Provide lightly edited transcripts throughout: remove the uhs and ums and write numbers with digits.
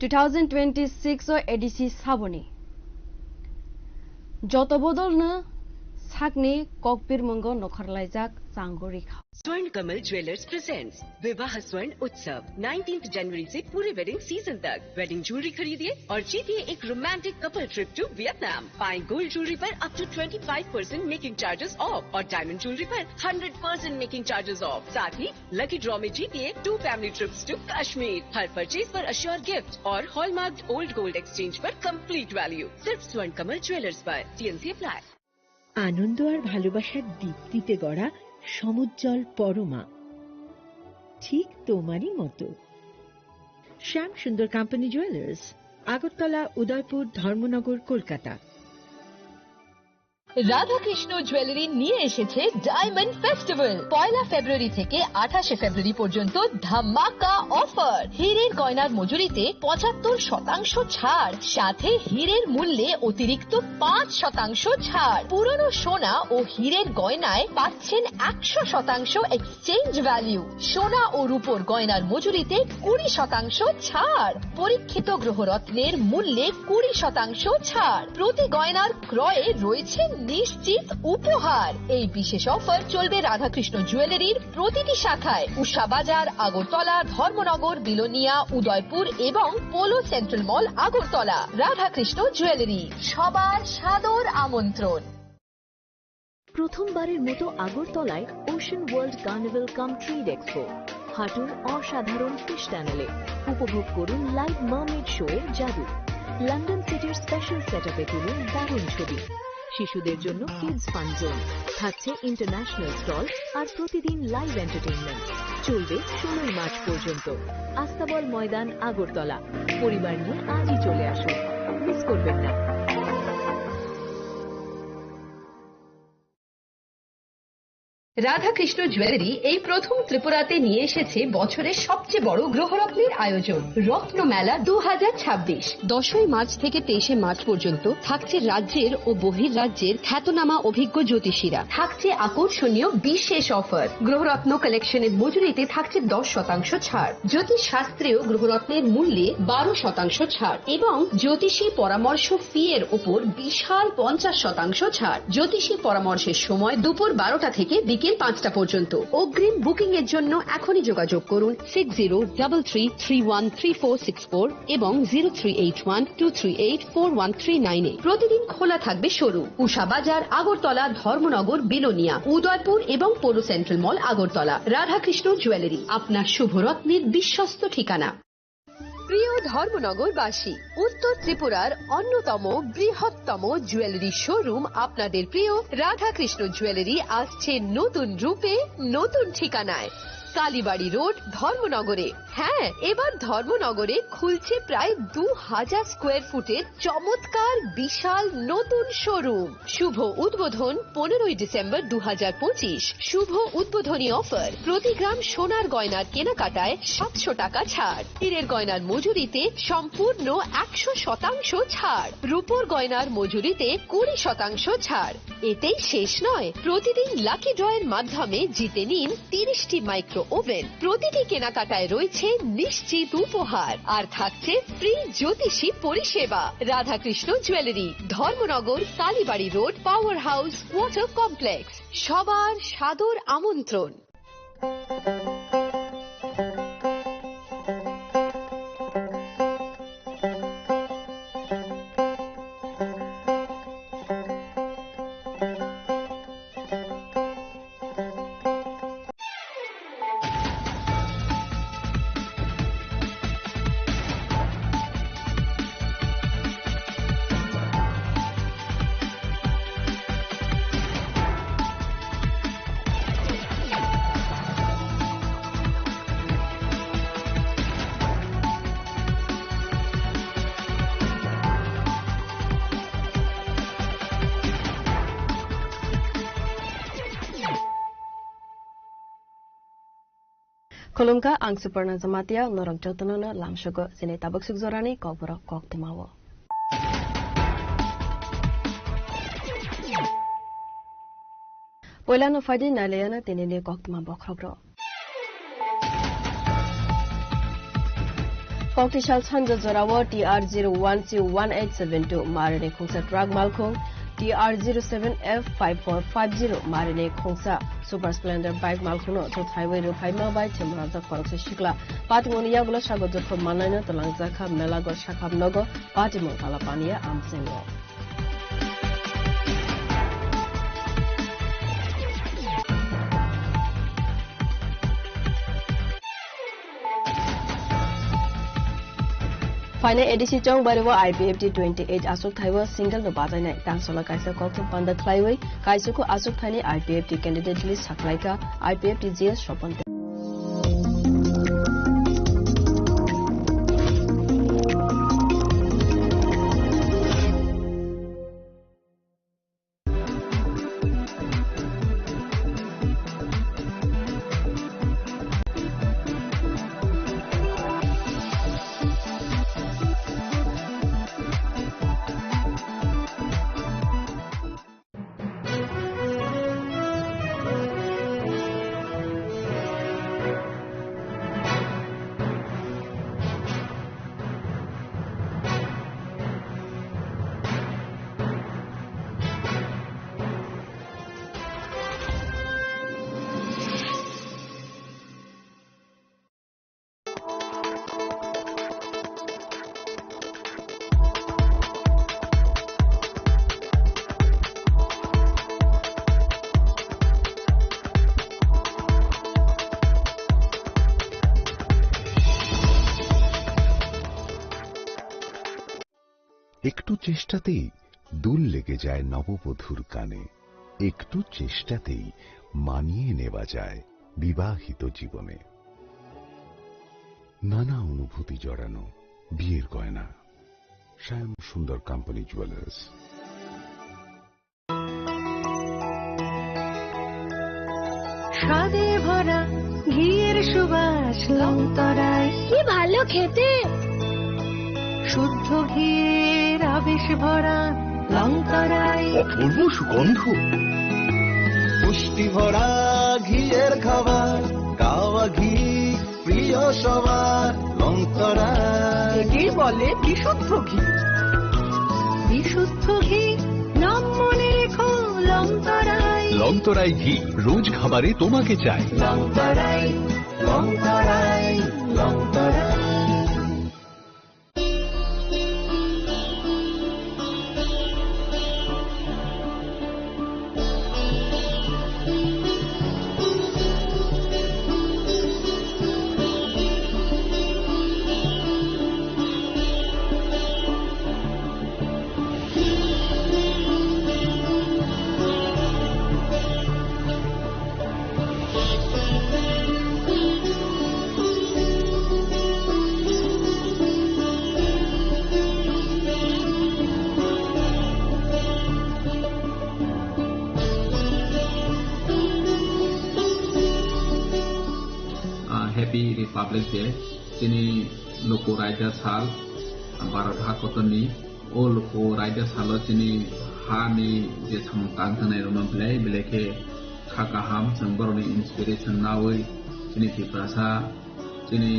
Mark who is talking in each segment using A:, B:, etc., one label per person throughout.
A: 2026 ADC साबनि जत बदलनो सागनि ककबिर मंगो नखरलाइजाक सांगोरिखा।
B: स्वर्ण Kamal jewellers presents विवाह स्वर्ण उत्सव 19 जनवरी से पूरे वेडिंग सीजन तक। वेडिंग ज्वेलरी खरीदिए और जीतिए एक romantic couple trip to Vietnam. पाएं गोल्ड ज्वेलरी पर up to 25% making charges off और डायमंड ज्वेलरी पर 100% मेकिंग चार्जेस ऑफ। साथ ही लकी ड्रॉ में जीतिए 2 फैमिली ट्रिप्स टू कश्मीर। हर परचेज पर अश्योर गिफ्ट और हॉलमार्क्ड ओल्ड गोल्ड एक्सचेंज पर कंप्लीट वैल्यू। सिर्फ स्वर्ण कमल ज्वेलर्स पर। TNC apply.
C: आनंद और ভালোবাসার দীপ্তিতে গড়া সমুজ্জ্বল পরমা ঠিক তোমারই মতো। শ্যাম সুন্দর company jewellers, Agartala, Udaipur, Dharmanagar, Kolkata.
D: Radhakrishna jewellery নিয়ে এসেছে ডায়মন্ড ফেস্টিভ্যাল। 1 ফেব্রুয়ারি থেকে 28 ফেব্রুয়ারি পর্যন্ত ধামাকা অফার। হীরের গয়নার মজুরিতে 75% ছাড়, সাথে হীরের মূল্যে অতিরিক্ত 5% ছাড়। পুরনো সোনা ও হীরের গয়নায় পাচ্ছেন 100% এক্সচেঞ্জ ভ্যালু। সোনা ও রূপোর গয়নার মজুরিতে 20% ছাড়। পরীক্ষিত গ্রহরত্নের মূল্যে 20% ছাড়। প্রতি গয়নার ক্রয়ে রয়েছে নিশ্চিত উপহার। এই বিশেষ অফার চলবে রাধাকৃষ্ণ জুয়েলারির প্রতিটি শাখায়, উষা বাজার, আগরতলা, ধর্মনগর, বিলোনিয়া, উদয়পুর এবং পোলো সেন্ট্রাল মল, আগরতলা। রাধাকৃষ্ণ জুয়েলারি, সবার সাদর আমন্ত্রণ।
E: প্রথমবারের মতো আগরতলায় ওশান ওয়ার্ল্ড কার্নিভাল কাম ট্রেড এক্সপো। হাঁটুন অসাধারণ ফিশ টানেলে, উপভোগ করুন লাইভ মার্মেড শো এর জাদু। লন্ডন সিটির স্পেশাল সেটআপে তুলুন দারুণ ছবি। শিশুদের জন্য কিডস ফান জোন থাকছে, ইন্টারন্যাশনাল স্টল আর প্রতিদিন লাইভ এন্টারটেইনমেন্ট চলবে 16 মার্চ পর্যন্ত। আস্তাবল ময়দান, আগরতলা। পরিবার নিয়ে আজই চলে আসুন, মিস করবেন না।
D: রাধাকৃষ্ণ জুয়েলারি এই প্রথম ত্রিপুরাতে নিয়ে এসেছে বছরের সবচেয়ে বড় গ্রহরত্নের আয়োজন, রত্ন মেলা 2026। 10 মার্চ থেকে 23 মার্চ পর্যন্ত থাকছে রাজ্যের ও বহির্রাজ্যের খ্যাতনামা অভিজ্ঞ জ্যোতিষীরা। থাকছে আকর্ষণীয় বিশেষ অফার। গ্রহরত্ন কালেকশনের মজুরিতে থাকছে 10% ছাড়। জ্যোতিষ শাস্ত্রীয় গ্রহরত্নের মূল্যে 12% ছাড় এবং জ্যোতিষী পরামর্শ ফি এর উপর বিশাল 50% ছাড়। জ্যোতিষী পরামর্শের সময় দুপুর 12টা থেকে বিকেল 5টা পর্যন্ত। অগ্রিম বুকিং এর জন্য এখনই যোগাযোগ করুন 6033313464 এবং 038123841339 এ। প্রতিদিন খোলা থাকবে শোরুম। উষা বাজার, আগরতলা, ধর্মনগর, বিলোনিয়া, উদয়পুর এবং পোলো সেন্ট্রাল মল, আগরতলা। রাধাকৃষ্ণ জুয়েলারি, আপনার শুভরত্নের বিশ্বস্ত ঠিকানা। প্রিয় ধর্মনগরবাসী, উত্তর ত্রিপুরার অন্যতম বৃহত্তম জুয়েলারি শোরুম আপনাদের প্রিয় রাধাকৃষ্ণ জুয়েলারি আসছে নতুন রূপে, নতুন ঠিকানায়। কালীবাড়ি রোড, ধর্মনগরে। হ্যাঁ, এবার ধর্মনগরে খুলছে প্রায় 2000 স্কোয়ার ফুটের চমৎকার বিশাল নতুন শোরুম। শুভ উদ্বোধন 15 ডিসেম্বর 2025। শুভ উদ্বোধনী অফার, প্রতি গ্রাম সোনার গয়নার কেনাকাটায় 700 টাকা ছাড়। হীরের গয়নার মজুরিতে সম্পূর্ণ 100% ছাড়। রূপোর গয়নার মজুরিতে 20% ছাড়। এতেই শেষ নয়, প্রতিদিন লাকি ড্রয়ের মাধ্যমে জিতে নিন 30টি মাইক্রো ওভেন। প্রতিটি কেনাকাটায় রয়েছে নিশ্চিত উপহার আর থাকছে ফ্রি জ্যোতিষী পরিষেবা। Radhakrishna jewellery, Dharmanagar, Kalibari road, power house, water complex. সবার সাদর আমন্ত্রণ।
A: Kolumka ang Suparna Zamatia norang jotonono lamshogo sine tabak sugzorani kobro koktimawo. Poilano fadi naleyana tenene koktima bokrobro. Kokishal Chanja Jorawa TR01C1872 Marine Khongsa Truck Malkhong TR07F5450 Marine Khongsa Super Splendor Bike Malkhono Thot Highway Ro Phaima Bai Themrajak Korokse Shikla Patmoni Yagula Shago Jokho Manana Talangjaka Melago Shakham Nogo Patimon Kalapania Amsengo Final edisi chong bariwa IPFT 28 asuk thaiwa single no bazai nai tangsola kaisa kokthum panda khlaiwai kaisuko asuk thani IPFT candidate list saklaika IPFT GS Shopon
F: একটু চেষ্টাতেই দুল লেগে যায় নববধূর কানে একটু চেষ্টাতেই মানিয়ে নেওয়া যায় বিবাহিত জীবনে নানা অনুভূতি জড়ানো বিয়ের গয়না শ্যাম সুন্দর কোম্পানি জুয়েলার্স
G: স্বাদে ভরা ঘিয়ের সুবাস লংতরায় কি ভালো খেতে শুদ্ধ ঘিয়ের আবেশ ভরা লংতরায়
H: অপূর্ব সুগন্ধ পুষ্টি ভরা ঘিয়ের খাবার গাওয়া ঘি প্রিয় সবার লংতরায়
G: একেই বলে বিশুদ্ধ ঘি বিশুদ্ধ ঘি নাম মনে রেখো লংতরায়
H: লংতরাই ঘি রোজ খাবারে তোমাকে চাই
G: Longtharai Longtharai Longtharai
I: Happy Republic Day. Sini loko raja sal Bharat ha kotoni o loko raja salo sini ha ni je samkan thanai roma blai bleke khakaham sambaroni inspiration nawi sini ki prasa sini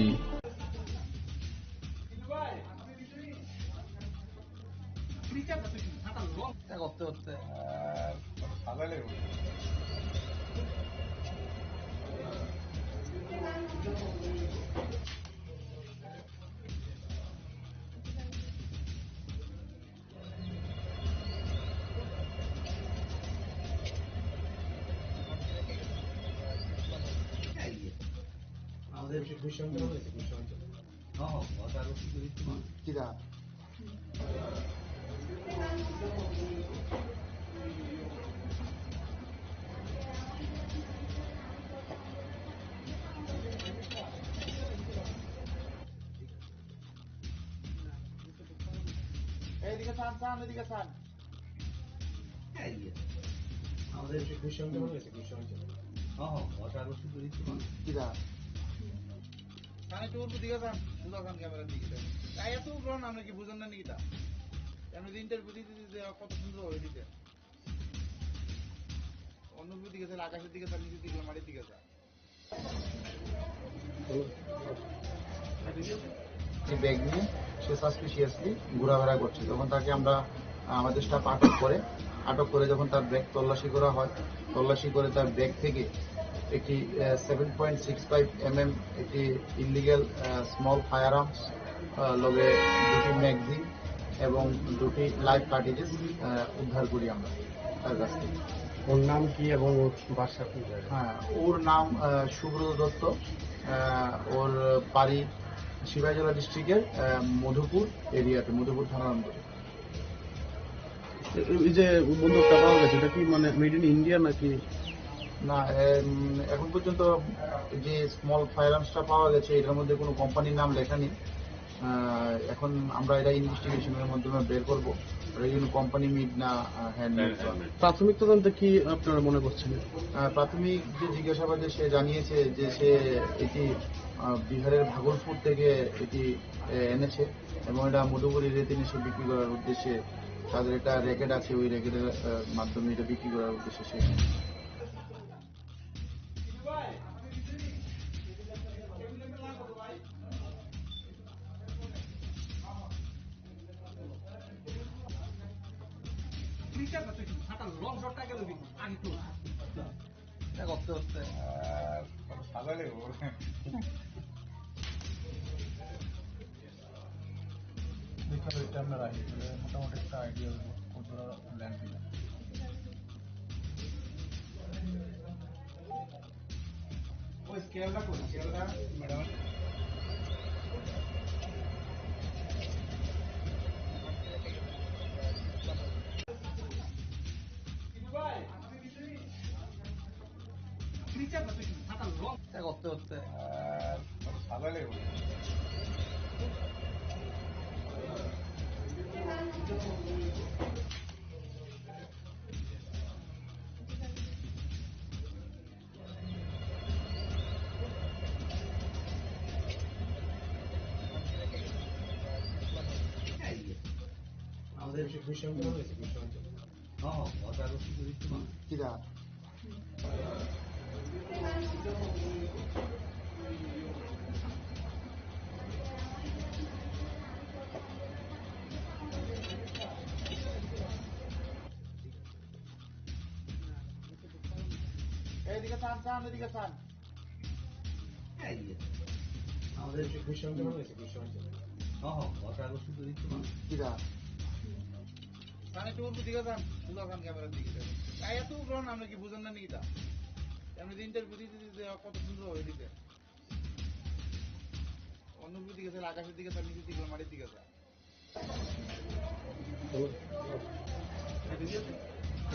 J: অনুভূতি গেছে আকাশের দিকে তার নিচের দিকে মাটির দিকে এই ব্যাগ নিয়ে সে সাসপিশিয়াসলি ঘোরাফেরা করছে। তখন তাকে আমরা আমাদের স্টাফ আটক করে যখন তার ব্যাগ তল্লাশি করা হয়, তল্লাশি করে তার ব্যাগ থেকে একটি 7.65 mm একটি ইলিগ্যাল স্মল ফায়ার আর্মস, লগে দুটি ম্যাগজিন এবং দুটি লাইভ কার্টিজেস উদ্ধার করি আমরা তার কাছ থেকে।
K: ওর নাম কি এবং ওর বাসা কি?
J: হ্যাঁ, ওর নাম সুব্রত দত্ত। ওর বাড়ি সিপাহীজলা ডিস্ট্রিক্টের মধুপুর এরিয়াতে, মধুপুর থানার অন্তরে।
K: এই যে বন্দুকটা পাওয়া গেছে এটা কি মানে মেড ইন ইন্ডিয়া নাকি?
J: না, এখন পর্যন্ত যে স্মল ফায়ার আর্মসটা পাওয়া গেছে এটার মধ্যে কোনো কোম্পানির নাম লেখা নেই। এখন আমরা এটা ইনভেস্টিগেশনের মাধ্যমে বের করবো কোম্পানি মিড না হ্যান্ডমেড।
K: প্রাথমিক তদন্তে কি আপনারা মনে করছেন?
J: প্রাথমিক যে জিজ্ঞাসাবাদে সে জানিয়েছে যে সে এটি বিহারের ভাগলপুর থেকে এটি এনেছে এবং এটা মধুপুর এরিয়াতে সে বিক্রি করার উদ্দেশ্যে তাদের একটা র্যাকেট আছে, ওই র্যাকেটের মাধ্যমে এটা বিক্রি করার উদ্দেশ্যে সে। করতে হচ্ছে সাজালে আমরা রাখি মোটামুটি একটা আইডিয়া কতটা ল্যান্ড দিলাম। ওই স্কেলটা কোন স্কেলটা ম্যাডাম? করতে হচ্ছে সাজালে আমাদের বিষয় কিরা এদিকে চান এদিকে চান আমাদের বিষয় কিরা একটু উল্টো দিকে যান, উল্লাখান ক্যামেরার দিকে যান। এত উল্টো না, আপনি কি বুঝেন না নাকি? আপনি ইন্টারভিউ দিতে দিতে কত সুন্দর হয়ে দিতে অন্য দিকে যান, আকাশের দিকে যান, নিচের দিকে মাটির দিকে যান।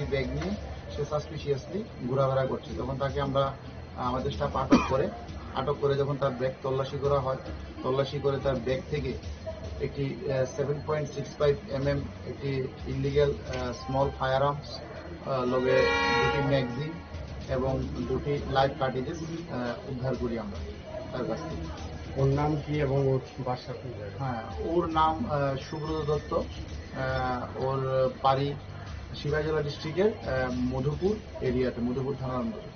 J: এই ব্যাগ নিয়ে সে সাসপিশিয়াসলি ঘোরাফেরা করছে। তখন তাকে আমরা আমাদের স্টাফ আটক করে যখন তার ব্যাগ তল্লাশি করা হয়, তল্লাশি করে তার ব্যাগ থেকে একটি 7.65 mm একটি ইলিগ্যাল স্মল ফায়ার আর্মস, লগে দুটি ম্যাগজিন এবং দুটি লাইভ কার্টিজেস উদ্ধার করি আমরা তার কাছ থেকে।
K: ওর নাম কি এবং ওর বাসা কি?
J: হ্যাঁ, ওর নাম সুব্রত দত্ত। ওর বাড়ি সিপাহীজলা ডিস্ট্রিক্টের মধুপুর এরিয়াতে, মধুপুর থানার অন্তরে।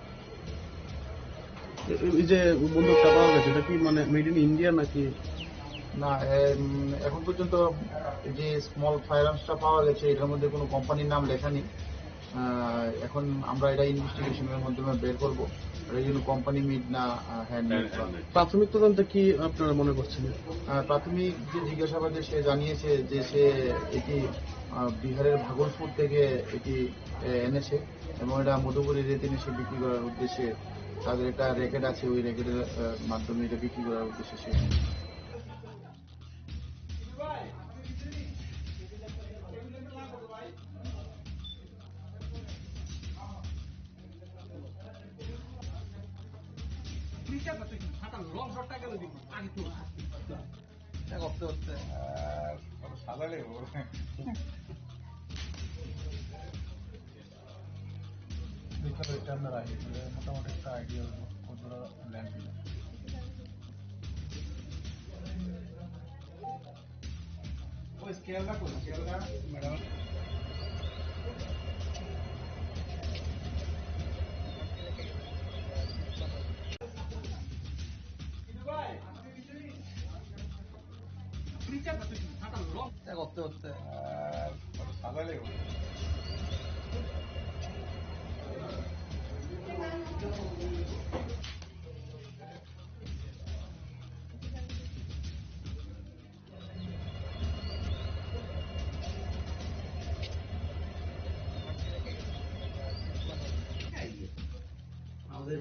K: এই যে বন্দুকটা পাওয়া গেছে এটা কি মানে মেড ইন ইন্ডিয়া নাকি?
J: না, এখন পর্যন্ত যে স্মল ফায়ার আর্মসটা পাওয়া গেছে এটার মধ্যে কোনো কোম্পানির নাম লেখা নেই। এখন আমরা এটা ইনভেস্টিগেশনের মাধ্যমে বের করবো কোম্পানি মিড না হ্যান্ডমেড।
K: প্রাথমিক তদন্তে কি আপনারা মনে করছেন?
J: প্রাথমিক যে জিজ্ঞাসাবাদে সে জানিয়েছে যে সে এটি বিহারের ভাগলপুর থেকে এটি এনেছে এবং এটা মধুপুর এরিয়াতে সে বিক্রি করার উদ্দেশ্যে তাদের একটা র্যাকেট আছে, ওই র্যাকেটের মাধ্যমে এটা বিক্রি করার উদ্দেশ্যে সে। করতে হচ্ছে সাজালে আমরা রাখি মোটামুটি একটা আইডিয়া কতটা ল্যান্ড দিলাম। ওই স্কেলটা কোন স্কেলটা ম্যাডাম? করতে করতে ভালো লাগবে। আমাদের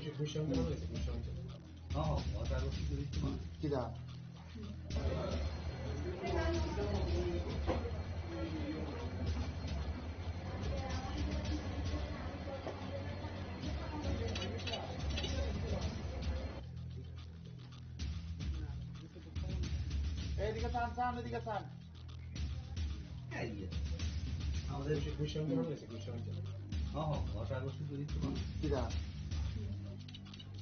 J: কিরা এদিকে চান এদিকে চান আমাদের কিরা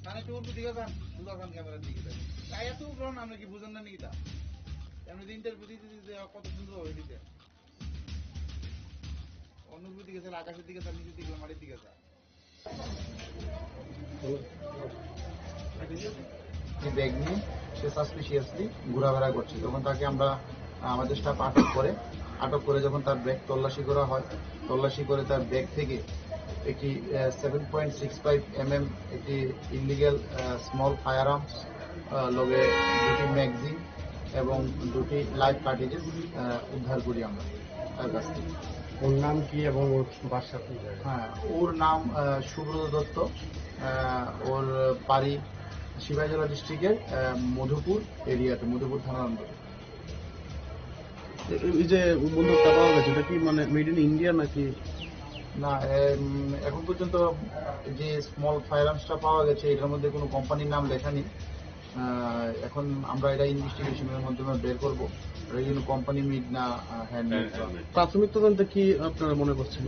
J: কানে টুর দিকে যান দুলাকান ক্যামেরার দিকে যান তাই এত উঠুন আপনি কি বুঝেন না নাকি তা এমনি ইন্টারভিউ দিতে কত সুন্দর হয়ে দিতে অনুভূতি দিকে যান আকাশের দিকে যান নিচের দিকে মাটির দিকে যান ব্যাগ নিয়ে সে সাসপিশিয়াসলি ঘোরাফেরা করছে তখন তাকে আমরা আমাদের স্টাফ আটক করে যখন তার ব্যাগ তল্লাশি করা হয় তল্লাশি করে তার ব্যাগ থেকে একটি 7.65 mm একটি ইলিগ্যাল স্মল ফায়ার আর্মস লগে দুটি ম্যাগজিন এবং দুটি লাইভ কার্ট্রিজেস উদ্ধার করি আমরা তার কাছ থেকে।
K: ওর নাম কি এবং ওর বাসা?
J: হ্যাঁ, ওর নাম সুব্রত দত্ত, ওর বাড়ি সিপাহীজলা ডিস্ট্রিক্টের মধুপুর এরিয়াতে, মধুপুর থানার অন্তর্গত।
K: এই যে বন্দুকটা পাওয়া গেছে এটা কি মানে মেড ইন ইন্ডিয়া নাকি?
J: না, এখন পর্যন্ত যে স্মল ফায়ার আর্মসটা পাওয়া গেছে এটার মধ্যে কোনো কোম্পানির নাম লেখা নেই। এখন আমরা এটা ইনভেস্টিগেশনের মাধ্যমে বের করবো কোম্পানি মিড না হ্যান্ডমেড।
K: প্রাথমিক তদন্তে কি আপনারা মনে করছেন?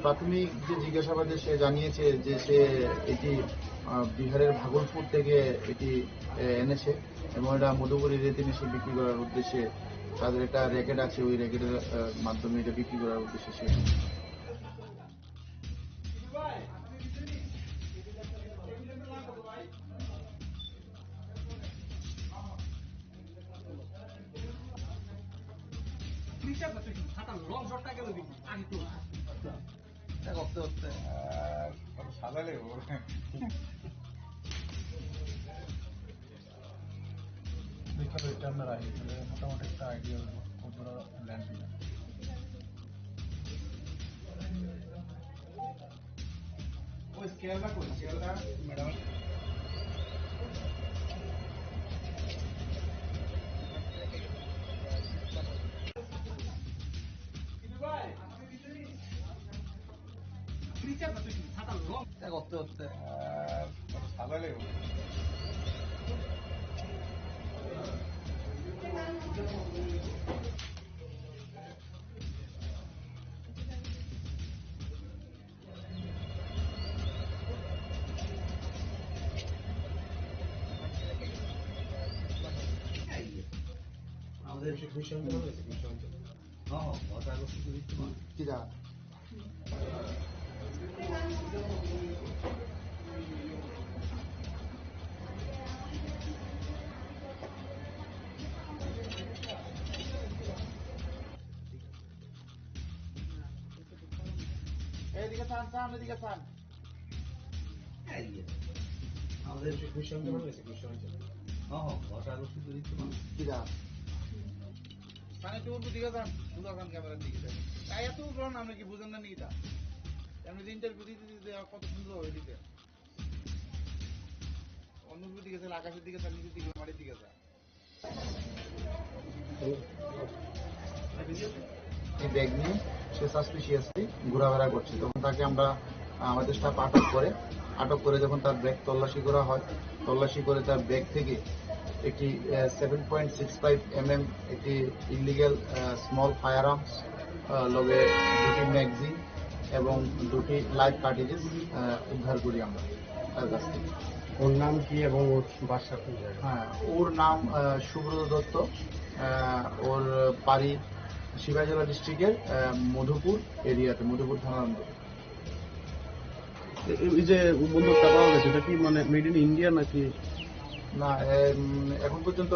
J: প্রাথমিক যে জিজ্ঞাসাবাদে সে জানিয়েছে যে সে এটি বিহারের ভাগলপুর থেকে এটি এনেছে এবং এটা মধুপুর এরিয়াতে এসে বিক্রি করার উদ্দেশ্যে তাদের একটা র্যাকেট আছে, ওই র্যাকেটের মাধ্যমে এটা বিক্রি করার উদ্দেশ্যে সে করতে করতে ভালো লাগবে। মোটামুটি একটা আইডিয়া কত বড় ল্যান্ড ওই স্কেলটা কই স্কেলটা ম্যাডাম করতে করতে ভালো লাগবে। আমাদের কিরা এদিকে চান এদিকে চান আমাদের কিরা কানে টুর দিকে যান দুলাকান ক্যামেরার দিকে যান তাই এত উঠুন আপনি কি বুঝেন না নাকি তা এমনি ইন্টারভিউ দিতে কত সুন্দর হয়ে দিতে অনুভূতি দিকে যান আকাশের দিকে যান নিচের দিকে মাটির দিকে যান এই ব্যাগ নিয়ে সে সাসপিশিয়াসলি ঘোরাফেরা করছে তখন তাকে আমরা আমাদের স্টাফ আটক করে যখন তার ব্যাগ তল্লাশি করা হয় তল্লাশি করে তার ব্যাগ থেকে একটি 7.65 mm একটি ইলিগ্যাল স্মল ফায়ার আর্মস লগে দুটি ম্যাগজিন এবং দুটি লাইভ কার্ট্রিজেস উদ্ধার করি আমরা তার কাছ থেকে।
K: ওর নাম কি এবং ওর বাসা?
J: হ্যাঁ, ওর নাম সুব্রত দত্ত, ওর বাড়ি সিপাহীজলা ডিস্ট্রিক্টের মধুপুর এরিয়াতে, মধুপুর থানার অন্তর্গত।
K: এই যে বন্দুকটা পাওয়া গেছে এটা কি মানে মেড ইন ইন্ডিয়া নাকি?
J: না, এখন পর্যন্ত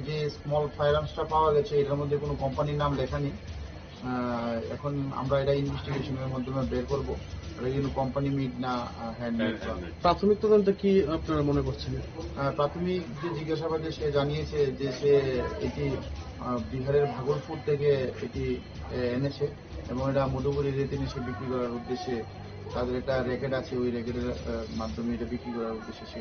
J: যে স্মল ফায়ার আর্মসটা পাওয়া গেছে এটার মধ্যে কোনো কোম্পানির নাম লেখা নেই। এখন আমরা এটা ইনভেস্টিগেশনের মাধ্যমে বের করবো কোম্পানি মিড না হ্যান্ডমেড।
K: প্রাথমিক তদন্তে কি আপনারা মনে করছেন?
J: প্রাথমিক যে জিজ্ঞাসাবাদে সে জানিয়েছে যে সে এটি বিহারের ভাগলপুর থেকে এটি এনেছে এবং এটা মধুপুরি রেতে সে বিক্রি করার উদ্দেশ্যে তাদের একটা র্যাকেট আছে, ওই র্যাকেটের মাধ্যমে এটা বিক্রি করার উদ্দেশ্যে সে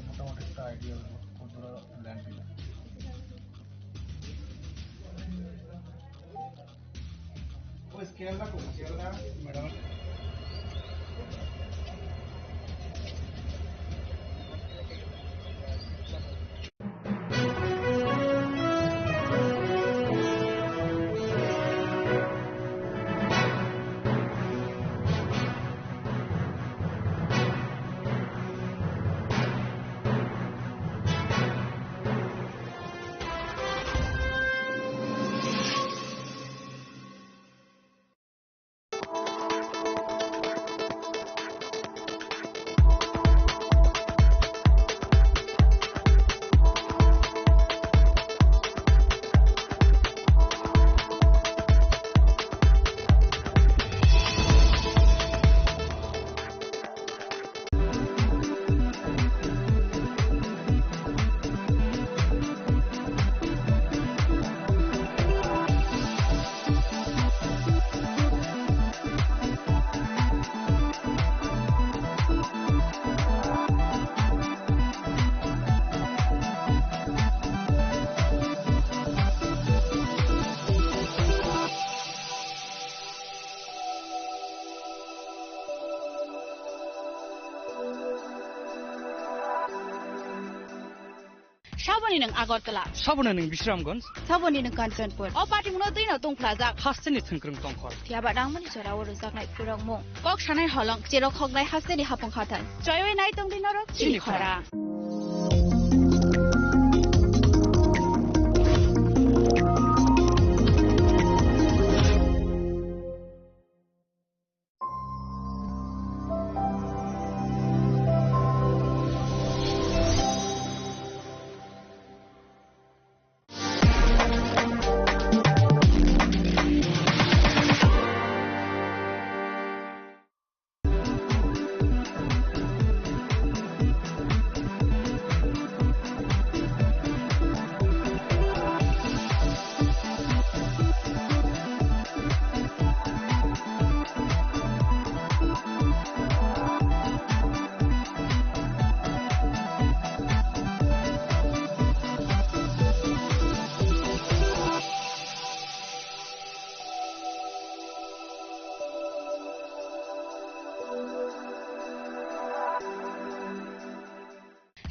J: মোটামুটি একটা আইডিয়া কতটা ল্যান্ড দিল। ওই স্কেলটা কোন স্কেলটা madam?
L: Saboni ng Agartala.
M: Saboni ng Bisramganj.
L: Saboni ng Kanchanpur. O party mo na din na tong plaza.
M: Hasani thengkrung tongkhor.
L: Tiaba dang mani chara woro zaknai purang mo. Kok shanai halong chero khognai hasani hapong khatan. Choywei nai tong din norok chini khara.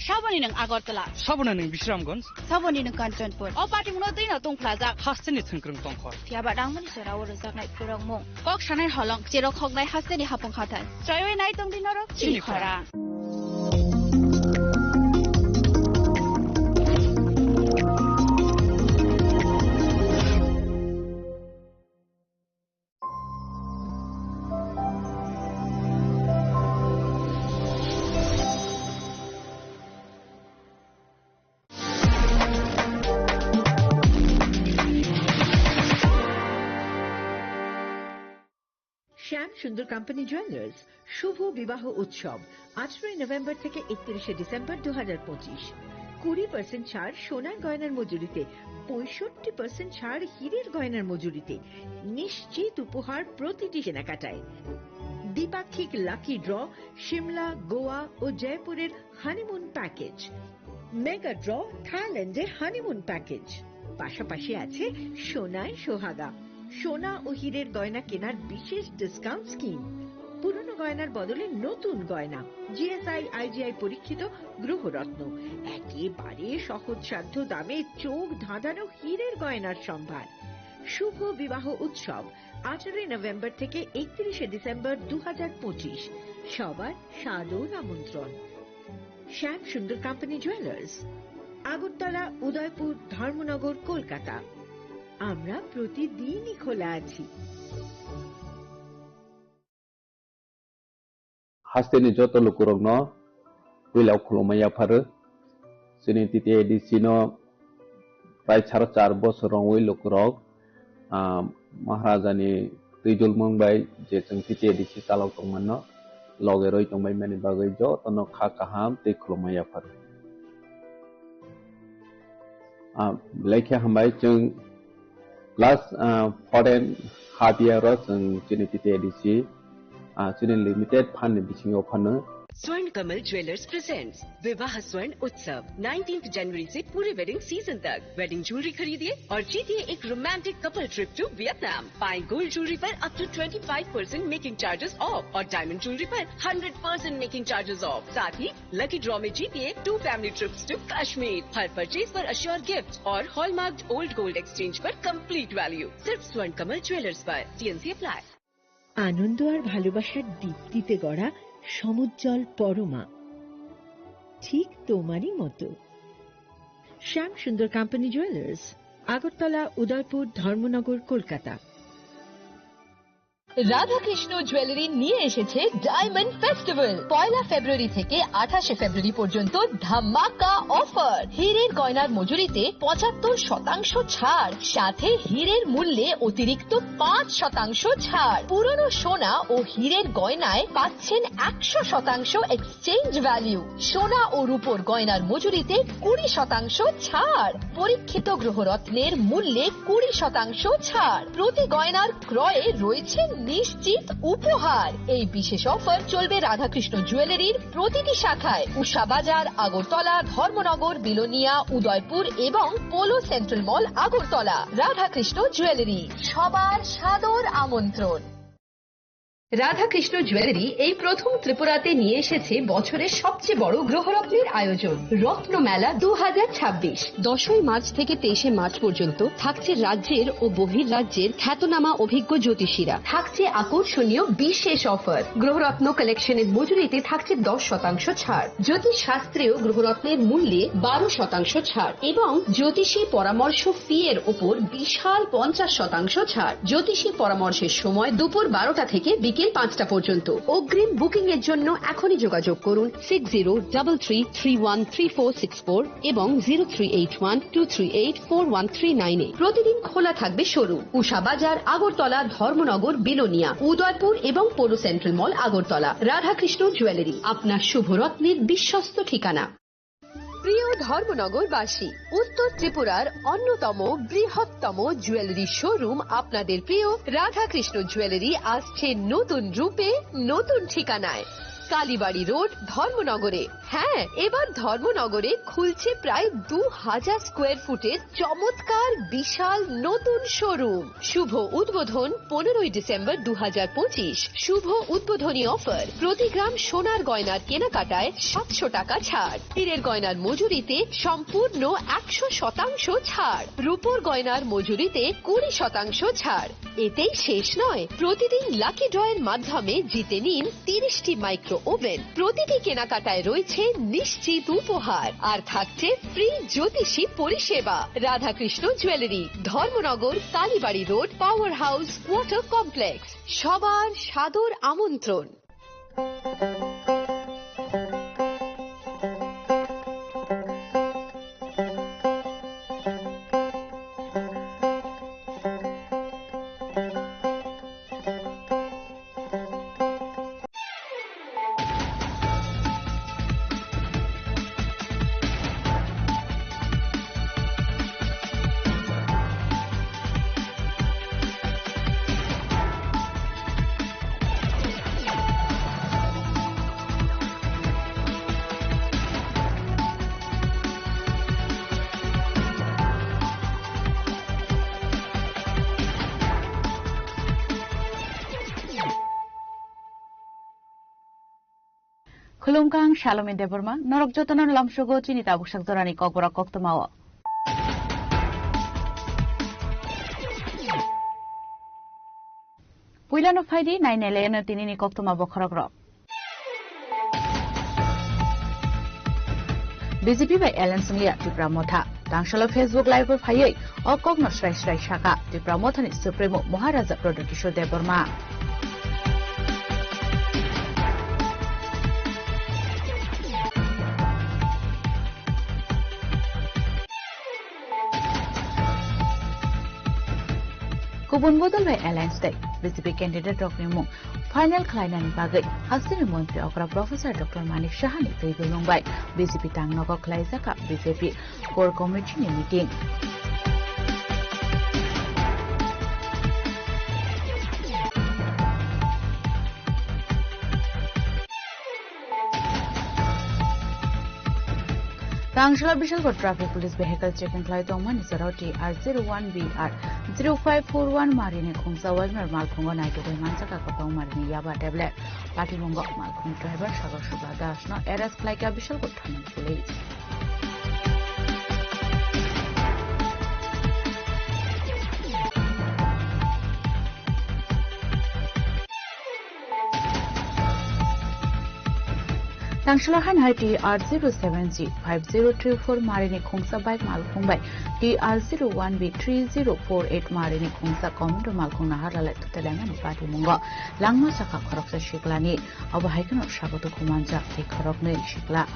L: Saboni ng Agartala.
M: Saboni ng Bisramganj.
L: Saboni ng Kanchanpur. O party mo na din na tong plaza.
M: Hasani thengkrung tongkhor.
L: Tiaba dang mani chara woro zaknai purang mo. Kok shanai halong chero khognai hasani hapong khatan. Choywei nai tong din norok chini khara.
C: শ্যাম সুন্দর company jewellers শুভ বিবাহ উৎসব 18 November থেকে 31 December 2025। 20% ছাড় সোনার গয়নার মজুরিতে, 65% ছাড় হীরের গয়নার মজুরিতে, নিশ্চিত উপহার প্রতিটি কেনাকাটায়। দ্বিপাক্ষিক লাকি ড্র, সিমলা, গোয়া ও জয়পুরের হানিমুন প্যাকেজ, মেগা ড্র থাইল্যান্ডে হানিমুন প্যাকেজ, পাশাপাশি আছে সোনায় সোহাগা, সোনা ও হীরের গয়না কেনার বিশেষ ডিসকাউন্ট স্কিম, পুরনো গয়নার বদলে নতুন গয়না, জিএসআই আইজিআই পরীক্ষিত গ্রহরত্ন, একেবারে সহজসাধ্য দামে চোখ ধাঁধানো হীরের গয়নার সম্ভার, শুভ বিবাহ উৎসব 18 নভেম্বর থেকে 31 ডিসেম্বর 2025 সবার সাদর আমন্ত্রণ। শ্যাম সুন্দর কোম্পানি জুয়েলার্স, আগরতলা, উদয়পুর, ধর্মনগর, কলকাতা। আমরা প্রতিদিনই খোলা আছি।
N: Hasteni joto lukurogno wilau khulumaya pharu sini titi edisino prai 4.5 bosorong wi lukurog maharajani tuijul mongbai je jeng titi edisi talok tongmanno loge roi tongbai mani bagai jo tono kha kaham te khulumaya pharu lekhe hambai jeng last foreign half year ro jeng sini titi edisi limited fund बिछिंगो फनो
B: स्वर्ण Kamal jewellers presents विवाह स्वर्ण उत्सव 19 जनवरी से पूरे wedding season तक wedding jewellery खरीदिए और जीतिए एक romantic couple trip to Vietnam. पाएं गोल्ड ज्वेलरी पर up to 25% making charges off और डायमंड ज्वेलरी पर 100% मेकिंग चार्जेस ऑफ। साथ ही लकी ड्रॉ में जीतिए 2 फैमिली ट्रिप्स टू कश्मीर। हर परचेज पर अश्योर गिफ्ट और हॉलमार्क्ड ओल्ड गोल्ड एक्सचेंज पर कंप्लीट वैल्यू सिर्फ स्वर्ण कमल ज्वेलर्स पर। TNC apply.
C: আনন্দ আর ভালোবাসার দীপ্তিতে গড়া সমুজ্জ্বল পরমা, ঠিক তোমারই মতো। শ্যাম সুন্দর company jewellers, Agartala, Udaipur, Dharmanagar, Kolkata.
D: Radhakrishna jewellery নিয়ে এসেছে ডায়মন্ড ফেস্টিভ্যাল। 1 ফেব্রুয়ারি থেকে 28 ফেব্রুয়ারি পর্যন্ত ধামাকা অফার। হীরের গয়নার মজুরিতে 75% ছাড়, সাথে হীরের মূল্যে অতিরিক্ত 5% ছাড়। পুরনো সোনা ও হীরের গয়নায় পাচ্ছেন 100% এক্সচেঞ্জ ভ্যালু। সোনা ও রূপোর গয়নার মজুরিতে 20% ছাড়। পরীক্ষিত গ্রহরত্নের মূল্যে 20% ছাড়। প্রতি গয়নার ক্রয়ে রয়েছে নিশ্চিত উপহার। এই বিশেষ অফার চলবে রাধাকৃষ্ণ জুয়েলারির প্রতিটি শাখায়, উষা বাজার, আগরতলা, ধর্মনগর, বিলোনিয়া, উদয়পুর এবং পোলো সেন্ট্রাল মল, আগরতলা। রাধাকৃষ্ণ জুয়েলারি, সবার সাদর আমন্ত্রণ। রাধাকৃষ্ণ জুয়েলারি এই প্রথম ত্রিপুরাতে নিয়ে এসেছে বছরের সবচেয়ে বড় গ্রহরত্নের আয়োজন রত্ন মেলা 2026। 10 মার্চ থেকে 23 মার্চ পর্যন্ত থাকছে রাজ্যের ও বহির্রাজ্যের খ্যাতনামা অভিজ্ঞ জ্যোতিষীরা। থাকছে আকর্ষণীয় বিশেষ অফার। গ্রহরত্ন কালেকশনের মজুরিতে থাকছে 10% ছাড়। জ্যোতিষ শাস্ত্রীয় গ্রহরত্নের মূল্যে 12% ছাড় এবং জ্যোতিষী পরামর্শ ফি এর উপর বিশাল 50% ছাড়। জ্যোতিষী পরামর্শের সময় দুপুর 12টা থেকে বিকেল 5টা পর্যন্ত। অগ্রিম বুকিং এর জন্য এখনই যোগাযোগ করুন 6033313464 এবং 038123841339 এ। প্রতিদিন খোলা থাকবে শোরুম উষা বাজার, আগরতলা, ধর্মনগর, বিলোনিয়া, উদয়পুর এবং পোলো সেন্ট্রাল মল, আগরতলা। রাধাকৃষ্ণ জুয়েলারি, আপনার শুভরত্নের বিশ্বস্ত ঠিকানা। প্রিয় ধর্মনগরবাসী, উত্তর ত্রিপুরার অন্যতম বৃহত্তম জুয়েলারি শোরুম আপনাদের প্রিয় রাধাকৃষ্ণ জুয়েলারি আসছে নতুন রূপে, নতুন ঠিকানায়। কালীবাড়ি রোড, ধর্মনগরে। হ্যাঁ, এবার ধর্মনগরে খুলছে প্রায় 2000 স্কোয়ার ফুটের চমৎকার বিশাল নতুন শোরুম। শুভ উদ্বোধন 15 ডিসেম্বর 2025। শুভ উদ্বোধনী অফার, প্রতি গ্রাম সোনার গয়নার কেনাকাটায় 700 টাকা ছাড়। হীরের গয়নার মজুরিতে সম্পূর্ণ 100% ছাড়। রূপোর গয়নার মজুরিতে 20% ছাড়। এতেই শেষ নয়, প্রতিদিন লাকি ড্রয়ের মাধ্যমে জিতে নিন 30টি মাইক্রো ওভেন। প্রতিটি কেনাকাটায় রয়েছে নিশ্চিত উপহার আর থাকছে ফ্রি জ্যোতিষী পরিষেবা। Radhakrishna jewellery, Dharmanagar, Kalibari road, power house, water complex. সবার সাদর আমন্ত্রণ।
O: Khulumkang Shalom Deborma, Norok Jotanan Lamshogo, Chinita Bushaktorani Kokbora Koktomawa. Puilano Faidi, 9 Elena Tinini Koktuma Bokorogro. BJP by Ellen Singlia to Pramotha. Tangshalo Facebook Live of Haye, or Kogno Shrai Shaka, to Pramothan is Supremo Maharaja Prodokishore Deborma. Kubun Bodol by Alliance Day, BJP candidate Dr. Mung, final Klainan Bagay, Hassan Monte Okra Professor Dr. Manik Shahani, Taibu by BJP Tangnogo Klaisaka, BJP Core Committee meeting. Tangshala Bishal got traffic police vehicle checking flight on one is around TR01BR 0541 Marine Kungsa Wagner Malkungo Naito Mansaka Kapau Marine Yaba tablet. Party Mungo Malkung driver Shagar Shubha Dash no arrest like a Bishal got police. Tangshala Han TR07G 5034 Marine Kungsa bike Malkung by TR01B 3048 Marine Kungsa Commando Malkung Naharala to Telangan Party Mungo Langma Saka Koroksa Shiklani Abahikan of Shagoto Kumanja a Korokne Shikla.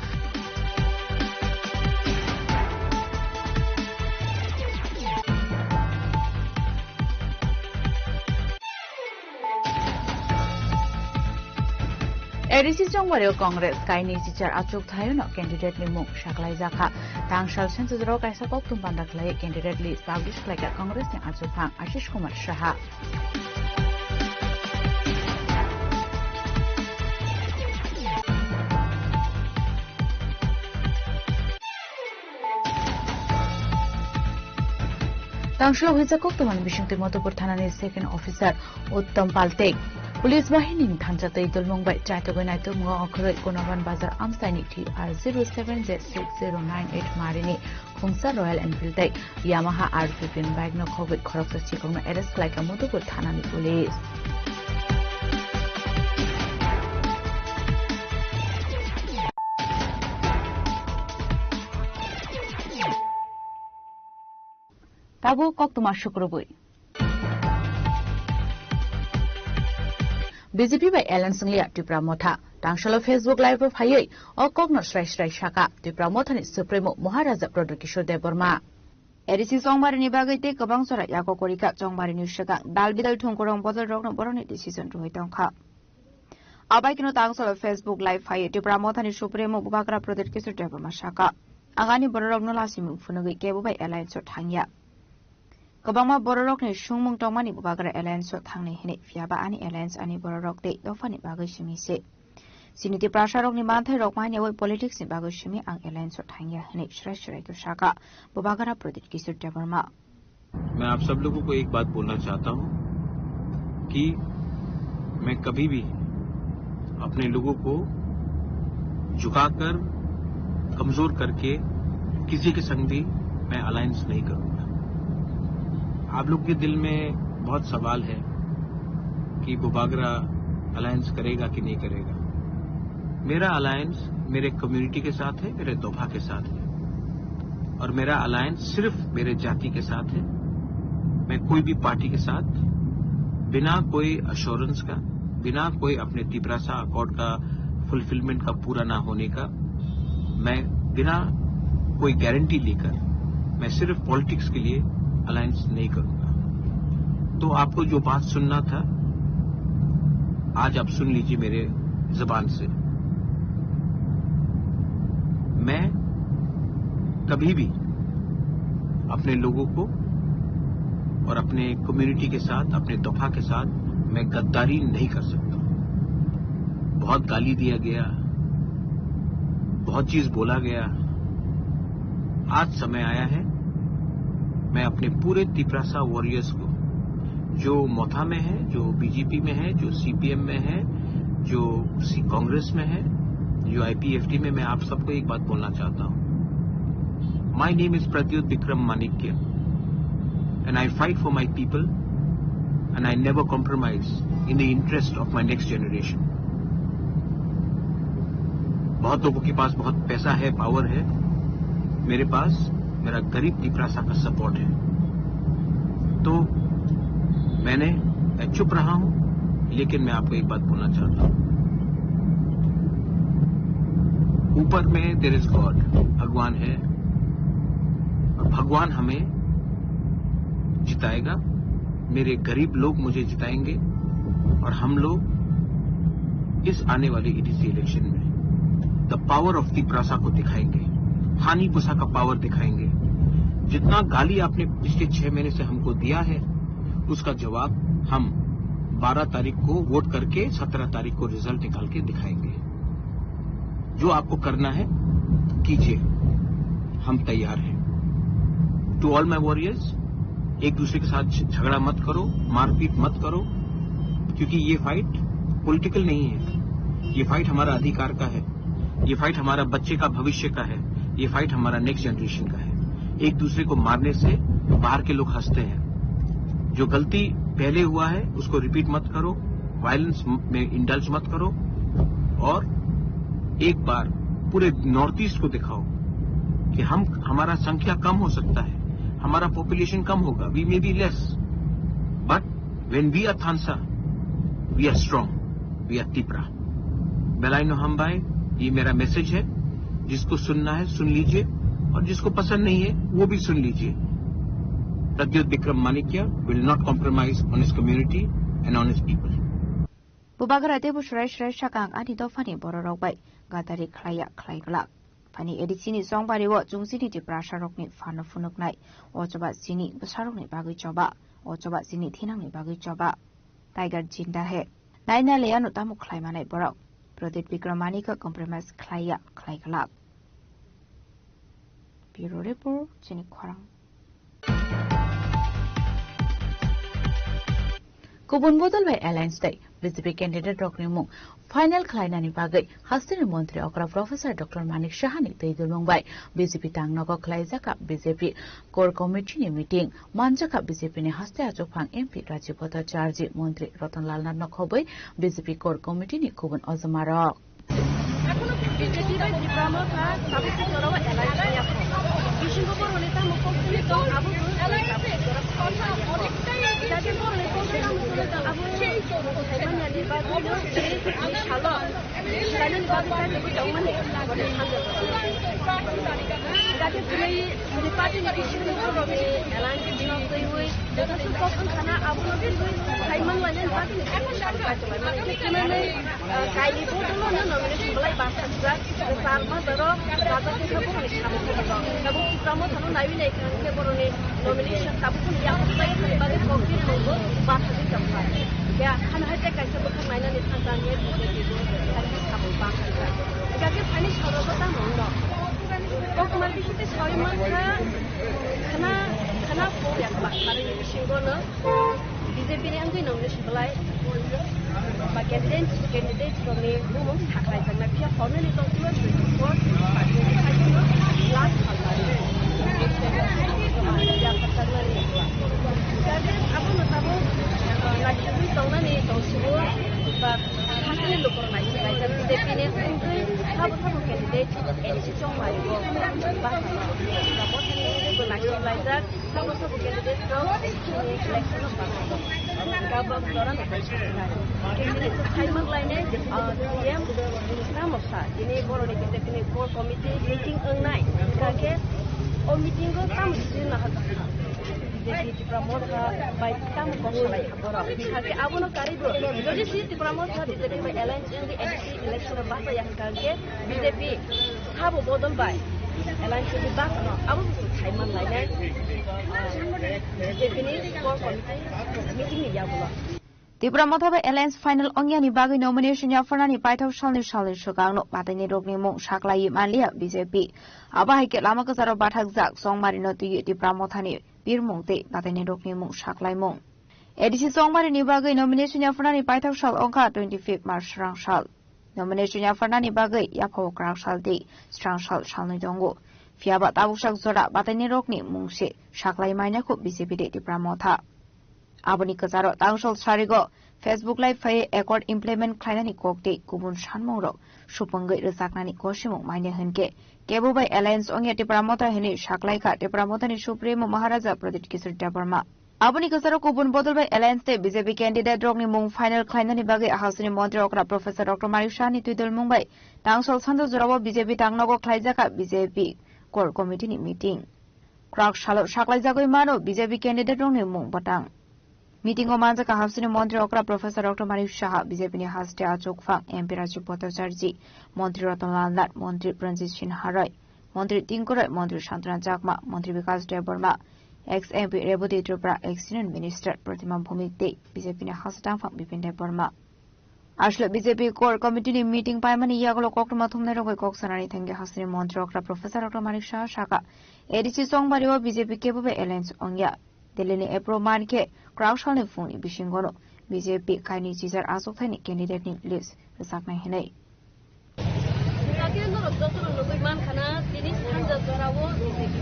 O: ADC Jongwario Congress Kaini Sichar Achuk Thayuno candidate Nimung Shaklai Zaka Tangshal Census Rock I support to Pandaklay candidate list published like a Congress in Achupang Ashish Kumar Shaha. Tangshal Hizakok to Manbishing Timotopur Thanani's second officer Uttam Paltek. Police Bahini Thanjatay Dulmung by Chatoganaitum Okre Konavan Bazar Amstani TR07Z6098 Marini Kungsa Royal Enfield Yamaha R15 Bagno COVID Koroksa Chikong arrest like a Motopur Thanani police. Tabu Koktuma Shukrubui. BJP by Ellen Singlia to Pramotha. Tangshalo Facebook Live of Haye, or Kogno Shrai Shaka, to Pramothan is Supremo Maharaja Prodokishore Deborma.
P: Edisi Songmarini Bagate, Kabangsora Yako Korika, Songmarini Shaka, Dalbidal Tunkorong Bottle Rock, Boroni decision to Hitonka. Abakino Tangsolo Facebook Live Haye to Pramothan is Supremo Bubakra Prodokishore Deborma Shaka. Agani Borog no Lasimu Funugi Gabo by Alliance or Tanya. Kabama Borok ni Shumung Tomani Bubagra Alliance or Tangni Hine, Fiaba Ani Alliance Ani Borok de Dofani Bagashimi se. Siniti Prasharok ni Manthe Rokmania with politics in Bagashimi and Alliance or Tanya Hine Shreshere to Shaka, Bubagra Prodikisur Deborma.
Q: मैं आप सब लोगों को एक बात बोलना चाहता हूं कि मैं कभी भी अपने लोगों को झुकाकर कमजोर करके किसी के संग भी मैं अलायंस नहीं करूंगा। आप लोग के दिल में बहुत सवाल है कि बुबागरा अलायंस करेगा कि नहीं करेगा। मेरा अलायंस मेरे कम्युनिटी के साथ है, मेरे दोभा के साथ है और मेरा अलायंस सिर्फ मेरे जाति के साथ है। मैं कोई भी पार्टी के साथ बिना कोई अश्योरेंस का, बिना कोई अपने तिब्रासा अकॉर्ड का फुलफिलमेंट का पूरा ना होने का, मैं बिना कोई गारंटी लेकर मैं सिर्फ पॉलिटिक्स के लिए अलायंस नहीं करूंगा। तो आपको जो बात सुनना था आज आप सुन लीजिए मेरे जबान से। मैं कभी भी अपने लोगों को और अपने कम्युनिटी के साथ, अपने दोफा के साथ मैं गद्दारी नहीं कर सकता। बहुत गाली दिया गया, बहुत चीज बोला गया। आज समय आया है मैं अपने पूरे तिपरासा वॉरियर्स को, जो मोथा में है, जो बीजेपी में है, जो सीपीएम में है, जो कांग्रेस में है, जो आईपीएफटी में, मैं आप सबको एक बात बोलना चाहता हूं। My name is Pradyut Vikram Manikya and I fight for my people and I never compromise in the interest of my next generation. बहुत लोगों के पास बहुत पैसा है, पावर है, मेरे पास मेरा गरीब तिपरासा का सपोर्ट है। तो मैं चुप रहा हूं, लेकिन मैं आपको एक बात बोलना चाहता हूं। ऊपर में देयर इज गॉड, भगवान है, और भगवान हमें जिताएगा। मेरे गरीब लोग मुझे जिताएंगे, और हम लोग इस आने वाले EDC इलेक्शन में द पावर ऑफ तिपरासा को दिखाएंगे, हानि पुसा का पावर दिखाएंगे। जितना गाली आपने पिछले 6 महीने से हमको दिया है, उसका जवाब हम 12 तारीख को वोट करके 17 तारीख को रिजल्ट निकाल के दिखाएंगे। जो आपको करना है कीजिए, हम तैयार हैं। टू ऑल माय वॉरियर्स, एक दूसरे के साथ झगड़ा मत करो, मारपीट मत करो, क्योंकि ये फाइट पॉलिटिकल नहीं है। ये फाइट हमारा अधिकार का है, ये फाइट हमारा बच्चे का भविष्य का है, ये फाइट हमारा नेक्स्ट जनरेशन का है। एक दूसरे को मारने से बाहर के लोग हंसते हैं। जो गलती पहले हुआ है उसको रिपीट मत करो, वायलेंस में इंडल्ज मत करो, और एक बार पूरे नॉर्थ ईस्ट को दिखाओ कि हमारा संख्या कम हो सकता है, हमारा पॉपुलेशन कम होगा, we may be less, but when we are थानसा we are strong, we are Tipra. बेलाइनो हमबाई, ये मेरा मैसेज है। जिसको सुनना है सुन लीजिए, और जिसको पसंद नहीं है वो भी सुन लीजिए। Pradyot Bikram Manikya will not compromise on his community and on his people.
P: Bubagra de bushrai shrai shakang ani do fani bororok bai gatari khlaya khlaigla fani edicini songbari wo jungsini ti prasharok ni fana funuk nai ochoba sini basarok ni bagui choba ochoba sini thinang ni bagui choba tiger jinda he naina le anu tamu khlai manai borok Pradyut Vikram Manika compromise khlaya khlaigla. Bureau Report Jenny Kwarang.
O: Kubun Bodal by Alliance Day, BJP candidate Dr. Mung, final Klainani Bagai, Hastini Montri Okra Professor Dr. Manik Shahani, Taidulung by BJP Tang Noko Klaizaka, BJP Core Committee meeting, Manjaka BJP Haste Ajopang MP Rajipota Charji, Montri Rotan Lalna Nokoboy, BJP Core Committee Kubun Ozamara.
P: Tipura Mothaba Alliance final Ongyani Bagi nomination Yafanani Paito Shalni Shali Shugano, Batani Rogni Mung Shaklai Malia, BJP. Abahike Lamakazaro Bathak Song Marino to Tipura Mothani, Bir Mungte, Batani Rogni Mung Shaklai Mung. Edisi Song Marini Bagi nomination Yafanani Paito Shal Onka 25th March Rang Shal. Nomination Yafanani Bagi Yapo Krang Shal Di, Strang Shal Shalni Dongo. Fiaba Tabushak Zora, Batani Rogni Mungse, Shaklai Manako, BJP Tipura Motha. aboni kazaro tangsol sarigo Facebook Live faye accord implement khlainani kokte kubun sanmongrok supangai resaknani kosimung maine henke kebubai alliance ongya tipramota heni shaklaika tipramotani supremo maharaja pradit kisur deparma aboni kazaro kubun bodolbai alliance te BJP candidate rokni mung final khlainani bage hasini montri okra Professor Dr. Marishani tuidol mungbai tangsol sando jorabo BJP tangnogo khlaijaka BJP core committee ni meeting krak shalo shaklaijagoi mano BJP candidate rokni mung batang Meeting o manjaka hapsini Montri Okra Professor Dr. Marish Shaha, BJP ni haste Achok Fang, MP Rajiv Bhattacharjee, Montri Ratanlal Nath, Montri Ranjit Sinha Roy, Montri Tinku Roy, Montri Shantanu Chakma, Montri Vikas Debarma, ex-MP Reboti Tripura, ex-Union Minister Pratima Bhumik De, BJP ni haste Tangfang Bipin Debarma. Ashlo BJP core committee ni meeting paimani yagolo kokrama thumne rogoi koksanani thenge hasini Montri Okra Professor Dr. Marish Shaha Shaka, ADC Songbari o BJP kebabe alliance ongya. Delini April Manke, Crowdshani Funi Bishingono, BJP Kaini Cesar Asokani candidate ni list, Resakna Hene.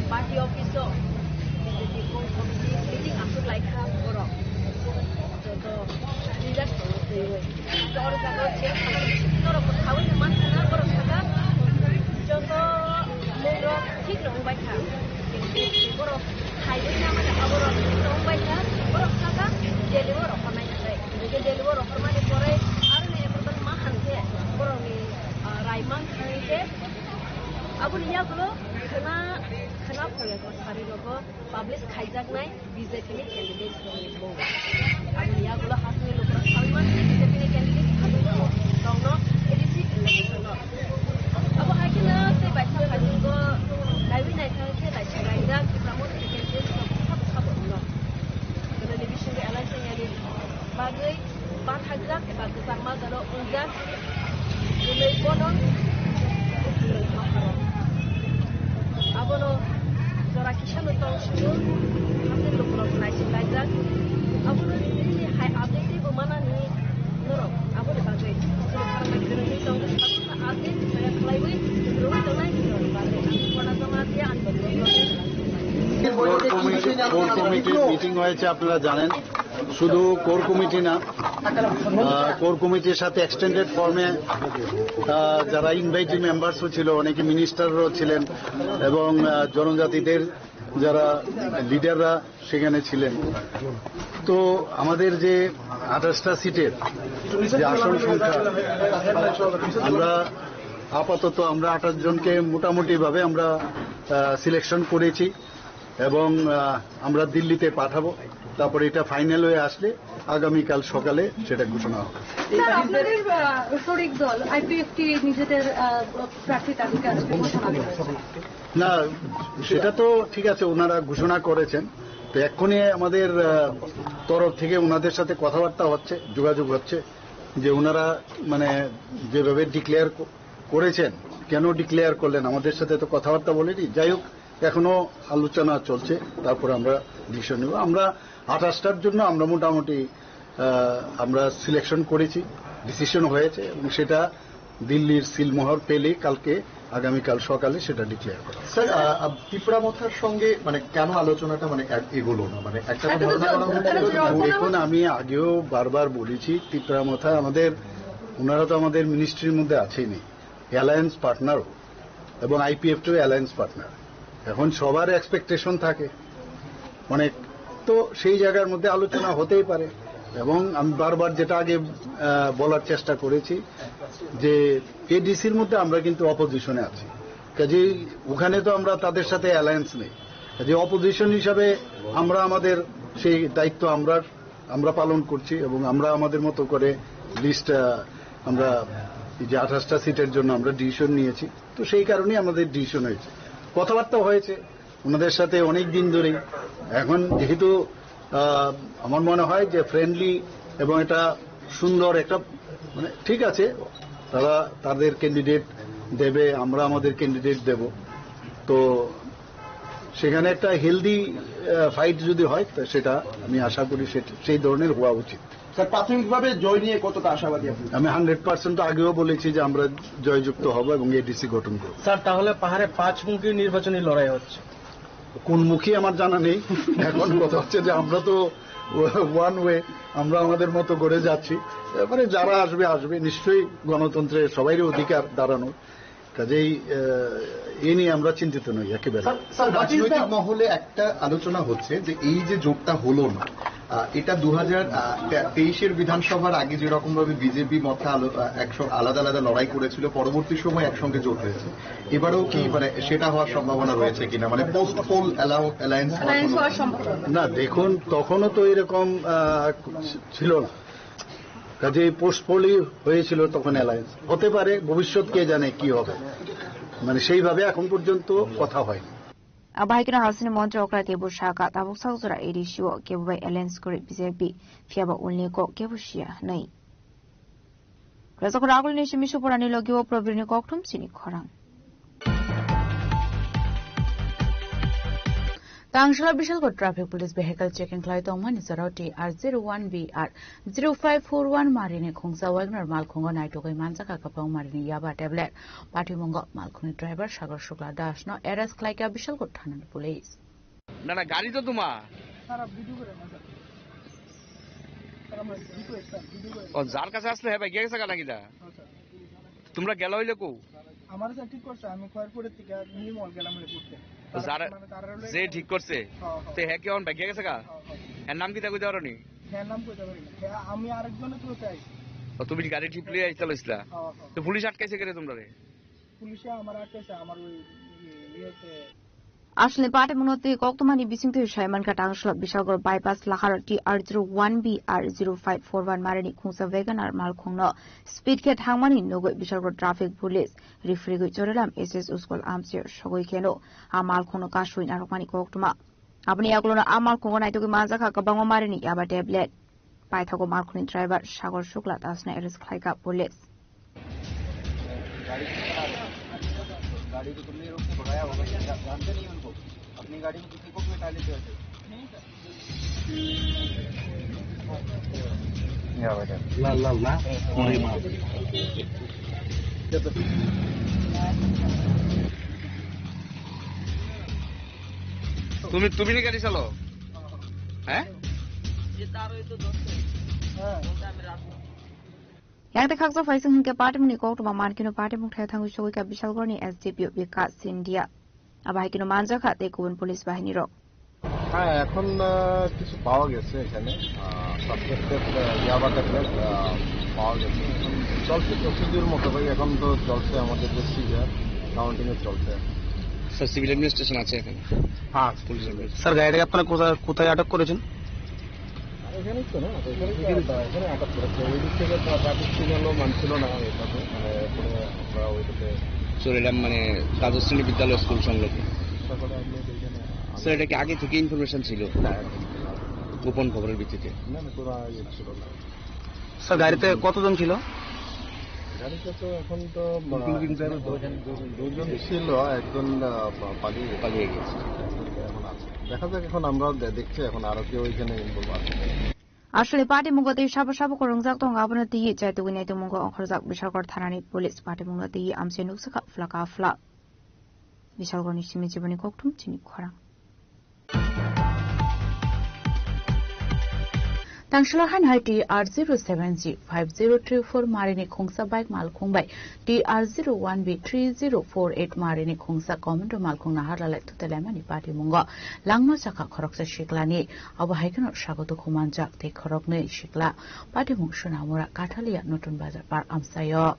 R: Party office, meeting after like half or highway nama na abor tong baita borok saka deliver offer na jai je deliver offer mane pore ar ne epan mahan ke borok ni raiman ke abun ya gulo khana phole ko sari rogo publish khaijak nai BJP ni candidate ko abun ya gulo hasni lokra salman BJP ni candidate khalo dongno ADC election no abo hakina te baita khaju go highway nai ke lai chagai promote bagai bathagak eba gesangma garo unjak gulei bonon abono jora kisano tong shuru hasil lokro naisi lajak abono ni hai update bo mana ni noro abono bagai so karena gero ni tong sabuna update saya klaiwi gero tong nai gero bagai kona sama dia anbot
J: core কমিটির meeting হয়েছে আপনারা জানেন শুধু core committee না core কমিটির সাথে extended ফর্মে যারা ইনভাইটেড মেম্বারসও ছিল অনেকে মিনিস্টারও ছিলেন এবং জনজাতিদের যারা লিডাররা সেখানে ছিলেন তো আমাদের যে 28টা সিটের যে আসন সংখ্যা আমরা আপাতত আমরা 28 জনকে মোটামুটি ভাবে আমরা সিলেকশন করেছি এবং আমরা দিল্লিতে পাঠাবো তারপরে এটা ফাইনাল হয়ে আসলে আগামীকাল সকালে সেটা ঘোষণা হবে
R: আপনাদের শরিক দল আইপিএফটি নিজেদের প্রার্থী তালিকা ঘোষণা করেছে
J: না সেটা তো ঠিক আছে ওনারা ঘোষণা করেছেন তো এক্ষুনি আমাদের তরফ থেকে ওনাদের সাথে কথাবার্তা হচ্ছে যোগাযোগ হচ্ছে যে ওনারা মানে যেভাবে ডিক্লেয়ার করেছেন কেন ডিক্লেয়ার করলেন আমাদের সাথে তো কথাবার্তা বলেনি যাই হোক এখনো আলোচনা চলছে তারপরে আমরা ডিসিশন নেব আমরা 28টার জন্য আমরা মোটামুটি আমরা সিলেকশন করেছি ডিসিশন হয়েছে এবং সেটা দিল্লির সিলমোহর পেলে কালকে আগামীকাল সকালে সেটা ডিক্লেয়ার করা
K: স্যার ত্রিপুরামথার সঙ্গে মানে কেন আলোচনাটা মানে এগোলো না মানে একটা
J: দেখুন আমি আগেও বারবার বলেছি ত্রিপুরামথা আমাদের ওনারা তো আমাদের মিনিস্ট্রির মধ্যে আছেনই অ্যালায়েন্স পার্টনারও এবং আইপিএফটিও অ্যালায়েন্স পার্টনার এখন সবার এক্সপেকটেশন থাকে অনেক তো সেই জায়গার মধ্যে আলোচনা হতেই পারে এবং আমি বারবার যেটা আগে বলার চেষ্টা করেছি যে এডিসির মধ্যে আমরা কিন্তু অপোজিশনে আছি কাজেই ওখানে তো আমরা তাদের সাথে অ্যালায়েন্স নেই কাজে অপোজিশন হিসাবে আমরা আমাদের সেই দায়িত্ব আমরা পালন করছি এবং আমরা আমাদের মতো করে লিস্ট আমরা যে 28টা সিটের জন্য আমরা ডিসিশন নিয়েছি তো সেই কারণেই আমাদের ডিসিশন হয়েছে কথাবার্তা হয়েছে ওনাদের সাথে অনেক দিন ধরেই এখন যেহেতু আমার মনে হয় যে ফ্রেন্ডলি এবং এটা সুন্দর একটা মানে ঠিক আছে তারা তাদের ক্যান্ডিডেট দেবে আমরা আমাদের ক্যান্ডিডেট দেব তো সেখানে একটা হেলদি ফাইট যদি হয় সেটা আমি আশা করি সেই ধরনের হওয়া উচিত
K: স্যার প্রাথমিকভাবে জয় নিয়ে কতটা আশাবাদী
J: আমি 100% আগেও বলেছি যে আমরা জয়যুক্ত হব এবং এডিসি গঠন করব
K: স্যার তাহলে পাহাড়ে 5 মুখী নির্বাচনী লড়াই হচ্ছে
J: কোন মুখী আমার জানা নেই এখন কথা হচ্ছে যে আমরা তো
K: ওয়ান ওয়ে আমরা আমাদের মতো করে যাচ্ছি। মানে যারা আসবে আসবে, নিশ্চয়ই গণতন্ত্রে সবারই অধিকার দাঁড়ানো, কাজেই এ নিয়ে আমরা চিন্তিত নই একেবারে।
S: রাজনৈতিক মহলে একটা আলোচনা হচ্ছে যে এই যে জোটটা হলো না, এটা 2023-এর বিধানসভার আগে যেরকম ভাবে বিজেপি মধ্যে আলাদা আলাদা লড়াই করেছিল, পরবর্তী সময় একসঙ্গে জোট হয়েছে, এবারেও কি মানে সেটা হওয়ার সম্ভাবনা রয়েছে কিনা, মানে পোস্ট পোল অ্যালায়েন্স হওয়ার সম্ভাবনা?
K: না দেখুন, তখনও তো এরকম ছিল না, কাজে পোস্ট পোলই হয়েছিল, তখন অ্যালায়েন্স হতে পারে, ভবিষ্যৎ কে জানে কি হবে, মানে সেইভাবে এখন পর্যন্ত কথা হয়।
P: Abahikina Hasini Monte Okra Kebu Shaka, Tabuk Sausura Edisho, Kebu Alliance Group BJP, Fiaba Ulniko, Kebushia, Nay. Razakuragul Nishimishu Poranilo Givo Provini Koktum, Sini Korang.
O: Tangshila Bishal Traffic Police Vehicle Checking Light on One is around TR01BR 0541 Marine Kungsa Wagner Malkunga Naitoki Mansaka Kapong Marine Yaba Tablet, Patimungo Malkuni driver Shagar Shukla Dash, no errors like a Bishal Tanan Police.
T: Nana Gari to Tuma or Zarka Sasle have a Gesa Galagida. Tumra Galoileku.
U: আমার সাথে ঠিক করছে, আমি খয়ের করে থেকে নিয়ে মল গেলাম লেপুতে
T: যে ঠিক করছে তে হ্যাঁ কেমন ব্যাগ গেছে কা এর নাম কি তা কইতে পারোনি?
U: হ্যাঁ নাম কইতে পারি না, আমি আরেকজনে তো চাই।
T: ও তুমি গাড়ি ঠিক লিয়ে আইছলা, তো পুলিশ আটকাইছে কেন তোমরা?
U: পুলিশে আমার আটকাইছে, আমার ওই ইয়েতে
P: আসলে পাটে মনতে কক্তমানি বিসিং থেকে সাইমান কাটা আংশলা বিশালগড় বাইপাস লাহার TR01BR 0541 মারেনি খুঁসা ভেগানার মালখংন স্পিড কে থাংমানি নগৈ বিশালগড় ট্রাফিক পুলিশ রিফ্রি গৈ চরেলাম SS উস্কল আমসির সগৈ খেনো আ মালখংন কাশুই নারকমানি কক্তমা আপনি আগলনা আ মালখংন নাইতগৈ মাজাখা কবাং মারেনি আবা ট্যাবলেট পাইথাগো মালখনি ড্রাইভার সাগর শুক্লা দাসনা এরেস খাইকা পুলিশ
J: गाड़ी को तुमने रोक के भगाया होगा, जानते नहीं उनको, अपनी गाड़ी में किसी को भी उठा लेते होते। ला ला ला पूरी मार
T: তুমি নি গাড়ি চালাও? হ্যাঁ
P: Yang Kakso Faising Hinka Patimuni Kokuma Markino Patimuk Tangu Shoka Bishalgorni SDP Vikas India. Abahikino Manjaka, they go in police bahini rock.
J: হ্যাঁ এখন কিছু পাওয়া গেছে এখানে, সাবজেক্টের ইয়াবা ট্যাবলেট পাওয়া গেছে, চলছে প্রসিডিউর মোতাবেক, এখন তো চলছে আমাদের যে সিভিয়ার কাউন্টিং এ চলছে।
T: স্যার সিভিল অ্যাডমিনিস্ট্রেশন আছে এখানে?
J: হ্যাঁ পুলিশের। স্যার গাড়িটাকে আপনারা কোথায় আটক করেছেন? এখানেই তো না, এখানে আটক করেছে, ওই দিক থেকে ট্রাফিক সিগন্যালও মানছিল না, এটাতে মানে আমরা ওইটাতে
T: চলে এলাম, মানে রাজশ্রেণী বিদ্যালয় স্কুল সংলগ্ন। স্যার এটা কি আগে থেকে ইনফরমেশন ছিল? গোপন খবরের ভিত্তিতে?
J: স্যার গাড়িতে কতজন ছিল? গাড়িতে তো এখন তো দুজন ছিল, একজন পালিয়ে গেছে, এখন আছে, দেখা যাক, এখন আমরা দেখছি, এখন আরো কেউ এখানে ইনভলভ আছে।
P: আসলে পার্টি মুগতে সাবো সাবো করংজাক তো গাবনে দিয়ে চাইতে গুনে তো মুগ অখরজাক বিশালগড় থানানি পুলিশ পার্টি মুগতে দিয়ে আমসে নুকসাকা ফ্লাকা ফ্লা বিশালগড় নিশ্চিমি জীবনী ককটুম চিনি খরা
O: Tangshalahan Hai TR07G 5034 Marini Khongsa Bike Malkhungbai TR01B 3048 Marini Khongsa Commando Malkhung Naharlalai Tutelemani Party Mungo Langma Chaka Khoroksa Shiklani Abahaikan Shagoto Kumanjak Te Khorokne Shikla Party Mung Shunamura Katalia Notun Bazar Par Amsayo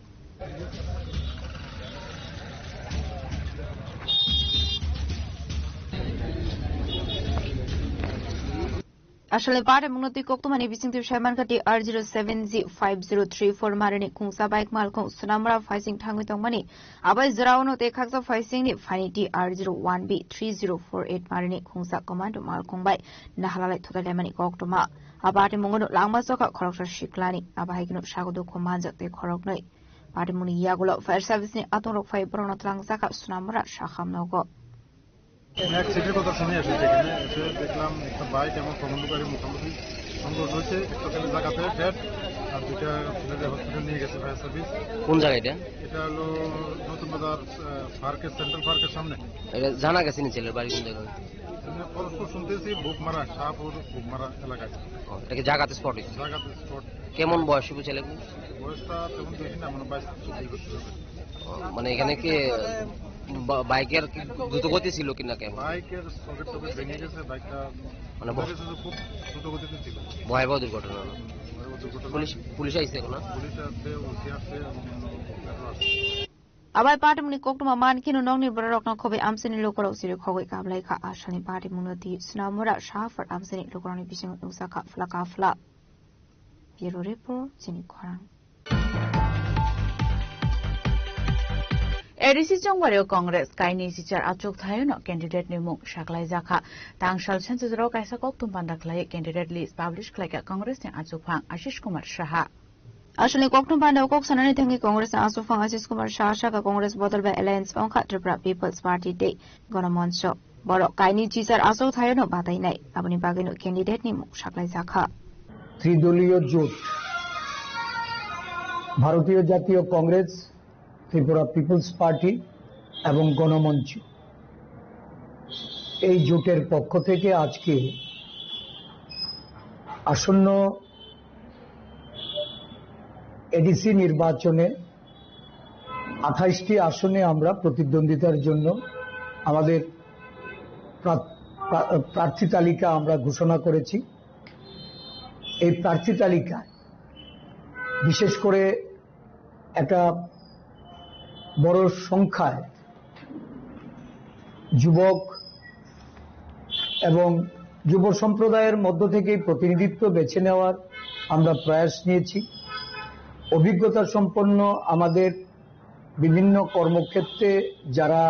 P: আসলে পারে মুনতি কক্তমানি বিসিং সাইমান কাটি R07G 5034 মারেনি খুংসা bike মালখং সুনামরা ফাইসিং থাঙ্গি তংমানি আবাই জরাউনো তে খাকসা ফাইসিং নি ফানিটি R01B 3048 মারেনি খুংসা commando মালখং by নাহালালাই থতালেমানি কক্তমা আবাতে মুঙ্গনো লাংমা সকা খরকসা শিকলানি আবাহাইগিনো সাগদো খমানজাক তে খরক নাই পারে মুনি ইয়াগুলো fire service নি আতংরক ফাই প্রণতলাং সাকা সুনামরা শাখামনগো
J: সিটির কথা শুনে এসেছে, এখানে এসে দেখলাম একটা বাইক এবং তদন্তকারী মোটামুটি সংঘর্ষ হয়েছে, একটা জায়গাতে ডেড আর দুটা হসপিটাল নিয়ে গেছে ফায়ার সার্ভিস।
E: কোন জায়গা এটা?
J: এটা হলো নতুন বাজার পার্কের, সেন্ট্রাল পার্কের সামনে।
E: এটা জানা গেছে না ছেলের বাড়ি কোন জায়গায়?
J: পরস্পর শুনতেছি বুকমারা, শাহপুর বুকমারা এলাকায়।
E: এটা কি জায়গাতে স্পট?
J: জায়গাতে স্পট।
E: কেমন বয়স হবে ছেলে?
J: বয়সটা তেমন বেশি না, মানে 22-24 বছর হবে।
E: মানে এখানে কি বাইকের দ্রুত গতি ছিল কিনা? কেমন?
J: বাইকের সকেট টকেট ভেঙে গেছে, বাইকটা
E: মানে
J: খুব দ্রুত গতিতে ছিল।
E: ভয়াবহ দুর্ঘটনা। পুলিশ আইছে এখন?
J: পুলিশ আসছে, ওসি আসছে এবং
P: abai patimuni koktuma man kinu nongni borokna khobe amsini lokoro siri khogoi kablai kha ashani patimunati sunamura shafar amsini lokoroni bising usaka flaka fla Bureau Report Sini Khorang
O: ADC জংবারেও কংগ্রেস কাইনি সিচার আচক থায়নো candidate নিমুং সাকলাই জাখা তাংসাল সেন্সুজরাও কাইসা কক্তুম পান্ডাখলাই ক্যান্ডিডেট লিস্ট পাবলিশ খালাইকা কংগ্রেসনি আচকফাং Ashish Kumar Saha
P: Ashani Koktum Panda Koksanani Tangi Congress Asufang Asis Kumar Shah Shaka Congress Bottle by Alliance Onka Tripura People's Party Day Gonamonso Boro Kaini Chisar Aso Thayano Batai Nai Abani Bagino candidate Nimu Shaklai Zakha
V: ত্রিদলীয় জোট ভারতীয় জাতীয় Congress, Tripura people's party এবং গণমঞ্চ এই জোটের পক্ষ থেকে আজকে আসন্ন এডিসি নির্বাচনে 28টি আসনে আমরা প্রতিদ্বন্দ্বিতার জন্য আমাদের প্রার্থী তালিকা আমরা ঘোষণা করেছি। এই প্রার্থী তালিকায় বিশেষ করে একটা বড় সংখ্যায় যুবক এবং যুব সম্প্রদায়ের মধ্য থেকে প্রতিনিধিত্ব বেছে নেওয়ার আমরা প্রয়াস নিয়েছি। অভিজ্ঞতা সম্পন্ন আমাদের বিভিন্ন কর্মক্ষেত্রে যারা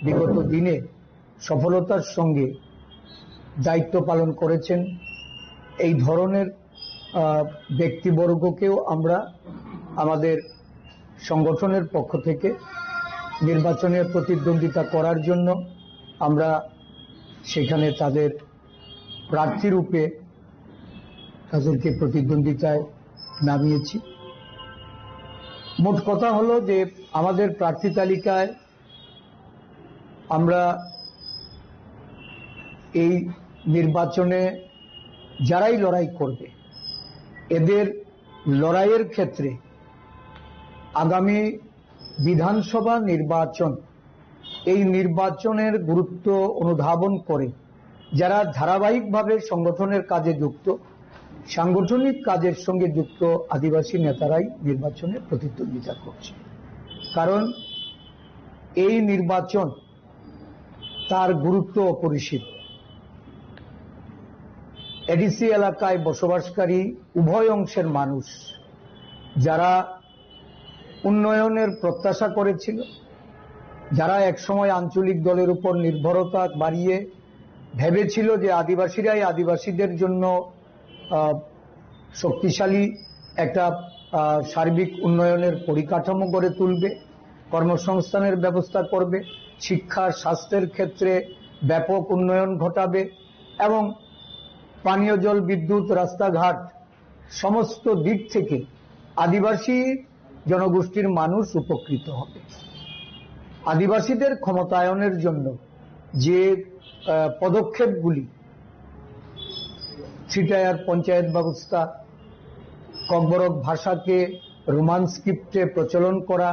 V: বিগত দিনে সফলতার সঙ্গে দায়িত্ব পালন করেছেন এই ধরনের ব্যক্তিবর্গকেও আমরা আমাদের সংগঠনের পক্ষ থেকে নির্বাচনে প্রতিদ্বন্দ্বিতা করার জন্য আমরা সেখানে তাদের প্রার্থী রূপে তাদেরকে প্রতিদ্বন্দ্বিতায় নামিয়েছি। মোট কথা হলো যে আমাদের প্রার্থী তালিকায় আমরা এই নির্বাচনে যারাই লড়াই করবে এদের লড়াইয়ের ক্ষেত্রে আগামী বিধানসভা নির্বাচন এই নির্বাচনের গুরুত্ব অনুধাবন করে যারা ধারাবাহিকভাবে সংগঠনের কাজে যুক্ত, সাংগঠনিক কাজের সঙ্গে যুক্ত আদিবাসী নেতারাই নির্বাচনে প্রতিদ্বন্দ্বিতা করছে। কারণ এই নির্বাচন তার গুরুত্ব অপরিসীম। এডিসি এলাকায় বসবাসকারী উভয় অংশের মানুষ যারা উন্নয়নের প্রত্যাশা করেছিল, যারা একসময় আঞ্চলিক দলের উপর নির্ভরতা বাড়িয়ে ভেবেছিল যে আদিবাসীরাই আদিবাসীদের জন্য শক্তিশালী একটা সার্বিক উন্নয়নের পরিকাঠামো গড়ে তুলবে, কর্মসংস্থানের ব্যবস্থা করবে, শিক্ষা স্বাস্থ্যের ক্ষেত্রে ব্যাপক উন্নয়ন ঘটাবে এবং পানীয় জল, বিদ্যুৎ, রাস্তাঘাট সমস্ত দিক থেকে আদিবাসী জনগোষ্ঠীর মানুষ উপকৃত হবে। আদিবাসীদের ক্ষমতায়নের জন্য যে পদক্ষেপগুলি থ্রি-টায়ার পঞ্চায়েত ব্যবস্থা, ককবরক ভাষাকে রোমান স্ক্রিপ্টে প্রচলন করা,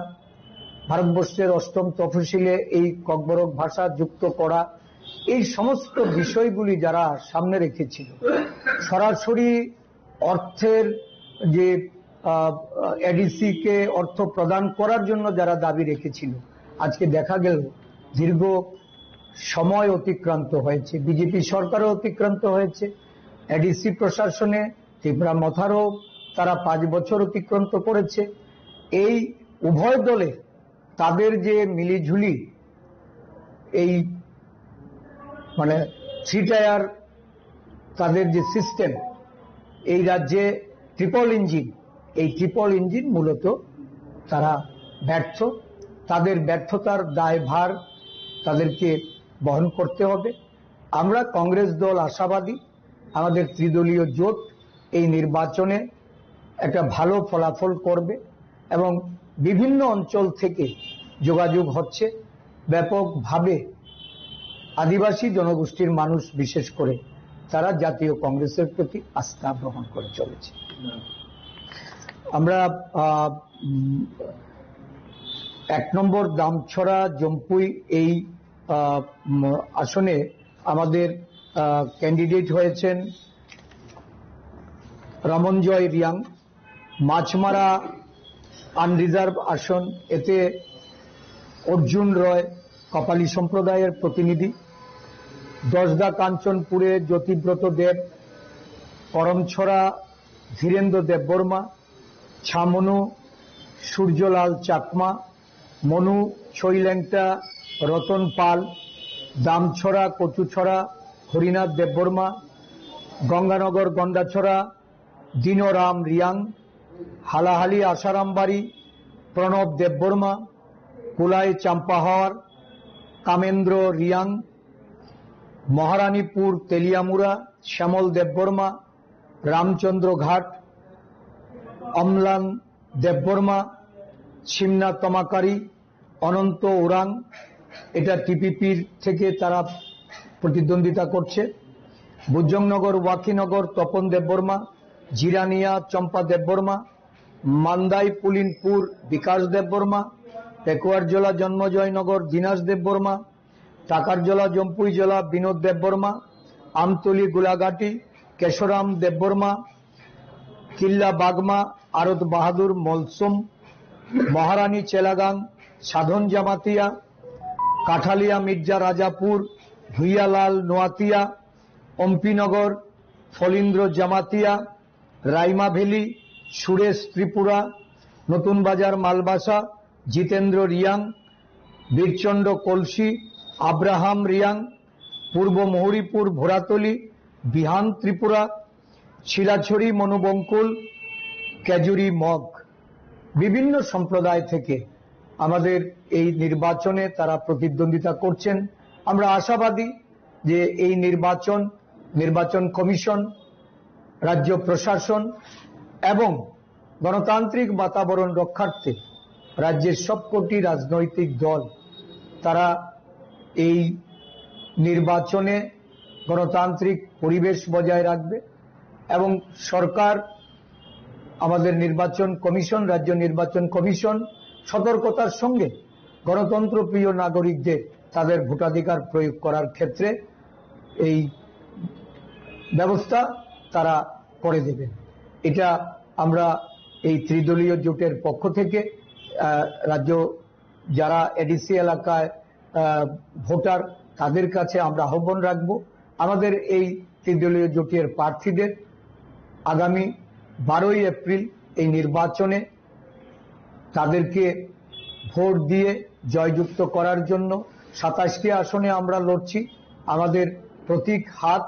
V: ভারতবর্ষের 8ম তফসিলে এই ককবরক ভাষা যুক্ত করা, এই সমস্ত বিষয়গুলি যারা সামনে রেখেছিল, সরাসরি অর্থের যে এডিসি কে অর্থ প্রদান করার জন্য যারা দাবি রেখেছিল, আজকে দেখা গেল দীর্ঘ সময় অতিক্রান্ত হয়েছে, বিজেপি সরকারও অতিক্রান্ত হয়েছে, এডিসি প্রশাসনে ত্রিপুরা মথারও তারা 5 বছর অতিক্রান্ত করেছে। এই উভয় দলে তাদের যে মিলিঝুলি এই মানে থ্রি-টায়ার তাদের যে সিস্টেম, এই রাজ্যে ট্রিপল ইঞ্জিন, এই ট্রিপল ইঞ্জিন মূলত তারা ব্যর্থ। তাদের ব্যর্থতার দায়ভার তাদেরকে বহন করতে হবে। আমরা কংগ্রেস দল আশাবাদী আমাদের ত্রিদলীয় জোট এই নির্বাচনে একটা ভালো ফলাফল করবে এবং বিভিন্ন অঞ্চল থেকে যোগাযোগ হচ্ছে ব্যাপকভাবে আদিবাসী জনগোষ্ঠীর মানুষ বিশেষ করে তারা জাতীয় কংগ্রেসের প্রতি আস্থা গ্রহণ করে চলেছে। আমরা 1 নম্বর দামছড়া জম্পুই এই আসনে আমাদের ক্যান্ডিডেট হয়েছেন রমনজয় রিয়াং। মাছমারা আনরিজার্ভ আসন, এতে অর্জুন রয় কপালী সম্প্রদায়ের প্রতিনিধি। দশদা কাঞ্চনপুরে জ্যোতিব্রত দেব, করমছড়া ধীরেন্দ্র দেববর্মা, ছামনু সূর্যলাল চাকমা, মনু ছইল্যাংটা রতন পাল, দামছড়া কচুছড়া হরিনাথ দেববর্মা, গঙ্গানগর গন্ডাছড়া দীনরাম রিয়াং, হালাহালি আসারামবাড়ি প্রণব দেববর্মা, কুলাই চাম্পাহাওয়ার কামেন্দ্র রিয়াং, মহারানীপুর তেলিয়ামুড়া শ্যামল দেববর্মা, রামচন্দ্র ঘাট অমলান দেববর্মা, সিমনা তমাকারী অনন্ত ওরাং, এটা টিপিপির থেকে তারা প্রতিদ্বন্দ্বিতা করছে। বুজংনগর ওয়াকিনগর তপন দেববর্মা, জিরানিয়া চম্পা দেববর্মা, মান্দাই পুলিনপুর বিকাশ দেববর্মা, পেকুয়ারজলা জন্মজয়নগর দিনাজ দেববর্মা, টাকারজলা জম্পুই জেলা বিনোদ দেববর্মা, আমতলী গোলাঘাটি কেশরাম দেববর্মা, কিল্লা বাগমা আরত বাহাদুর মলসুম, মহারানী চেলাগাং সাধন জামাতিয়া, কাঠালিয়া মির্জা রাজাপুর ভুইয়ালাল নোয়াতিয়া, অম্পিনগর ফলীন্দ্র জামাতিয়া, রাইমা ভ্যালি সুরেশ ত্রিপুরা, নতুন বাজার মালবাসা জিতেন্দ্র রিয়াং, বীরচন্দ্র কলসি আব্রাহাম রিয়াং, পূর্ব মহুরীপুর ভোরাতলি বিহান ত্রিপুরা, শিলাছড়ি মনুবঙ্কুল কেজুরি মগ। বিভিন্ন সম্প্রদায় থেকে আমাদের এই নির্বাচনে তারা প্রতিদ্বন্দ্বিতা করছেন। আমরা আশাবাদী যে এই নির্বাচন কমিশন, রাজ্য প্রশাসন এবং গণতান্ত্রিক বাতাবরণ রক্ষার্থে রাজ্যের সবকটি রাজনৈতিক দল তারা এই নির্বাচনে গণতান্ত্রিক পরিবেশ বজায় রাখবে এবং সরকার, আমাদের নির্বাচন কমিশন, রাজ্য নির্বাচন কমিশন সতর্কতার সঙ্গে গণতন্ত্র প্রিয় নাগরিকদের তাদের ভোটাধিকার প্রয়োগ করার ক্ষেত্রে এই ব্যবস্থা তারা করে দেবেন। এটা আমরা এই ত্রিদলীয় জোটের পক্ষ থেকে রাজ্য যারা এডিসি এলাকায় ভোটার তাদের কাছে আমরা আহ্বান রাখব, আমাদের এই ত্রিদলীয় জোটের প্রার্থীদের আগামী 12ই এপ্রিল এই নির্বাচনে তাদেরকে ভোট দিয়ে জয়যুক্ত করার জন্য 27টি আসনে আমরা লড়ছি। আমাদের প্রতীক হাত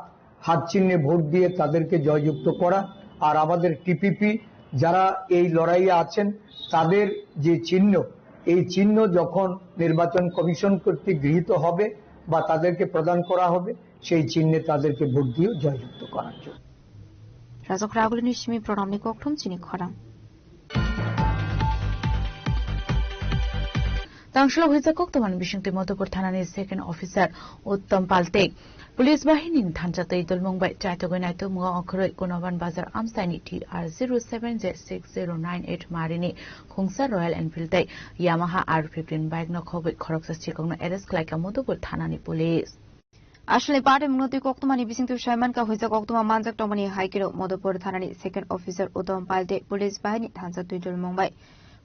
V: চিহ্নে ভোট দিয়ে তাদেরকে জয়যুক্ত করা, আর আমাদের টিপিপি যারা এই লড়াইয়ে আছেন তাদের যে চিহ্ন, এই চিহ্ন যখন নির্বাচন কমিশন কর্তৃক গৃহীত হবে বা তাদেরকে প্রদান করা হবে, সেই চিহ্নে তাদেরকে ভোট দিয়ে জয়যুক্ত করার জন্য।
P: রাজক রাগুলিনী সিমি প্রণামী কক্ষম চিনি খরাং তাংশলা হইজাকক তমান বিশংতি মধুপুর থানানি সেকেন্ড অফিসার উত্তম পালতে পুলিশ বাহিনীর থানচাতৈ দলমুংবাই চাইতগৈ নাইতো মুয়া অখরৈ কোনবান বাজার আমসাইনি TR07Z6098 মারিনি খুংসা রয়্যাল এনফিল্ড তাই ইয়ামাহা R15 বাইক নখবৈ খরকসা চিকংনো এরেস্ট খাইকা মধুপুর থানানি পুলিশ আসলে পার্টি মুনতি কক্তমানি বিসিংতু সাইমানকা হইজা কক্তমা মানজাক টমানি হাইকেরো মধুপুর থানানি সেকেন্ড অফিসার উত্তম পালতে পুলিশ বাহিনী থানচাতৈ দলমুংবাই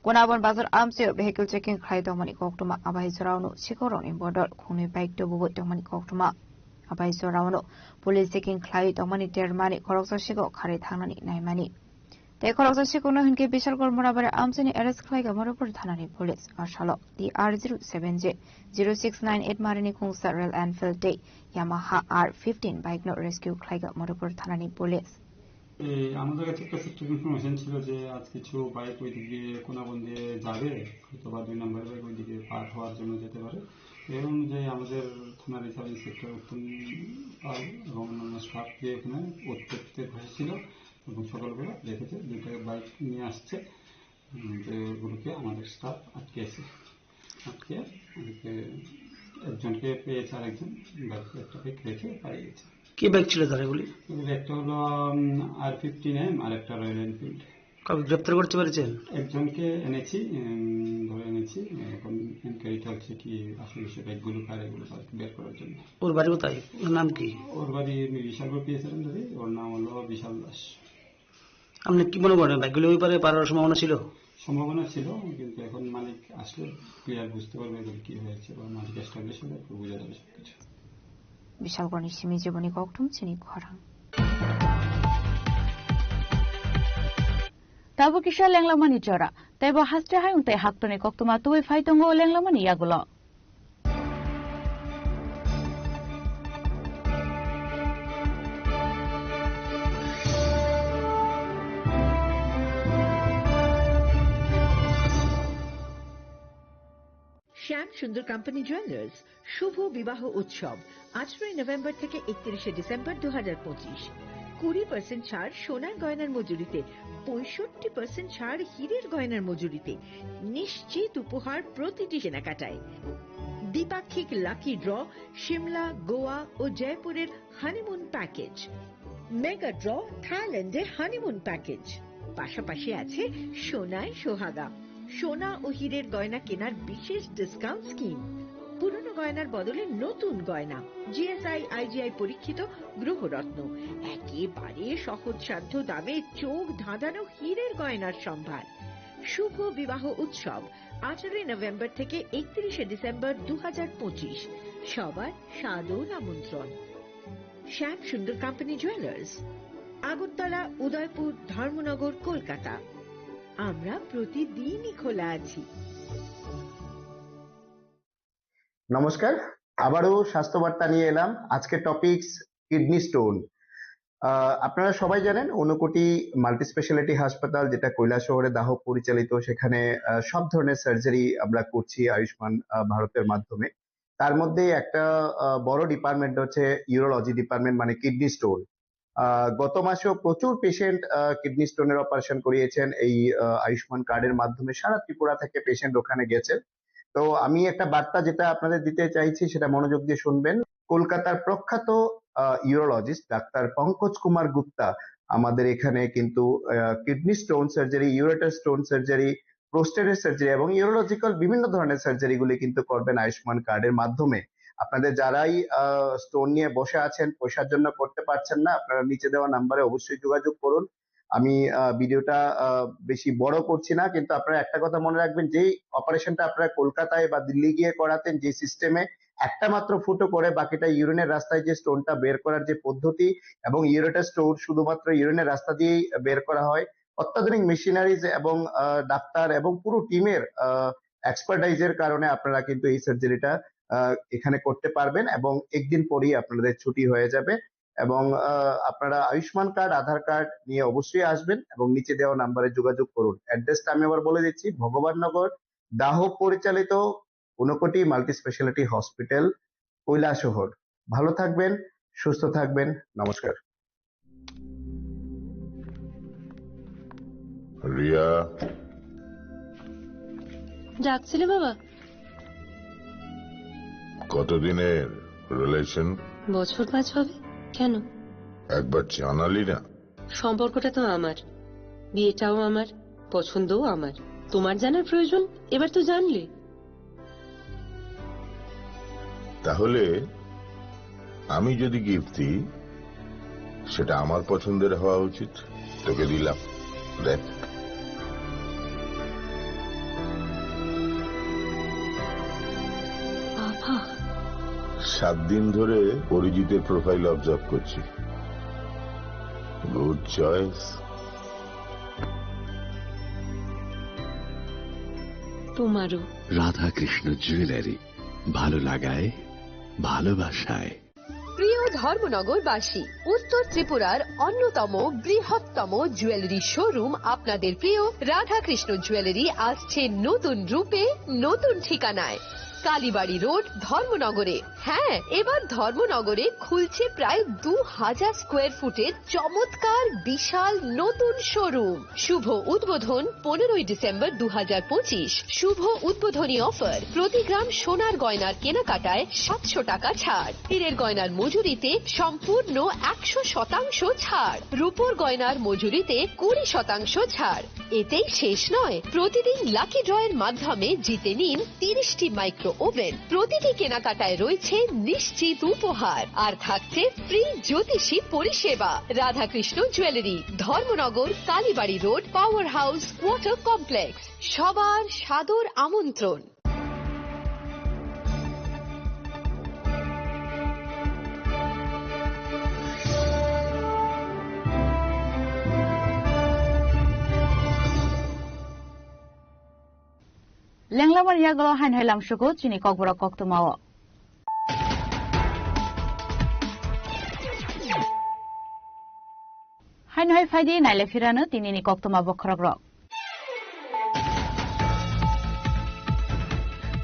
P: কোনাবন বাজার আমসে ভেহিকল চেকিং খাই তমানি কক্তমা আবাই জরাউনো শিকরনি বর্ডার খুনি বাইক টবুবো তমানি কক্তমা আবাই জরাউনো পুলিশ চেকিং খাই তমানি টেরমানি খরকসা শিকো খারে থানানি নাইমানি তাই খরকসা শিকোনো হিনকে বিশাল কর্মরাবারে আমসেনি এরেস্ট খাইগা মধুপুর থানানি পুলিশ আশালো TR07Z0698 মারিনি খুংসা রয়্যাল এনফিল্ড ডে ইয়ামাহা R15 বাইক নো রেস্কিউ খাইগা মধুপুর থানানি পুলিশ।
A: আমাদের কাছে একটা সিক্রেট ইনফরমেশন ছিল যে আজ কিছু বাইক ওইদিকে কোনাবন দিয়ে যাবে, হয়তো বা 2 নম্বর বাইক ওইদিকে পার হওয়ার জন্য যেতে পারে। এই অনুযায়ী আমাদের থানার সাব ইন্সপেক্টর উত্তম পাল এবং অন্যান্য স্টাফ যে এখানে উৎপত্তিতে বসেছিল এবং সকালবেলা দেখেছে দুইটা বাইক নিয়ে আসছে, যেগুলোকে আমাদের স্টাফ আটকে একজনকে পেয়েছে, আর একজন বাইকটাকে রেখে পালিয়ে গেছে।
F: কি বাইক ছিল তার এগুলি?
A: একটা হলো R15M আর একটা রয়্যাল এনফিল্ড।
F: কবে গ্রেপ্তার করতে পেরেছেন?
A: একজনকে ধরে এনেছি, এখন এনকোয়ারি চলছে কি আসলে সে বাইকগুলো কার, এগুলো বের করার জন্য।
F: ওর বাড়ি কোথায়? ওর নাম কি?
A: ওর বাড়ি বিশালপুর পেয়েছিলেন দাদি, ওর নাম হলো বিশাল দাস।
F: আপনি কি মনে করেন বাইকগুলো ওই পারে পারার সম্ভাবনা ছিল?
A: সম্ভাবনা ছিল, কিন্তু এখন মালিক আসলে ক্লিয়ার বুঝতে পারবে এগুলো কি হয়েছে, বা মালিক এস্টাবলিশ হলে বোঝা যাবে সবকিছু।
P: বিশালগড় সিমি জীবনী ককটুম চিনি খরাং
O: Tabu kisha lenglamani jora. Tebo hastre hai untai haktone koktuma tuwe faitongo lenglamani yagulo.
C: শ্যাম সুন্দর কোম্পানি জুয়েলার্স শুভ বিবাহ উৎসব 18 নভেম্বর থেকে 31 ডিসেম্বর 2025। 20% ছাড় সোনার গয়নার মজুরিতে, 65% ছাড় হীরের গয়নার মজুরিতে, নিশ্চিত উপহার প্রতিটি কেনাকাটায়। দ্বিপাক্ষিক লাকি ড্র, শিমলা, গোয়া ও জয়পুরের হানিমুন প্যাকেজ, মেগা ড্র থাইল্যান্ডে হানিমুন প্যাকেজ। পাশাপাশি আছে সোনায় সোহাগা, সোনা ও হীরের গয়না কেনার বিশেষ ডিসকাউন্ট স্কিম। পুরনো গয়নার বদলে নতুন গয়না, জিএসআই আইজিআই পরীক্ষিত গ্রহরত্ন, একেবারে সহজসাধ্য দামে চোখ ধাঁধানো হীরের গয়নার সম্ভার। শুভ বিবাহ উৎসব 18 নভেম্বর থেকে 31 ডিসেম্বর 2025। সবার সাদর আমন্ত্রণ। শ্যাম সুন্দর কোম্পানি জুয়েলার্স, আগরতলা, উদয়পুর, ধর্মনগর, কলকাতা। আমরা প্রতিদিনই খোলা আছি।
S: নমস্কার, আবারও স্বাস্থ্যবার্তা নিয়ে এলাম। আজকে টপিকস কিডনি স্টোন। আপনারা সবাই জানেন ঊনকোটি মাল্টি স্পেশালিটি হাসপাতাল, যেটা কৈলাসহরে দাহ পরিচালিত, সেখানে সব ধরনের সার্জারি আমরা করছি আয়ুষ্মান ভারতের মাধ্যমে। তার মধ্যে একটা বড় ডিপার্টমেন্ট হচ্ছে ইউরোলজি ডিপার্টমেন্ট, মানে কিডনি স্টোন। গত মাসেও প্রচুর পেশেন্ট কিডনি স্টোনের অপারেশন করিয়েছেন এই আয়ুষ্মান কার্ডের মাধ্যমে। সারা ত্রিপুরা থেকে পেশেন্ট ওখানে গেছে। তো আমি একটা বার্তা যেটা আপনাদের দিতে চাইছি সেটা মনোযোগ দিয়ে শুনবেন। কলকাতার প্রখ্যাত ইউরোলজিস্ট ডাক্তার পঙ্কজ কুমার গুপ্তা আমাদের এখানে কিন্তু kidney stone surgery, ureter stone surgery, প্রোস্টেটের সার্জারি এবং ইউরোলজিক্যাল বিভিন্ন ধরনের সার্জারি গুলি কিন্তু করবেন আয়ুষ্মান কার্ডের মাধ্যমে। আপনাদের যারাই স্টোন নিয়ে বসে আছেন, পয়সার জন্য করতে পারছেন না, আপনারা নিচে দেওয়া নাম্বারে অবশ্যই যোগাযোগ করুন। আমি ভিডিওটা বেশি বড় করছি না, কিন্তু আপনারা একটা কথা মনে রাখবেন, যেই অপারেশনটা আপনারা কলকাতায় বা দিল্লি গিয়ে করাতেন, যে সিস্টেমে একটা মাত্র ফুটো করে বাকিটা ইউরিনের রাস্তায় যে স্টোনটা বের করার যে পদ্ধতি, এবং ইউরেটার স্টোন শুধুমাত্র ইউরিনের রাস্তা দিয়েই বের করা হয়, অত্যাধুনিক মেশিনারিজ এবং ডাক্তার এবং পুরো টিমের এক্সপার্টাইজের কারণে আপনারা কিন্তু এই সার্জারিটা এখানে করতে পারবেন এবং একদিন পরেই আপনাদের ছুটি হয়ে যাবে। এবং আপনারা আয়ুষ্মান কার্ড, আধার কার্ড নিয়ে অবশ্যই আসবেন এবং নিচে দেওয়া নাম্বারে যোগাযোগ করুন। অ্যাড্রেসটা আমি আবার বলে দিচ্ছি, ভগবাননগর দাহ পরিচালিত Unakoti multi speciality hospital, Kailashahar. ভালো থাকবেন, সুস্থ থাকবেন, নমস্কার।
H: রিয়া,
W: ডাকছিলে বাবা?
H: কতদিনের রিলেশন?
W: বছর 5 হবে। কেন?
H: একবার জানালি না?
W: সম্পর্কটা তো আমার, বিয়েটাও আমার, পছন্দও আমার। তোমার জানার প্রয়োজন, এবার তো জানলে।
H: তাহলে আমি যদি গিফট দিই, সেটা আমার পছন্দের হওয়া উচিত। তোকে দিলাম, দেখ।
W: বাবা,
H: 7 দিন ধরে অরিজিতের প্রোফাইল অবজার্ভ করছি। Good choice.
W: তোমারও।
X: রাধাকৃষ্ণ জুয়েলারি, ভালো লাগায়, ভালোবাসায়।
D: প্রিয় ধর্মনগরবাসী, উত্তর ত্রিপুরার অন্যতম বৃহত্তম জুয়েলারি শোরুম আপনাদের প্রিয় রাধাকৃষ্ণ জুয়েলারি আসছে নতুন রূপে, নতুন ঠিকানায়। কালীবাড়ি রোড, ধর্মনগরে। হ্যাঁ, এবার ধর্মনগরে খুলছে প্রায় 2000 স্কোয়ার ফুটের চমৎকার বিশাল নতুন শোরুম। শুভ উদ্বোধন 15ই ডিসেম্বর 2025। শুভ উদ্বোধনী অফার, প্রতি গ্রাম সোনার গয়নার কেনাকাটায় 700 টাকা ছাড়, হীরের গয়নার মজুরিতে সম্পূর্ণ 100% ছাড়, রূপোর গয়নার মজুরিতে 20% ছাড়। এতেই শেষ নয়, প্রতিদিন লাকি ড্রয়ের মাধ্যমে জিতে নিন 30টি মাইক্রো ওভেন। প্রতিটি কেনাকাটায় রয়েছে নিশ্চিত উপহার, আর থাকছে ফ্রি জ্যোতিষী পরিষেবা। Radhakrishna jewellery, Dharmanagar, Kalibari road, power house, water complex. সবার সাদর আমন্ত্রণ।
O: লেংলামার ইয়াগল হাইন হাইলামসুকো চিনি ককবরা কক্তমাও হাইন হাই ফাইদি নাইলে ফিরানো তিনিনি কক্তমা বখরক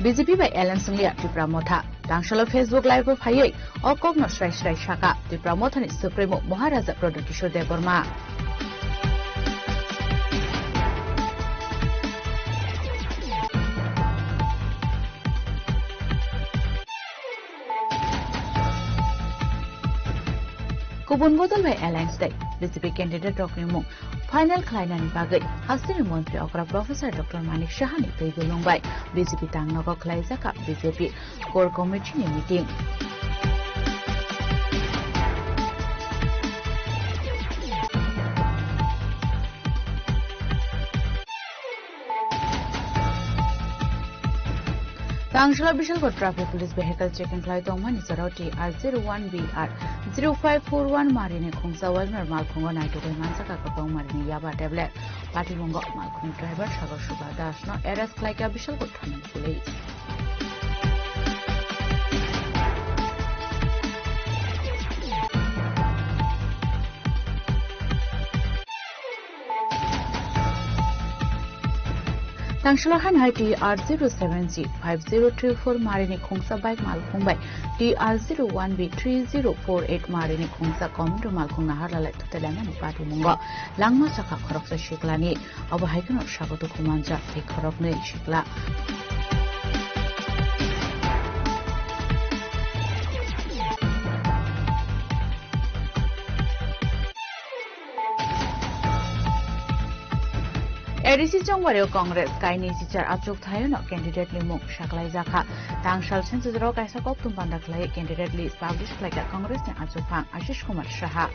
O: বিজেপি বাই এলএন সুমিয়া ত্রিপুরা মথা দাংশাল ফেসবুক লাইভ ফাইयै অকগ্ন শ্রাই শ্রাই শাখা ত্রিপুরা মথানি supremo Maharaja Pradyot Kishore Debbarma Kubun bodol by Alliance Day, BJP candidate Dr. Mung, final Klainan Bagai, Hastini Montri Okra Professor Dr. Manik Shahani Taigulung by BJP Tangnogo Klaizaka, BJP Core Committee meeting. Tangshala Bishalko Traffic Police Vehicle Checking Flight Omani Sarauti R01BR 0541 Marine Khungsa Walmer Malkhungo Naito Mansaka Kapong Marine Yaba Tablet Party Mungo Malkhung Driver Shagar Shuba Dashno Eras Klaika Bishalko Thanan Police Tangshala Han Hai TR07G 5034 Marine Khungsa Bike Malkhung by TR01B 3048 Marine Khungsa Commando Malkhung Naharala Tutelangan Party Mungo Langma Saka Khoroksa Shiklani Abahaikan Shagoto Kumanja Ekorokne Shikla ADC Jongwareo Congress Kaini Sichar Achuk Thayono candidate Limung Shaklai Zakha Tangshal Sensudro Kaisa Koptum Pandaklai candidate list published like a Congress ni Achuk Phang Ashish Kumar Shaha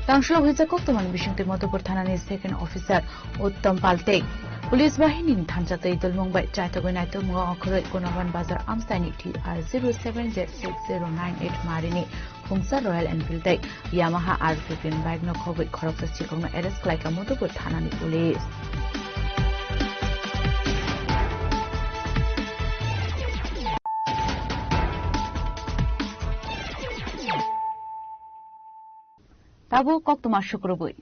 O: Tangshal Huiza Koptuman Bishunti Motopur Thanani second officer Uttam Palte Police বাহিনী থানচাতে দলমুম্বাই চাইতগৈ নাইতমুগ অখরই কোনবান বাজার আমস্তানি TR07Z6098 মারিনি খুংসা Royal Enfield তাই Yamaha R15 bike নখবৈ খরকসা চিকংনো arrest ক্লাইকা মতোপুর থানানি পুলিশ তাবু কক্তমা শুক্রবই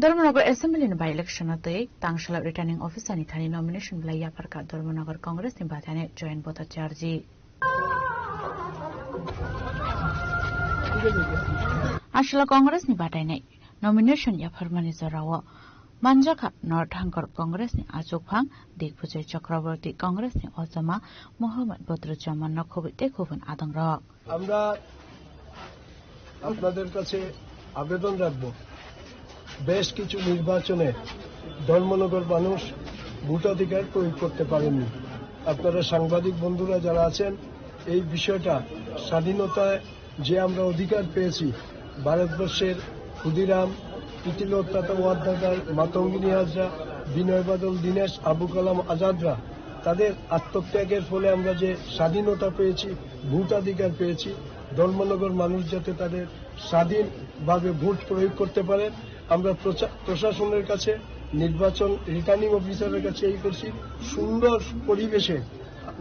O: Dharmanagar Assembly by election Tangshala returning officer ni thani nomination blaya parka Dharmanagar Congress ni bathane join bota charge Ashla Congress ni batai nei nomination ya farmani zarawa Manjaka Northankar Congress ni Achuk Phang Dikpujay Chakraborty Congress ni Ozama Mohammad Badruzzaman Nakhobi Tekhoban Adangra
G: আমরা আপনাদের কাছে আবেদন রাখব বেশ কিছু নির্বাচনে ধর্মনগর মানুষ ভোটাধিকার প্রয়োগ করতে পারেননি আপনারা সাংবাদিক বন্ধুরা যারা আছেন এই বিষয়টা স্বাধীনতায় যে আমরা অধিকার পেয়েছি ভারতবর্ষের ক্ষুদিরাম তিতিলোত্তাতা ওয়াদ্দাদার মাতঙ্গিনী হাজরা বিনয় বাদল দীনেশ আবু কালাম আজাদরা তাদের আত্মত্যাগের ফলে আমরা যে স্বাধীনতা পেয়েছি ভোটাধিকার পেয়েছি ধর্মনগর মানুষ যাতে তাদের স্বাধীনভাবে ভোট প্রয়োগ করতে পারেন আমরা প্রশাসনের কাছে নির্বাচন রিটার্নিং অফিসারের কাছে এই করছি সুন্দর পরিবেশে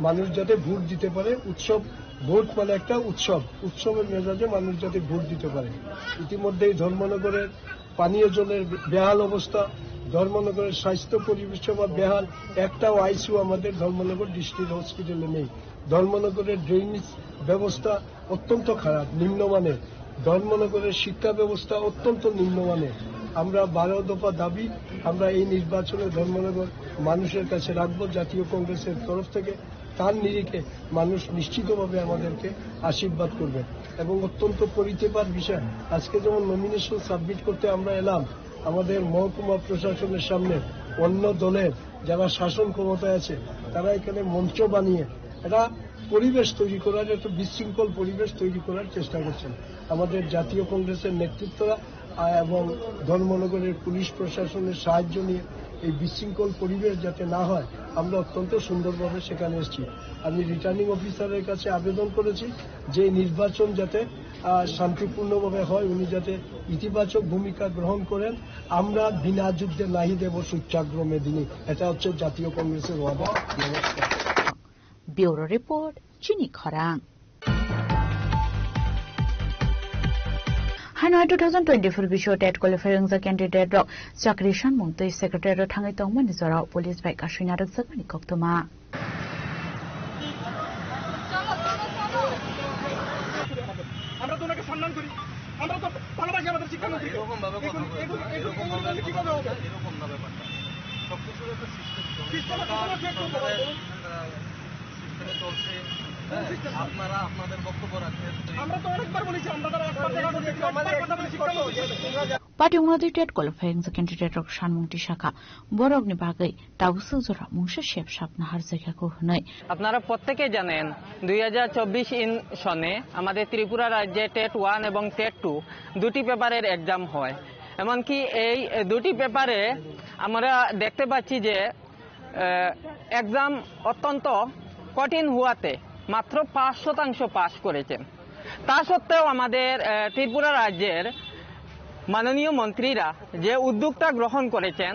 G: মানুষ যাতে ভোট দিতে পারে। উৎসব, ভোট মানে একটা উৎসব, উৎসবের মেজাজে মানুষ যাতে ভোট দিতে পারে। ইতিমধ্যেই ধর্মনগরের পানীয় জলের বেহাল অবস্থা, ধর্মনগরের স্বাস্থ্য পরিষেবা বেহাল। একটাও আইসিইউ আমাদের ধর্মনগর ডিস্ট্রিক্ট হসপিটালে নেই। ধর্মনগরের ড্রেনেজ ব্যবস্থা অত্যন্ত খারাপ, নিম্নমানের। ধর্মনগরের শিক্ষা ব্যবস্থা অত্যন্ত নিম্নমানের। আমরা 12 দফা দাবি আমরা এই নির্বাচনে ধর্মনগর মানুষের কাছে রাখবো জাতীয় কংগ্রেসের তরফ থেকে। তার নিরিখে মানুষ নিশ্চিতভাবে আমাদেরকে আশীর্বাদ করবে এবং অত্যন্ত পরিষেবার বিষয়। আজকে যেমন নমিনেশন সাবমিট করতে আমরা এলাম, আমাদের মহকুমা প্রশাসনের সামনে অন্য দলের যারা শাসন ক্ষমতায় আছে তারা এখানে মঞ্চ বানিয়ে এটা পরিবেশ তৈরি করার, একটা বিশৃঙ্খল পরিবেশ তৈরি করার চেষ্টা করছেন। আমাদের জাতীয় কংগ্রেসের নেতৃত্বরা এবং ধর্মনগরের পুলিশ প্রশাসনের সাহায্য নিয়ে এই বিশৃঙ্খল পরিবেশ যাতে না হয় আমরা অত্যন্ত সুন্দরভাবে সেখানে এসেছি। আমি রিটার্নিং অফিসারের কাছে আবেদন করেছি যে নির্বাচন যাতে শান্তিপূর্ণভাবে হয়, উনি যাতে ইতিবাচক ভূমিকা গ্রহণ করেন। আমরা বিনা যুদ্ধে নাহি দেব সূচ্যাগ্র মেদিনী, এটা হচ্ছে জাতীয় কংগ্রেসের ওয়াদা। নমস্কার।
O: ব্যুরো রিপোর্ট, চিনি খরাং। Hanoi 2024 Bisho TET qualifying the candidate rok Chakri Shanmungtui Secretary Thangai Tongman Nizara Police by Kashina Raksakani Koktuma.
U: আমরা তো ওনাকে সম্মান করি, আমরা তো ভালোবাসি আমাদের শিক্ষামন্ত্রী। এরকম ভাবে কথা বলে এরকম ভাবে কিভাবে হবে? এরকম না ব্যাপারটা সবকিছু একটা সিস্টেম চলছে। আপনারা আপনাদের বক্তব্য রাখেন। আমরা তো অনেকবার বলেছি, আমরা তারা একবার দেখা করতে কথা বলে শিক্ষামন্ত্রী
O: Party Ungadi TET qualifying the candidate rok Shanmungti Shaka Borogni Bagai Tausu Zora Mungsha Shep Shap Nahar Zeka Kuhnai.
I: আপনারা প্রত্যেকে জানেন 2024 সনে আমাদের ত্রিপুরা রাজ্যে টেট 1 এবং টেট 2 দুটি পেপারের এক্সাম হয়। এমনকি এই দুটি পেপারে আমরা দেখতে পাচ্ছি যে এক্সাম অত্যন্ত কঠিন হওয়াতে মাত্র 5% পাস করেছেন। তা সত্ত্বেও আমাদের ত্রিপুরা রাজ্যের মাননীয় মন্ত্রীরা যে উদ্যোগটা গ্রহণ করেছেন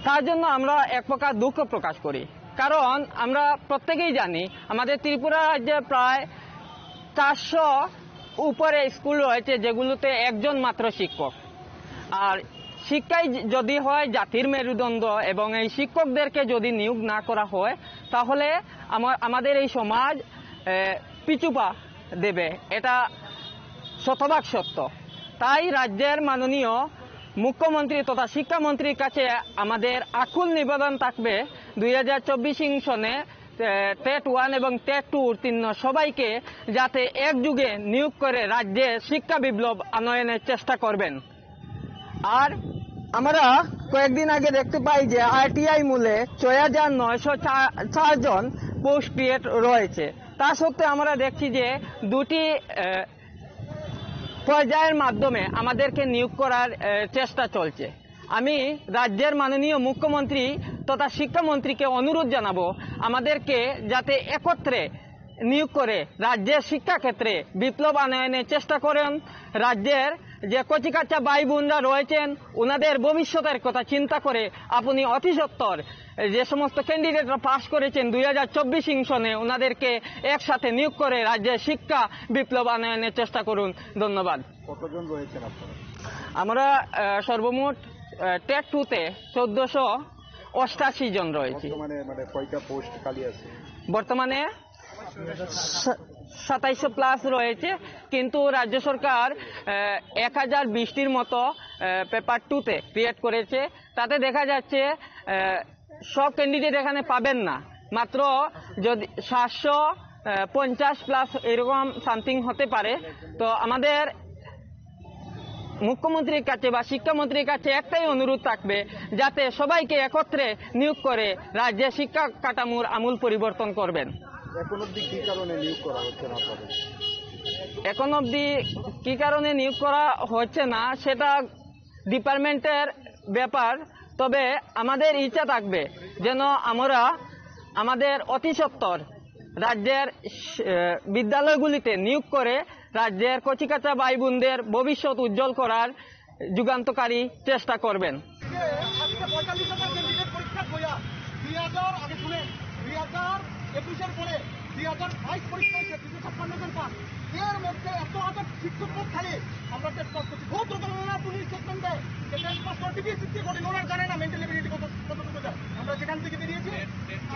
I: তার জন্য আমরা এক প্রকার দুঃখ প্রকাশ করি। কারণ আমরা প্রত্যেকেই জানি আমাদের ত্রিপুরা রাজ্যে প্রায় 400 উপরে স্কুল রয়েছে যেগুলোতে একজন মাত্র শিক্ষক। আর শিক্ষাই যদি হয় জাতির মেরুদণ্ড এবং এই শিক্ষকদেরকে যদি নিয়োগ না করা হয় তাহলে আমাদের এই সমাজ পিছুপা দেবে, এটা শতভাগ সত্য। তাই রাজ্যের মাননীয় মুখ্যমন্ত্রী তথা শিক্ষামন্ত্রীর কাছে আমাদের আকুল নিবেদন থাকবে 2024 সনে টেট 1 এবং টেট 2 উত্তীর্ণ সবাইকে যাতে একযুগে নিয়োগ করে রাজ্যে শিক্ষা বিপ্লব আনয়নের চেষ্টা করবেন। আর আমরা কয়েকদিন আগে দেখতে পাই যে আরটিআই মূলে 6904 জন পোস্ট ক্রিয়েট রয়েছে। তা সত্ত্বেও আমরা দেখছি যে দুটি পর্যায়ের মাধ্যমে আমাদেরকে নিয়োগ করার চেষ্টা চলছে। আমি রাজ্যের মাননীয় মুখ্যমন্ত্রী তথা শিক্ষামন্ত্রীকে অনুরোধ জানাবো আমাদেরকে যাতে একত্রে নিয়োগ করে রাজ্যের শিক্ষাক্ষেত্রে বিপ্লব আনয়নের চেষ্টা করেন। রাজ্যের যে কচিকাচ্চা ভাই বোনরা রয়েছেন ওনাদের ভবিষ্যতের কথা চিন্তা করে আপনি অতি সত্বর যে সমস্ত ক্যান্ডিডেটরা পাশ করেছেন 2024 সনে ওনাদেরকে একসাথে নিয়োগ করে রাজ্যের শিক্ষা বিপ্লব আনয়নের চেষ্টা করুন। ধন্যবাদ।
U: কতজন রয়েছেন আপনারা?
I: আমরা সর্বমোট টেট 2-তে 1488 জন রয়েছে।
U: মানে কয়টা পোস্ট খালি আছে?
I: বর্তমানে 2700 প্লাস রয়েছে, কিন্তু রাজ্য সরকার 1020টির মতো পেপার 2-তে ক্রিয়েট করেছে। তাতে দেখা যাচ্ছে সব ক্যান্ডিডেট এখানে পাবেন না, মাত্র যদি 750 প্লাস এরকম সামথিং হতে পারে। তো আমাদের মুখ্যমন্ত্রীর কাছে বা শিক্ষামন্ত্রীর কাছে একটাই অনুরোধ থাকবে যাতে সবাইকে একত্রে নিয়োগ করে রাজ্যের শিক্ষা কাঠামোর আমূল পরিবর্তন করবেন।
U: এখন অবধি কি কারণে নিয়োগ করা হচ্ছে না আপনাদের?
I: এখন অবধি কি কারণে নিয়োগ করা হচ্ছে না সেটা ডিপার্টমেন্টের ব্যাপার। তবে আমাদের ইচ্ছা থাকবে যেন আমরা আমাদের অতি সত্বর রাজ্যের বিদ্যালয়গুলিতে নিয়োগ করে রাজ্যের কচিকাঁচা ভাই বোনদের ভবিষ্যৎ উজ্জ্বল করার যুগান্তকারী চেষ্টা করবেন।
U: 2022 পরীক্ষা হয়েছে 256 জন পাস, এর মধ্যে এত হাজার শিক্ষক পদ খালি, আমরা টেস্ট পাস করছি। বহুত রকমের পুলিশ স্টেটমেন্ট দেয় যে টেস্ট পাস করতে গিয়ে 60 কোটি, ওনারা জানে না মেন্টাল এবিলিটি কতটুকু যায়। আমরা যেখান থেকে বেরিয়েছি,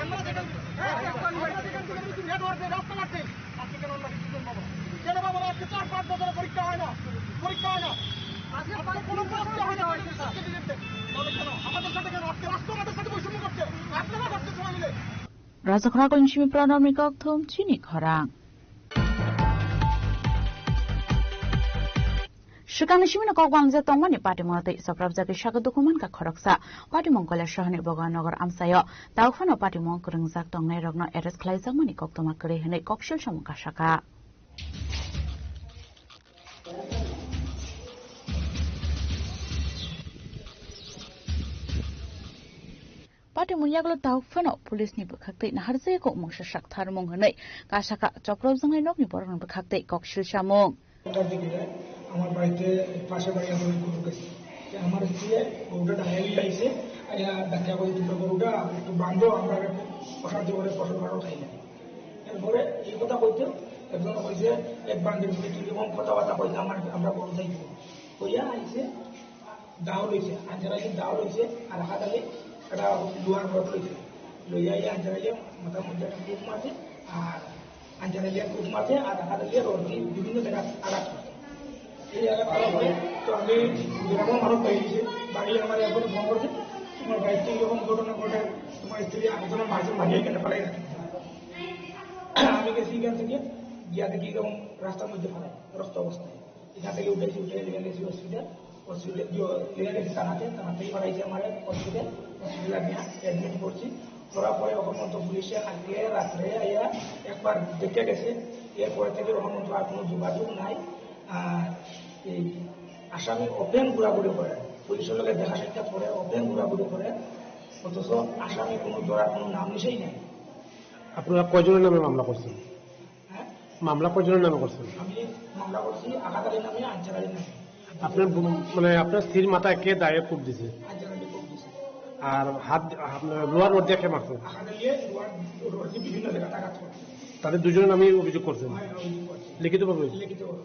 U: আমরা যেখান থেকে বেরিয়েছি নেটওয়ার্কে রাস্তা মারতে, আজকে কেন আমরা ডিসিশন পাবো কেন পাবো? আজকে 4-5 বছরের পরীক্ষা হয় না, আজকে কোনো পরীক্ষা হয় না। আমাদের সাথে কেন আজকে রাষ্ট্র আমাদের সাথে বৈষম্য করছে, আপনারা করছে সবাই মিলে।
O: Rajakharak Lunshimi Pranami Kokthum Chini Khorang. Shikang Shimi Kokwan Zetongmani Party Moti Soprab Zaki Shaka Dokuman Ka Khoroksa, Party Mongolia Shahani Boganagar Amsayo, Taufano Party Monkuring Zaktong Nerogno Eres Klaizamani Koktomakari Hene Kokshil Shamuka Shaka. Party Munyaglo Taufano, Police Nibukakti, Narzeko Mosha Shaktar Monganay, Kashaka, Choprozang and Nogni Boran Bukakti, Kokshil Shamong.
U: আমার বাড়িতে পাশে বাড়ি আমার গরু গেছে, আমার দিয়ে গরুটা ঢালি আইছে, আয়া দেখা করে দুটো গরুটা একটু বান্ধব, আমরা অশান্তি করে ফসল ভালো খাই না। এরপরে এই কথা কইতে একজন কইছে এক বান্ধব তুই যেমন কথাবার্তা কইছে আমরা গরু খাইব কইয়া আইছে, দাও লইছে, আঞ্জারাইছে দাও লইছে, আর হাতালে একটা দুয়ার রথ লইছে, লইয়া আঞ্জারাইলে মাথার মধ্যে একটা কূপ মারছে, আর আঞ্জারাইলে কূপ মারছে, আর হাতালে রথ বিভিন্ন জায়গায় আঘাত করছে। এই এলাকা খারাপ হয় তো আমি গ্রামের মানুষ পাই গেছি, বাড়ি আমার এখন ফোন করছে, তোমার বাড়িতে যখন ঘটনা ঘটে তোমার স্ত্রী আলোচনার মাঝে ভাঙিয়ে কেটে ফেলাই রাখে। আমি গেছি এখান থেকে গিয়া দেখি এরকম রাস্তার মধ্যে ফেলাই রক্ত অবস্থায়, এখান থেকে উঠে লেগে গেছি হসপিটাল লেগে গেছি থানাতেই পাঠাইছে আমার হসপিটাল নিয়ে অ্যাডমিট করছি। করার পরে অকমন্ত পুলিশে কালকে রাত্রে আইয়া একবার দেখে গেছে, এরপরে থেকে অকমন্ত আর কোনো যোগাযোগ নাই। এই আসামি ওপেন ঘোরাঘুরি করে, পুলিশের লোকের দেখা সাক্ষাৎ করে ওপেন ঘোরাঘুরি করে, অথচ আসামি কোনো ধরার কোনো নাম নিশেই নেই।
B: আপনারা কয়জনের নামে মামলা করছেন? মামলা কয়জনের নামে করছেন?
U: আমি মামলা করছি আঘাত আলীর নামে, আনসার আলীর নামে।
B: আপনার মানে আপনার স্ত্রীর মাথায় কে দায়ে কূপ দিছে?
U: আনসার আলী কূপ দিছে।
B: আর হাত লোহার রড দিয়ে কে মারছে?
U: আঘাত আলিয়ে রড দিয়ে বিভিন্ন জায়গায় আঘাত করছে।
B: তাদের দুজনের নামে অভিযোগ করছেন? লিখিতভাবে?
U: লিখিতভাবে।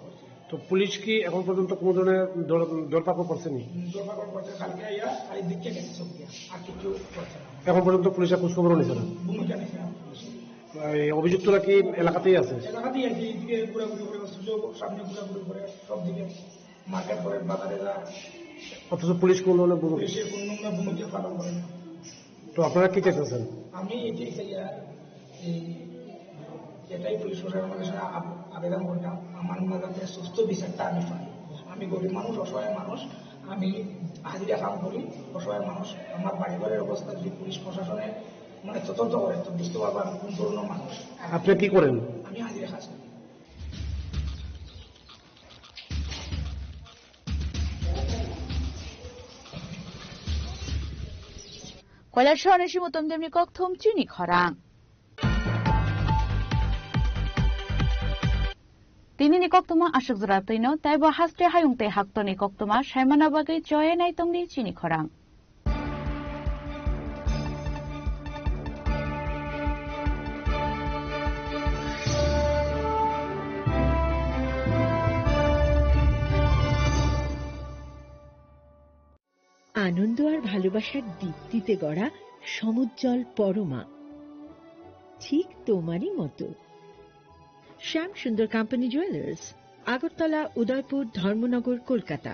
B: তো পুলিশ কি এখন পর্যন্ত কোনো ধরনের দরপাকড় করছেনি?
U: দরপাকড় করছে, কালকে আইয়া খালি দেখে গেছে সব দিয়া, আর কিছু করছে না।
B: এখন পর্যন্ত পুলিশের খোঁজ খবরও নিছে না?
U: ভূমিকা নিছে না।
B: অভিযুক্তরা কি এলাকাতেই আছে?
U: এলাকাতেই আছে, এইদিকে ঘোরাঘুরি করে, সুযোগ সামনে ঘোরাঘুরি করে, সব দিকে মার্কেট করে, বাজারে যায়।
B: অথচ পুলিশ কোন ধরনের
U: পুলিশের কোন ভূমিকা পালন করে না।
B: তো আপনারা কি চাইছেন?
U: আমি এটাই চাই, এটাই পুলিশ প্রশাসনের কাছে আবেদন করলাম, আমার যাতে সুস্থ বিচারটা আমি পাই। আমি গরিব মানুষ, অসহায় মানুষ, আমি হাজিরা কাম করি, অসহায় মানুষ। আমার পরিবারের অবস্থা যদি পুলিশ প্রশাসনে মানে তদন্ত করে তো বুঝতে পারবো আমি কোন ধরনের মানুষ।
B: আপনি কি করেন?
U: আমি হাজিরা কাজ করি।
O: Kolasho Nishimotom Demni Kokthum Chini Khorang. Tini ni Koktuma Ashok Zuratino, Taibo Haste Hayungte Haktoni Koktuma, Shaimanabagi Joy Naitongni Chini Khorang.
C: আনন্দ আর ভালোবাসার দীপ্তিতে গড়া সমুজ্জ্বল পরমা, ঠিক তোমারই মতো। শ্যাম সুন্দর company jewellers, Agartala, Udaipur, Dharmanagar, Kolkata.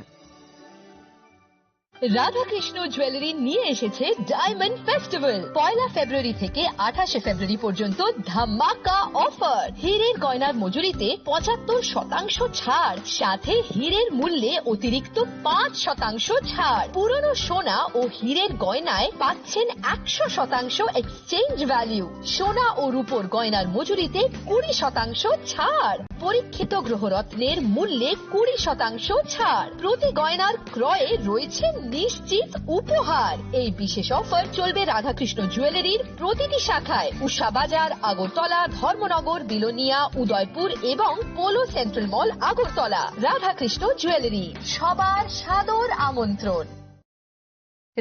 D: Radhakrishna jewellery নিয়ে এসেছে ডায়মন্ড ফেস্টিভ্যাল। 1 ফেব্রুয়ারি থেকে 28 ফেব্রুয়ারি পর্যন্ত ধামাকা অফার। হীরের গয়নার মজুরিতে 75% ছাড়, সাথে হীরের মূল্যে অতিরিক্ত 5% ছাড়। পুরনো সোনা ও হীরের গয়নায় পাচ্ছেন 100% এক্সচেঞ্জ ভ্যালু। সোনা ও রূপোর গয়নার মজুরিতে 20% ছাড়। পরীক্ষিত গ্রহরত্নের মূল্যে 20% ছাড়। প্রতি গয়নার ক্রয়ে রয়েছে নিশ্চিত উপহার। এই বিশেষ অফার চলবে রাধাকৃষ্ণ জুয়েলারির প্রতিটি শাখায়, উষা বাজার, আগরতলা, ধর্মনগর, বিলোনিয়া, উদয়পুর এবং পোলো সেন্ট্রাল মল, আগরতলা। রাধাকৃষ্ণ জুয়েলারি, সবার সাদর আমন্ত্রণ।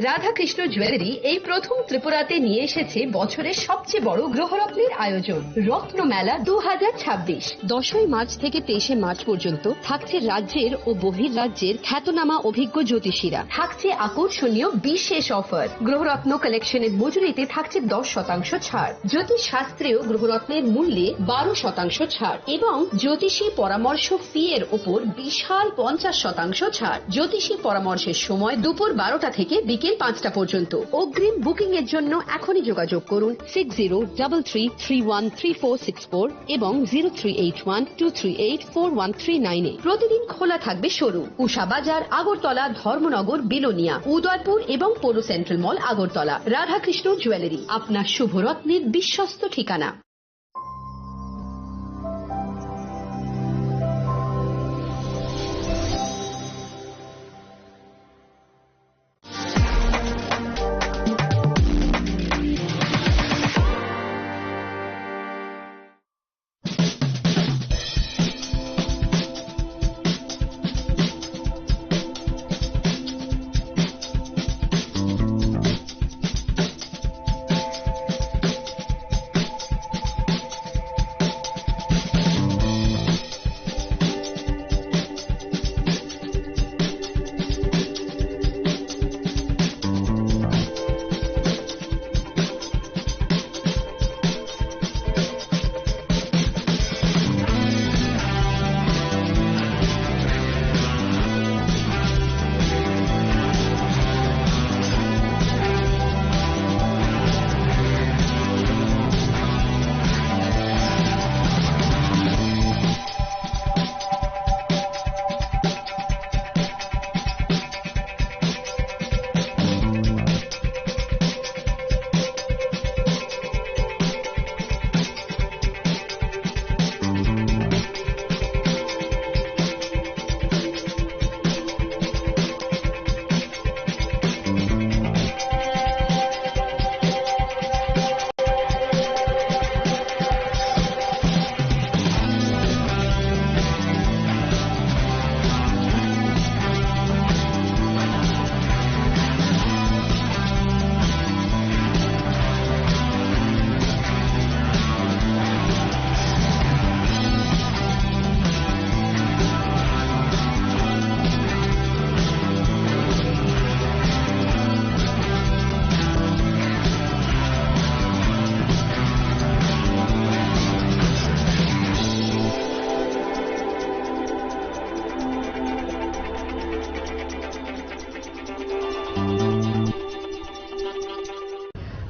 D: রাধাকৃষ্ণ জুয়েলারি এই প্রথম ত্রিপুরাতে নিয়ে এসেছে বছরের সবচেয়ে বড় গ্রহরত্নের আয়োজন রত্নমেলা 2026। 10ই মার্চ থেকে 23শে মার্চ পর্যন্ত থাকছে রাজ্যের ও বহির্রাজ্যের খ্যাতনামা অভিজ্ঞ জ্যোতিষীরা, থাকছে আকর্ষণীয় বিশেষ অফার। গ্রহরত্ন কালেকশনের মজুরিতে থাকছে 10% ছাড়, জ্যোতিষ শাস্ত্রীয় গ্রহরত্নের মূল্যে 12% ছাড় এবং জ্যোতিষী পরামর্শ ফি এর উপর বিশাল 50% ছাড়। জ্যোতিষী পরামর্শের সময় দুপুর 12টা থেকে বিকেল 5টা পর্যন্ত। অগ্রিম বুকিং এর জন্য এখনই যোগাযোগ করুন 6033313464 এবং 038123841339 প্রতিদিন খোলা থাকবে শোরুম উষা বাজার, আগরতলা, ধর্মনগর, বিলোনিয়া, উদয়পুর এবং পৌর সেন্ট্রাল মল, আগরতলা। রাধাকৃষ্ণ জুয়েলারি, আপনার শুভরত্নের বিশ্বস্ত ঠিকানা।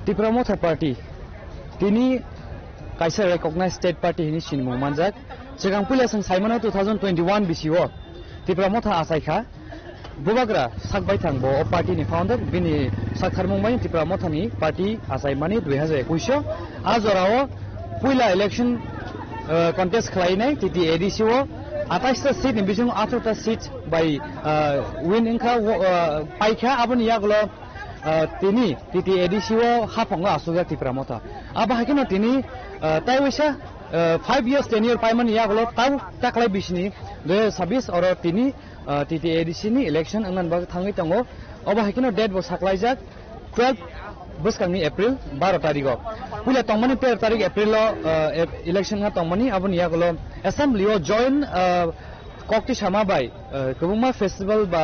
L: Tipramotha Party tini kaisa recognized state party hini sinmo manjak segang pula sang saimano 2021 BCO Tipramotha asaikha bubagra sakbai thangbo party ni founder bini sakharmungbai Tipramotha ni party asaimani 2021 azorao pula election contest khlainai titi ADCO 28 seat ni bising 8 seat by win inka paikha abun yaglo tini titi ADCO haponga asuga Tipramotha abahakino tini taiwisa 5 years tenure paiman yaglo tau taklai bisni 2026 oro tini titi ADC ni election angan bag thangi tango abahakino date bo saklaijak 12 buskangni April 12 tarigo pula tongmani 13 tarik April lo election nga tongmani abun yaglo assembly o join kokti samabai kubuma festival ba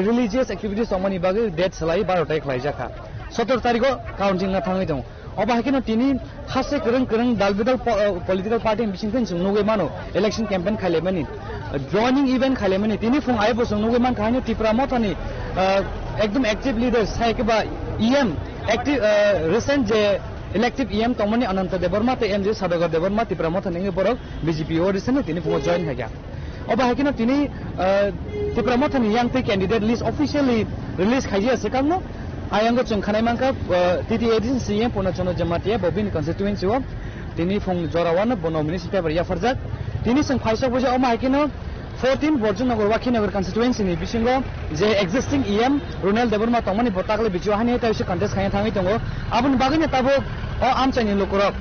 L: religious activities tongmani bagi date salai 12 tarik laijaka 17 tarigo counting nga thangi tong obahakino tini khase kereng dalbidal political party bisingken sungnuge mano election campaign khalemani joining event khalemani tini fung aibo sungnuge man khani Tipramotha ni ekdom active leaders saikeba EM active recent je elective EM tongmani Ananta Deborma te MJ Sadogar Deborma Tipramotha ninge borok BJP o recently tini fung join hagya obahakino tini Tipramotha ni young candidate list officially release khaji asekangno ayanggo chungkhanai mangka titi ADC CM Ponachono Jamatia Bobin constituency o tini fung jorawan bono municipal area farjak tini sing phaisa boja oma hakino 14 Borjunnagar Wakinagar constituency ni bisingo je existing EM Ronald Deborma tongmani botakle bichu hani ta ise contest khaya thangi tongo abun bagine tabo o amchani lokorok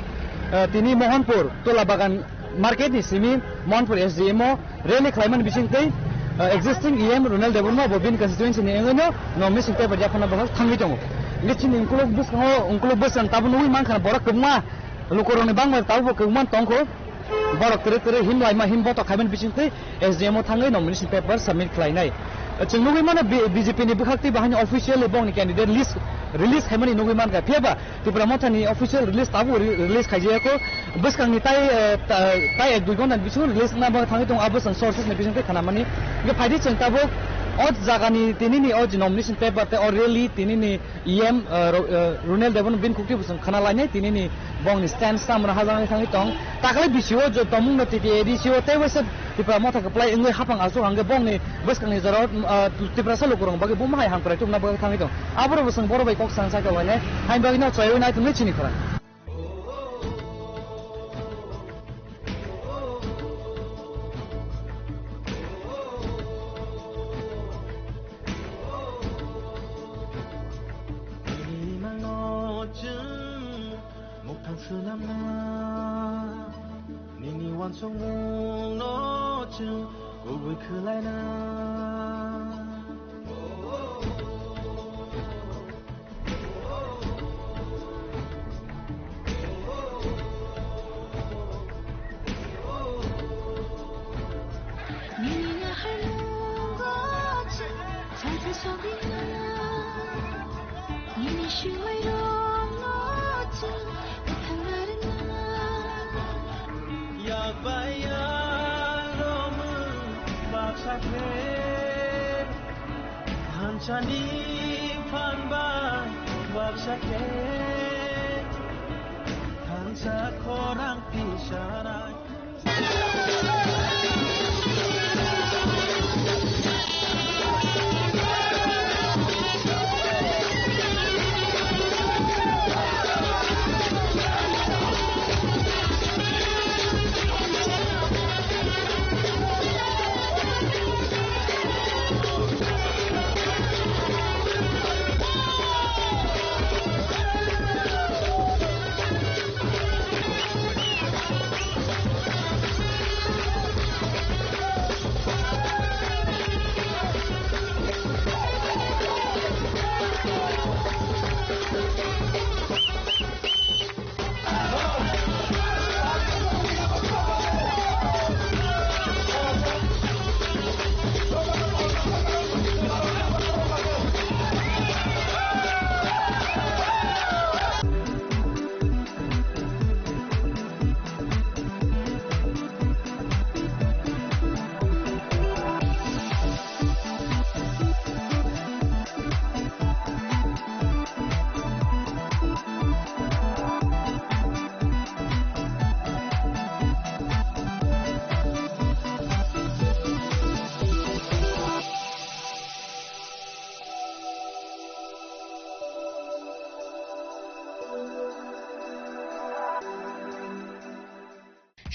L: tini Mohanpur Tola Bagan market ni simi Mohanpur SDMO rally khlaiman bisingtei existing EM Ronald Deborma Bobin constituency ni ngono nomination paper ja phana bahas thangi tongo ngichin ingkulok busan tabun ui man khana borak kemma lukorone bangma tabu kemman tongko borak tere himlai ma him boto khaiben bichinte SDM thangai nomination paper submit khlainai chungui mana BJP ni bukhakti bahani official ebong ni candidate list release khaimani nugui man ka pheba tipra mothani official release tabu release khaijia ko buskang ni tai ek dui gonan bichu release na ba thangi tong abusan sources ni bichinte khana mani ge phaidi cheng tabu od jagani tinini od nomination paper te or really tinini EM Ronald Devon bin kukti busan khana lainai tinini bong ni stand samra hazang thangi tong taklai bisio jo tomung na tiki edisio te wese tipra motha ka play ngoi hapang asu hange bong ni buskang ni zarot tipra salo kurang bagi bumai hang pra tum na ba thangi tong abro busan boro bai kok sang sa ka wane hain bagi na choy na tum chini khara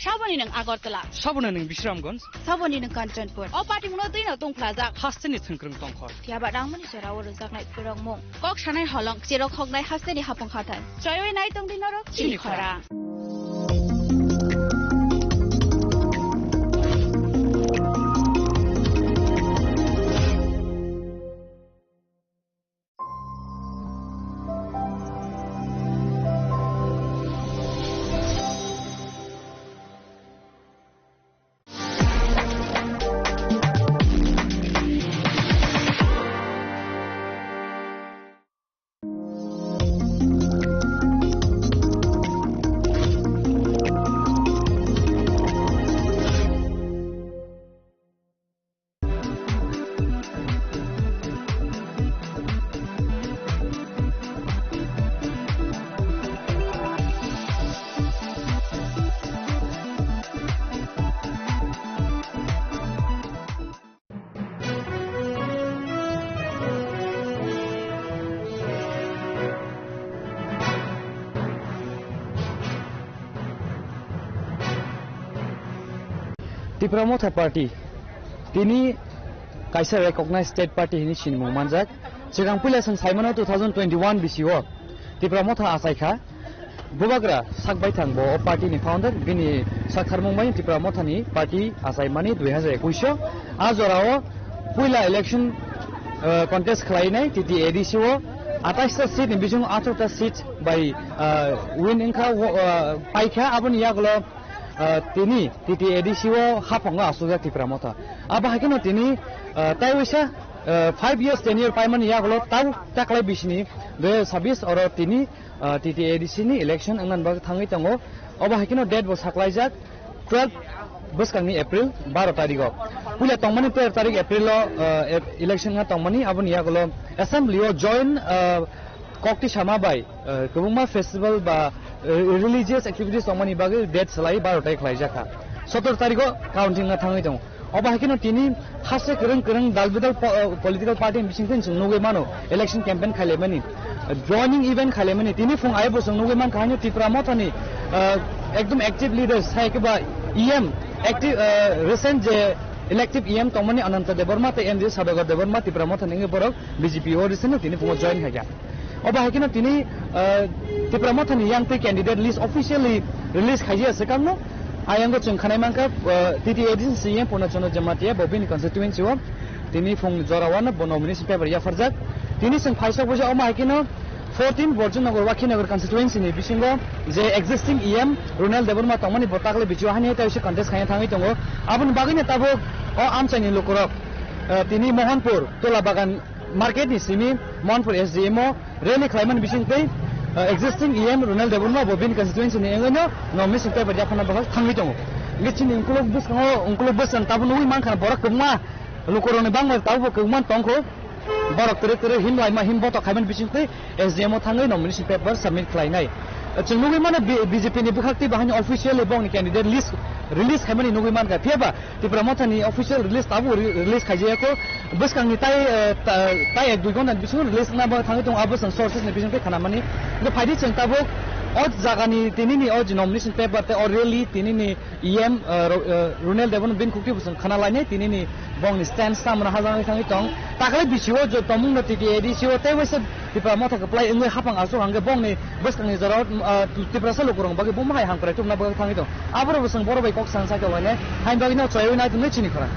M: Saboni nang Agartala.
L: Saboni nang Bishramganj.
M: Saboni nang Kanchanpur. O party muno tui na tong plaza.
L: Hasteni thungkrung tongkhor.
M: Tiaba dangmani sera wor jaknai pirang mong. Kok sanai holong chirok hognai hasteni hapong khatan. Joyoi nai tong dinarok chini khora.
L: Tipramotha party tini kaisa recognized state party hini chinmo manjak chigang pula sang saimano 2021 bisio Tipramotha asaikha bubagra sakbai thangbo o party ni founder bini sakharmungmai Tripura mothani party asaimani 2021 ajorao puila election contest khlainai TTADC o 28 seat ni bijung 18 seat by win inka paikha abun yaglo tini TTADC o haponga asuga Tripura motha aba hakino tini taiwisa 5 years tenure payman yaglo tau taklai bisni 2026 oro tini TTADC ni election angan bag thangai tango oba hakino date bo saklaijak 12 buskangni April 12 tarikh pula tongmani 13 tarikh April lo election nga tongmani abun yaglo assembly o join kokti samabai kubuma festival ba religious activities tongmani bag date salai 12 tarikh khlaijaka 17 tarikh counting nga thangai tango oba hakino tini hase kereng dalbidal political party bisingten jungnuge mano election campaign khalemani joining event khalemani tini phung aibo jungnuge man khani Tripura mothani ekdom active leaders saikeba EM active recent je elective EM tongmani Ananta Deborma te MD Sadagar Deborma Tripura mothani nge borok BJP o recent tini phung join haja oba hakino tini Tripura mothani young candidate list officially release khaja sekamno ayango chungkhanai mangka TTADC CM Purnachono Jamatia Bobini constituency o tini phung jorawan bo nomination paper ya farjak tini sing phaisa boja oma hakino 14 Borjunnagar Wakinagar constituency ni bisingo je existing EM Ronald Deborma tongmani botakle bichu hani ta ise contest khaya thangai tongo abun bagine tabo o amchani lokorok tini Mohanpur Tola Bagan market ni simi Mohanpur SDMO rally khlaiman bisingtei existing EM Ronald Deborma Bobin constituency ni engano nomination paper ya khana bahas thangai tongo ngichini ungkulok busan tabu nui man khana borak kumma lokorone bangma tabo kumman tongko borok tere himlai ma himboto khaiman bisingtei SDMO thangai nomination paper submit khlainai chungnugi mana BJP ni bukhakti bahani official ebong ni candidate list release khaimani nugi man ka phiaba Tripura mothani official release tabu release khajia ko buskang ni tai ek dugon dan bisungun release na ba thangai tong abusan sources ni bisingtei khana mani the phaidi cheng tabu od jagani tinini od nomination paper te or really tinini EM Ronald Devon bin kukti busan khana lainai tinini bong ni stand samna hazang thangai tong taklai bisiwo jo tomung na TTADC o te wese Tripura motha ka play engwe hapang aso hangge bong ni buskang ni jarot Tripura sa lokurong bagi bumai hang praktum na bagi thangai tong abro busang boro bai kok sansa ka wane hain bagi na choy na tumne chini khara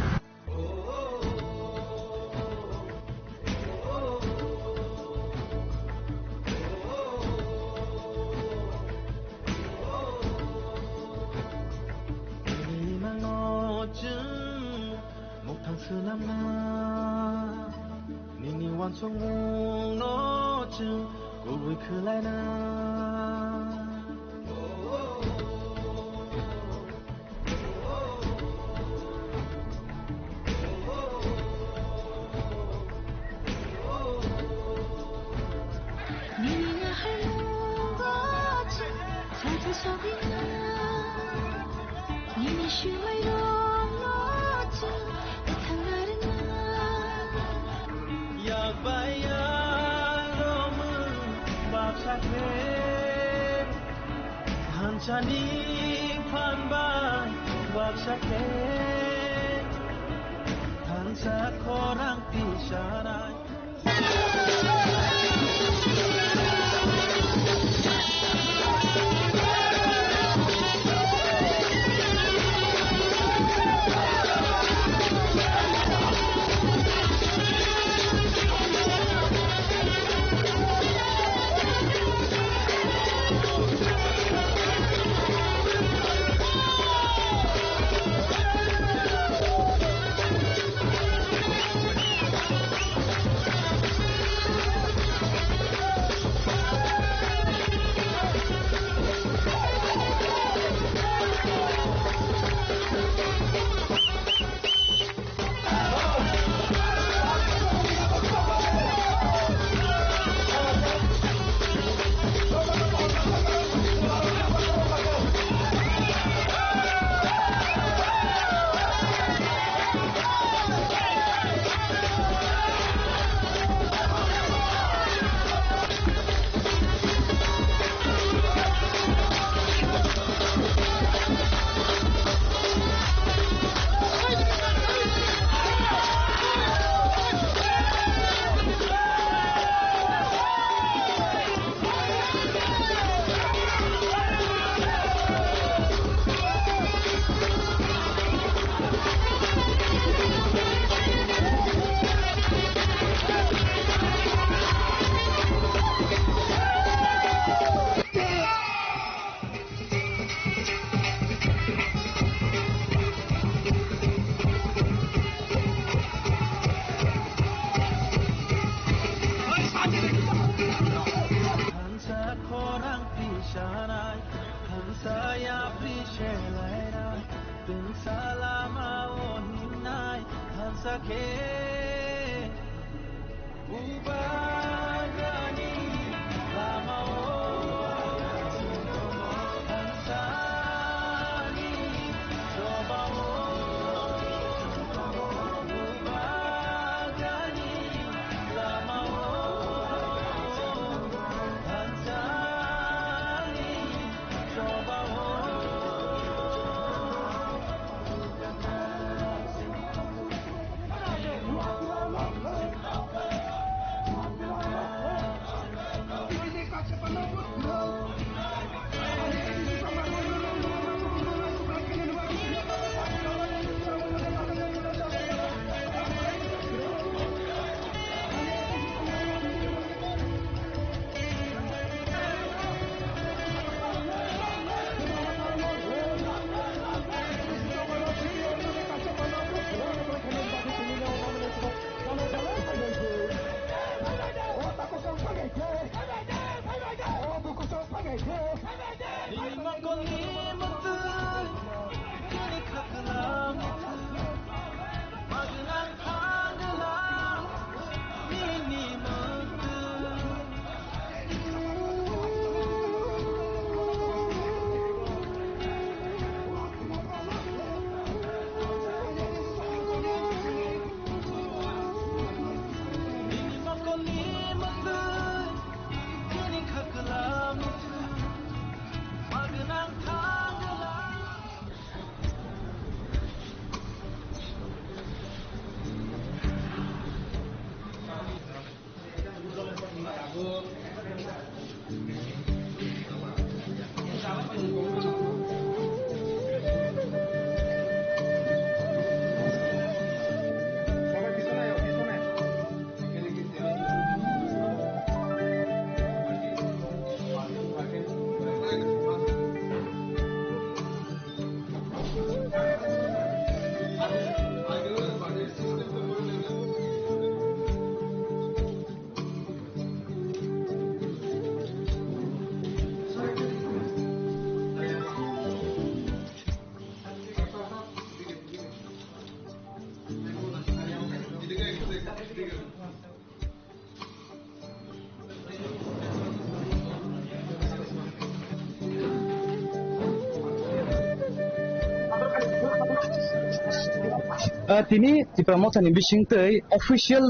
L: তিনি ত্রিপুরা মথানি বিশিংতৈ official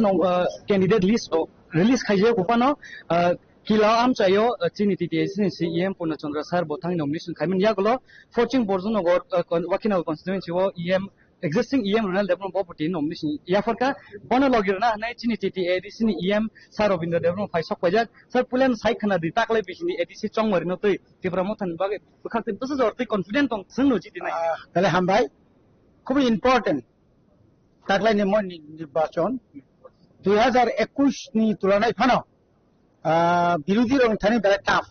L: candidate list release খাইজে কোপানো কিলা আমচাयो চিনি TTAC EM Purnachandra sir বথাং nomination খাইমেন ইয়াগুলো ফরচিং বর্জনগর ওয়াকিনাল কনস্টিটুয়েন্সি ও EM existing EM Rural Development Property nomination yafarka bono logirna hanai chini titi ADC ni EM Sir Robindra Development Phai Sokpajak Sir Pulen Sai Khana di taklai bisini ADC Chongmari no tui Tripura Mothan bage bukhakte bese jorti confident tong sungno jiti nai
V: তাহলে হামবাই খুবই important তাকলাই নিমনি নির্বাচন 2021 নি তুলনায় Fanon বিরোধী রং Thani বেলা tough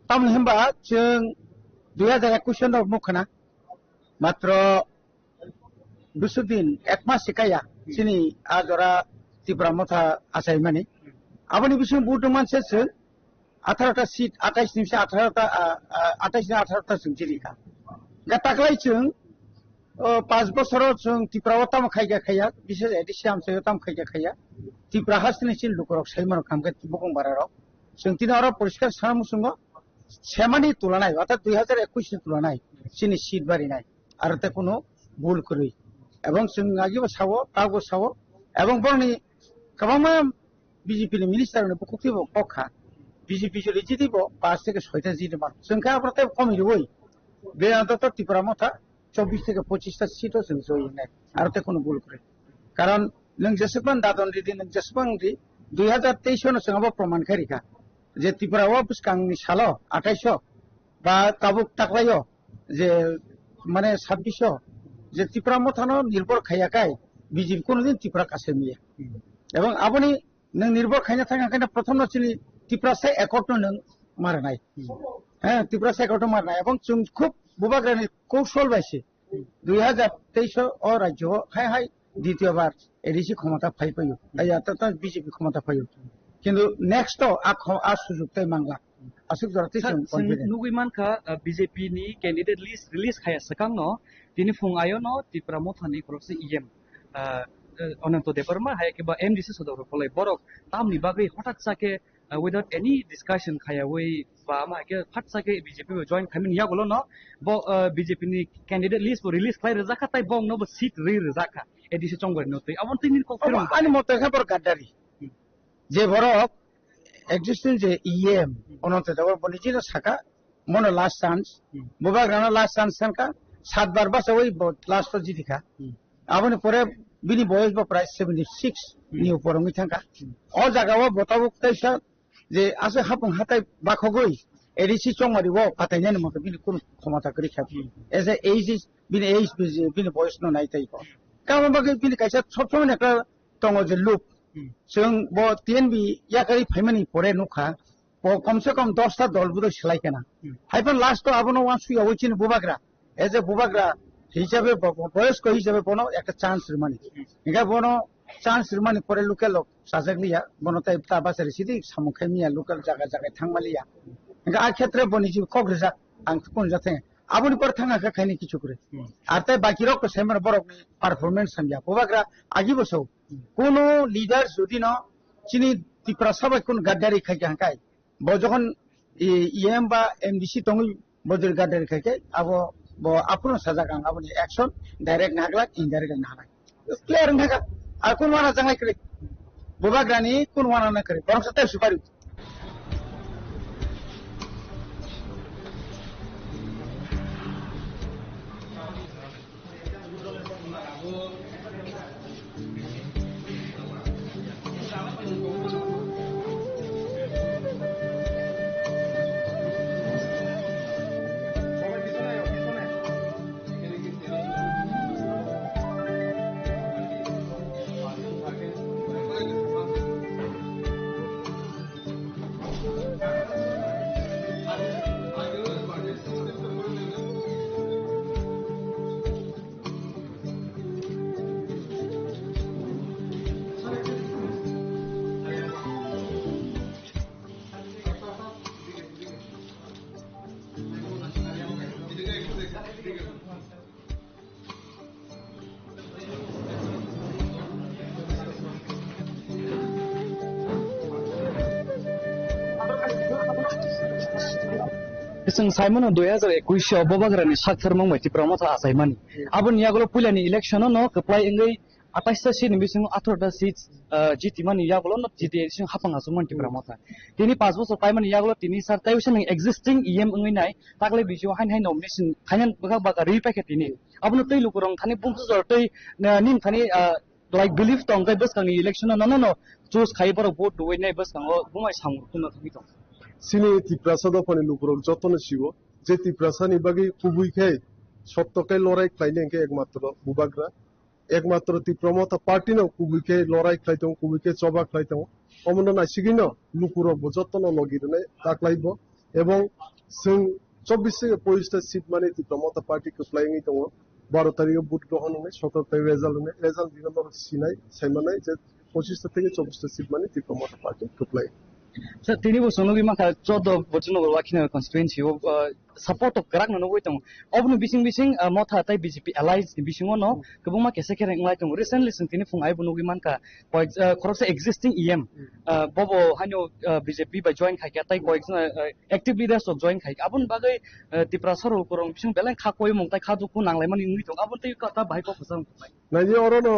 V: তাম হিমবা जों 2021 no मुखना मात्र 200 दिन एक मास सिकाया सिनी आजरा त्रिपुरा मथा आसाय माने आबनि बिसि बुट मानसे 18टा सीट 28 निफ्राय 18टा 28 नि 18टा सिमजिरिका गा ताकलाय जों 5 बोसोराव जों त्रिपुरा ताम खायगा खाया बिसे एदिसि आमसे ताम खायगा खाया त्रिपुरा हासनि सिन लुकरक सायमान खामगा बुगं बाराराव जों तिनारा परिष्कार सामुसुंग सेमानि तुलनाय अर्थात 2021 नि तुलनाय सिनि सीट बारिनाय आरो ते कोनो भूल करै এবং जों आगिबो सावो तागो सावो এবং बरनि गोबां बीजेपी नि मिनिस्टार ने बुकुतिबो पखा बीजेपी जो रिजिदिबो 5 থেকে 6টা জিতে মান সংখ্যা প্রতে কমি রই বেয়াদত ত্রিপুরা মথা 24 থেকে 25টা সিটও जों জয় নাই আর তে কোনো ভুল করে কারণ নং যেসবান দাদন দিদি নং যেসবান দি 2023 नो जोंबो प्रमाण खारिखा যে ত্রিপুরা অফিস কাংনি সালো 2800 বা তাবুক তাকলাयो যে মানে 2600 যে ত্রিপুরা মথানো নির্ভর খাইয়াকাই বিজেপি কোনদিন ত্রিপুরা কাছে নিয়ে এবং আপনি নং নির্ভর খাইনা থাকাকাইনা প্রথম নছিলি ত্রিপুরা সে একট নং মারনাই হ্যাঁ ত্রিপুরা সে একট মারনাই এবং जों খুব বুবাগ্রানি কৌশল বাইছে 2023 ও রাজ্য হাই হাই দ্বিতীয়বার এডিসি ক্ষমতা পাইপাইও তাই আতা বিজেপি ক্ষমতা পাইও কিন্তু নেক্সট আ সুযোগ তাই মাংলা আসুক জরাতে
L: নুগুইমানখা BJP ni candidate list release khaya sakang no tini phung ayo no Tripura Mothani korokse EM অনন্ত দেববর্মা হায় কিবা এমডিসি সদর ফলাই বরক তামনি বাগৈ হঠাৎ সাকে উইদাউট এনি ডিসকাশন খায়াওই বা আমাকে ফাট সাকে বিজেপি জয়েন খামিন ইয়াগুলো ন ব BJP ni candidate list release khai rejaka tai bong no seat re rejaka edisi chongbar no tai abon tin ko
B: ফেরম ani moto khabar gaddari যে বরক এক্সিস্টিং যে EM অনন্ত দেবর বলিছিল শাখা মনে লাস্ট চান্স বুবাগ্রানা লাস্ট চান্স সানকা 7 বার বাস ওই last জিদিকা আবনে পরে বিনি বয়স বা প্রায় 76 নিউ পরমি থাকা অ জায়গাও বতাবুক তাইসা যে আছে হাপং হাতাই বাখগই এডিসি চংমারি ও পাতাইনানি মতো বিনি কোন ক্ষমতা করি খাবি এজ এ এইজ বিনি এইজ বিনি বয়স ন নাই তাই কারণ বাকি বিনি কাইসা সব সময় একটা দङ যে লুপ जों ब टिएनबि याकारि फाइमानि परे नुखा कमसे कम 10टा दलबुद सिलाइकेना हाइफान लास्ट आबनो वान सुया वइचिन बुबाग्रा एज ए बुबाग्रा हिसाबै बयस्क हिसाबै बनो একটা চান্স রিমানি এগা বনো চান্স রিমানি পরে লোকাল সাজাগলিয়া বনো তাই তা বাসারি সিদি সামুখাইমিয়া লোকাল জায়গা জায়গায় থাংমালিয়া এগা আর ক্ষেত্রে বনিজি কগ্রেজা আং কোন যাতে আবনি পর থাঙ্গা খাইনি কিছু করে আর তাই বাকি রক সেমার বরক পারফরম্যান্স সামজা বুবাগ্রা আগি বসো কোন লিডার যদি ন চিনি ত্রিপুরা সবাই কোন গাদ্দারি খাইকে হাঁকাই ব যখন ইএম বা এমডিসি তঙ্গি বজর গাদ্দারি খাইকে আবো ব আপন সাজা গাং আবনি অ্যাকশন ডাইরেক্ট নাগলা ইনডাইরেক্ট নাগলা ক্লিয়ার নাগা আর কোন ওয়ানা জাঙ্গাই করে বুবাগ্রানি কোন ওয়ানা না করে বরং সাথে সুপারি
L: जों साइमन 2021 बबाग्रानि साखर मंबाय तिप्रामथा आसाइमानि आबन यागलो पुलानि इलेक्शन न कप्लाय एंगै 28 टा सीट बिसिङ 18 टा सीट जितिमानि यागलो न जिति सिङ हापंगा सुमन तिप्रामथा तिनि 5 बছর पाइमानि यागलो तिनि सारतायसन एक्जिस्टिं इएम एंगै नाय तागले बिजो हाइन हाइन नमिनेशन खायन बगा बगा रि पैकेट तिनि आबन तै लुकुरं थानि बुंसु जरतै निम थानि लाइक बिलीव तंगै बसकांनि इलेक्शन न चूज खाइबर भोट दुवैनाय बसकांगो बुमाय सामुखुन थि दं
G: सिनी तिप्रासा दफानि लुकुरक जतन सिगो जे तिप्रासानि बागै कुबुइखाय सत्तकाय लड़ाई खाइलेंके एकमात्र बुबाग्रा एकमात्र तिप्रामथा पार्टी न कुबुइखाय लड़ाई खाइतों कुबुइखाय चबा खाइतों अमन नासिगिन लुकुरक जतन लगिरने ताकलाइबो एवं जों 24 से 25 टा सीट माने तिप्रामथा पार्टी को फ्लाइंग दङ 12 तारिख बुट ग्रहण होने 17 तारिख रेजाल्ट दिनो सिनाय साइमानाय जे 25 থেকে 24 টা सीट माने तिप्रामथा पार्टी को फ्लाइंग
L: सर तिनी बोसोनोगि माखा 14 बोचनो वाखिना कन्स्टिट्युएन्सी ओ सपोर्ट अफ कराक ननो वइतों अबनु बिसिं मथा ताइ बीजेपी एलाइज बिसिङो न गोबां केसे केरें लाइतों रिसेंटली जों तिनी फुंगाय बुनुगि मानका खरसे एक्जिस्टिं इएम बबो हानो बीजेपी बाय जॉइन खाइका ताइ कोइक एक्टिव लीडर्स अफ जॉइन खाइका अबन बागै तिप्रा सरो करं बिसिं बेलें खाकोय मंगताय खाजुखु नांलायमानि नुइतों अबन तै कथा बाहायको खसं
G: नायनि अरनो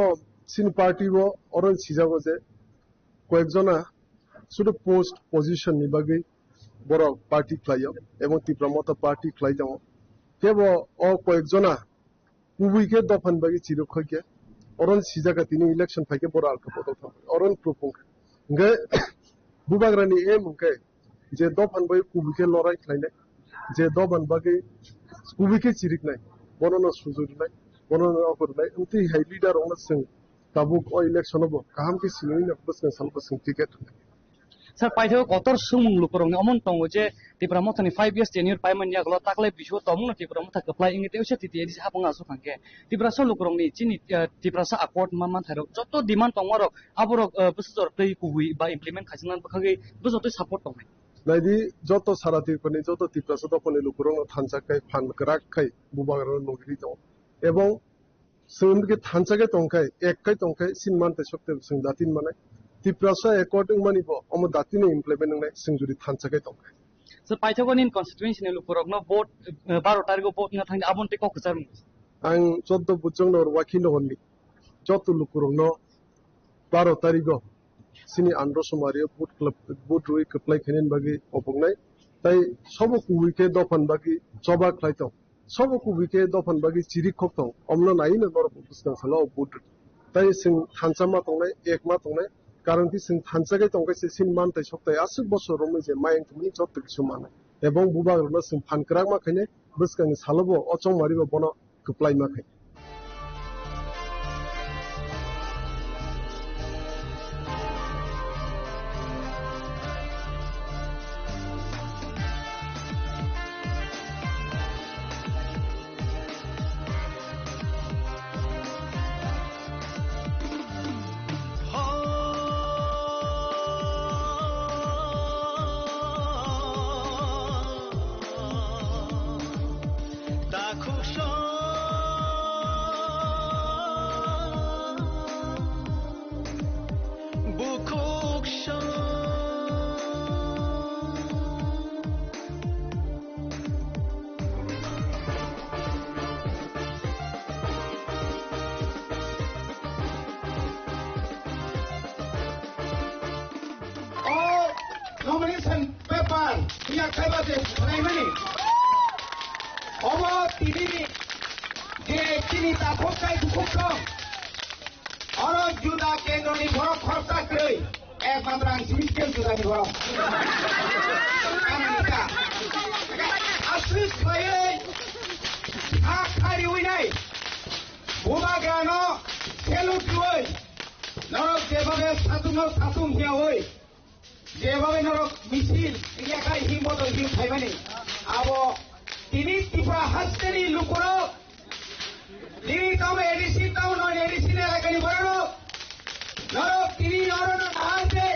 G: सिन पार्टी वो अरन सिजागो जे कोइकजना सुद पोस्ट पोजिशन नि बागै बरो पार्टी खायो एवं तिप्रामथा पार्टी खाइदों केबो अ कोइकजना कुबुइके दफान बागै चिरखके अरन सिजागा तिनि इलेक्शन फाइके बरो आलका बदल थाम अरन प्रुफुं गे बुबाग्रानि ए मुके जे दफान बागै कुबुइके लड़ाई खाइनाय जे दफान बागै कुबुइके चिरिकनाय बननो सुजुरनाय बननो अफरनाय उति हाइ लिडार अन जों ताबुक अ इलेक्शन बो काम के सिनैना बसन सालबो जों टिकेट
L: सर पाइथो कतर सुमुं लुकुरं अमन तंगो जे तिप्रामथानि 5 इयर्स टेन्योर पाइमान यागलो ताकले बिसो तमुन तिप्रामथा कप्लाय इंगिते उसे तिति एदि हापंगा सु खांके तिप्रासा लुकुरंनि चिनि तिप्रासा अकॉर्ड मा थारो जतो डिमान्ड तंगरो आबरो बुसजर तै कुबुइ बा इमप्लिमेंट खासिनान बखागै बुजतो सपोर्ट तंगै
G: नाइदि जतो साराति पनि जतो तिप्रासा दफानि लुकुरं थानसाकै फान कराखै बुबाग्रा नगिरि दं एवं जोंनि थानसागे तंखाय एकखाय तंखाय सिनमान तेसक्ते जों दातिन माने तिप्रासा एकॉर्डिंग मानिबो अम दातिने इमप्लिमेंट नंनाय जों जुदि थानसागे तंखाय
L: So Paithagonin constituency ne lukurok no vote 12 tarik vote nga thang abon te ko khusar
G: ang 14 bujong no wakino honni jotu lukurok no 12 tarik sini andro sumario boot rui keplai khenen bagi opongnai tai sobo kuwike dofan bagi joba khlaito sobo kuwike dofan bagi chiri khokto omno nai no nor buskan salo boot tai sing thansama tongnai ekma tongnai karon ki sing thansagai tongkai se sinman tai soktai asuk bosor romai je mayang tumi jotu kisumana ebong bubag rona sing phankrak ma khaine buskang salobo ochong maribo bono keplai ma khai
B: nomination paper dia khaibate nai mani obo tini je tini ta khokai dukhom oro juda kendroni boro kharta koi ekmatra simkel juda ni boro amanita asli khaye akhari winai boba gano khelu tuoi norok jebage satum hia hoi যেভাবে নরক মিছিল এলাকায় হিমত হিম খাইবানি আবো তিনি ত্রিপুরা হাস্তেরি লুকুর তিনি তাও ADC তাও নন ADC এলাকানি বড় নরক তিনি নরক আনতে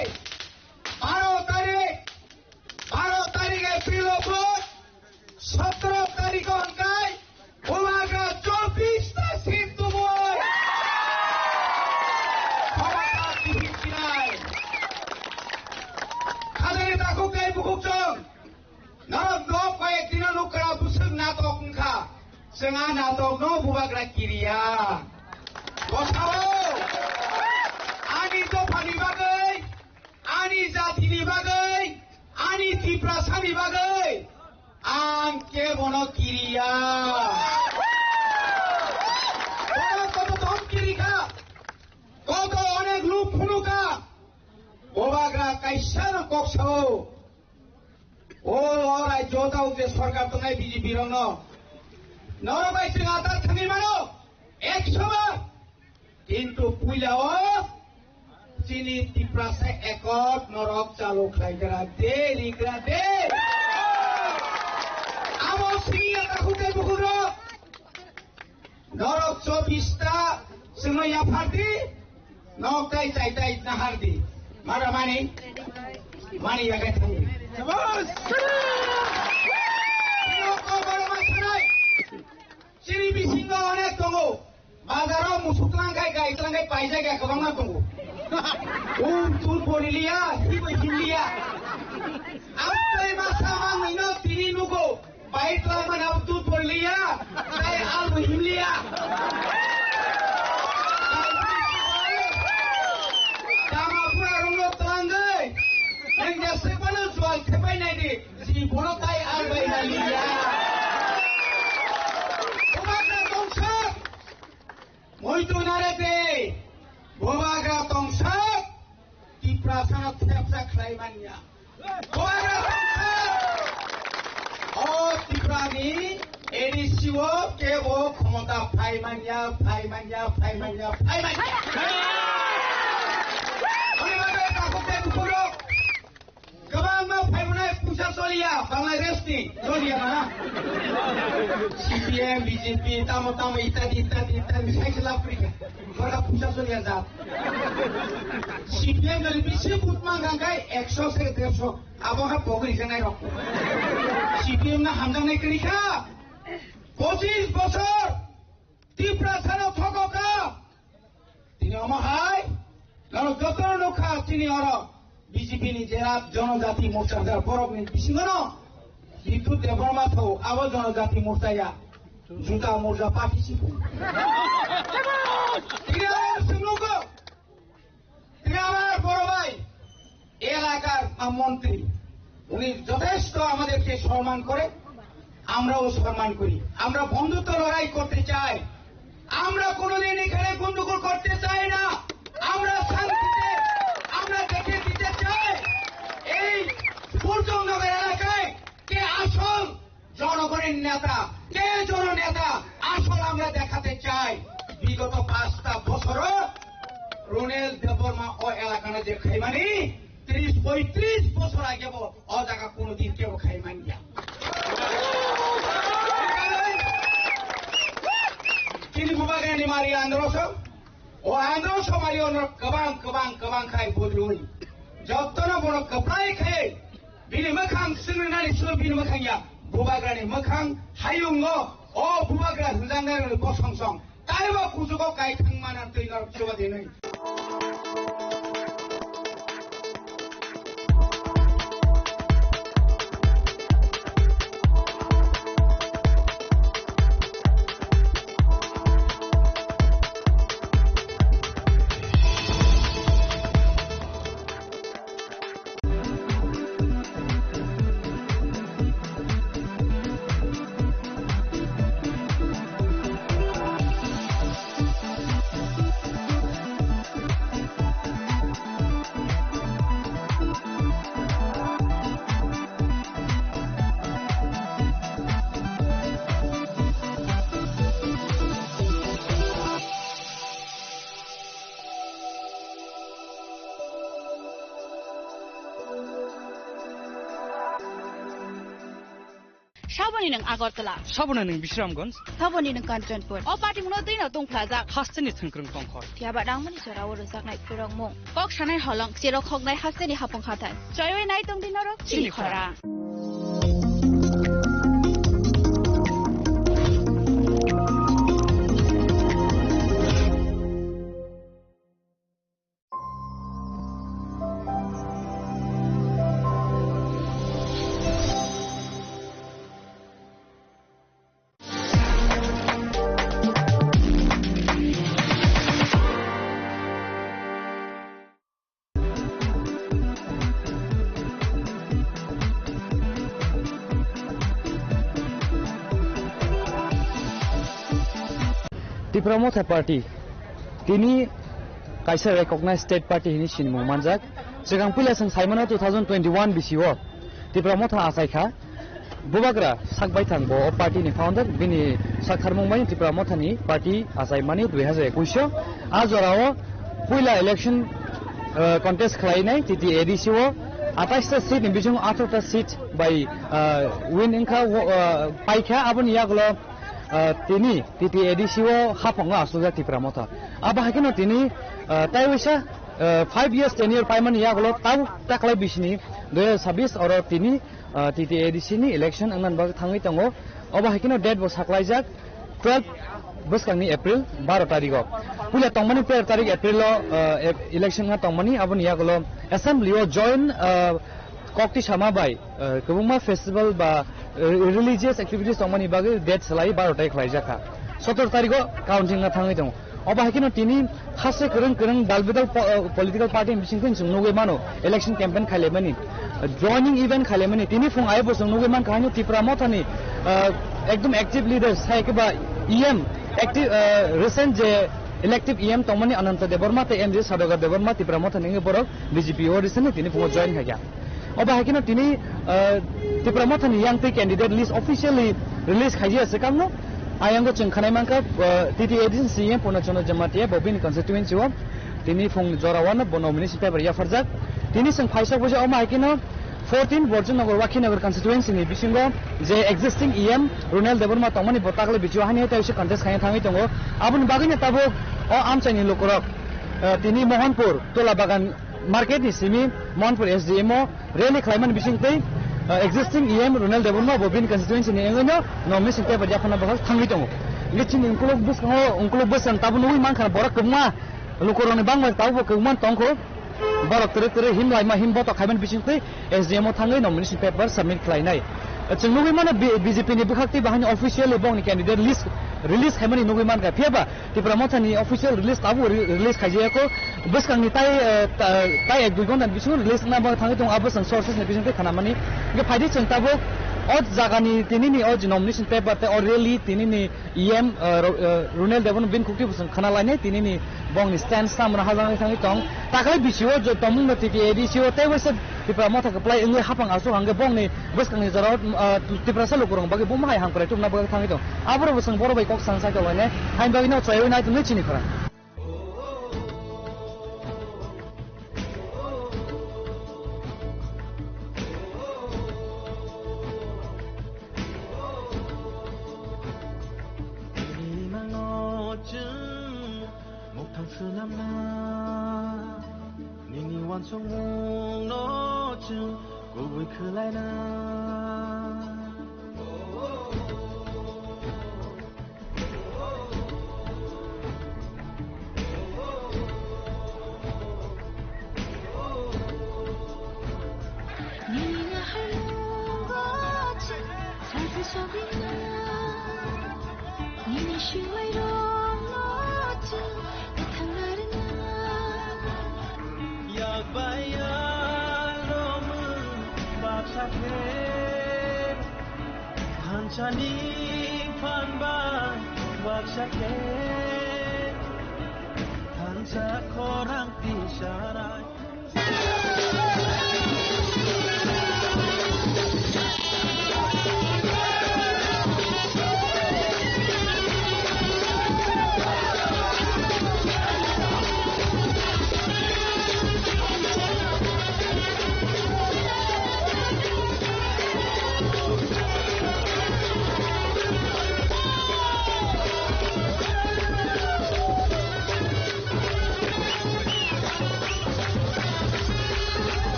B: 12 তারিখ এপ্রিল 17 তারিখ অঙ্কায় ওমাগা 24টা seat তুময় Kai bukukong narok no kaya tinanong kaya busog natok ka senga natok no bubag na kiriya kosawo ani to pani bagay ani jati ni bagay ani tiprasa ni bagay ang ke bono kiriya koto tom kirika koto onek lup funuka bobagra kaisar koksawo ও ওরাই জোতা উঠে সরকার তো নাই BJP রং নরবাই সিং আতার থাকি মানো 100 বার কিন্তু পুইলাও চিনি ত্রিপ্রাসে একত নরক চালু খাইগরা দে লিগরা দে আমো সিংয়া কাকুতে বুকুর নরক 24টা সিংয়া ফাটি নকটাই চাইতাই নাহার দি মারা মানি আগে থাকি Sini bisingga onek tunggu. Bazaro musuklangai gaitlangai paisa ga kabanga tunggu. Tur bolilia, hibo himlia. Apai masama mino tini nugo. Baitla mana tur bolilia, sai albu himlia. Kama pura rungo tlangai. Nengja sepana jual kepai nadi. Si bono tai albai nalia. Moito narete bobaga tongsak di prasana tepsa klaimania bobaga tongsak oh tiprani edisiwo kebo khomota phaimania onebabe takote dukuro kabama phaimuna pusha solia Bangladesh ni solia na CPM, BJP, tamo ইত্যাদি cycle Africa ওরা পূজা চলে যা CPM যদি বেশি ফুটমা গাঙ্গায় 100 থেকে 150 আবহাওয়া পগরিছে নাই রক্ত CPM না হামদাং নাই করিখা 25 বছর ত্রিপুরা ছাড়া ঠক তিনি অমহায় কারণ যত নৌকা তিনি বিজেপি ni জেলা জনজাতি মোর্চা যার বরফ ni বিসিঙ্গন কিন্তু দেবর মাথো আবার জনজাতি মোর্চায়া জুতা মোর্চা পাঠিয়েছিল তিনি আমার বড় ভাই এলাকার মন্ত্রী উনি যথেষ্ট আমাদেরকে সম্মান করে আমরাও সম্মান করি আমরা বন্ধুত্ব লড়াই করতে চাই আমরা কোনোদিন এখানে গন্ডগোল করতে চাই না আমরা শান্তিতে আমরা দেখে দিতে চাই এই সূর্যনগর এলাকায় কে আসল জনগণের নেতা কে জননেতা আসল আমরা দেখাতে চাই বিগত 5টা বছর রুনেল দেববর্মা ও এলাকানে যে খাইমানি 30-35 বছর আগে ও জায়গা কোনোদিন কেউ খাইমানি না Kini bubaga ni Mari Androso, o Androso Mari ono kabang kai bodrui. Jautono bono kaplai kai, bini makang sinunani sulo bini makang ya, bubaga ni makang hayungo, o bubaga huzanga ni bosong song. Taiwa kusuko kai tangmana tuinor coba dini.
M: Shaboni ng Agartala.
L: Sabona ng Bisramganj.
M: Saboni ng Kanchanpur. O party mo na din atong plaza.
L: Hastani tangkrang tongkhor.
M: Tiaba dang mani sora waro sak nai pirong mong. Kok shanai holong siro khok nai hastani hapong khatan. Choy nai tong din ro. Chili khora.
L: Tipramotha Party tini kaisa recognized state party hini sinmo manjak segang pilasang saimana 2021 BCO Tipramotha asaikha bubagra sakbai thangbo party ni founder bini sakharmongmai Tipramotha ni party asaimani 2021 ajorao puila election contest khlainai titi ADCO 28 seat ni bijong 18 seat by win inka paikha abun yaglo tini titi ADCO hapong asuja Tipramotha aba hakino tini taiwisa 5 years tenure paiman yaglo tau taklai bisni 2026 oro tini titi ADC ni election angan bag thangi tango aba hakino date bo saklaijak 12 buskangni April 12 tarikh pula tongmani 13 tarikh April lo election nga tongmani abun yaglo assembly o join kokti samabai kubuma festival ba religious activities tongmani bagi date salai 12 tarikh laijaka 17 tarikh counting nga thangi tango oba hakino tini khase kereng dalbidal political party bisingkin sungnoge mano election campaign khalemani joining event khalemani tini fung aibo sungnoge man kahani Tipramotha ni ekdom active leaders saikeba EM active recent je elective EM tongmani Ananta Deborma te MJ Sadogar Deborma Tipramotha ninge borok BJP o recently tini fung join khagya oba hakino tini Tipramotha ni young candidate list officially release khajia sekamno ayanggo chengkhanai manka titi ADC CM pona chono jamatia bobin constituency o tini fung jorawana bono municipal area farjak tini seng phaisa boja oma hakino 14 Borjanagar Wakinagar constituency ni bisingo je existing EM Runel Deborma tongmani botakle bichu hani ta ise contest khaya thangi tongo abun bagine tabo o amchani lokorok tini Mohanpur Tola Bagan market ni simi Mohanpur SDMO rally khlaiman bisingtei existing EM Runel Deborma bobin constituency ni engono nomi singte bajafana bahas thangi tongo lichin unkulok bus besang tabun ui man khana borak kemma lukuroni bangma tawbo keuman tongko borok tere him laima him boto khaiman bisingte SDM o thangai nomination paper submit khlainai chungui mana BJP ni bukhakti bahani official ebong ni candidate list release khaimani nugui man ka phiaba tipra mothani official release tabu release khaijaya ko beskang ni tai ek 2 gondan bisu release na ba thangai tong abasang sources ni bisingte khanamani ge phaidi chung tabo od jagani tinini od nomination paper te already tinini EM Runel Devon bin khukti busang khana laine tinini bong ni stand samna hazang thangai tong takai bisio jo tomung na tiki edisio te wese tipra motha ka play engwe hapang asu hangge bong ni beskang ni jarot tipra sa lukurong bagi bum hai hang pare tum na ba thangai tong abro busang boro bai kok sang sa to laine hain bagi no choi nai tum ni chini khara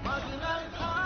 K: Magandang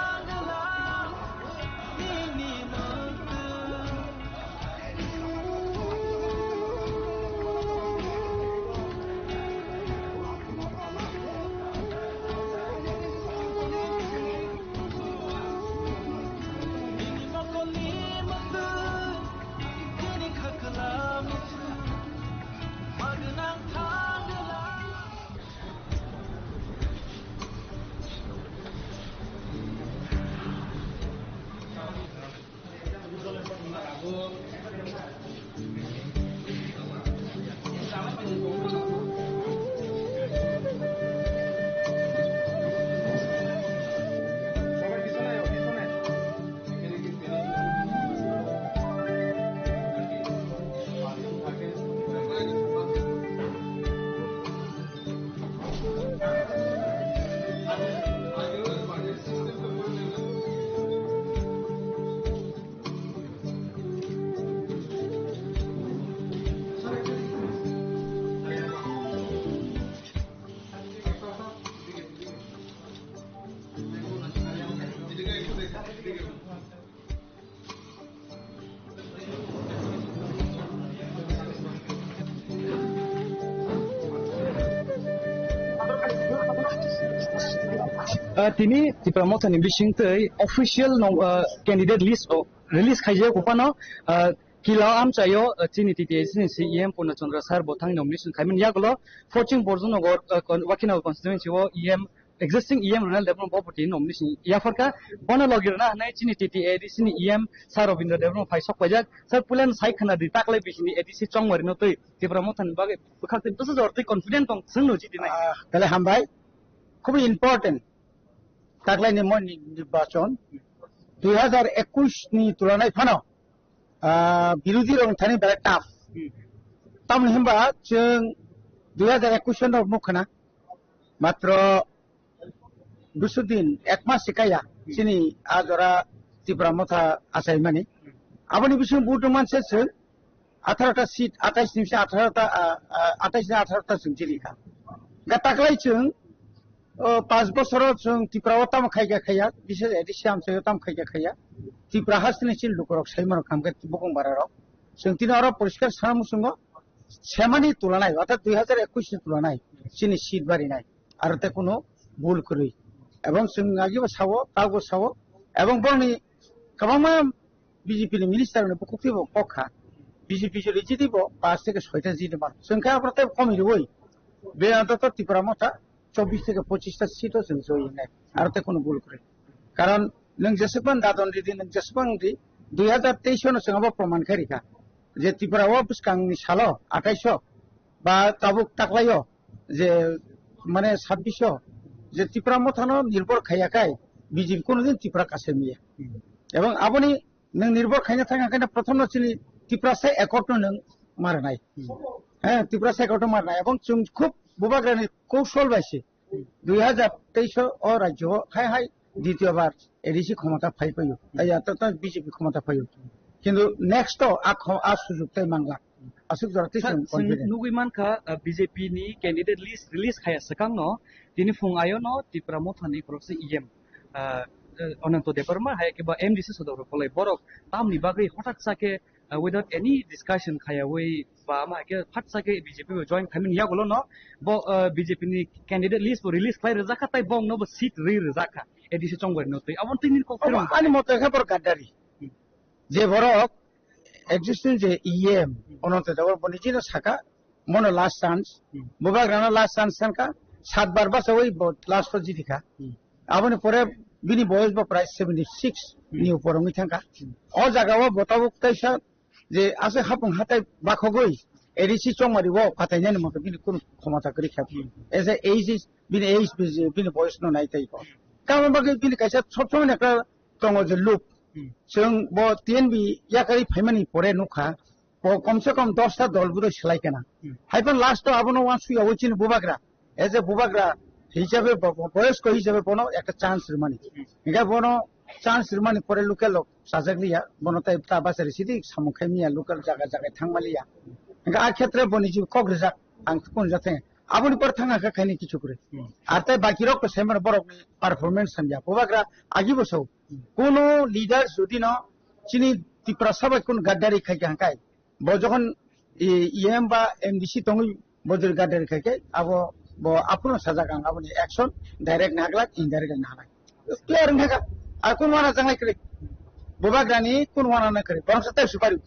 L: তিনি ত্রিপুরা মথানি বিশিংতৈ official candidate list release খাইजे কোপাनो किला आमचायो चिनि टीटीएसनि CM Purnachandra sir बोथां नॉमिनेशन खाइमन यागलो फोर्चिंग बोर्जन नगर वाकिनाल कन्स्टिट्युएंसी वो EM existing EM Rural Development Property nomination याफरका बना लगिरना हनाय चिनि टीटीएडीसी नि EM सर रविन्द्र डेभलपमेंट फाइसक पाइजाक सर पुलन साइखना दि ताकले बिसिनि एडीसी चंगमरिनो तै तिब्रा मथान बागे बखाते दस जरते कॉन्फिडेंट दं जोंनो जिदि नाय
B: তাহলে हामबाय খুব ইম্পর্টেন্ট তাকলাইनि মनि নির্বাচন 2021 नि তুলনায় ফানো বিরোধী রংথানি বেলা টাফ তামনি হিমবা जों 2021 সনের মুখনা মাত্র 200 दिन एक मास सिकाया चिनी आजरा त्रिपुरा मथा आसाय माने आबनि बिसुं बुटु मानसे 18टा सीट 28 निफ्राय 18टा 28 नि 18टा जों जिलिखा गाताकलाय जों 5 बोसोराव जों त्रिपुरा ताम खायगा खाया बिसोर एदिसियाम से ताम खायगा खाया त्रिपुरा हासनि सिल लुकरक साइमन खामगे बुकुं बाराराव जों तिनारा परिष्कार सामुसुंगो सेमानि तुलनाय अर्थात 2021 नि तुलनाय चिनि सीट बारिनाय आरो ते कोनो भूल करै এবং जों आगिबो सावो तागो सावो এবং बरनि गोबां बीजेपी नि मिनिस्टार ने बुकुतिबो पखा बीजेपी जरि जिदिबो 5 থেকে 6টা जिदिबा संख्या प्रते कमिरो ওই बे अन्तत त्रिपुरा मथा 24 থেকে 25টা সিটও जों जयनाय आरो ते कोनो भूल करे कारण नों जेसेबां दादन दिदि नों जेसेबां दि 2023 नो जोंबो प्रमाण खारिखा जे त्रिपुराव बुसकांनि सालो 2800 बा ताबुक ताकलायो जे माने 2600 যে ত্রিপুরা মথানো নির্ভর খাইয়াকাই বিজেপি কোনদিন ত্রিপুরা কাছে মিয়া এবং আপনি নং নির্ভর খাইনা থাকাকাইনা প্রথম চিনি ত্রিপুরা সে একট নং মারনাই হ্যাঁ ত্রিপুরা সে একট মারনাই এবং जों খুব বুবাগ্রানি কৌশল বাইছে 2023 ও রাজ্য হাই হাই দ্বিতীয়বার এডিসি ক্ষমতা পাইপাইও তাই এত বিজেপি ক্ষমতা পাইও কিন্তু নেক্সট আ সুযোগ তাই মাংলা আসুক জরতে
L: नुगुइमानखा बीजेपी नि कैंडिडेट लिस्ट रिलीज खाया सकांनो दिनि फुं आयोनो त्रिपुरा मथानि क्रक्सि EM अनंत देबरमा हाय केबा एमडीसी सदर फलाय बरक तामनि बागै हठात साके विदाउट एनी डिस्कशन खाया वे बा मा के फट साके बीजेपी जॉइन खामिन यागलो न ब बीजेपी नि कैंडिडेट लिस्ट रिलीज खाय रजाखा ताय बंग न सीट रि रजाखा एडीसी चंगवर न तै अबन तिनि को
B: आनि मते खबर गादारि जे बरक existing যে EM অনন্ত দেবর বনিজিনো সাকা মনো লাস্ট চান্স বুবাগ্রানো লাস্ট চান্স সানকা 7 বার বাস ওই লাস্ট ফর জিদিকা আবনি পরে বিনি বয়স বা প্রায় 76 নি উপর মি থাকা অ জায়গাও বতাবুক তাইসা যে আছে হাপুং হাতাই বাখগই এডিসি চংমারি ও ফাতাইনানি মতো বিনি কোন ক্ষমতা করি খাপ এজ এ এইজ ইজ বিনি এইজ বিনি বয়স ন নাই তাই কারণ বাকি বিনি কাইসা সব সময় একটা তঙ্গ যে লুক जों ब टीएनबी याकारि फाइमानि परे नुखा ब कम से कम 10टा दलबुरो सलायकेना हाइपन लास्ट आबनो वासु यावचिन बुबाग्रा एज ए बुबाग्रा हिसाबे बयस्क हिसाबे बनो একটা চান্স রিমানি এটা বনো চান্স রিমানি পরে লোকাল লোক সাজাগলিয়া বনতাই তা বাসারি সিদি সামুখাইমিয়া লোকাল জায়গা জায়গায় থাংমালিয়া এটা আর ক্ষেত্রে বনিজি কগ্রেজা আং কোন যাতে আবনি পর থাঙ্গা খাইনি কিছু করে আর তাই বাকি রক সেমার বরকনি পারফরম্যান্স সানজা বুবাগ্রা আগি বসও কোন লিডার যদি না চিনি ত্রিপুরা সবাই কোন গাদ্দারি খাইকে হাঁকাই ব যখন ইএম বা এমডিসি তঙ্গই বজর গাদ্দারি খাইকে আবো ব আপন সাজা গাং আবনি অ্যাকশন ডাইরেক্ট নাগলাক ইনডাইরেক্ট নাগলাক ক্লিয়ার নাগা আর কোন ওয়ানা জাঙ্গাই করে বুবাগ্রানি কোন ওয়ানা না করে বরং সাথে সুপারি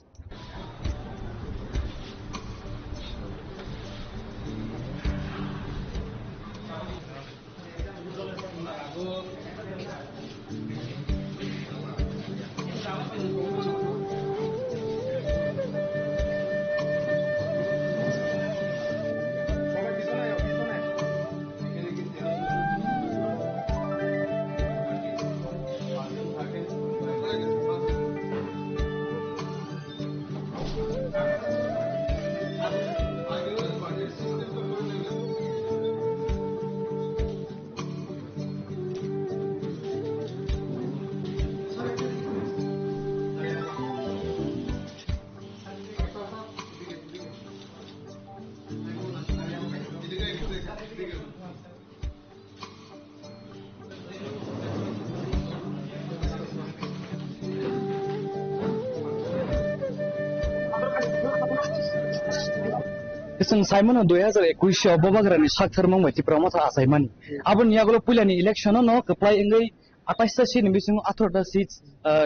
L: जों साइमन 2021 बबाग्रानि साक्थार मावबाय तिप्रा माथा आसाइमानि आबो नियागलो पुलानि इलेक्शनाव न कप्लाय एंगै 28 सिट बिसिं 18 सिट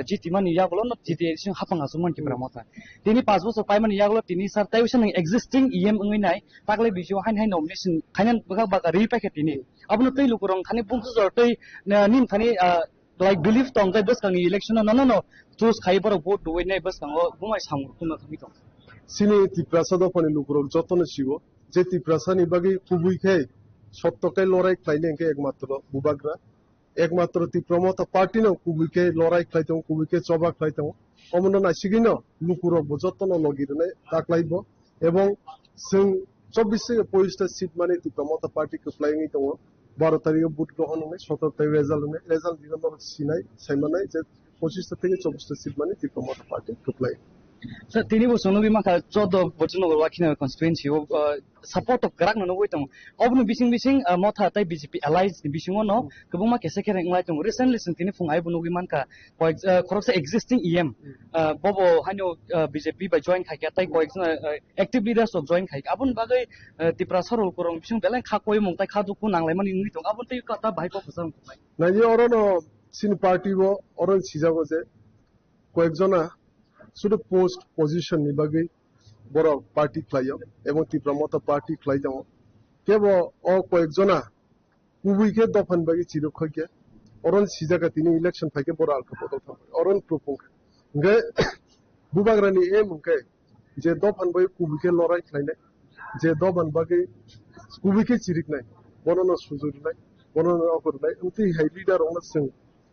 L: जितिमानि यागलो न जिति सिं हापांगासु मानतिप्रा माथा तिनि 5 बছর पाइमानि यागलो तिनि सार ताइसन एक्जिस्टिं इएम एंगै नाय तागले बिजो हाइन हाइन नॉमिनेशन खायनान बगा बगा रिपैकेट तिनि आबो तै लुकुरं खानि बुंसु जरतै निम खानि like believe tong kai bus kang election no choose khai par vote doi nai bus kang bumai samur kuma khami tong
G: sini tiprasa do pani lukurok jotone sibo je tiprasa ni bagi kubui khai সত্যকে লড়াই খাইলে একে একমাত্র বুবাগ্রা একমাত্র তিপ্রমতা party ন কুবিকে লড়াই খাইতাম কুবিকে চবা খাইতাম অমন নাসিগিন লুকুরক যত্ন লগিরনে তাকলাইব এবং जों 24 সিট মানে তিপ্রমতা পার্টি কে ফ্লাইং দङ 12 তারিখে ভোট গ্রহণ হবে 17 তারিখে রেজাল্ট দিগন সিনাই সাইমানাই যে 25 থেকে 24 সিট মানে তিপ্রমতা party K fly
L: Sir, tini bo sono bima ka chodo bochno go wakina constituency o support of karak no woi tong obnu bising motha tai BJP allies bising no kubuma kese kere nglai tong recently sin tini fungai bunu giman ka khoroksa existing EM bobo hanyo BJP by join khai tai ko active leaders of join khai abun bagai tipra sarol korong bising belai kha koi mong tai kha du ku nanglai mani ngi tong abun tai ka ta bai ko khasam khai
G: na je orono sin party bo oron sijago je koekjona শুধু post position নিবাগে বড় party খাইও এবং তিপ্রমতা party খাই যাও কেব অ কয়েকজনা কুবুইকে দফান বাগে চিরক্ষকে অরন সিজাকা তিনি election ফাইকে বড় আলকা পদল থাকবে অরন প্রপং গে বুবাগ্রানি এ মুকে যে দফান বাগে কুবুইকে লড়াই খাইলে যে দফান বাগে কুবুইকে চিরিক নাই বড়ন সুযোগ নাই বড়ন অকর নাই উতি হাই লিডার অনসিং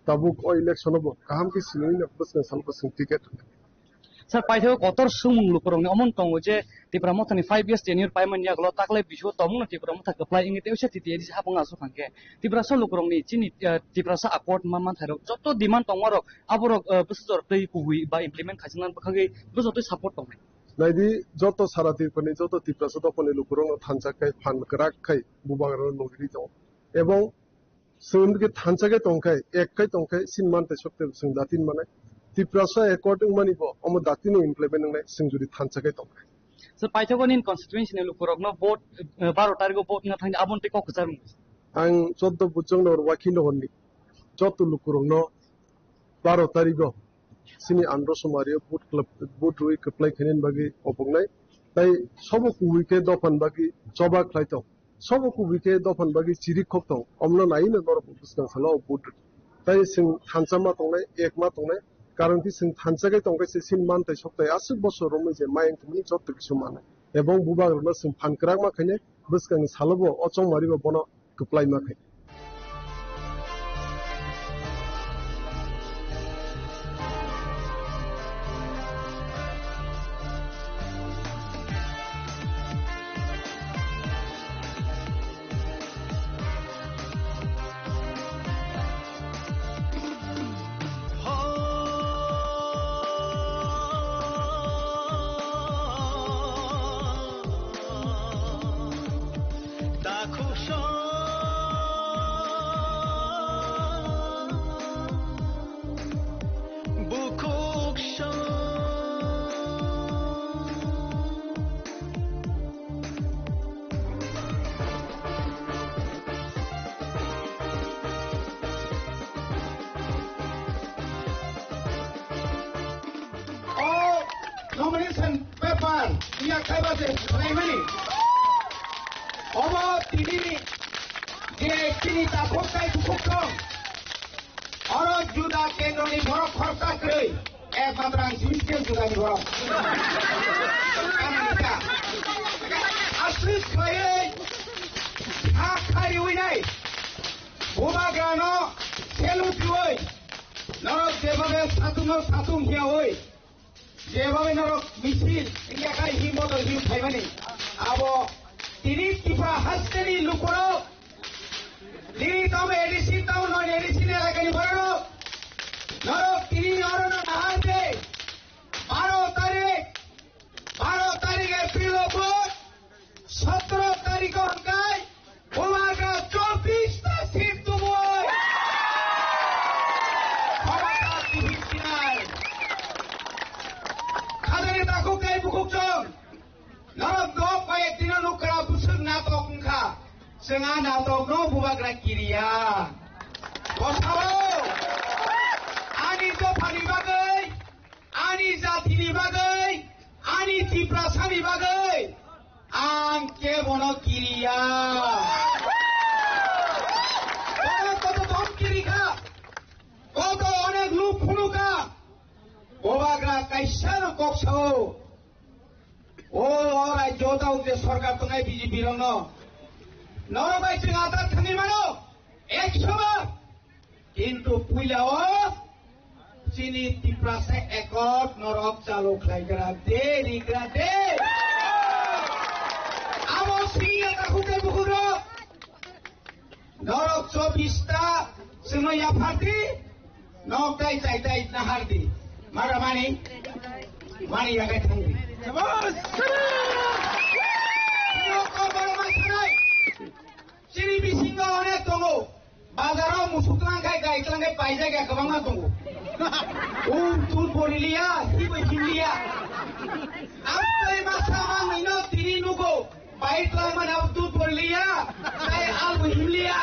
G: তাবুক ও ইলেকশন হবো কাহামকে সিনুইনা বসন সালকসিং ticket
L: Sir, paitho kotor sumung lukurong ni omon tong je tipra motha ni 5 years tenure paiman ya glo taklai bisu tomung tipra motha apply ingi teuse titi edi hapanga su khangke tipra so lukurong ni chini tipra sa accord maman tharo joto demand tongoro aboro busor tei kuhui ba implement khajnan bakhage bujoto support tong
G: naidi joto sarati pani joto tipra so pani lukurong thanchakai phan krak khai bubagaro nogri to ebong sundge thanchake tongkai ekkai tongkai sinman te sokte singdatin mane tiprasa according mani bo omo datino implement nai singjuri thanchakai tongkai
L: so paithogonin constituency ne lukurok no vote 12 tariko vote na thang abon te ko khachar
G: ang 14 buchong no wakilo honni joto lukurok no 12 tariko sini andro somari vote club vote roi apply khenen bagi opongnai tai sobo kuwike dofan bagi choba khlaito sobo kuwike dofan bagi chiri khokto omno nai na nor buskan salo vote tai sing thanchama tongnai ekma tongnai কারণ কি Singh থানসাগে তংকাইছে scene মানতে সপ্তাহে 80 বছর রমে যে মাইং তুমি যত কিছু মানে এবং বুবাগরনা সিং ফানকরাক মাখাইনে বসকাং সালবো অচং মারিবো বন কপ্লাই মাখাই
B: nomination paper iya khaibase naimani obo tini je tini ta phokai khokkom oro juda kendroni borok khorka krei ekmatra system juda ni borok asli khaye akhari winai bobagrano selu pioi norok jebabe satung kia hoi যেভাবে নরক মিছিল এলাকায় হিমত হিম খাইবানি আবো তিনি ত্রিপুরা হাসতেনি লুকরো তিনি তবে ADC তাও নয় এডিসি এলাকায় বড় নরক তিনি অরণ নাহাতে 12 তারিখে প্রিলভোট 17 তারিখ অঙ্কায় ওমাগা 24টা সিট দুবই ক্ষমতা দিবিনার খাদারে তাকো কাই বুকুকজন নরক দো পায়ে তিন जोंहा नावदावनो बुबाग्रा किरिया बसावो आंनि दफानि बागै आंनि जातिनि बागै आंनि तिप्रासानि बागै आं केबनो किरिया কত ধমকিরিকা কত অনেক লোক ফুনুকা ওবাগ্রা কাইসার কক্সাও ও রাজ্য দাও যে সরকার তো নাই বিজেপি রং নরবাই সিং আদার থানি মানো 100 বার কিন্তু পুইলাও চিনি তিপ্রাসে একট নরক চালু খাইগরা দে রিগরা দে আমো সিংয়া কাকুকে বুকুরো নরক 24টা সিময়া ফাটি নকটাই চাইতাই নাহারদি মারা মানি মানি আগে থাকি চিনি বিসিঙ্গ অনেক দङ বাজারাव মুসুকলাंखाय गायख्लांखाय पाइजायगा गोबाङा दङ तुल बरिलिया हिबो हिमलिया आमफ्राय मासा मांनैनो तिनि नुगौ बाइक्लाय मानाव तुल बरिलिया जाय आलबो हिमलिया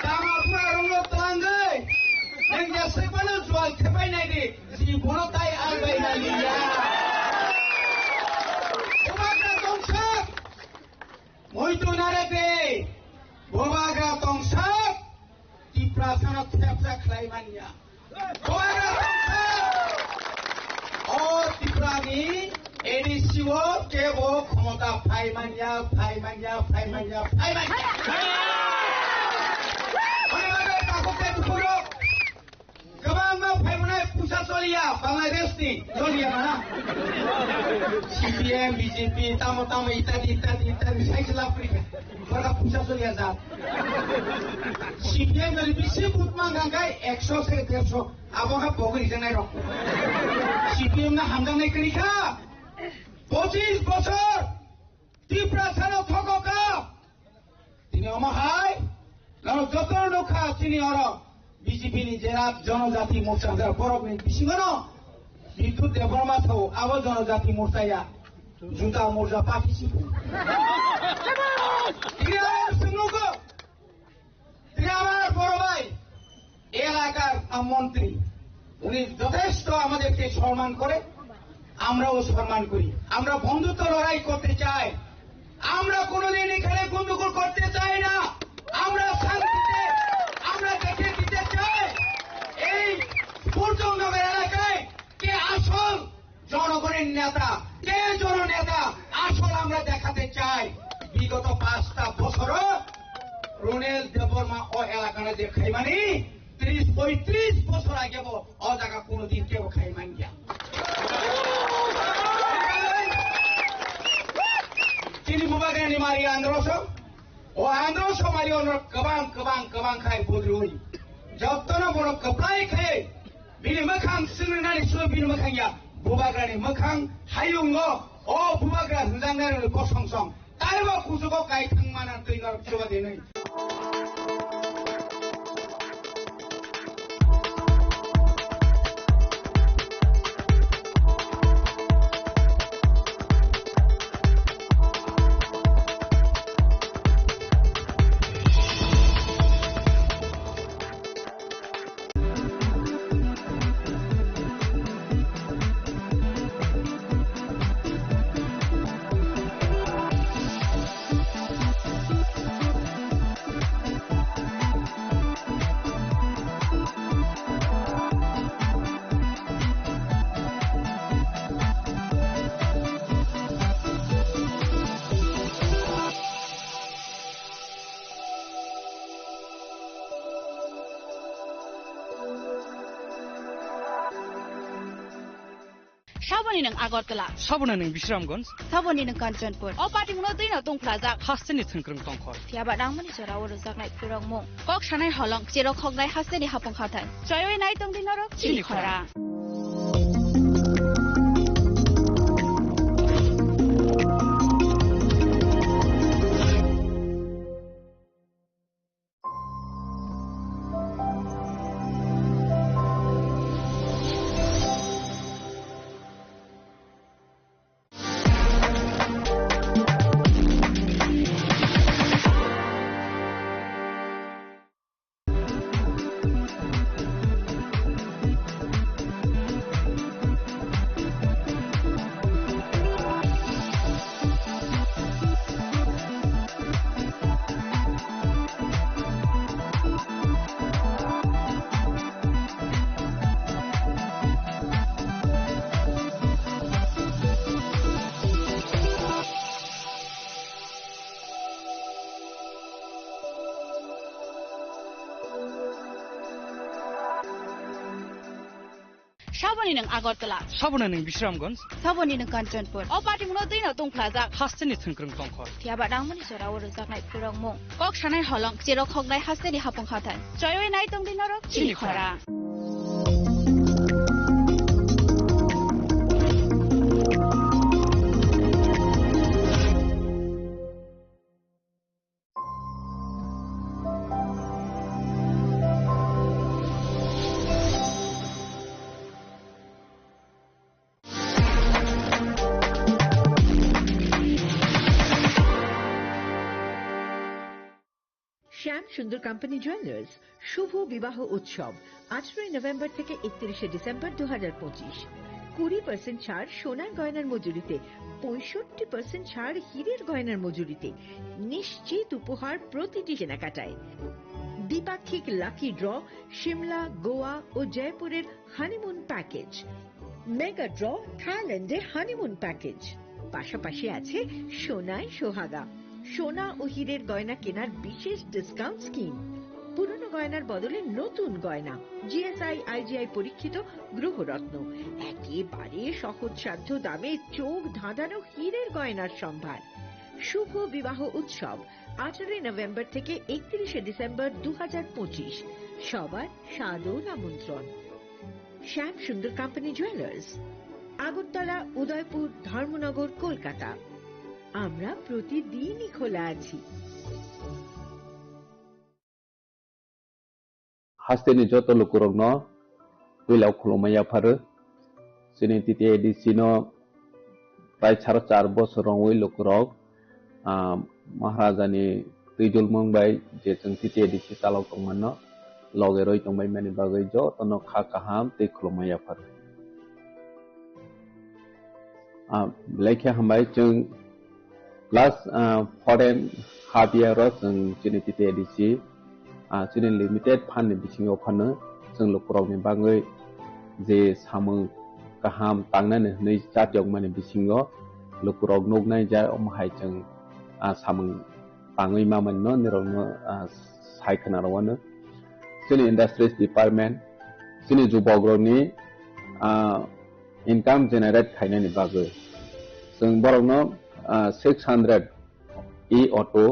B: दामाफोरा रंनो तलांगै नों जेसेबानो जुवाल खेबाय नायदि जिबनो ताय आलबायनालिया Muito narete, bobaga tongsak, di prasana tiap-tiap klaimanya. Bobaga tongsak, oh di prani, edisiwo kebo khomota faimanya. Bobaga takutnya dukuro, kebangga faimanya pusat solia, Bangladesh ni, solia mana? CPM, BJP, tamu-tamu ittadi, saya Afrika. Para pusat solia zat. CPM dari bisi putmang gangkai 100 से 150, aboga pogri janai rok. CPM na hamdang nai kerika. 25 বছর তীব্রাসানো থককা তিনি অমহাই নাম যত লোকা তিনি or BJP নি জেরাত জনজাতি মোর্চা বরফনি বিসিঙ্গনো বিদ্যুৎ দেবরমা থৌ আবো জনজাতি মোর্চায়া জুতা মোর্চা পাকিছিপু আমার বড় ভাই এলাকার মন্ত্রী উনি যথেষ্ট আমাদেরকে সম্মান করে আমরাও সম্মান করি আমরা বন্ধুত্ব লড়াই করতে চাই আমরা কোনোদিন এখানে গন্ডগোল করতে চাই না আমরা শান্তিতে আমরা দেখে দিতে চাই এই পূর্ণনগর এলাকায় কে আসল জনগণের নেতা কে জননেতা আসল আমরা দেখাতে চাই বিগত 5টা বছর রুনেল দেববর্মা ও এলাকানে দেখাই মানে 30-35 বছর আগে ও জায়গা কোনোদিন কেউ খাই মান গিয়া Kini bubaga ni Maria Androso, o Androso Mario no kabang kai bodrui. Jabtono bono kaplai kai, bini makang sinunani sulo bini makang ya, bubaga ni makang hayung no, o bubaga huzanggar ni kosong song. Tarwa kusuko kai tangmanan tuingar coba denai.
M: Saboni nang Agartala.
L: Sabona nang Bisramganj.
M: Saboni nang Kanchanpur. O party mo din na tong plaza.
L: Hasni thungkrung tongkhor.
M: Fiaba dang mani chara oro jaknai phirong mo. Kok sanai holong chero khognai hasni hapong khatai. Chayoi nai tong din ro chili khara. Saboni nang Agartala.
L: Sabona ning Bisramganj.
M: Saboni nang Kanchanpur. O party mo din atong plaza.
L: Hasteni thungkrung tongkhor.
M: Tiaba dang mani sora oro jaknai purang mong. Kok sanai holong jerok khognai hasteni hapong khatai. Joyoi nai tong din norok chini khora.
C: শ্যাম সুন্দর company jewellers শুভ বিবাহ উৎসব 18 November থেকে 31 December 2025 20% ছাড় সোনার গয়নার মজুরিতে 65% ছাড় হীরের গয়নার মজুরিতে নিশ্চিত উপহার প্রতিটি কেনাকাটায় দ্বিপাক্ষিক লাকি ড্র শিমলা গোয়া ও জয়পুরের হানিমুন প্যাকেজ মেগা ড্র থাইল্যান্ডে হানিমুন প্যাকেজ পাশাপাশি আছে সোনায় সোহাগা সোনা ও হীরের গয়না কেনার বিশেষ ডিসকাউন্ট স্কিম পুরনো গয়নার বদলে নতুন গয়না জিএসআই আইজিআই পরীক্ষিত গ্রহরত্ন একেবারে সহজসাধ্য দামে চোখ ধাঁধানো হীরের গয়নার সম্ভার শুভ বিবাহ উৎসব 18 নভেম্বর থেকে 31 ডিসেম্বর 2025 সবার সাদর আমন্ত্রণ শ্যাম সুন্দর কোম্পানি জুয়েলার্স আগরতলা উদয়পুর ধর্মনগর কলকাতা আমরা প্রতিদিনই খোলা আছি
K: Hasteni joto lukurogno wilau khulumaya pharu sini titi edisino prai 4 bosorong wi lukurog maharajani tijul mongbai je jeng titi edisi salok tongmano logeroi tongbai mani bagai jo tono kha kaham te khulumaya pharu lekhe hambai jeng plus foreign half year ro jeng sini titi edisi sini limited fund ni bisingo phano jeng lukurog ni bagai je samung kaham tangnane nei chatyok mani bisingo lukurog nognai jai omhai jeng samung tangoi maman no nirong saikhana rawano sini industries department sini jubogrog ni income generate khaina ni bagai jeng borogno 600 e-auto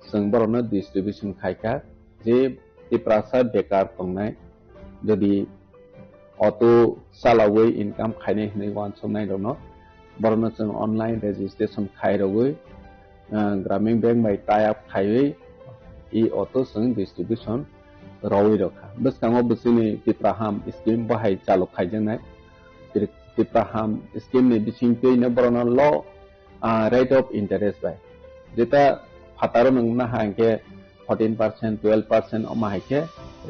K: jeng borogno distribution khaika je tiprasa bekar tongnai jodi auto salawai income khaine hinai wan somnai rono borogno jeng online registration khairogoi gramin bank bai tie up khaiwi e-auto jeng distribution rawi rokha beskango besini tipraham scheme bahai chalu khaijenai tipraham scheme ni bisingtei na borogno law rate of interest bai jeta fataro nangna hangke 14% 12% omahike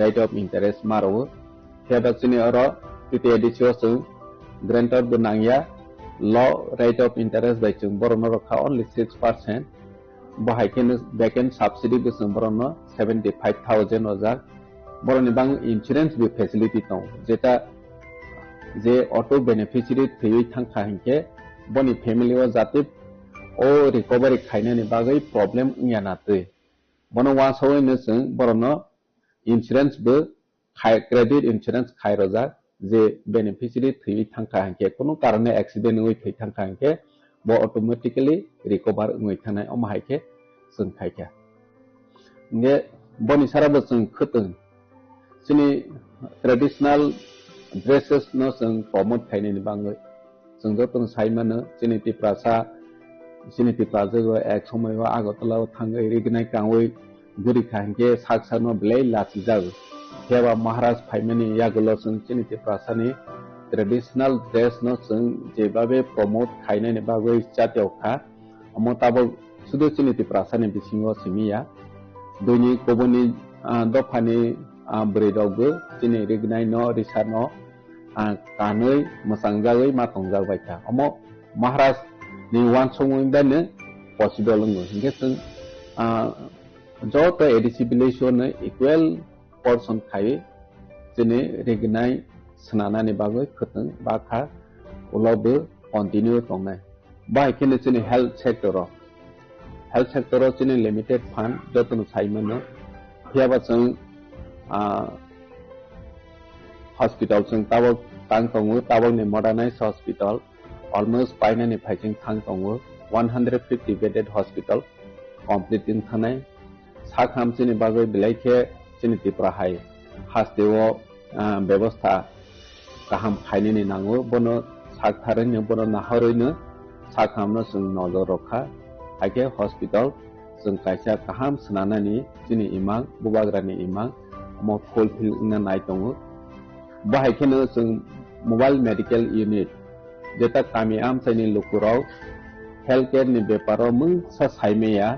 K: rate of interest maro theba chini oro titi edisio chung grantor bunangya low rate of interest by chung borno rokha only 6% bahike backend subsidy be chung borno 75000 ojak boroni bang insurance be facility tong jeta je auto beneficiary thei thangkha hinke boni family o jati o recovery khaina ni bagai problem ngana tei bono wa sawai ne chung borno insurance be khai credit insurance khai roja je beneficiary thei thangkha hanke kono karone accident oi thei thangkha hanke bo automatically recover ngoi thanai omhaike chung khaika ne boni sara bo chung khutung sini traditional dresses no chung promote khaine ni bangai chung jo tung saimano sini tiprasa sini tipraja go ek somoy wa agotala thangai rignai kangoi guri khangke saksano blai lati jag theba maharaj phaimani yagulo chung sini tiprasa ni traditional dress no chung jebabe promote khainai ni bagoi chateu kha amotabo sudu sini tiprasa ni bisingo simiya doni koboni dofani bredogbo sini rignai no risano kanoi masangjagoi matongjagbai kha amo maharaj ni wan songoi bane possible ngo hinge chung joto edisibilation ne equal portion khai jene regnai snana ni bagoi khutung ba kha ulobe continue tongnai ba ikene jene health sector jene limited fund jotun saimano hiaba chung hospital chung tabo tang tongu tabangni modernized hospital almost painani phaiching thang tongu 150 bedded hospital completing thanai sakham chini bagoi bilaikhe chini tipra hai hasteo ব্যবস্থা kaham khainini nangu bono saktharaino bono naharoino sakhamno जों नजर रखा haike hospital जों kaisa kaham snanani chini imang bubagrani imang mo fulfill na nai tongu bahaikeno जों mobile medical unit jeta kami am chaini lukurau healthcare ni beparo mung sa saimeya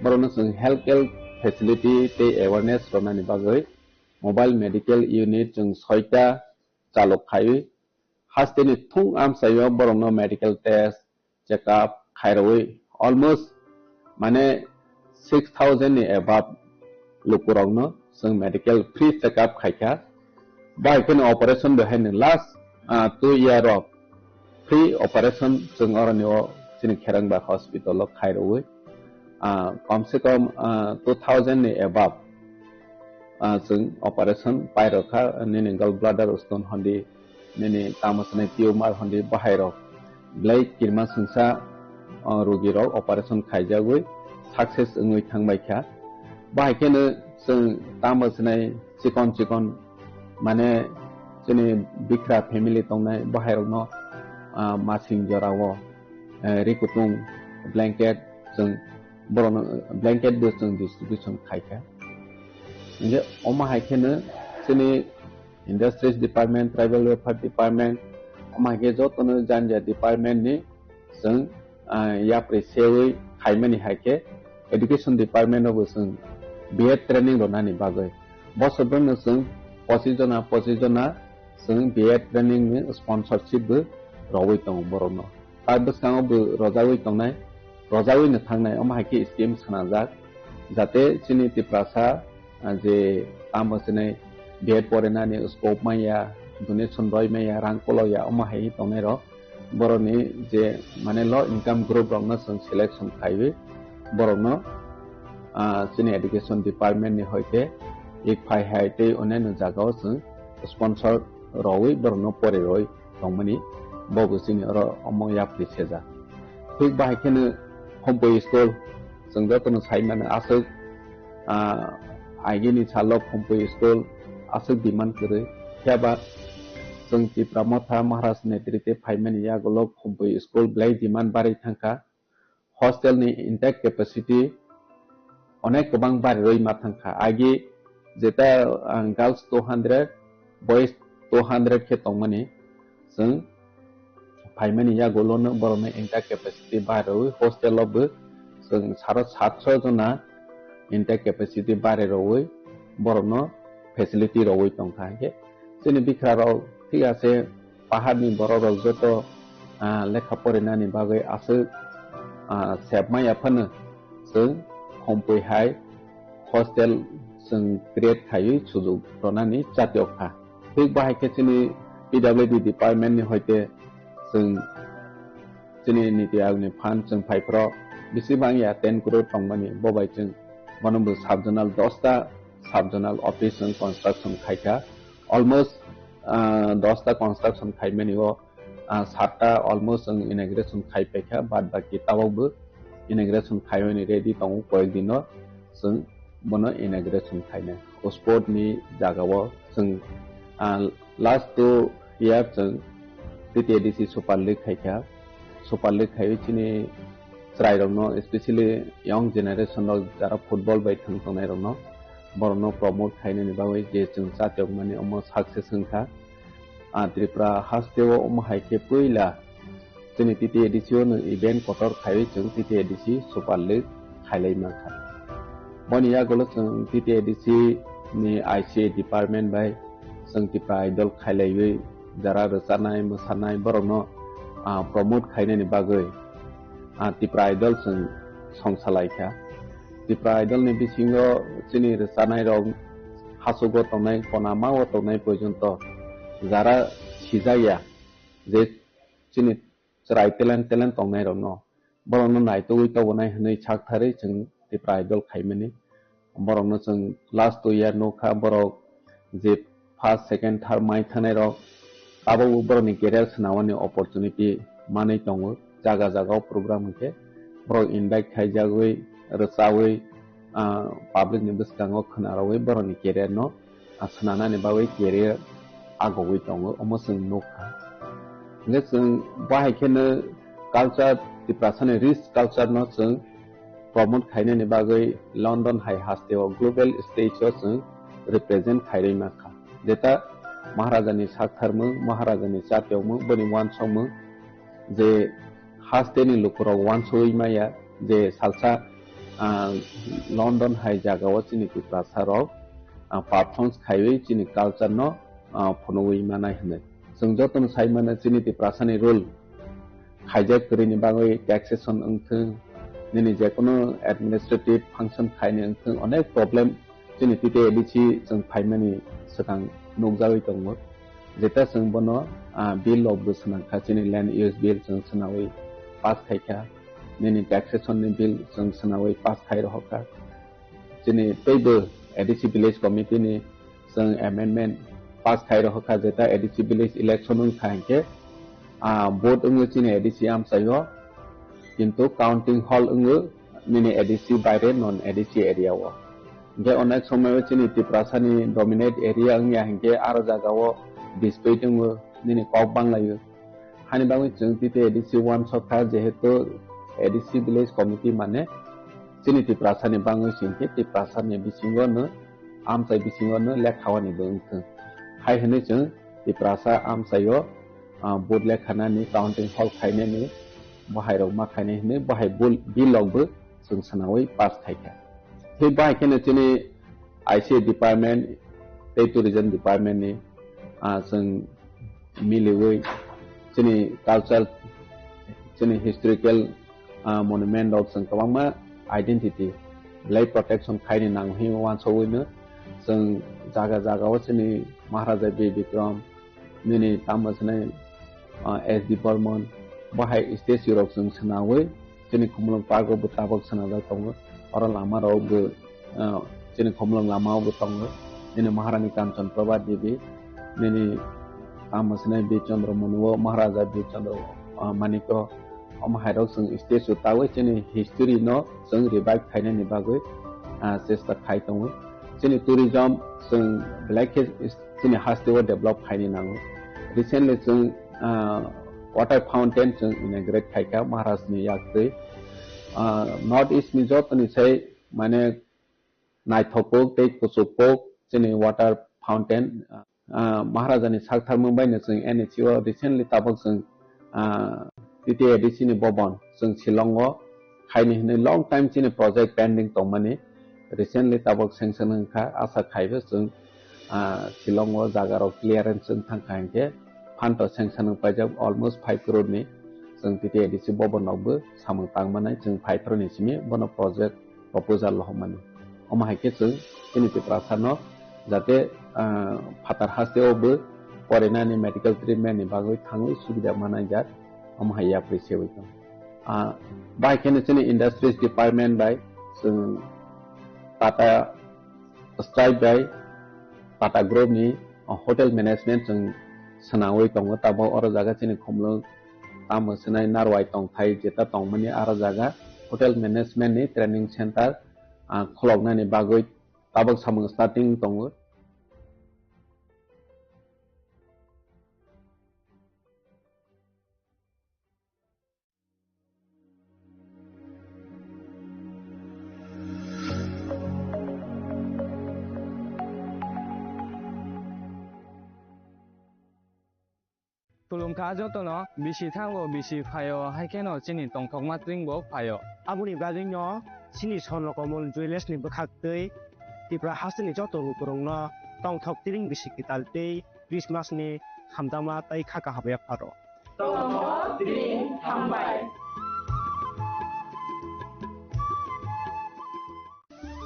K: borono जों healthcare facility te awareness ronani bagoi mobile medical unit जों 6ta chalok khai hasteni thung am sayo borono medical test check up khairoi almost mane 6000 ni above lukurongno जों medical free check up khaika by can operation behind last 2 year of free operation जों orano chini kherangba hospital lo khairoi kam se kam 2000 ni above जों operation pairokha nini gallbladder stone hondi nini tamasne tumor hondi bahairok blai kirma sungsa rogirok operation khaijagoi success ngoi thangbaikha bahaikeno जों tamasne chikon mane chini bikra family tongnai bahairokno masing jorawo rikutung blanket जों borono blanket bo जों distribution khaika nge oma haikene chini industries department tribal welfare department oma ge jotono janja department ni जों ya presewi khaimani haike education department of जों BEd training ronani bagoi bosodno जों 25 jona जों BEd training ni sponsorship bo rowoi tong borono tabskango bo rojawi tongnai rojawi na thangnai oma haike scheme sanajak jate chini tiprasa je tamasne BEd porenani scope maya donation roi maya rangkolo ya oma hai tonai ro boroni je mane low income group rongno जों selection khaibe borno chini education department ni hoite ek phai haite oneno jagao जों sponsor roi borno pore roi tongmani bobo chini ro omo ya priseja thik baikene homboy school जों jotono saimane asuk आइगेनि चालक homboy school asuk demand kore kyaba जों tipramotha maharaj netrite phaimani yagolok homboy school blai demand barai thangka hostel ni intake capacity onek kobang bari roi ma thangka agi jeta girls 200 boys 200 khe tongmani जों phaimani yagolono borone intake capacity baroi hostel of जों 700 jona intake capacity bare roi borono facility roi tongkha ke chini bikraro ঠিক আছে পাহাড়নি বড় যত লেখা পড়ানি বাগৈ আছে সেবমাই আফানো जों hompoiहाय hostel जों create खायो सुजुग रनानि जातियखा थिक बाहायके चिनि PWD department नि होइते जों चिनि नीति आयोगनि फान्ड जों फाइफ्राव बिसिबां या 10 crore तंमानि बबाय जों मनबो साबजोनाल 10टा साबजोनाल अफिस जों कन्स्ट्रक्शन खायका अलमोस्ट 10टा कन्स्ट्रक्शन खाइमानि ओ 7टा अलमोस्ट जों इनॉग्रेशन खाइपेखा बाद बाकी तावबो इनॉग्रेशन खाइमानि रेडी दङ कय दिनो जों बनो इनॉग्रेशन खाइना स्पोर्ट नि जागाव जों लास्ट 2 इयार जों टीटीएडीसी सुपार लीग खाइका सुपार लीग खाइ चिनि ट्राइरनो स्पेशली यंग जनरेशन जारा फुटबल बाय थांनाय रनो बरनो प्रमोट खाइनानि बावै जे जों जातियक माने अम सक्सेस होनखा त्रिपुरा हास्तेव अम हाइके पहिला जोंनि टीटीएडीसी नो इवेंट कटर खाइ जों टीटीएडीसी सुपार लीग खाइलाय माखा बनिया गलो जों टीटीएडीसी नि आईसी डिपार्टमेंट बाय जों त्रिपुरा आइडल खाइलायै जारा रसानाय मोसानाय बरनो प्रमोट खाइनानि बागै त्रिपुरा आइडल जों संसालायखा त्रिपुरा आइडल नि बिसिङो चिनि रसानाय रं हासुगो तंनाय कनामाव तंनाय पर्यन्त जारा सिजाया जे चिनि राय टेलेंट तंनाय रं बरनो नायतो उइतावनाय हनै छाकथारै जों त्रिपुरा आइडल खाइमानि बरनो जों लास्ट 2 इयार नखा बर जे फर्स्ट सेकेंड थर्ड माइ थानाय रं abo boroni career sanawani opportunity manai tongo jaga jaga program ke bro invite khaijagoi rsawi public ni biskango khanarawai boroni career no asnana ni bawi career agoi tongo omosung nokha ngesung bahai khene culture tiprasane rich culture no sung promote khaine ni bagai London high hasteo global stage o sung represent khaire makha jeta महाराजानि साथारमो महाराजानि जातियावमो बनि वानसमो जे हास्टेनि लुकुराव वानसोय माया जे salsa London हाय जागाव चिनि प्रासाराव performance खायवे चिनि culture न फनोय मानाय हने जों जतन साइमाने चिनि प्रासानि role खायजा करिनि बागै taxation अंथों निनि जेकोनो administrative function खायने अंथों अनेक problem चिनि तिते ADC जों फाइमानि सकां नोगजावै दंमोन जेता जों बनो बिल अफ बोसोनां खाचिनि लैंड यूज बिल जों सोनावै पास खायखा निनि टैक्सेशन नि बिल जों सोनावै पास खाय रहका चिनि तैबो एडिसि विलेज कमिटी नि जों अमेंडमेंट पास खाय रहका जेता एडिसि विलेज इलेक्शन उन खायके वोट उंगो चिनि एडिसि आम सायो किंतु काउंटिंग हॉल उंगो निनि एडिसि बायरे नॉन एडिसि एरिया वो जे अनेक समय चिनि तिप्रासानि डोमिनेट एरिया अंगिया हंके आरो जागावो डिस्प्यूट दङो निनि कब बांलायो हानि बाङै जों तिते एडिसि 1 सखा जेहेतु एडिसि विलेज कमिटी माने चिनि तिप्रासानि बाङै सिंके तिप्रासानि बिसिङनो आमसाय बिसिङनो लेखावानि बंथो हाय हने जों तिप्रासा आमसायो बोर्ड लेखानानि काउंटिं हॉल खायनेनि बाहायराव मा खायने हने बाहाय बिलगबो जों सनावै पास खायखा हे बाय केने चिनि आईसी डिपार्टमेंट ते टूरिज्म डिपार्टमेंट नि जों मिलेवै चिनि culture Chini historical monument of जों गोबां आइडेंटिटी लाइफ प्रोटेक्शन खायनि नांहि वानसौनो जों जागा जागाव चिनि महाराजा बि विक्रम मिनि तामसने एसडी बर्मन बाहाय स्टेज यूरोप जों सनावै चिनि खुमलंग पार्क बुताबक सनाजा दङो और लामा रावबो चिनि खमलंग लामावबो दङो निनि महारानी कांचन प्रभा देवी निनि तामसने बि चंद्र मनुव महाराजा बि चंद्र मानिक अमहायराव जों स्टेज उतावै चिनि हिस्ट्री न जों रिवाइव खायनायनि बागै चेष्टा खाय दङो चिनि टूरिज्म जों ब्लैक चिनि हास्टेव डेभलप खायनि नांगौ रिसेंटली जों वाटर फाउंटेन जों इनॉग्रेट खायका महाराजनि याक्रै नॉर्थ ईस्ट नि जतनि साय माने नायथोपक दै कुसुपक चिनि वाटर फाउंटेन महाराजानि सागथारमों बायनो जों एनएचओ रिसेंटली ताबक जों तिते एडिसि नि भवन जों शिलंग खायनि हने लॉन्ग टाइम चिनि प्रोजेक्ट पेंडिंग दंमाने रिसेंटली ताबक सेंक्शन होखा आशा खायबो जों शिलंग जागाराव क्लियरेंस जों थांखांके फंड सेंक्शन पाइजाब ऑलमोस्ट 5 करोड़ नि जों तिते एडिसि भवनावबो सामं तांमानाय जों 5 करोड़ निसिमि बनो प्रोजेक्ट प्रपोजल हममाने अमाहायके जों चिनि तिप्रासानो जाते फातार हास्टेवबो फरेनानि मेडिकल ट्रीटमेंट नि बागै थाङै सुबिदा मानाय जा अमाहाय एप्रिशिएट बाय केने चिनि इंडस्ट्रीज डिपार्टमेंट बाय जों Tata strive by Tata group नि होटल मैनेजमेंट जों सनावै दङ ताबो और जागा चिनि खमलो तामसनाय नारवाय दं थाय जेता दंमनि आरो जागा होटल मैनेजमेंट नि ट्रेनिंग सेंटर खलगनानि बागै ताबो सामं स्टार्टिंग दङ
L: Tulung kajo to no bisi thango bisi phayo haikeno chini tongthok matring bo phayo
N: abuni baging no chini sonro komol jewelers ni bakhaktei tipra hasini joto kurung no tongthok tiring bisi kitaltei Christmas ni hamdama tai khaka habe pharo tongthok tiring hambai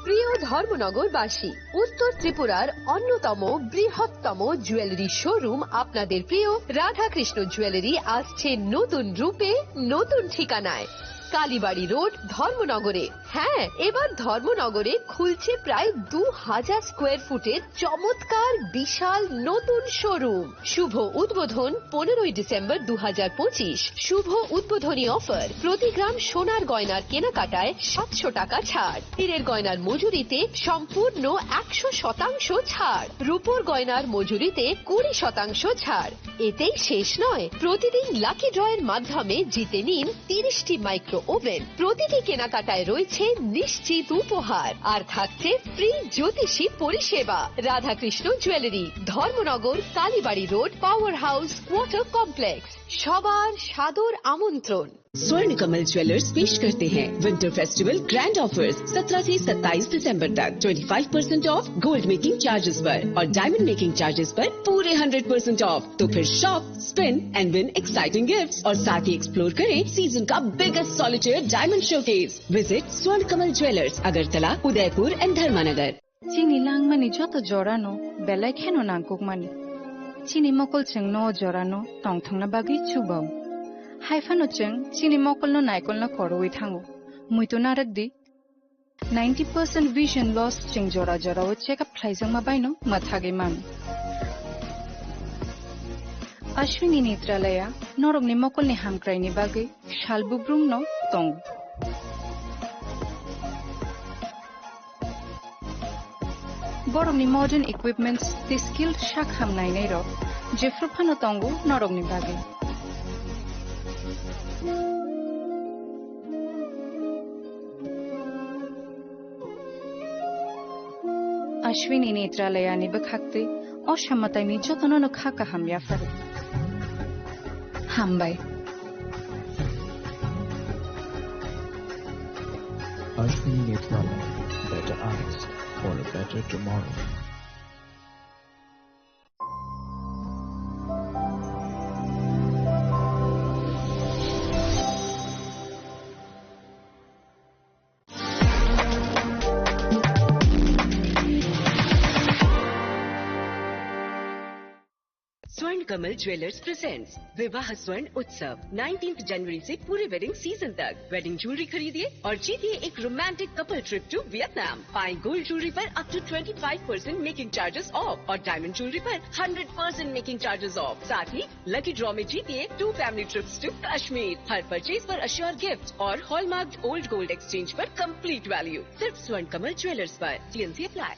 D: প্রিয় ধর্মনগরবাসী উত্তর ত্রিপুরার অন্যতম বৃহত্তম jewellery showroom আপনাদের প্রিয় Radhakrishna jewellery আসছে নতুন রূপে নতুন ঠিকানায় কালীবাড়ি রোড, ধর্মনগরে। হ্যাঁ, এবার ধর্মনগরে খুলছে প্রায় 2000 স্কোয়ার ফুটের চমৎকার বিশাল নতুন শোরুম। শুভ উদ্বোধন 15ই ডিসেম্বর 2025। শুভ উদ্বোধনী অফার, প্রতি গ্রাম সোনার গয়নার কেনাকাটায় 700 টাকা ছাড়, হীরের গয়নার মজুরিতে সম্পূর্ণ 100% ছাড়, রূপোর গয়নার মজুরিতে 20% ছাড়। এতেই শেষ নয়, প্রতিদিন লাকি ড্রয়ের মাধ্যমে জিতে নিন 30টি মাইক্রো ওভেন। প্রতিটি কেনাকাটায় রয়েছে নিশ্চিত উপহার, আর থাকছে ফ্রি জ্যোতিষী পরিষেবা। Radhakrishna jewellery, Dharmanagar, Kalibari road, power house, water complex. সবার সাদর আমন্ত্রণ।
E: स्वर्ण कमल ज्वेलर्स पेश करते हैं विंटर फेस्टिवल ग्रैंड ऑफर्स 17 से 27 दिसंबर तक 25% ऑफ गोल्ड मेकिंग चार्जेस पर और डायमंड मेकिंग चार्जेस पर पूरे 100% ऑफ। तो फिर shop, spin and win exciting gifts और साथ ही एक्सप्लोर करें सीजन का biggest solitaire diamond showcase. Visit स्वर्ण कमल ज्वेलर्स, अगरतला, उदयपुर एंड धर्मानगर।
Q: चिनी लांगमानी जत जरानो बेलाय खेनो नांगुकमानी चिनी मकल चें न जरानो तंगथंगना बागै चुबाव हाइफानो चें चिनी मकलनो नायकलनो खरवे थांगो मुइतो नारकदि 90% विजन लॉस चें जरा जराव चेकअप खाइजंग बायनो माथागे मान अश्विनी नेत्रालया नरकनि मकलनि हांक्रायनि बागै शालबुब्रुमनो तंग बरमनि मॉडर्न इक्विपमेंट्स दि स्किल्ड शाखाम नायनाय रक जेफ्रुफानो तंगो नरकनि बागै अश्विनी नेत्रालयानि बखाक्ते असामतायनि जतननो खाका हामया फारो हामबाय
R: Ashwini Netralaya, better eyes for a better tomorrow.
E: स्वर्ण कमल ज्वेलर्स प्रेजेंट्स विवाह स्वर्ण उत्सव 19 जनवरी से पूरे वेडिंग सीजन तक। वेडिंग ज्वेलरी खरीदिए और जीतिए एक romantic couple trip to Vietnam. पाएं गोल्ड ज्वेलरी पर up to 25% making charges off और डायमंड ज्वेलरी पर 100% मेकिंग चार्जेस ऑफ। साथ ही लकी ड्रॉ में जीतिए 2 फैमिली ट्रिप्स टू कश्मीर। हर परचेज पर अश्योर गिफ्ट और हॉलमार्क ओल्ड गोल्ड एक्सचेंज पर कंप्लीट वैल्यू। सिर्फ स्वर्ण कमल ज्वेलर्स पर। TNC apply.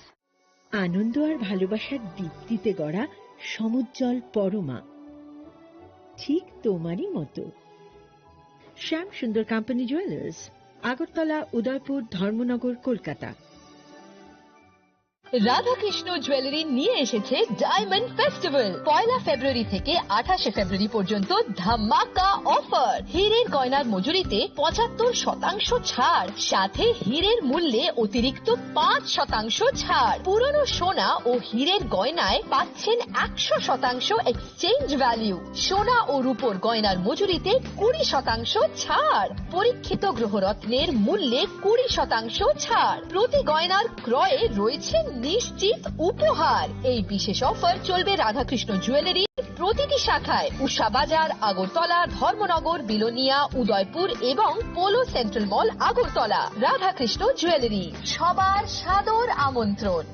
C: আনন্দ আর ভালোবাসার দীপ্তিতে গড়া সমুজ্জ্বল পরমা, ঠিক তোমারই মতো। শ্যাম সুন্দর company jewellers, Agartala, Udaipur, Dharmanagar, Kolkata.
D: Radhakrishna jewellery নিয়ে এসেছে ডায়মন্ড ফেস্টিভ্যাল। 1 ফেব্রুয়ারি থেকে 28 ফেব্রুয়ারি পর্যন্ত ধামাকা অফার। হীরের গয়নার মজুরিতে 75% ছাড়, সাথে হীরের মূল্যে অতিরিক্ত 5% ছাড়। পুরনো সোনা ও হীরের গয়নায় পাচ্ছেন 100% এক্সচেঞ্জ ভ্যালু। সোনা ও রূপোর গয়নার মজুরিতে 20% ছাড়। পরীক্ষিত গ্রহরত্নের মূল্যে 20% ছাড়। প্রতি গয়নার ক্রয়ে রয়েছে নিশ্চিত উপহার। এই বিশেষ অফার চলবে রাধাকৃষ্ণ জুয়েলারি প্রতিটি শাখায়, উষা বাজার, আগরতলা, ধর্মনগর, বিলোনিয়া, উদয়পুর এবং পোলো সেন্ট্রাল মল, আগরতলা। রাধাকৃষ্ণ জুয়েলারি, সবার সাদর আমন্ত্রণ।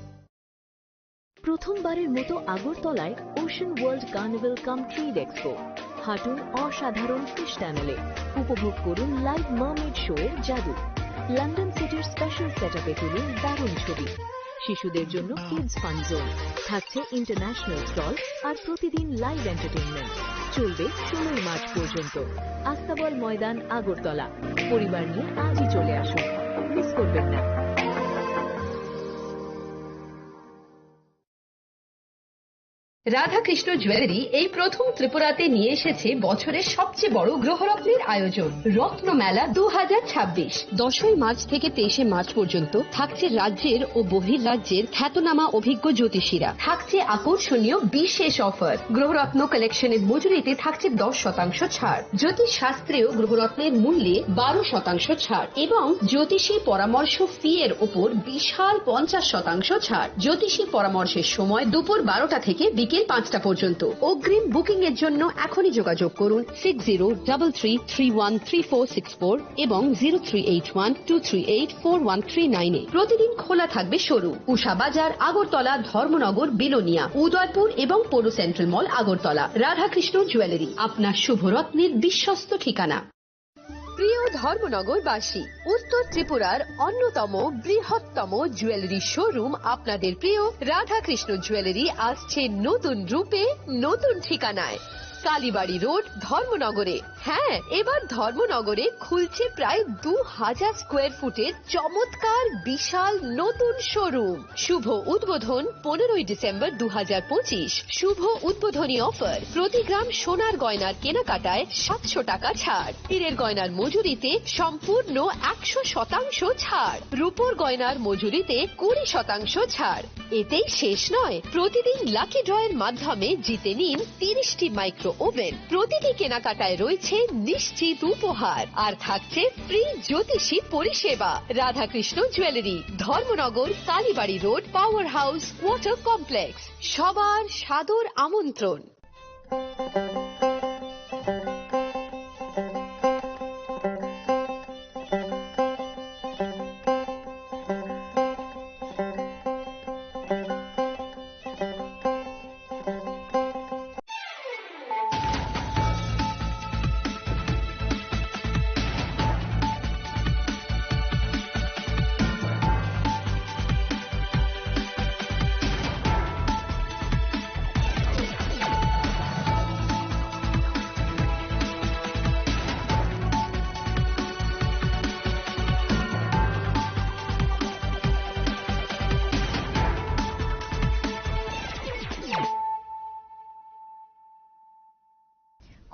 T: প্রথমবারের মতো আগরতলায় ওশান ওয়ার্ল্ড কার্নিভাল কাম ট্রিড এক্সপো। হাঁটুন অসাধারণ ফিশ টানেলে, উপভোগ করুন লাইভ মারমেড শো এর জাদু। লন্ডন সিটির স্পেশাল সেটআপে তুলুন দারুণ ছবি। শিশুদের জন্য কিডস ফান জোন থাকছে, ইন্টারন্যাশনাল স্টল আর প্রতিদিন লাইভ এন্টারটেইনমেন্ট। চলবে 16 মার্চ পর্যন্ত। আস্তাবল ময়দান, আগরতলা। পরিবার নিয়ে আজই চলে আসুন, মিস করবেন না।
D: রাধাকৃষ্ণ জুয়েলারি এই প্রথম ত্রিপুরাতে নিয়ে এসেছে বছরের সবচেয়ে বড় গ্রহরত্নের আয়োজন, রত্ন মেলা 2026। 10 মার্চ থেকে 23 মার্চ পর্যন্ত থাকছে রাজ্যের ও বহির্রাজ্যের খ্যাতনামা অভিজ্ঞ জ্যোতিষীরা। থাকছে আকর্ষণীয় বিশেষ অফার। গ্রহরত্ন কালেকশনের মজুরিতে থাকছে 10% ছাড়। জ্যোতিষ শাস্ত্রীয় গ্রহরত্নের মূল্যে 12% ছাড় এবং জ্যোতিষী পরামর্শ ফি এর ওপর বিশাল 50% ছাড়। জ্যোতিষী পরামর্শের সময় দুপুর 12টা থেকে বিকেল 5টা পর্যন্ত। অগ্রিম বুকিং এর জন্য এখনই যোগাযোগ করুন 6033313464 এবং 038123841339 এ। প্রতিদিন খোলা থাকবে শোরুম উষা বাজার, আগরতলা, ধর্মনগর, বিলোনিয়া, উদয়পুর এবং পৌর সেন্ট্রাল মল, আগরতলা। রাধাকৃষ্ণ জুয়েলারি, আপনার শুভরত্নের বিশ্বস্ত ঠিকানা। প্রিয় ধর্মনগরবাসী, উত্তর ত্রিপুরার অন্যতম বৃহত্তম জুয়েলারি শোরুম আপনাদের প্রিয় রাধাকৃষ্ণ জুয়েলারি আসছে নতুন রূপে, নতুন ঠিকানায়। কালীবাড়ি রোড, ধর্মনগরে। হ্যাঁ, এবার ধর্মনগরে খুলছে প্রায় 2000 স্কোয়ার ফুটের চমৎকার বিশাল নতুন শোরুম। শুভ উদ্বোধন 15ই ডিসেম্বর 2025। শুভ উদ্বোধনী অফার, প্রতি গ্রাম সোনার গয়নার কেনাকাটায় 700 টাকা ছাড়, হীরের গয়নার মজুরিতে সম্পূর্ণ 100% ছাড়, রূপোর গয়নার মজুরিতে 20% ছাড়। এতেই শেষ নয়, প্রতিদিন লাকি ড্রয়ের মাধ্যমে জিতে নিন 30টি মাইক্রো ওভেন। প্রতিটি কেনাকাটায় রয়েছে নিশ্চিত উপহার, আর থাকছে ফ্রি জ্যোতিষী পরিষেবা। Radhakrishna jewellery, Dharmanagar, Kalibari road, power house, water complex. সবার সাদর আমন্ত্রণ।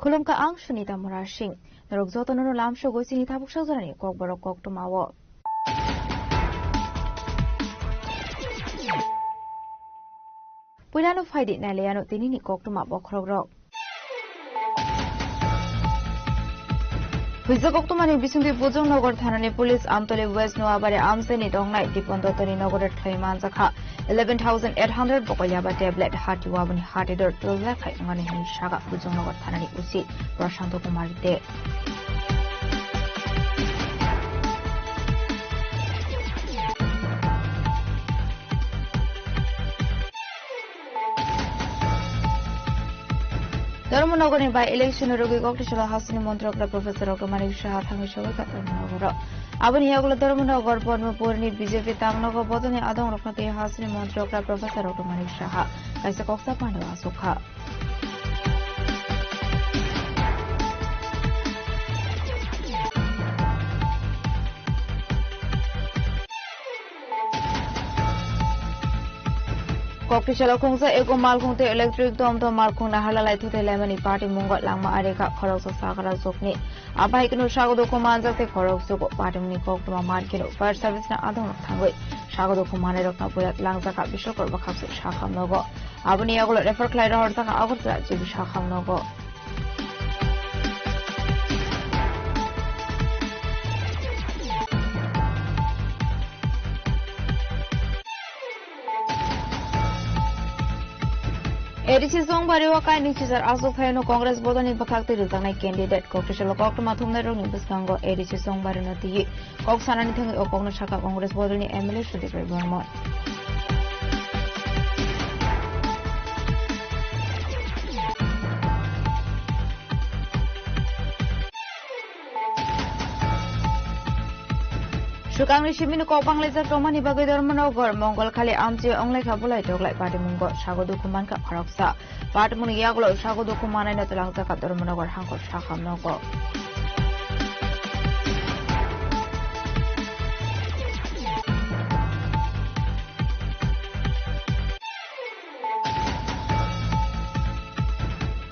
A: Khulumka ang sunita murashing narugzoto no lamsho go sinita buksha zarani kokborok koktumawo Pulano faidi naleano tinini koktuma bokrogrok Huiza koktumani bisungi Bojongnogar thanani police amtole West Noabare amseni dongnai dipondotoni nogorer khaiman zakha 11,800 bokolyaba tablet hati wabuni hati dor tulza khai ngani ni shaga Bojongnogar thanani usi Prashanto Kumar de ধর্মনগরে by election রোগী কক্টেশলা হাসিনী মন্ত্রকরা professor doctor Manik Saha থাঙ্গি সবাইকা ধর্মনগর আবনি ইয়াগুলো ধর্মনগর পদ্মপুরনি বিজেপি তামনগর বদনে আদং রক্ষতে হাসিনী মন্ত্রকরা প্রফেসর ডক্টর মানিক সাহা কাইসা কক্সা পান্ডবা সুখা Koktishala khungsa eko malkhungte electric tom malkhung na halalai thute lemani party mungot langma areka khorok sa sakara sokni abai kinu shagodo kumanjak te khorok soko party muni koktuma markino fire service na adong thangoi shagodo kumane rokna puyak langjaka bishokor bakhaksu shakham nogo abuni yagulo refer khlaira hortaka agurta jibi shakham nogo Edisi Songbari wakai ni chisar asuk thayno Congress bodoni bakhakte rizanai candidate Koktishala koktuma thumna rong nibusango Edisi Songbari no tigi kok sanani thangi okongno shaka Congress bodoni MLA Shudikar Burmon Sukangni Shiminu Kopang Lisa Romani Bagai Dharmanogor Mongol Khali Amchi Onglai Kabulai Toglai Party Mungo Shagodu Kuman Ka Kharoksa Party Mun Yagulo Shagodu Kumana Natulang Ka Dharmanogor Hanko Shakam Nogo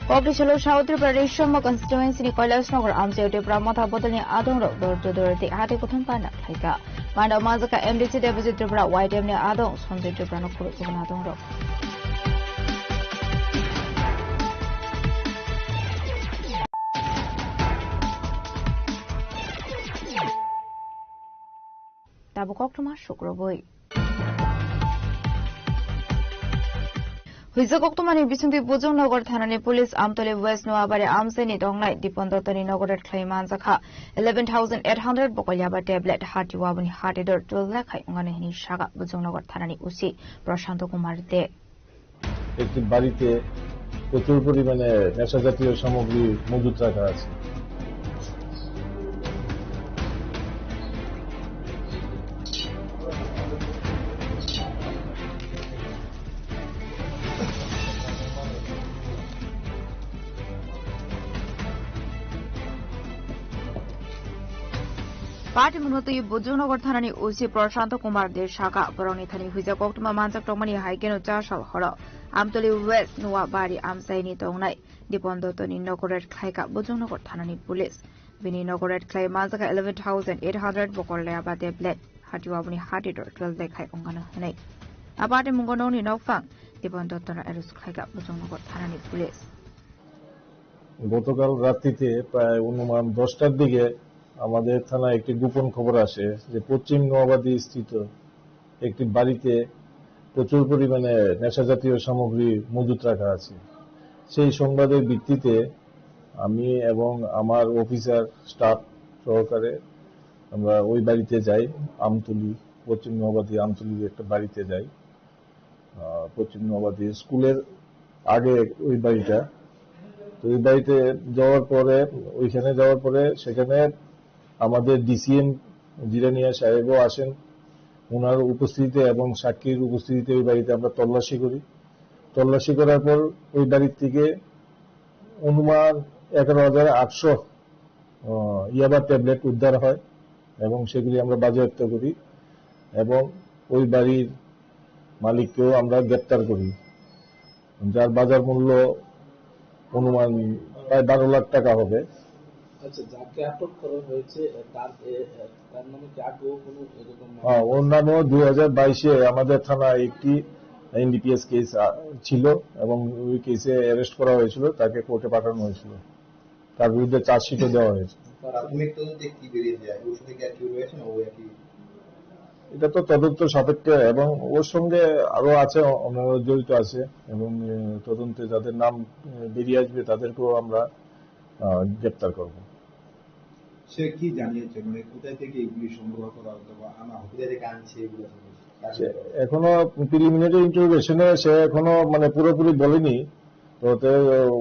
A: Koktishala South Pradesh Shoma constituency ni Kailasnagar Amchi Tripura Motha Bodoni Adong Rok Dorti Hati Kuthum Pana Thaika Manda Mazaka MDC Deputy Tripura YTM ni Adong Sonjay Tripura no Kuru Kuban Adong Rok Tabu Koktuma Shukroboi হুইজাকক্তমানি বিসুংতি বুজংনগর থানানি police Amtali west নোয়াবারে আমসেনি দংনাই দীপন্দতনি নগরের ক্লাইমান জাখা 11,800 বকলিয়াবা ট্যাবলেট হাটিওয়াবনি হাটিদর টুললাখাই অঙ্গানেহিনি সাগা বুজংনগর থানানি উসি প্রশান্ত কুমার দে
F: একটি বাড়িতে প্রচুর পরিমাণে নেশা জাতীয় সামগ্রী মজুত রাখা আছে।
A: पार्टी मुनोतु बुजुनगर थानानि उसी प्रशांत कुमार दे शाखा बरंनि थानि हुइजाकक्तमा मानजाक टंमानि हाइकेनो चारसाल हर आमतली वेस्ट नुवा बारी आमसाइनि तंनाय दीपन्दतनि नगरेर खायका बुजुनगर थानानि पुलिस बिनि नगरेर खाय मानजाका 11,800 बकरलायाबा टेब्लेट हाटिवाबनि हाटिदर ट्रेल देखाय अंगानो हनै आबादे मुंगनौनि नौफां दीपन्दतन एरुस खायका बुजुनगर थानानि पुलिस
F: গতকাল রাত্রিতে প্রায় অনুমান 10টার দিকে আমাদের থানায় একটি গোপন খবর আসে যে পশ্চিম নোয়াবাদী স্থিত একটি বাড়িতে প্রচুর পরিমাণে নেশা জাতীয় সামগ্রী মজুত রাখা আছে। সেই সংবাদের ভিত্তিতে আমি এবং আমার অফিসার স্টাফ সহকারে আমরা ওই বাড়িতে যাই। আমতলী পশ্চিম নোয়াবাদী আমতলীর একটা বাড়িতে যাই। পশ্চিম নোয়াবাদী স্কুলের আগে ওই বাড়িটা। তো ওই বাড়িতে ওইখানে যাওয়ার পরে সেখানে আমাদের ডিসিএম জিরানিয়া সাহেবও আসেন। ওনার উপস্থিতিতে এবং সাক্ষীর উপস্থিতিতে ওই বাড়িতে আমরা তল্লাশি করি। তল্লাশি করার পর ওই বাড়ির থেকে অনুমান 11,800 ইয়াবা ট্যাবলেট উদ্ধার হয় এবং সেগুলি আমরা বাজেয়াপ্ত করি এবং ওই বাড়ির মালিককেও আমরা গ্রেপ্তার করি, যার বাজার মূল্য অনুমান প্রায় 12 লাখ টাকা হবে। অন্যান্য 2022-এ আমাদের থানায় একটি এনডিপিএস কেস ছিল এবং ওই কেসে অ্যারেস্ট করা হয়েছিল, তাকে কোর্টে পাঠানো হয়েছিল, তার বিরুদ্ধে চার্জশিটও দেওয়া হয়েছে। এটা তো তদন্ত সাপেক্ষে এবং ওর সঙ্গে আরো আছে, অন্যান্য জড়িত আছে এবং তদন্তে যাদের নাম বেরিয়ে আসবে তাদেরকেও আমরা গ্রেপ্তার করব।
J: সে কি জানিয়েছে, মানে কোথায় থেকে এগুলি সংগ্রহ করা হতো বা আনা কোথায় থেকে আনছে এগুলো?
F: এখনো প্রিলিমিনারি ইন্টারোগেশনে সে এখনো মানে পুরোপুরি বলেনি। তো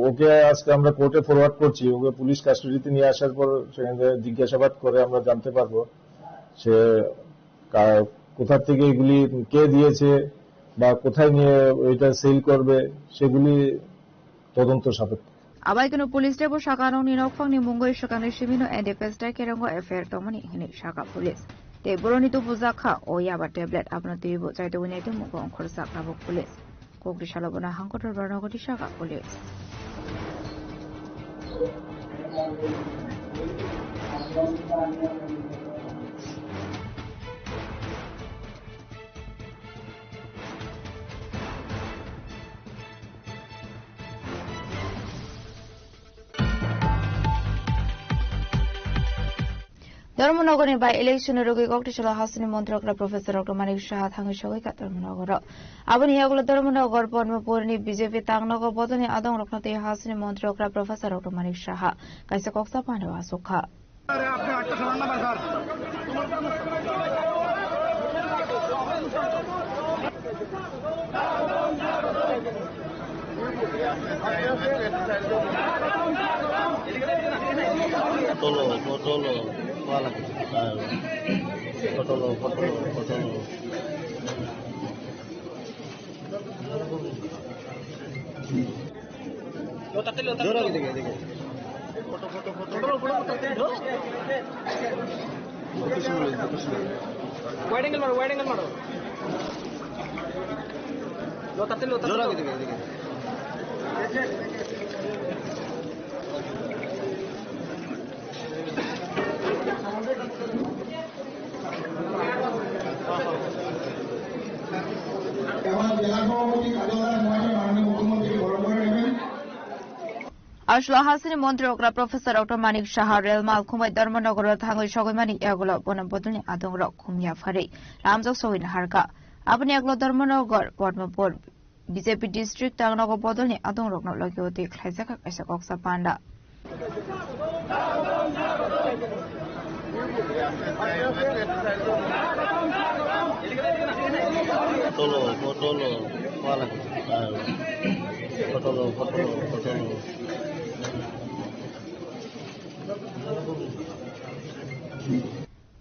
F: ওকে আজকে আমরা কোর্টে ফরওয়ার্ড করছি। ওকে পুলিশ কাস্টডিতে নিয়ে আসার পর সেখানে জিজ্ঞাসাবাদ করে আমরা জানতে পারবো সে কোথা থেকে এগুলি কে দিয়েছে বা কোথায় নিয়ে এটা সেল করবে, সেগুলি তদন্ত সাপেক্ষে।
A: Abaikano police debo shakano ni nokfang ni mungoi shakano shimino NDPS dai kerango affair tomani hini shaka police. Te boroni to buzakha o yaba tablet apna tibo chaito winai to mugo khorsa krabo police. Kokri shalobona hangkotor barnogoti shaka police. ধর্মনগরে by ইলেকশনের রোগী ককটিশলা হাসিনী মন্ত্রকরা professor doctor Manik Saha থাঙ্গি সগৈকা ধর্মনগর আবনি ইয়াগুলো ধর্মনগর পদ্মপুরনি বিজেপি তাংনগর বদনি আদং রক্ষণতে হাসিনী মন্ত্রকরা প্রফেসর ডক্টর মানিক সাহা কাইসে কক্সা পান্ডবা সুখা
P: वाइड एंगल मारो लो तत्ते
A: আসলো হাসিনী মন্ত্রকরা প্রফেসর ডক্টর মানিক সাহা রেল মাল খুমাই ধর্মনগর থাঙ্গই সগৈমানি এগুলো বনবদনি আদংর খুমিয়া ফারে রামজক সহিন হারকা আপনি এগুলো Dharmanagar Padmapur BJP district tangnago bodol ni adong rokno logyoti khlaijak kaisa koksa panda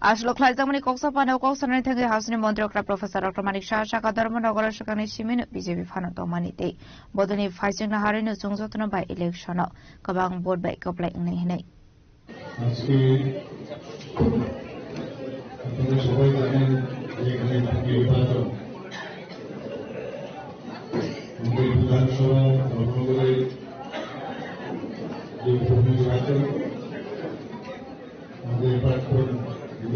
A: Ashlo Klaizamani Koksapana Koksan Tangi House in Montreal Professor Dr. Manik Shah Shaka Dharmanagar Shakani Shimin BJP Fanato Manite Bodani Faising Naharino Sungsotana by election Kabang board by Kopla in Hene.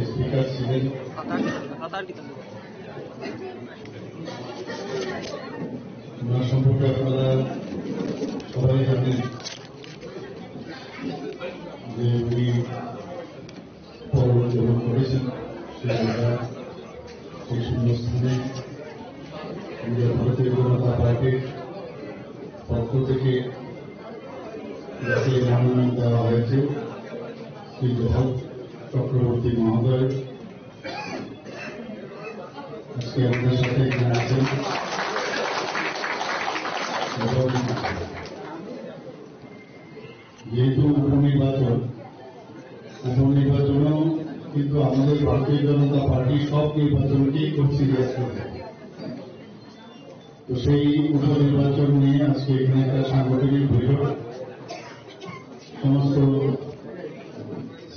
H: Speaker ছিলেন ওনার সম্পর্কে আপনারা সবাই জানেন যে উনি পরবর্তীকালে করেছেন সেটা এই সুন্দর স্থানে ভারতীয় জনতা পার্টির পক্ষ থেকে যাকে মনোনয়ন দেওয়া হয়েছে শ্রী জহর চক্রবর্তী মহোদয় আজকে আপনার সাথে এখানে আছেন যেহেতু উপনির্বাচনেও কিন্তু আমাদের ভারতীয় জনতা পার্টি সব নির্বাচনকেই খুব সিরিয়াস করে তো সেই উপনির্বাচন নিয়ে আজকে এখানে একটা সাংগঠনিক বৈঠক সমস্ত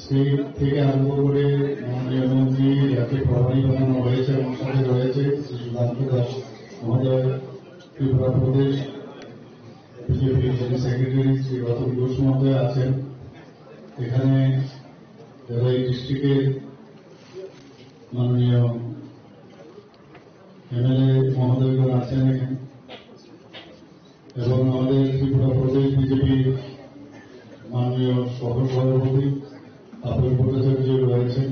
H: স্টেট থেকে আরম্ভ করে মাননীয় মন্ত্রী যাকে প্রভারী বানানো হয়েছে আমার সাথে রয়েছে শ্রী সুধান্ত দাস মহোদয় ত্রিপুরা প্রদেশ বিজেপি সেক্রেটারি শ্রী রতন ঘোষ মহোদয় আছেন এখানে যারা এই ডিস্ট্রিক্টের মাননীয় এমএলএ মহোদয়গণ আছেন এখানে এবং আমাদের ত্রিপুরা প্রদেশ বিজেপি মাননীয় সহ সভাপতি আপনার ভট্টাচার্য রয়েছেন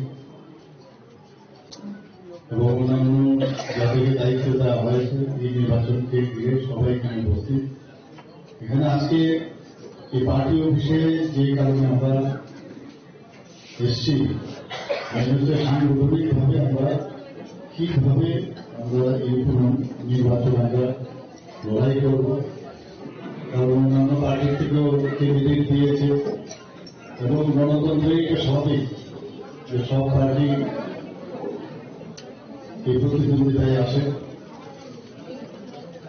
H: এবং অন্যান্য যাদেরকে দায়িত্ব দেওয়া হয়েছে এই নির্বাচনকে ঘিরে সবাই এখানে উপস্থিত এখানে আজকে এই পার্টি অফিসে যে কারণে আমরা এসছি সাংগঠনিকভাবে আমরা কিভাবে আমরা এই নির্বাচন আমরা লড়াই করব কারণ অন্যান্য পার্টির থেকেও ক্যান্ডিডেট দিয়েছে এবং গণতন্ত্রের স্বাভাবিক যে সব পার্টি এই প্রতিদ্বন্দ্বিতায় আসে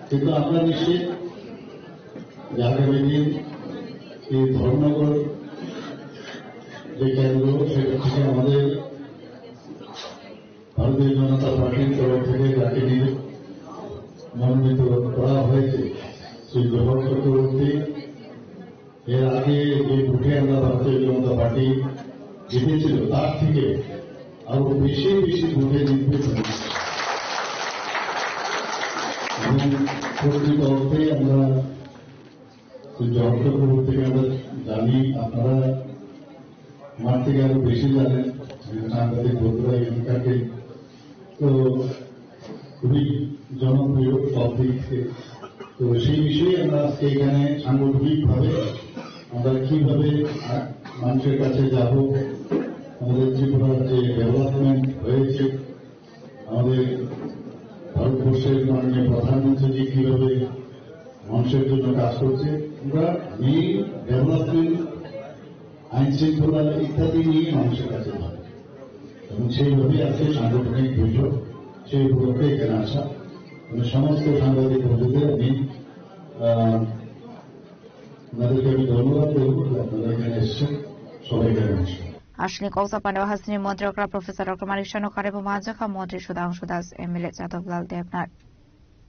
H: কিন্তু আমরা নিশ্চিত যে আগামী দিন এই ধর্মনগর যে কেন্দ্র সেটা থেকে আমাদের ভারতীয় জনতা পার্টির তরফ থেকে যাকে নিয়ে মনোনীত করা হয়েছে শ্রী জহর চক্রবর্তী এর আগে যে ভোটে আমরা ভারতীয় জনতা পার্টি জিতেছিল তার থেকে আরো বেশি বেশি ভোটে জিততে পেরেছি এবং প্রকৃত অর্থে আমরা জহর চক্রবর্তীকে আমরা জানি আপনারা আমার থেকে আরো বেশি জানেন সাংবাদিক বন্ধুরা এখানকারকে তো খুবই জনপ্রিয় সব দিক থেকে তো সেই বিষয়ে আমরা আজকে এখানে সাংগঠনিকভাবে আমরা কিভাবে মানুষের কাছে যাব আমাদের ত্রিপুরার যে ডেভেলপমেন্ট হয়েছে আমাদের ভারতবর্ষের মাননীয় প্রধানমন্ত্রী কিভাবে মানুষের জন্য কাজ করছে আমরা মেইন ডেভেলপমেন্ট আইন শৃঙ্খলা ইত্যাদি নিয়ে মানুষের কাছে যাব এবং সেইভাবে আজকে সাংগঠনিক বৈঠক সেই উপলক্ষে এখানে আসা মানে সমস্ত সাংবাদিক বন্ধুদের আমি ওনাদেরকে আমি ধন্যবাদ দেব আপনারা এখানে এসেছেন সবাই এখানে এসেছেন
A: Ashni Koksapana Hasni Montreal Professor Dr. Manik Shah Karibu Majaka Montri Sudhanshu Das MLA Jadavlal Devnath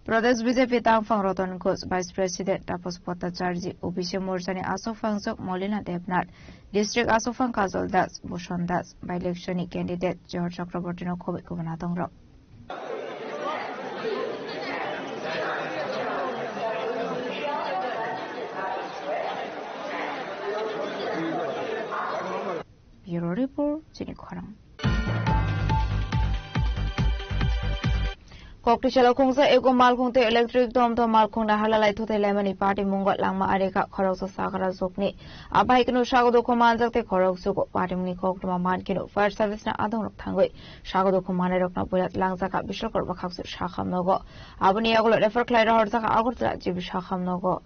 A: Pradesh BJP Tangfang Rotan Ghos Vice President Tapos Bhattacharya OBC Morchani Asofang Jok Molina Devnath District Asofang Kajol Das Bhushan Das by election candidate George Chakraborty no Khobik Kumanatong Rock Bureau Report, Jenny Kwarang. Koktishala Kungsa Ego Malkung te Electric Dom to Malkung na halalai to lemani party mungot langma areka khorok sa sakara sokni abai kinu shagodo komanjak te khorok sugo party muni koktuma man kinu fire service na adong rok thangoi shagodo komane rok na bulat langjaka bishokor bakhaksu shakham nogo abuni agolo refer klaira horjaka agortla jibi shakham nogo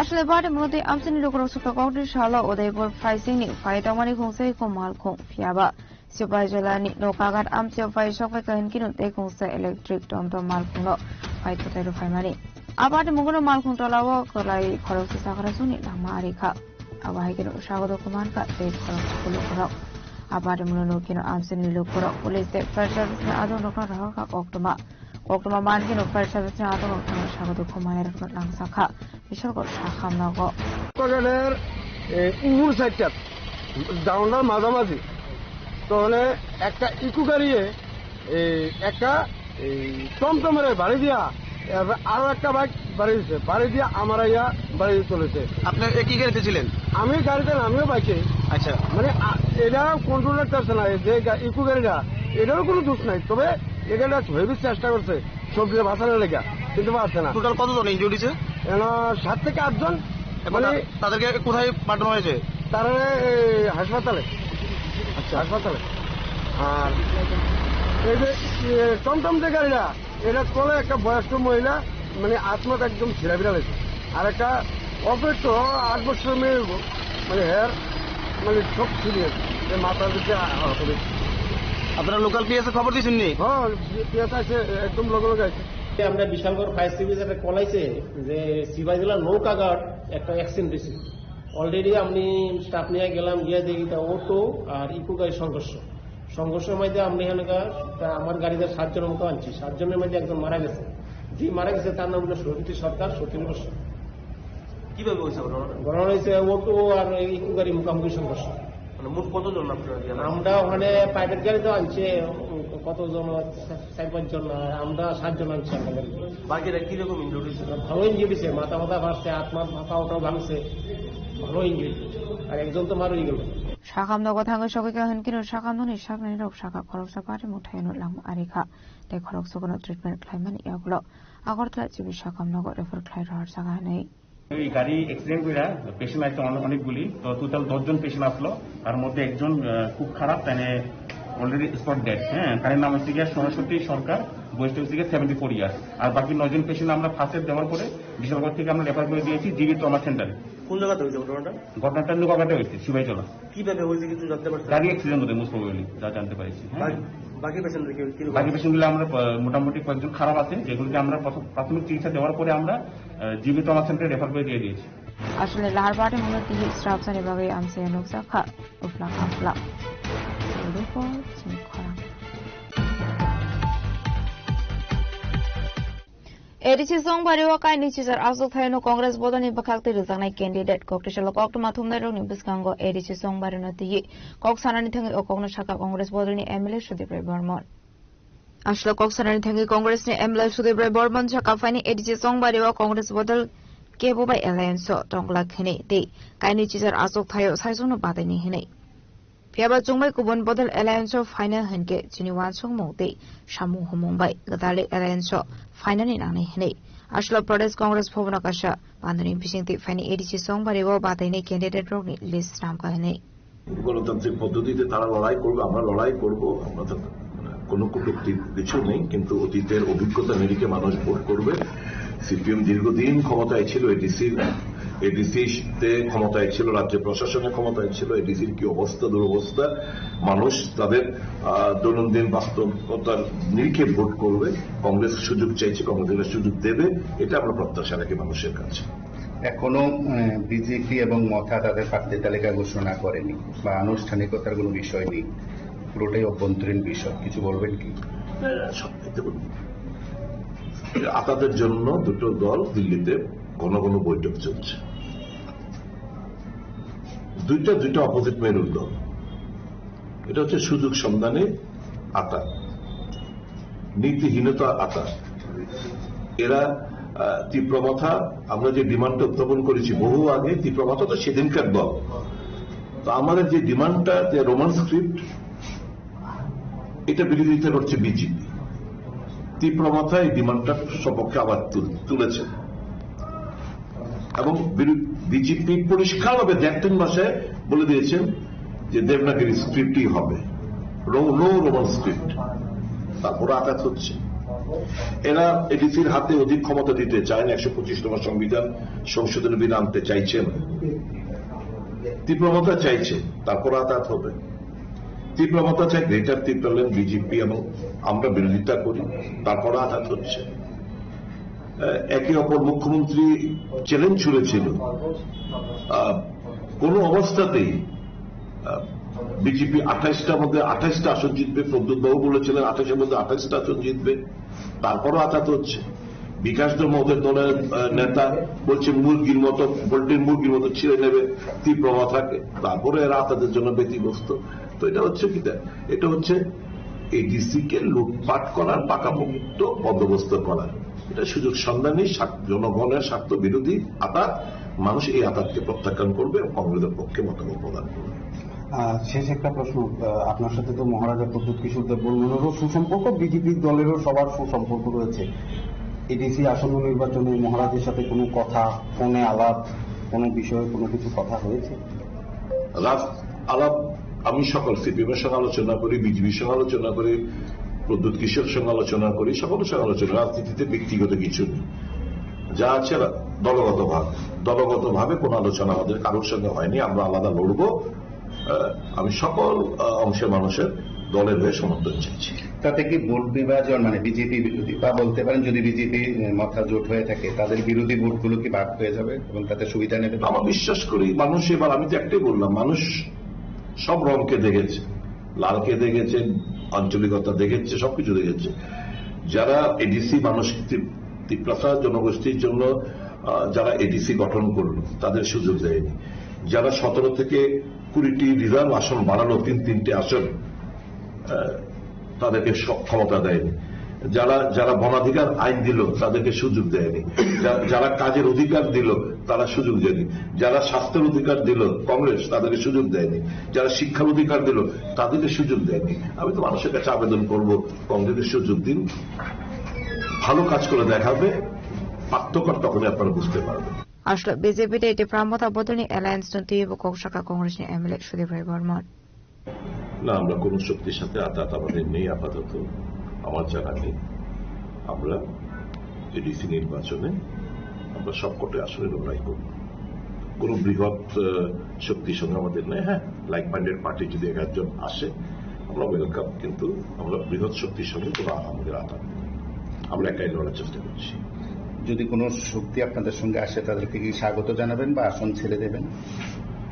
A: আসলে বাড়ি মূলত আমসিনি লোকর সুকা কৌটি শালা উদয়পুর ফাইসিংনি ফাইটামানি খুংসাই কমাল খুং ফিয়াবা সিপাই জলানি নৌকাঘাট আমসি phi সকাই কাহিন কিনু তে খুংসা electric টমটম মালখুংনো ফাইততাইরো ফাইমানি আবাড়ি মুগুনো মালখুং টলাও কলাই খরচ সাকরা সুনি লামা আরিখা আবাই কিনু স্বাগত কুমার কা তে খরচ কুলো করক আবাড়ি মুগুনো কিনু আমসিনি লোকর পুলিশ তে ফায়ার সার্ভিস না আদং নকরা রাহকা Oktoma man kinu fire service na adong rok স্বাগত কুমারের লাংসাখা বিসর্গ শাখাম নগ
G: কগের উমুর সাইডটা ডাউনটার মাঝামাঝি তাহলে একটা ইকো গাড়িয়ে একটা টমটমের বাড়ি দিয়া আরো একটা বাইক বাড়ি দিচ্ছে বাড়ি দিয়া আমার ইয়া বাড়ি চলেছে।
J: আপনার একই গাড়িতে ছিলেন?
G: আমি গাড়িতে আমিও বাইকে।
J: আচ্ছা,
G: মানে এটা কন্ট্রোল করছে না যে ইকো গাড়িটা, এটারও কোনো দোষ নাই, তবে এখানটা হেভি চেষ্টা করছে সবজি বাঁচানোর লেগা কিন্তু পারছে না।
J: টোটাল কতজন ইনজুরি হয়েছে?
G: 7 থেকে 8 জন।
J: মানে তাদেরকে কোথায় পাঠানো হয়েছে?
G: তারা হাসপাতালে। আচ্ছা, হাসপাতালে। আর এই যে টমটম যে গাড়িটা, এটা চলে একটা বয়স্ক মহিলা, মানে আত্মাটা একদম ছিঁড়া বিড়া হয়েছে। আর একটা অল্প 8 বছর মেয়ে, মানে হেয়ার মানে সব ছিঁড়ে মাথার দিকে আহত হয়েছে।
J: আপনারা লোকাল পিএসএ খবর দিয়েছেন নি?
G: হ্যাঁ, পিএস আছে, একদম লগে লগে আছে।
P: আমরা বিশালগড় ফায়ার সার্ভিস একটা কলাইছে যে সিবাই জেলার নৌকাঘাট একটা অ্যাক্সিডেন্ট হয়েছে। অলরেডি আমি স্টাফ নিয়ে গেলাম, গিয়ে দেখি অটো আর ইকো গাড়ির সংঘর্ষের মধ্যে আমি এখানকার আমার গাড়িতে 7 জনের মতো আনছি। 7 জনের মধ্যে একজন মারা গেছে। যে মারা গেছে তার নাম হলো সবিতি সরকার, 17 বছর।
J: কিভাবে হয়েছে
P: ঘটনা হয়েছে অটো আর ইকো গাড়ি মুখোমুখি সংঘর্ষ।
J: মানে মোট কতজন
P: আমরা ওখানে প্রাইভেট গাড়িতে আনছে কতজন, 4-5 জন, আমরা 7 জন আনছি।
J: বাকিরা কিরকম ইনজুরি হয়েছে?
P: ভালো ইনজুরি হয়েছে, মাথা ভাঙছে, আত্মার মাথা ওটাও ভাঙছে, ভালো ইনজুরি। আর একজন তো মারই গেল।
A: শাখাম নগ থাঙ্গে সবাইকে হেনকিনো শাখাম ননি শাকনানি রক শাখা খরকসা পারে মুঠাইনো লাম আরিখা তে খরকসা কোনো ট্রিটমেন্ট ক্লাইমানি ইয়াগুলো আগরতলা জিবি শাখাম নগ রেফার ক্লাই রহার জায়গা নেই।
I: এই গাড়ি অ্যাক্সিডেন্ট করে পেশেন্ট আছে অনেকগুলি, তো টোটাল 10 জন পেশেন্ট আসলো। তার মধ্যে একজন খুব খারাপ, তাই অলরেডি স্পট ডেড। হ্যাঁ, তার নাম হচ্ছে গিয়ে সরস্বতী সরকার, বয়সটা হচ্ছে গিয়ে 74 ইয়ার্স। আর বাকি 9 জন পেশেন্ট আমরা ফার্স্ট এড দেওয়ার পরে বিশালগড় থেকে আমরা রেফার করে দিয়েছি জিবি ট্রমা সেন্টারে।
J: কোন জায়গাতে হয়েছে ঘটনাটা?
I: ঘটনাটা নৌকাঘাটে হয়েছে, সিবাইজলা।
J: কিভাবে হয়েছে কিছু জানতে পারছেন?
I: গাড়ি অ্যাক্সিডেন্ট হতে মোস্ট প্রবাবলি যা জানতে পারছি।
J: বাকি
I: পেশেন্টগুলো আমরা মোটামুটি কয়েকজন খারাপ আছে, যেগুলোকে আমরা প্রাথমিক চিকিৎসা দেওয়ার পরে আমরা জিবি ট্রমা সেন্টারে রেফার করে দিয়ে দিয়েছি।
A: আসলে লাহার পার্টি মূলত তিহি স্টাফ সানি বাগৈ আমসে নুকসা খা উফলা খাফলা রিপোর্ট খরা एडिसी सोंगबारिवा काइनि चिजार आजक थायनो कांग्रेस बदलनि बखाक्ति रिजांनाय कैंडिडेट कक्टिशाल कक्टमा थुमनाय रोगनि बिसकांगो एडिसी सोंगबारिनो तिहि कक सानानि थाङै अकगनो शाखा कांग्रेस बदलनि एमएलए सुदीप राय बर्मन आसला कक सानानि थाङै कांग्रेसनि एमएलए सुदीप राय बर्मन शाखा फाइनि एडिसी सोंगबारिवा कांग्रेस बदल केबोबाय एलायन्स टंगला खने दे काइनि चिजार आजक थायो साइजोनो बादायनि हिनै Piaba Jungbai Kubun Bodal Alliance of Final Henke, Chiniwan Song Mode, Shamu Homumbai, Gadali Alliance of Final in Anihne. Ashla Pradesh Congress Povnakasha, Bandani Fishing the Fanny Edici Song Bariwa, but they candidate Rogni list Ramkahane.
S: গণতান্ত্রিক পদ্ধতিতে তারা লড়াই করবে, আমরা লড়াই করব। আমরা তো কোনো কূটনৈতিক কিছু নেই, কিন্তু অতীতের অভিজ্ঞতা নিরিখে মানুষ ভোট করবে। সিপিএম দীর্ঘদিন ক্ষমতায় ছিল, এডিসিতে ক্ষমতায় ছিল, রাজ্য প্রশাসনের ক্ষমতায় ছিল। এডিসির কি অবস্থা, দুরবস্থা, মানুষ তাদের দৈনন্দিন বাস্তবতার নিরিখে ভোট করবে। কংগ্রেস সুযোগ চাইছে, কংগ্রেস সুযোগ দেবে, এটা আমরা প্রত্যাশা রাখি মানুষের কাছে।
W: এখনো বিজেপি এবং মথা তাদের প্রার্থী তালিকা ঘোষণা করেনি বা আনুষ্ঠানিকতার কোনো বিষয় নেই, পুরোটাই অভ্যন্তরীণ বিষয়। কিছু বলবেন কি?
S: আতাতের জন্য দুটো দল দিল্লিতে ঘন ঘন বৈঠক চলছে। দুইটা অপোজিট মেরুর দল। এটা হচ্ছে সুযোগ সন্ধানে আতা, নীতিহীনতা আতা। এরা তীব্রমাথা, আমরা যে ডিমান্ডটা উত্থাপন করেছি বহু আগে, তীব্রমাথা তো সেদিনকার দল। তো আমাদের যে ডিমান্ডটা, যে রোমান স্ক্রিপ্ট, এটা বিরোধিতা করছে বিজেপি। তীব্রমাথা এই ডিমান্ডটার সপক্ষে আবার তুলেছে এবং বিজেপি পরিষ্কারভাবে 1-3 মাসে বলে দিয়েছেন যে দেবনাগরী স্ক্রিপ্টই হবে, নো রোমান স্ক্রিপ্ট। তারপরে আঘাত হচ্ছে। এরা এডিসির হাতে অধিক ক্ষমতা দিতে চায় না, 125তম সংবিধান সংশোধনী বিল আনতে চাইছেন, তীব্রমাত্রা চাইছে, তারপর আঘাত হবে। তীব্রমাত্রা চাই গ্রেটার তীব্রলেন বিজেপি এবং আমরা বিরোধিতা করি, তারপর আঘাত হচ্ছে। একে অপর মুখ্যমন্ত্রী চ্যালেঞ্জ ছুড়েছিল কোন অবস্থাতেই বিজেপি 28টার মধ্যে 28টা আসন জিতবে। প্রদ্যুৎ বাবু বলেছিলেন 28-এর মধ্যে 28টা আসন জিতবে, তারপরও আঘাত হচ্ছে। বিকাশ দলের দলের নেতা বলছে মুরগির মতো, পোল্ট্রির মুরগির মতো ছিঁড়ে নেবে তীব্রমাথাকে, তারপরে এরা তাদের জন্য ব্যতিগ্রস্ত। তো এটা হচ্ছে কি, এটা হচ্ছে এডিসি কে লুটপাট করার, পাকাপোক্ত বন্দোবস্ত করার। এটা সুযোগ সন্ধানী জনগণের স্বার্থ বিরোধী আঘাত। মানুষ এই আঘাতকে প্রত্যাখ্যান করবে এবং কংগ্রেসের পক্ষে মতামত প্রদান করবে।
O: শেষ একটা প্রশ্ন, আপনার সাথে তো মহারাজা প্রদ্যুৎ কিশোর দেববর্মনেরও সুসম্পর্ক, বিজেপি দলেরও সবার সুসম্পর্ক রয়েছে। এডিসি আসন্ন নির্বাচনে মহারাজের সাথে কোনো কথা, ফোনে আলাপ, কোনো বিষয়ে কোনো কিছু কথা হয়েছে?
S: আলাপ আমি সকল সিপিএমের সঙ্গে আলোচনা করি, বিজেপির সঙ্গে আলোচনা করি, প্রদ্যুৎ কিশোর সঙ্গে আলোচনা করি, সকলের সঙ্গে আলোচনা। রাজনীতিতে ব্যক্তিগত কিছু নেই, যা আছে দলগতভাবে কোনো আলোচনা আমাদের কারোর সঙ্গে হয়নি। আমরা আলাদা লড়বো। আমি সকল অংশের মানুষের দলের হয়ে সমর্থন চাইছি।
W: তাতে কি ভোট বিভাজন, মানে বিজেপি বিরোধী, বা বলতে পারেন যদি বিজেপি মাথা জোট হয়ে থাকে তাদের বিরোধী ভোটগুলো কি ভাগ হয়ে যাবে এবং তাতে সুবিধা নেবে?
S: আমার বিশ্বাস করি মানুষ এবার, আমি তো একটাই বললাম, মানুষ সব রংকে দেখেছে, লালকে দেখেছে, আঞ্চলিকতা দেখেছে, সবকিছু দেখেছে। যারা এডিসি মানুষ তিপ্রাসা জনগোষ্ঠীর জন্য যারা এডিসি গঠন করলো তাদের সুযোগ দেয়নি। যারা 17 থেকে 20টি রিজার্ভ আসন বাড়ালো, 3-3টে আসন, তাদেরকে ক্ষমতা দেয়নি। যারা বনাধিকার আইন দিল তাদেরকে সুযোগ দেয়নি। যারা কাজের অধিকার দিল তারা সুযোগ দেয়নি। যারা স্বাস্থ্যের অধিকার দিল কংগ্রেস, তাদেরকে সুযোগ দেয়নি। যারা শিক্ষার অধিকার দিল তাদেরকে সুযোগ দেয়নি। আমি তো মানুষের কাছে আবেদন করব, কংগ্রেসের সুযোগ দিন, ভালো কাজ করে দেখাবে, পার্থক্য তখনই আপনারা বুঝতে পারবেন।
A: আসলে বিজেপিতে এটি প্রামতা বদলনি অ্যালায়েন্স নতুন শাখা কংগ্রেসের এমএলএ সুদীপ রায় বর্মন।
S: না, আমরা কোন শক্তির সাথে আঘাত আমাদের নেই, আপাতত আমার জানা নেই। আমরা এডিসি নির্বাচনে আমরা সবকটি আসনে লড়াই করব। কোন বৃহৎ শক্তির সঙ্গে আমাদের নেই। হ্যাঁ, লাইক মাইন্ডেড পার্টি যদি 11 জন আসে আমরা ওয়েলকাম, কিন্তু আমরা বৃহৎ শক্তির সঙ্গে কোনো আমাদের আঘাত নেই। আমরা একাই লড়ার চেষ্টা করছি।
W: যদি কোনো শক্তি আপনাদের সঙ্গে আসে তাদেরকে কি স্বাগত জানাবেন বা আসন ছেড়ে দেবেন?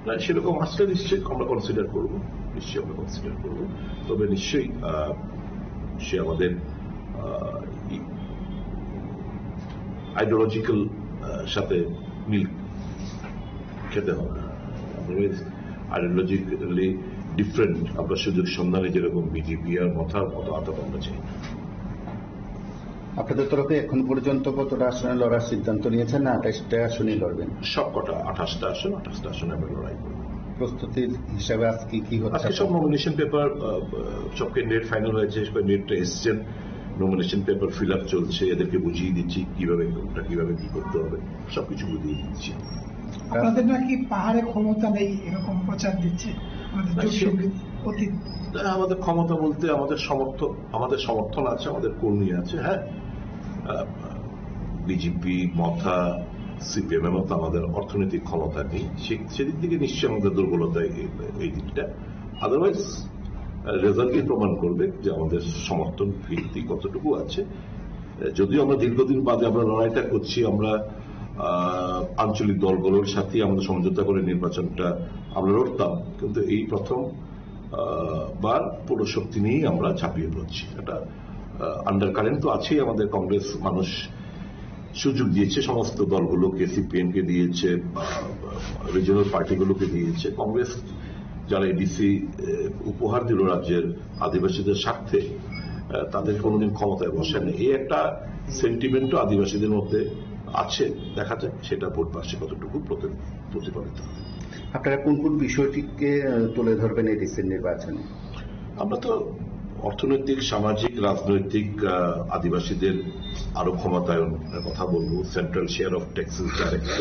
S: না, সেরকম আসলে নিশ্চয়ই আমরা কনসিডার করব, নিশ্চয়ই আমরা কনসিডার করব। তবে নিশ্চয়ই সে আমাদের আইডিওলজিক্যাল সাথে মিল খেতে হবে। আইডিওলজিক্যালি ডিফারেন্ট আমরা সুযোগ সন্ধানে যেরকম বিজেপি আর মাথার মতো আঘাত আমরা চাই।
W: আপনাদের তরফে এখন পর্যন্ত কতটা আসনে লড়ার সিদ্ধান্ত নিয়েছেন? না 28টা আসনই লড়বেন?
S: সবকটা 28টা আসনে আমরা লড়াই করব।
W: প্রস্তুতির হিসাবে আজকে কি হচ্ছে?
S: আজকে সব নমিনেশন পেপার, সব ক্যান্ডিডেট ফাইনাল হয়েছে, ক্যান্ডিডেটরা এসছেন, নমিনেশন পেপার ফিল আপ চলছে, এদেরকে বুঝিয়ে দিচ্ছি কিভাবে কি করতে হবে, সবকিছু বুঝিয়ে দিচ্ছি।
U: আপনাদের নাকি পাহাড়ে ক্ষমতা নেই এরকম প্রচার দিচ্ছে
S: আমাদের ক্ষমতা বলতে আমাদের সমর্থন আছে, আমাদের কর্মী আছে। হ্যাঁ, বিজেপি মথা সিপিএম এর মতো আমাদের অর্থনৈতিক ক্ষমতা নেই, সেদিক থেকে নিশ্চয়ই আমাদের দুর্বলতা এই দিকটা। আদারওয়াইজ রেজাল্টই প্রমাণ করবে যে আমাদের সমর্থন ভিত্তি কতটুকু আছে। যদিও আমরা দীর্ঘদিন বাদে আমরা লড়াইটা করছি, আমরা আঞ্চলিক দলগুলোর সাথে আমাদের সমঝোতা করে নির্বাচনটা আমরা লড়তাম, কিন্তু এই প্রথম বার পুরো শক্তি নিয়েই আমরা ঝাঁপিয়ে পড়ছি। এটা আন্ডার কারেন্ট তো আছেই। আমাদের কংগ্রেস মানুষ সুযোগ দিয়েছে, সমস্ত দলগুলোকে, সিপিএমকে দিয়েছে, রিজিওনাল পার্টিগুলোকে দিয়েছে। কংগ্রেস যারা এডিসি উপহার দিল রাজ্যের আদিবাসীদের স্বার্থে, তাদের কোনোদিন ক্ষমতায় বসেনি। এই একটা সেন্টিমেন্টও আদিবাসীদের মধ্যে আছে। দেখা যায় সেটা ভোট বাক্সে কতটুকু প্রতিফলিত হয়।
W: আপনারা কোন কোন বিষয়টিকে তুলে ধরবেন এই রিসেন্ট নির্বাচনে?
S: আমরা তো অর্থনৈতিক, সামাজিক, রাজনৈতিক, আদিবাসীদের আরো ক্ষমতায়নের কথা বলবো। Central share of taxes direct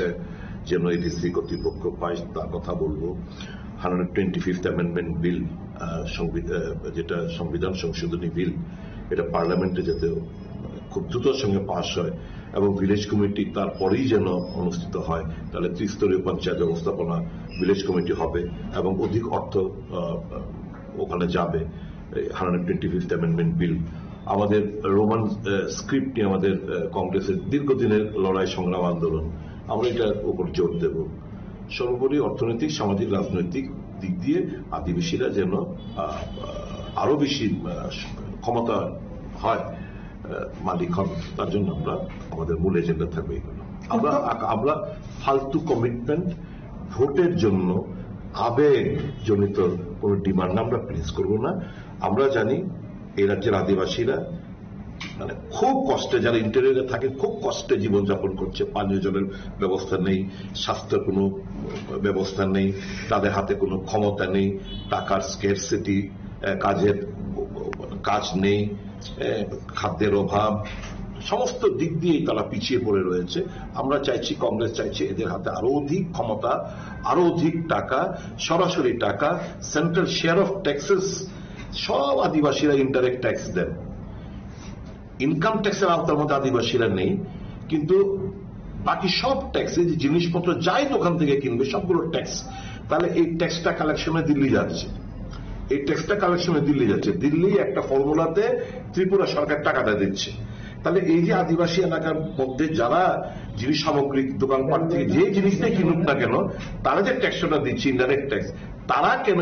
S: যেন এডিসি কর্তৃপক্ষ পায় তার কথা বলবো। 125th অ্যামেন্ডমেন্ট বিল, যেটা সংবিধান সংশোধনী বিল, এটা পার্লামেন্টে যাতে খুব দ্রুতর সঙ্গে পাস হয় এবং ভিলেজ কমিটি তারপরেই যেন অনুষ্ঠিত হয়। তাহলে ত্রিস্তরীয় পঞ্চায়েত ব্যবস্থাপনা ভিলেজ কমিটি হবে এবং অধিক অর্থ ওখানে যাবে। 125th অ্যামেন্ডমেন্ট বিল আমাদের রোমান স্ক্রিপ্ট নিয়ে আমাদের কংগ্রেসের দীর্ঘদিনের লড়াই, সংগ্রাম, আন্দোলন, আমরা এটার উপর জোর দেব। সর্বোপরি অর্থনৈতিক, সামাজিক, রাজনৈতিক দিক দিয়ে আদিবাসীরা যেন আরো বেশি ক্ষমতা হয়, মালিক হন, তার জন্য আমরা আমাদের মূল এজেন্ডা থাকবে এগুলো। আমরা ফালতু কমিটমেন্ট, ভোটের জন্য আবেগ জনিত কোন ডিমান্ড আমরা প্লেস করব না। আমরা জানি এই রাজ্যের আদিবাসীরা মানে খুব কষ্টে, যারা ইন্টেরিয়রে থাকে খুব কষ্টে জীবনযাপন করছে। পানীয় জলের ব্যবস্থা নেই, স্বাস্থ্যের কোনো ব্যবস্থা নেই, তাদের হাতে কোনো ক্ষমতা নেই, টাকার স্কেরসিটি, কাজ নেই, খাদ্যের অভাব, সমস্ত দিক দিয়েই তারা পিছিয়ে পড়ে রয়েছে। আমরা চাইছি, কংগ্রেস চাইছে এদের হাতে আরো অধিক ক্ষমতা, আরো অধিক টাকা, সরাসরি টাকা, সেন্ট্রাল শেয়ার অফ ট্যাক্সেস, সব আদিবাসীরা ইনডাইরেক্ট ট্যাক্স দেন। ইনকাম ট্যাক্সের আওতার মধ্যে আদিবাসীরা নেই, কিন্তু বাকি সব ট্যাক্সে যে জিনিসপত্র যাই দোকান থেকে কিনবে সবগুলো ট্যাক্স। তাহলে এই ট্যাক্সটা কালেকশনে দিল্লি যাচ্ছে, এই ট্যাক্সটা কালেকশনে দিল্লি যাচ্ছে। দিল্লি একটা ফর্মুলাতে ত্রিপুরা সরকার টাকাটা দিচ্ছে। তাহলে এই যে আদিবাসী এলাকার মধ্যে যারা জিনিস সামগ্রিক দোকানপাট থেকে যে জিনিসটাই কিনুক না কেন, তারা যে ট্যাক্সটা দিচ্ছে ইনডাইরেক্ট ট্যাক্স, তারা কেন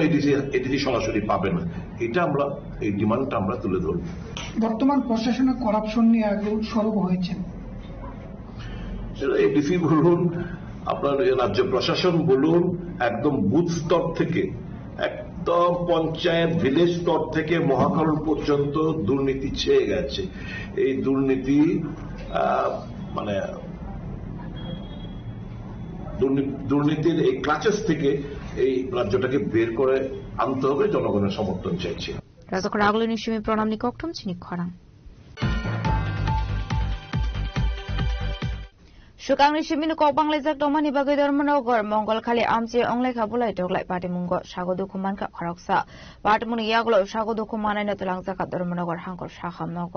S: এডিসি সরাসরি পাবে না? এটা আমরা, এই ডিমান্ডটা আমরা তুলে ধরব।
U: বর্তমান প্রশাসনে করাপশন নিয়ে একদম সরব হয়েছেন,
S: এডিসি বলুন, আপনার রাজ্য প্রশাসন বলুন, একদম বুথ স্তর থেকে, একদম পঞ্চায়েত, ভিলেজ স্তর থেকে মহাকরণ পর্যন্ত দুর্নীতি ছেয়ে গেছে। এই দুর্নীতি মানে দুর্নীতির এই ক্লাচেস থেকে এই রাজ্যটাকে বের করে আনতে হবে। জনগণের সমর্থন চাইছি।
A: রাজক রাগলো নিশ্চয়ই প্রণাম নিকটম চিনি খরাং সুকাংনি সিমিন কক বাংলাইজাক দমানি বাগৈ ধর্মনগর মঙ্গলখালি আমচে অংলাইখা বুলাই দগলাই পাটিমুঙ্গ সাগদু খুমানকা খরকসা পাটিমুনি ইয়াগলো সাগদু খুমানাইনো তলাংজাকা ধর্মনগর হাঙ্কর সাখামনগ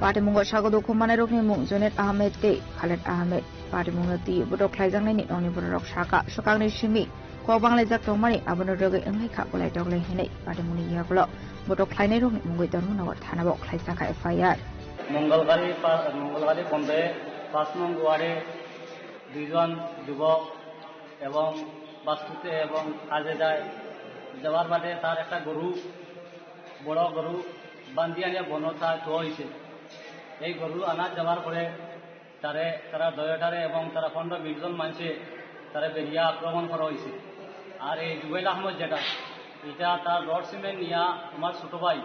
A: পাটিমুঙ্গ সাগদু খুমানাই রকনি মুং জুনেদ আহমেদ কে খালেদ আহমেদ পাটিমুঙ্গ তি বুদক খ্লাইজাংনাইনি নংনি বুদরক সাকা সুকাংনি সিমি কক বাংলাইজাক দমানি আবনো রগৈ ओंलाइखा बुलाई दगलै हिनै पाटिमुनि यागलो बुदक ख्लाइनाय रकनि मुंगै धर्मनगर थानाबो ख्लाइजाखा एफआईआर
B: মঙ্গলকালী পন্থে 5 নং ওয়ার্ডে 2 জন যুবক এবং বাস্তুতে এবং কাজে যায় যাওয়ার বাদে তার একটা গরু, বড় গরু বান্ধিয়া নিয়ে বনতা ধোয়া হয়েছে। এই গরু আনা যাওয়ার পরে তারা দয়াটারে এবং তারা 15-20 জন মানুষে তারা বেরিয়া আক্রমণ করা হয়েছে। আর এই জুবেল আহমদ যেটা, এটা তার রড সিমেন্ট নিয়ে আমার ছোট ভাই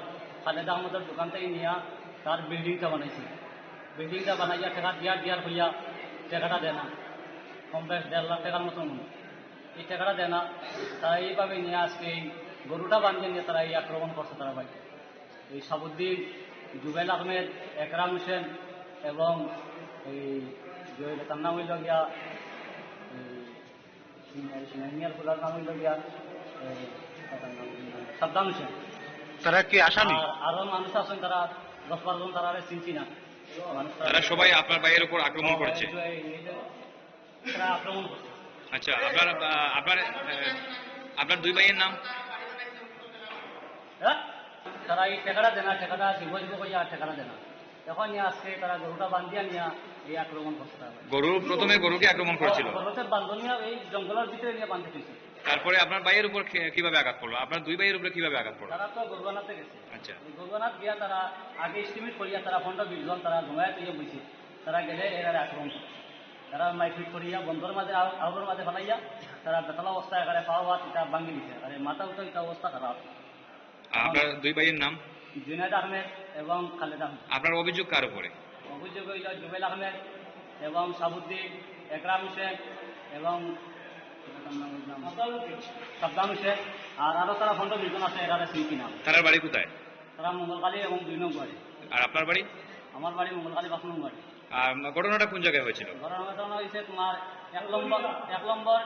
B: খালেদ আহমদের দোকান থেকে নিয়ে তার বিল্ডিংটা বানাইছে। বিল্ডিংটা বানাইয়া টাকা দিয়ার হইয়া টাকাটা দেয় না, কম বেশ 1.5 লাখ টাকার মতন। এই টাকাটা দেয় না, তারা এইভাবে নিয়ে আজকে এই গরুটা বানিয়ে নিয়ে তারা এই আক্রমণ করছে। তারা ভাই এই সাবুদ্দিন, জুবেল আহমেদ, একরাম হোসেন এবং এই তার নাম হইল গিয়া সিনিয়র ফুলার নাম হইল গিয়া সাদ্দাম হোসেন।
K: তারা কি আসামি?
B: আরো মানুষ আছেন, তারা 10-12 জন, তারা চিনছি না।
M: তারা সবাই আপনার ভাইয়ের উপর আক্রমণ করেছে?
B: তারা আক্রমণ করছে।
M: আচ্ছা, আপনার দুই ভাইয়ের নাম?
B: তারা এই ঠেকাটা দেনা, ঠেকাটা দিব কইয়া ঠেকাটা দেনা, এখন নিয়ে আজকে তারা গরুটা বান্ধিয়া নিয়ে এই আক্রমণ করছে।
M: প্রথমে গরুকে আক্রমণ করেছিল?
B: গরুতে বান্ধনিয়া এই জঙ্গলের ভিতরে নিয়ে বাঁধতে গেছে।
M: তারপরে আপনার ভাইয়ের উপর কিভাবে আঘাত করলো? আপনার দুই ভাইয়ের উপরে কিভাবে আঘাত করলো?
B: তারা তো গরুবানাতে গেছে।
M: আচ্ছা,
B: গরুবানাত গিয়া তারা আগে এস্টিমেট করিয়া তারা 15-20 জন তারা জমায়েত হইয়া বসে, তারা গেলে এরা আক্রমণ করছে। তারা মাইফিট করিয়া বন্ধর মাঝে আউটের মাঝে ফেলাইয়া তারা বেতলা অবস্থায় এখানে পাওয়া হাত এটা ভাঙি দিছে। আর মাথা উঠে এটা অবস্থা খারাপ।
M: আপনার দুই ভাইয়ের নাম?
B: জুনাইদ আহমেদ এবং খালেদ আহমেদ।
M: আপনার অভিযোগ কার উপরে?
B: অভিযোগ হইল জুবেল আহমেদ এবং সাবুদ্দিন, একরাম হোসেন এবং সাবধান হোসেন, আর আরো তারা 15-20 জন আছে, এরা শিল্পী নাম।
M: তার বাড়ি কোথায়?
B: তারা মঙ্গলকালী এবং 2 নং বাড়ি।
M: আর আপনার বাড়ি?
B: আমার বাড়ি মঙ্গলকালী 5 নং বাড়ি।
M: আর ঘটনাটা কোন জায়গায় হয়েছিল?
B: ঘটনা হয়েছে তোমার 1 নম্বর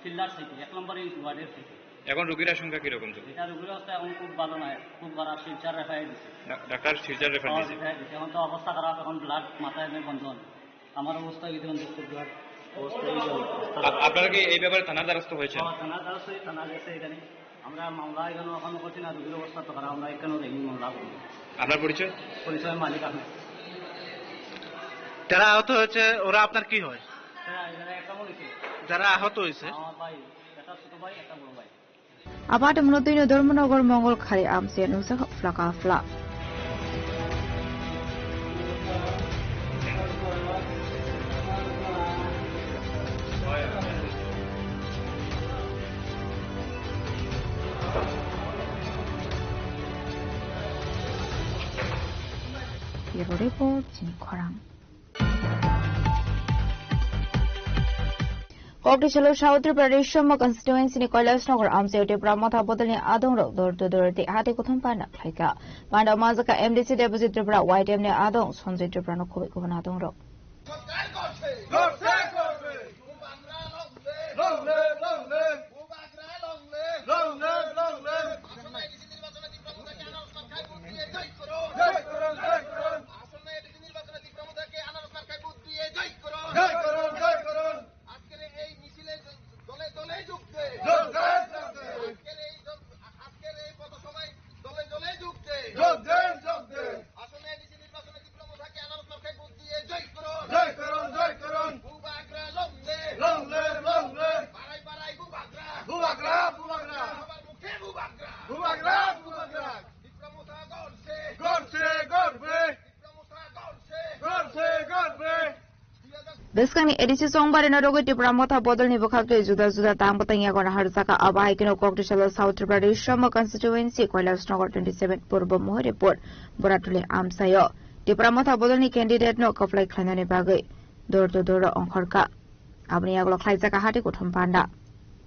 B: ফিল্ডার থেকে, 1 নম্বর ওয়ার্ডের থেকে।
M: এখন রোগীর আশঙ্কা কিরকম?
B: এটা রোগীর অবস্থা এখন খুব ভালো নয়, খুব খারাপ। শিলচর রেফার দিচ্ছে
M: ডাক্তার, শিলচর রেফার দিচ্ছে।
B: এখন তো অবস্থা খারাপ, এখন ব্লাড মাথায় বন্ধন। আমার অবস্থা এখন
M: আপনারা কি এই ব্যাপারে থানার দ্বারস্থ হয়েছে?
B: থানার দ্বারস্থ, থানা গেছে এখানে। আমরা মামলা এখানে এখনো করছি না, রোগীর অবস্থা তো খারাপ, আমরা এখানেও দেখি মামলা করি।
M: আপনার পরিচয়?
B: পরিচয় মালিক আহমেদ।
K: যারা আহত হয়েছে ওরা আপনার কি হয়?
B: যারা
K: আহত হয়েছে
B: আমার ভাই, একটা ছোট ভাই, একটা বড় ভাই।
A: Apat menutunya Dharmanagor Mongol Khari Amsi Nusa Flaka Fla. Bureau Report Jin Khorang. Kokdishalo South Pradesh Shoma constituency ni Kailasnagar Amse Pramata Bodani Adong Dor to Dorati Hati Kutum Panda Klika. Panda Mazaka MDC Deposit Tripura White M Adong Sonzi Triprano Kubikum Adong Rock. Beskani edisi songbari na rogo Tripura motha bodol ni bokake juda juda tang patangya gona harsaka abai kino Kokdishalo South Pradesh Shoma constituency Kailasnagar 27 Purbo Moho report Boratule Amsayo Tripura motha bodol ni candidate no koflai khanani bagai dor to dor ongkhorka abni aglo khlaijaka hati kuthum panda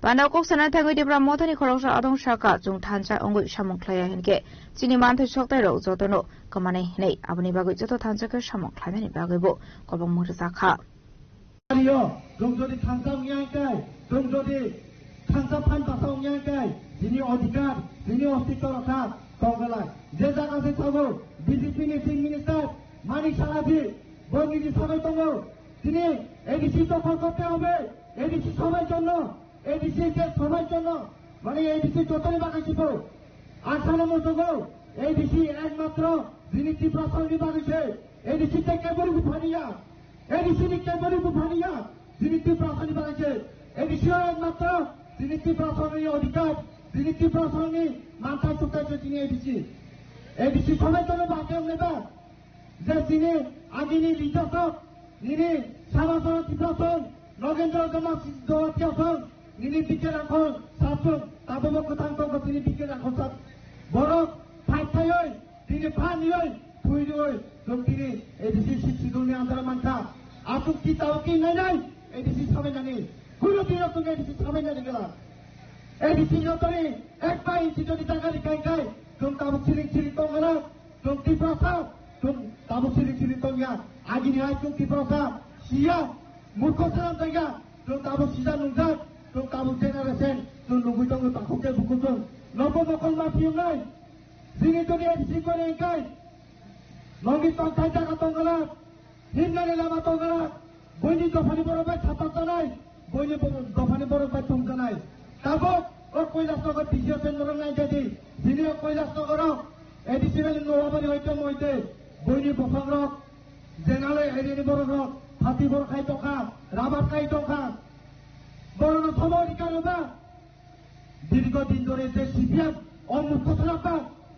A: Panda kok sana thangoi Tripura motha ni khoroksa adong saka jung thancha ongoi samong khlaya henke chini manthai soktai ro jotono kamane nei abni bagai joto thanchaka samong khlani bagai bo kolbong murjaka
V: Jadi tangkap yang kai, jadi tangkapan pasang yang kai. Ini odikar, ini hospital kan, tonggalan. Jasa kasih tahu, BJP ni minister, Manik Salabi, bagi di sampai tunggu. Sini, edisi to konsep apa? Edisi sampai jono, edisi ke sampai jono. Mari edisi total bagai siapa? Asal mau tunggu, edisi ekmatro, sini Tripura sandi bagai siapa? Edisi tekeburi bufania. Edisi ni kembali bufania, sini Tripura sandi bagai siapa? Edisi ekmatro, sini Tripura sandi odikar, sini Tripura sandi mantai sukai sini edisi. Edisi sampai jono bagai apa? Jadi agini leadership, ini sama-sama Tripura Nogendra Gamas Doatiasan, ini pikir aku satu, tapi mau ketangkap ke sini pikir aku satu. Borok, payah, ini panjang, tujuh, jadi edisi dunia antara mangka. Aku kita oke nai, edisi sama nani. Guru tidak tu edisi sama nani gila. Edisi notari, ekpai itu ditangkap di kai-kai, tum tahu ciri-ciri tonggalan, tum Tripura, tum tahu ciri-ciri tongnya. Agini hai tum Tripura, siap. Murko salam tanya, tum tahu sisa nunggat, tum tahu generasi, tum nunggu tunggu tak kuke buku tum. Nopo mokon mafium nai, যিনি যদি ADC করে একাই নগী তন্থাই জায়গা তঙ্গলা হিমনানি লামা তঙ্গলা বইনি দফানি বড় ভাই ছাতা জানাই বইনি দফানি বড় ভাই তং জানাই তাবক ও কৈলাসনগর বিসিও কেন্দ্র নাই যদি যিনি কৈলাসনগর এডিসি বেলি নবাবানি হইতে মইতে বইনি বসংরক জেনালে এরিনি বড় রক হাতি বড় খাই টকা রাবার খাই টকা বড় সম অধিকার হবা দীর্ঘদিন ধরে যে সিপিএম অমুক্ত থাকা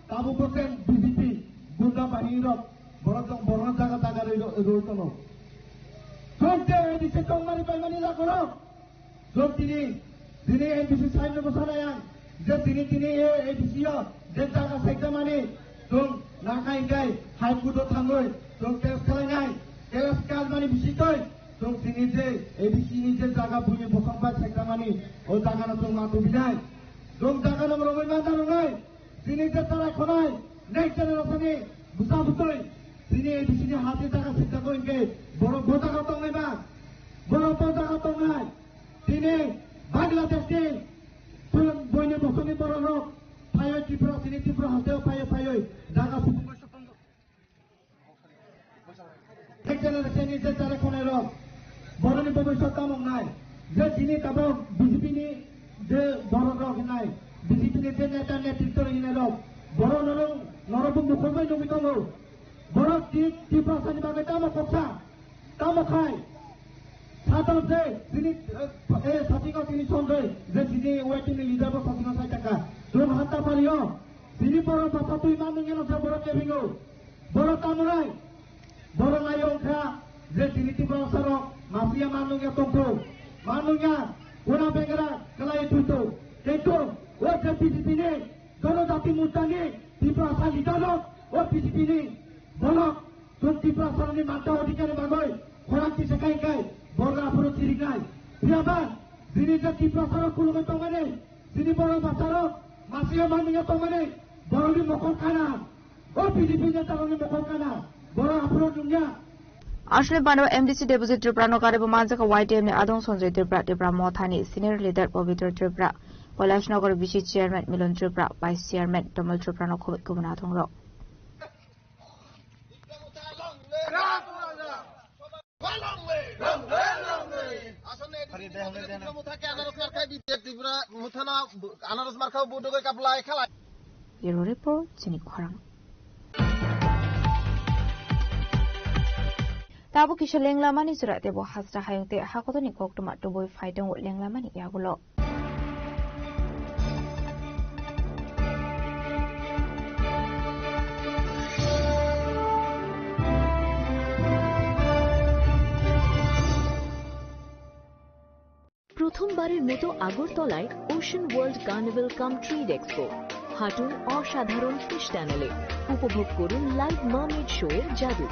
V: তাবু বসেন বিজেপি গুন্ডা বাহিনীর বড় জায়গা জায়গা রইত চলতে এডিসি টংমারি পাইমানি লাগলো যোগ তিনি এনডিসি সাইন বসানায়ান যে তিনি এডিসি যে জায়গা সাইতে মানে जों नाखायखाय हाइकुदो थाङै जों टेस्ट खालायनाय टेस्ट खालामनानै बिसिथै जों दिनै जे एडिसिनि जे जागा बुनि बसंबाय सायखामानि ओ जागाना जों मातुबिनाय जों जागाना रङै मा जानाय दिनै जे ताराखनाय नेक्स्ट जेनेरेशननि बुसाबुतै दिनै एडिसिनि हाते जागा सायखाखौ इनके बर' बजागा दंनायबा बर' बजागा दंनाय दिनै बांलादेशनि बयनि बसंनि बर' रक फायो त्रिपुरा दिनै त्रिपुरा हाथायाव फायो जागा सुबुंफोर जेनेरेशननि जे जाराखनाय रक बर'नि भबिष्यत दामनाय जे दिनै दाबो बिजेपिनि जे बर' रक होनाय बिजेपिनि जे नेता नेतृत्व होनाय रक बर' नरबो मुखरबाय नङि दङ बर' त्रिपुरा सानि बागै दामखाय सादर जे दिनै साथिगाव दिनै सन्दै जे दिनै वेटिंनि लिडारबो साथिगाव साइटाका जों हान्था फालियो दिनै बर' बाथा तुइ मा नोंगेन बर' केबिङो बर' तामुराय बर' नायंखा जे दिनै त्रिपुरा सरक माफिया मा नोंगे तंखौ मा नोंगा उना बेंगरा कलाई तुइतो केतो ओ जे बिजेपिनि जनजाति मुद्दानि त्रिपुरा सा लिडारक ओ बिजेपिनि बलक जों त्रिपुरा सरनि मानता अधिकारनि बागै खरांथि सेखायखाय बर'फोर चिरिनाय बियाबा दिनै जे त्रिपुरा सरक खुलुमै दंमाने दिनै बर' बाथारक मासिया मा नोंगे दंमाने बर'नि मखर खाना ओ बिजेपि नेतारनि मखर खाना बर' आफोर दुनिया
A: আসলে বানো এমডিসি ডেপুটি ত্রিপুরা নকারেব মানজাকা ওয়াইটিএম নি আদং সঞ্জয় ত্রিপুরা মথানি senior leader Pabitra Tripura Kailasnagar BC chairman Milan Tripura vice chairman ডমল ত্রিপুরা নখবত কুমনা আদং রক ব্যুরো রিপোর্ট চিনি খরাং Tabu kisha lenglamani surat tebo hasra hayungte hakotoni koktuma tuboi faidong lenglamani yagulo.
T: প্রথমবারের মতো আগরতলায় ওশান ওয়ার্ল্ড কার্নিভাল কাম ট্রিড এক্সপো। হাঁটুন অসাধারণ ফিশ টানেলে, উপভোগ করুন লাইভ মারমেড শো এর জাদু।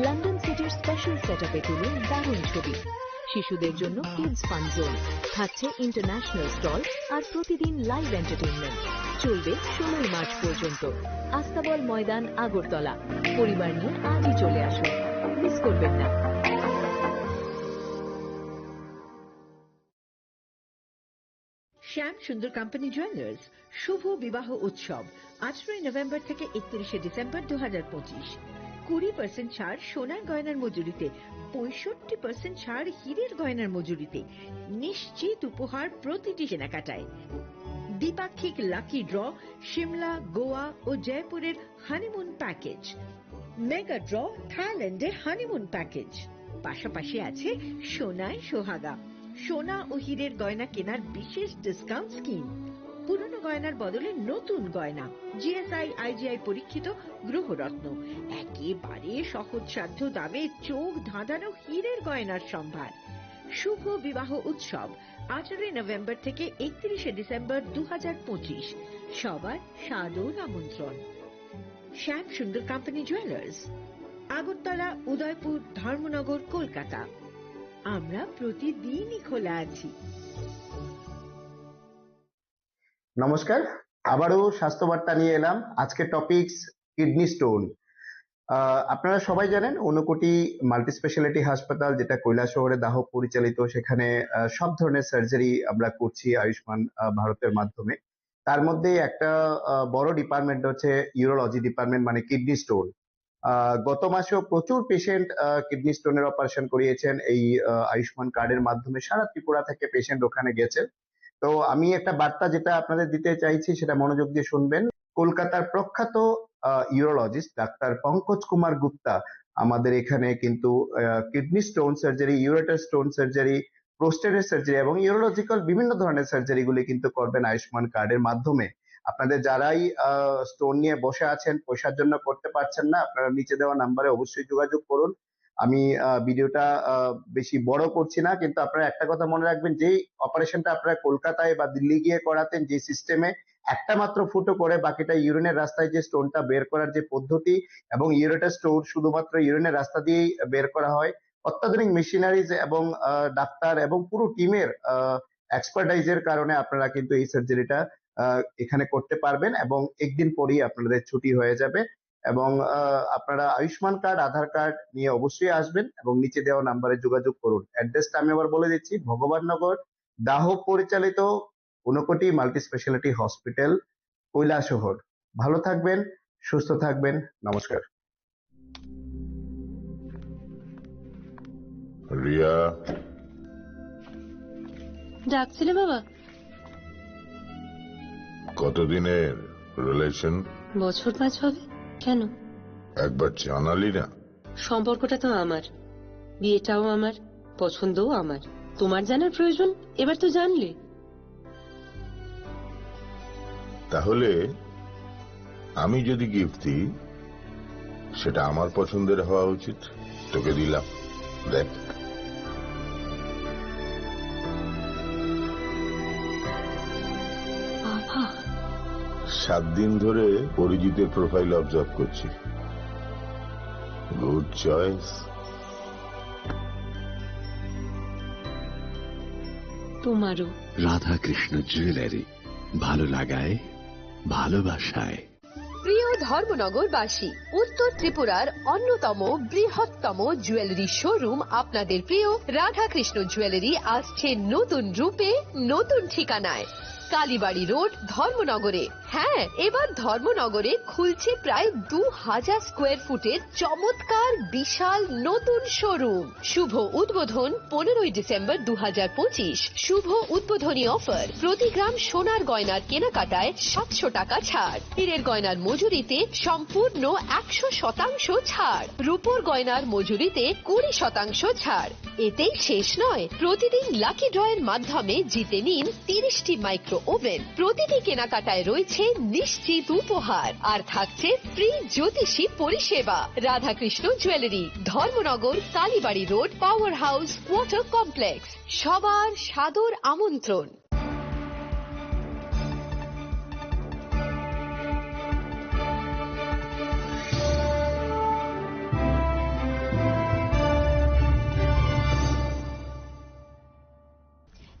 T: লন্ডন সিটির স্পেশাল সেটআপে তুলুন দারুণ ছবি। শিশুদের জন্য কিডস ফান জোন থাকছে, ইন্টারন্যাশনাল স্টল আর প্রতিদিন লাইভ এন্টারটেইনমেন্ট চলবে 16 মার্চ পর্যন্ত। আস্তাবল ময়দান, আগরতলা। পরিবার নিয়ে আজই চলে আসুন, মিস করবেন না।
C: শ্যাম সুন্দর কোম্পানি জুয়েলার্স শুভ বিবাহ উৎসব 18 নভেম্বর থেকে 31 ডিসেম্বর 2025। 20% ছাড় সোনার গয়নার মজুরিতে, 65% ছাড় হীরের গয়নার মজুরিতে, নিশ্চিত উপহার প্রতিটি কেনাকাটায়। দ্বিপাক্ষিক লাকি ড্র, শিমলা, গোয়া ও জয়পুরের হানিমুন প্যাকেজ, মেগা ড্র থাইল্যান্ডের হানিমুন প্যাকেজ। পাশাপাশি আছে সোনায় সোহাগা, সোনা ও হীরের গয়না কেনার বিশেষ ডিসকাউন্ট স্কিম। পুরনো গয়নার বদলে নতুন গয়না, জিএসআই আইজিআই পরীক্ষিত গ্রহরত্ন, একেবারে সহজসাধ্য দামে চোখ ধাঁধানো হীরের গয়নার সম্ভার। শুভ বিবাহ উৎসব 18 নভেম্বর থেকে 31 ডিসেম্বর 2025। সবার সাদর আমন্ত্রণ। শ্যাম সুন্দর কোম্পানি জুয়েলার্স, আগরতলা, উদয়পুর, ধর্মনগর, কলকাতা। আমরা প্রতিদিনই খোলা আছি।
L: নমস্কার, আবারও স্বাস্থ্যবার্তা নিয়ে এলাম। আজকে টপিকস কিডনি স্টোন। আপনারা সবাই জানেন ঊনকোটি মাল্টি স্পেশালিটি হাসপাতাল, যেটা কৈলাসহরে দাহ পরিচালিত, সেখানে সব ধরনের সার্জারি আমরা করছি আয়ুষ্মান ভারতের মাধ্যমে। তার মধ্যে একটা বড় ডিপার্টমেন্ট হচ্ছে ইউরোলজি ডিপার্টমেন্ট, মানে কিডনি স্টোন। গত মাসেও প্রচুর পেশেন্ট কিডনি স্টোনের অপারেশন করিয়েছেন এই আয়ুষ্মান কার্ডের মাধ্যমে। সারা ত্রিপুরা থেকে পেশেন্ট ওখানে গেছে। তো আমি একটা বার্তা যেটা আপনাদের দিতে চাইছি সেটা মনোযোগ দিয়ে শুনবেন। কলকাতার প্রখ্যাত ইউরোলজিস্ট ডাক্তার পঙ্কজ কুমার গুপ্তা আমাদের এখানে কিন্তু kidney stone surgery, ureter stone surgery, প্রোস্টেটের সার্জারি এবং ইউরোলজিক্যাল বিভিন্ন ধরনের সার্জারিগুলি কিন্তু করবেন আয়ুষ্মান কার্ডের মাধ্যমে। আপনাদের যারাই স্টোন নিয়ে বসে আছেন, পয়সার জন্য করতে পারছেন না, আপনারা নিচে দেওয়া নাম্বারে অবশ্যই যোগাযোগ করুন। আমি ভিডিওটা বেশি বড় করছি না, কিন্তু আপনারা একটা কথা মনে রাখবেন, যেই অপারেশনটা আপনারা কলকাতায় বা দিল্লি গিয়ে করাতেন, যে সিস্টেমে একটা মাত্র ফুটো করে বাকিটা ইউরিনের রাস্তায় যে স্টোনটা বের করার যে পদ্ধতি, এবং ইউরেটার স্টোন শুধুমাত্র ইউরিনের রাস্তা দিয়েই বের করা হয়, অত্যাধুনিক মেশিনারিজ এবং ডাক্তার এবং পুরো টিমের এক্সপার্টাইজের কারণে আপনারা কিন্তু এই সার্জারিটা এখানে করতে পারবেন এবং একদিন পরেই আপনাদের ছুটি হয়ে যাবে। এবং আপনারা আয়ুষ্মান কার্ড, আধার কার্ড নিয়ে অবশ্যই আসবেন এবং নিচে দেওয়া নাম্বারে যোগাযোগ করুন। অ্যাড্রেসটা আমি আবার বলে দিচ্ছি, ভগবাননগর দাহ পরিচালিত Unakoti multi speciality hospital, Kailashahar. ভালো থাকবেন, সুস্থ থাকবেন, নমস্কার।
N: রিয়া,
Q: ডাকছিলে বাবা?
N: কতদিনের রিলেশন?
Q: বছর 5 হবে। কেন?
N: একবার জানালি না?
Q: সম্পর্কটা তো আমার, বিয়েটাও আমার, পছন্দও আমার। তোমার জানার প্রয়োজন, এবার তো জানলে।
N: তাহলে আমি যদি গিফট দিই সেটা আমার পছন্দের হওয়া উচিত। তোকে দিলাম, দেখ।
Q: বাবা,
N: 7 দিন ধরে অরিজিতের প্রোফাইল অবজার্ভ করছি। Good choice.
Q: তোমারও।
R: রাধাকৃষ্ণ জুয়েলারি, ভালো লাগায়, ভালোবাসায়।
D: প্রিয় ধর্মনগরবাসী, উত্তর ত্রিপুরার অন্যতম বৃহত্তম জুয়েলারি শোরুম আপনাদের প্রিয় রাধাকৃষ্ণ জুয়েলারি আসছে নতুন রূপে, নতুন ঠিকানায়, কালীবাড়ি রোড, ধর্মনগরে। হ্যাঁ, এবার ধর্মনগরে খুলছে প্রায় 2000 স্কোয়ার ফুটের চমৎকার বিশাল নতুন শোরুম। শুভ উদ্বোধন 15ই ডিসেম্বর 2025। শুভ উদ্বোধনী অফার, প্রতি গ্রাম সোনার গয়নার কেনাকাটায় 700 টাকা ছাড়, হীরের গয়নার মজুরিতে সম্পূর্ণ 100% ছাড়, রূপোর গয়নার মজুরিতে 20% ছাড়। এতেই শেষ নয়, প্রতিদিন লাকি ড্রয়ের মাধ্যমে জিতে নিন 30টি মাইক্রো ওভেন। প্রতিটি কেনাকাটায় রয়েছে নিশ্চিত উপহার, আর থাকছে ফ্রি জ্যোতিষী পরিষেবা। Radhakrishna jewellery, Dharmanagar, Kalibari road, power house, water complex. সবার সাদর আমন্ত্রণ।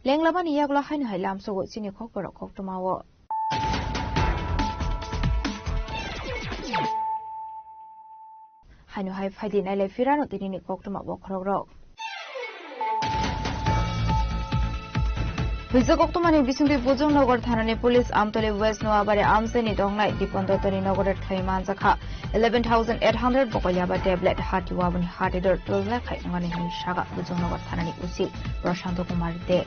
A: লেংলাবানি ইয়াগলা হাইন হাইলাম সগো চিনি খক বড় খক তোমাও হাইনো হাই ফাইদি নাইলে ফিরানো তিনি খক তোমা বখরক রক বিজকক্তমানি বিসুংবি বুজংনগর থানানি পুলিশ আমতলি ওয়েস্ট নোয়াবারে আমসেনি দংনাই দীপন্দতনি নগরের থাইমান জাখা 11,800 বকলিয়াবা ট্যাবলেট হাটিওয়াবনি হাটিদর তুলনা খাইংগানি হানি সাগা বুজংনগর থানানি উসি প্রশান্ত কুমার দে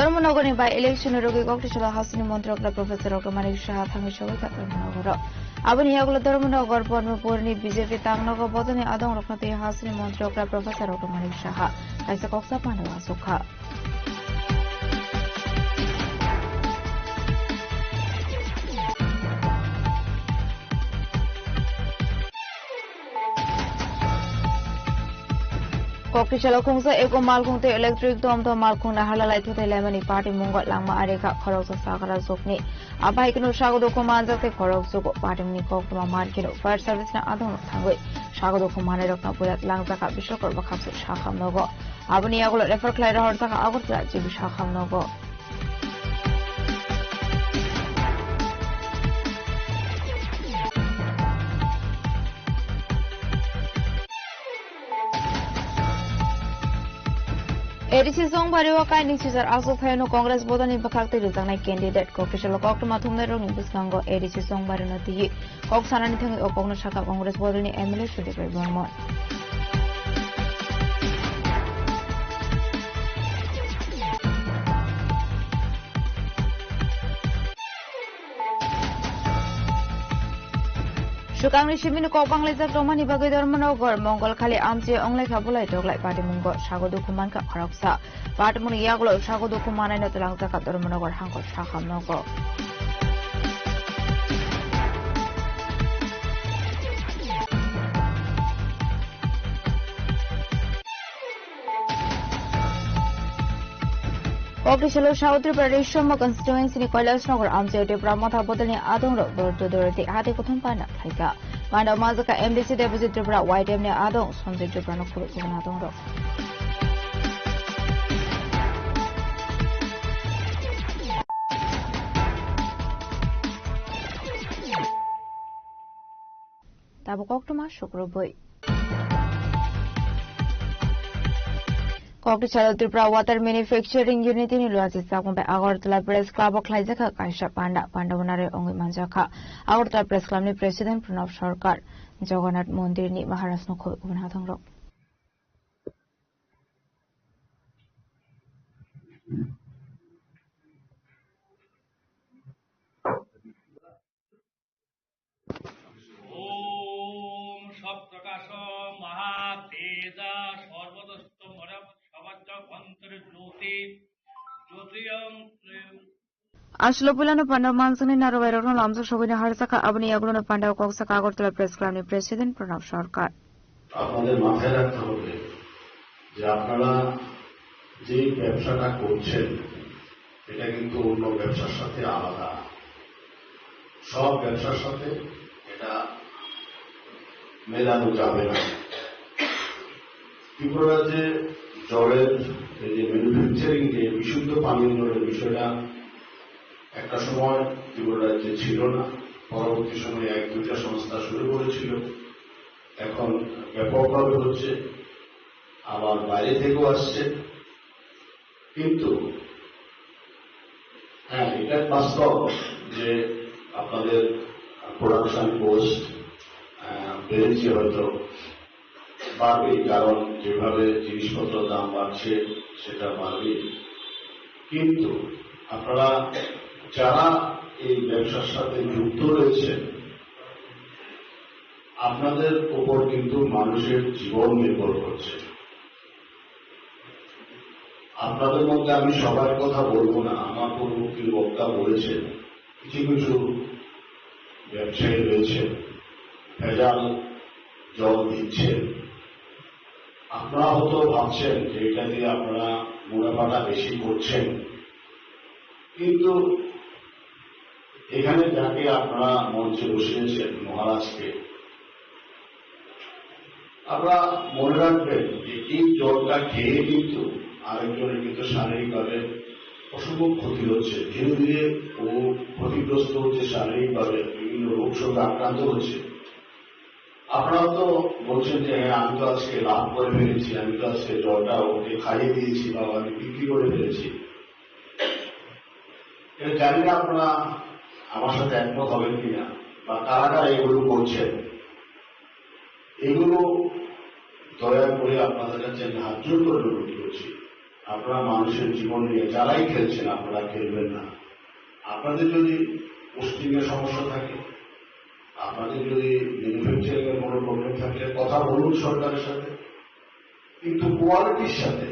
A: ধর্মনগরনি বাই ইলেকশনের রোগী কক্টিশলা হাউসিং মন্ত্রক প্রফেসর মানিক সাহা থাঙ্গি সবাই ধর্মনগর আবনি ইয়াগুলো ধর্মনগর পর্ণপুরনি বিজেপি তাংনগর বদনি আদং রক্ষাতে হাউসিং মন্ত্রক প্রফেসর মানিক সাহা কাইসা কক্সা পান্ডবা সুখা কক্টিশালা খুংসা এগো মালখুংতে ইলেকট্রিক দমদম মালখুংনা হালালাই থুতে লেমনি পার্টি মুঙ্গল langma areka khorok sakara sokni abai kinu sagodo command jate khorok sogo party ni kokma markino fire service na adon thangoi sagodo command rokna purat langjaka bishokor bakhasu shakham nogo abuni yagulo refer khlaira hortaka agotla jibi shakham nogo ADC Songbari wa kai ni sisar asu phayno Congress bodani bakhakte rizangnai candidate Kokishalo Koktuma thumne rong biskango ADC Songbari na ti Kok sanani thangi opongno shaka Congress bodani MLA Sudebai Bormon Sukangni Shimino Kopang Lizak Romani Bagai Dharmanogor Mongol Khali Amche Onglai Kabulai Toglai Party Mungo Shagodu Kuman Ka Kharaksa Party Mun Yaglo Shagodu Kumanai no Tulang Zakat Dharmanogor Hangko Shakam Nogo Kokishalo Shautri Pradesh Shoma constituency ni Kailasnagar Amche de Pramotha Bodani Adong Road to the Hati Kuthum Pana Thaika Manda Mazaka MDC Deposit Tribra White Emne Adong Sonse Tribra no Kuru Adong Road Tabukok Tuma Shukruboy Kokishalo Tripura Water Manufacturing Unit in Luasi Sakumbe Agartala Press Club of Klaizaka Kaisha Panda Pandavanare Ongi Manjaka Agartala Press Club ni President Pranav Sarkar Jagannath Mondir ni Maharashtra no Khoi Ubanathang Rok
E: Om Saptakasa Mahateza Sarvadasta Marab Savacha Vantar Jyoti Jyotiyam
A: Ashlopulano Panda Mansani Naravero Lamsa Shovina Harsaka Abani Aguna Panda Koksaka Agartala Press Club ni President Pranav Sarkar
F: আপনাদের মাথায় রাখতে হবে যে আপনারা যে ব্যবসাটা করছেন এটা কিন্তু অন্য ব্যবসার সাথে আলাদা সব ব্যবসার সাথে এটা মেলানো যাবে না ত্রিপুরা রাজ্যে জলের এই যে ম্যানুফ্যাকচারিং যে বিশুদ্ধ পানীয় জলের বিষয়টা একটা সময় ত্রিপুরা রাজ্যে ছিল না পরবর্তী সময়ে এক দুইটা সংস্থা শুরু করেছিল এখন ব্যাপকভাবে হচ্ছে আবার বাইরে থেকেও আসছে কিন্তু হ্যাঁ এটা বাস্তব যে আপনাদের প্রোডাকশন কোস্ট বেড়েছে হয়তো বাড়বে কারণ যেভাবে জিনিসপত্র দাম বাড়ছে সেটা বাড়বে কিন্তু আপনারা যারা এই ব্যবসার সাথে যুক্ত রয়েছেন আপনাদের উপর কিন্তু মানুষের জীবন নির্ভর করছে আপনাদের মধ্যে আমি সবার কথা বলবো না আমার পূর্ববর্তী বক্তা বলেছেন কিছু কিছু ব্যবসায়ী রয়েছেন ভেজাল জল দিচ্ছেন আপনারা হয়তো ভাবছেন যে এটা দিয়ে আপনারা মুনাফাটা বেশি করছেন কিন্তু এখানে যাকে আপনারা মঞ্চে বসিয়েছেন মহারাজকে আপনারা মনে রাখবেন যে এই জলটা খেয়ে কিন্তু আরেকজনের কিন্তু শারীরিকভাবে অসম্ভব ক্ষতি হচ্ছে ধীরে ধীরে ও ক্ষতিগ্রস্ত হচ্ছে শারীরিকভাবে বিভিন্ন রোগ সঙ্গে আক্রান্ত হচ্ছে আপনারা তো বলছেন যে হ্যাঁ আমি তো আজকে লাভ করে ফেলেছি আমি তো আজকে জলটা ওকে খাইয়ে দিয়েছি বা আমি বিক্রি করে ফেলেছি জানি না আপনারা আমার সাথে একমত হবেন কিনা বা কারা কারা এগুলো করছেন এগুলো দয়া করে আপনাদের কাছে হাত জোর করে অনুরোধ করছি আপনারা মানুষের জীবন নিয়ে যারাই খেলছেন আপনারা খেলবেন না আপনাদের যদি পোস্টিং এর সমস্যা থাকে আপনাদের যদি ম্যানুফ্যাকচারিং এর কোনো প্রবলেম থাকে কথা বলুন সরকারের সাথে কিন্তু কোয়ালিটির সাথে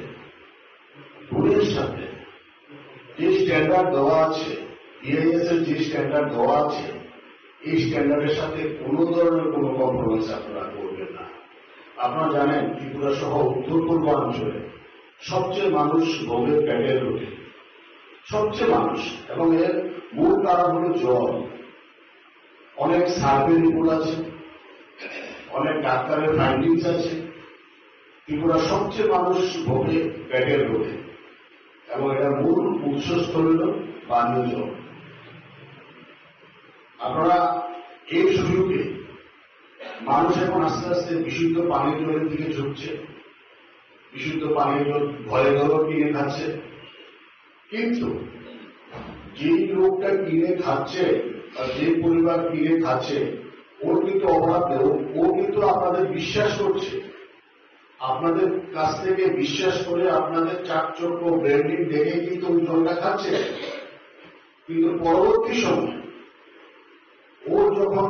F: গুণের সাথে যে স্ট্যান্ডার্ড দেওয়া আছে বিআইএস এর যে স্ট্যান্ডার্ড দেওয়া আছে এই স্ট্যান্ডার্ডের সাথে কোনো ধরনের কোনো কম্প্রোমাইজ আপনারা করবেন না আপনারা জানেন ত্রিপুরা সহ উত্তর পূর্বাঞ্চলে সবচেয়ে মানুষ ভোগের পেটের রোগে সবচেয়ে মানুষ এবং এর মূল কারণ হল জল অনেক সার্ভে রিপোর্ট আছে অনেক ডাক্তারের ফাইন্ডিংস আছে ত্রিপুরা সবচেয়ে মানুষ ভোগে পেটের রোগে এবং এটার মূল উৎসস্থল হল পানীয় জল আপনারা এই সুযোগে মানুষ এখন আস্তে আস্তে বিশুদ্ধ পানীয় জলের দিকে ঝুঁকছে বিশুদ্ধ পানীয় জল ঘরে ঘরেও কিনে খাচ্ছে। কিন্তু যে লোকটা কিনে খাচ্ছে বা যে পরিবার কিনে খাচ্ছে ওর কিন্তু অপরাধ নেই, ও কিন্তু আপনাদের বিশ্বাস করছে, আপনাদের কাছ থেকে বিশ্বাস করে আপনাদের চাকচক্য ব্র্যান্ডিং দেখে কিন্তু ওই জলটা খাচ্ছে। কিন্তু পরবর্তী সময় ও যখন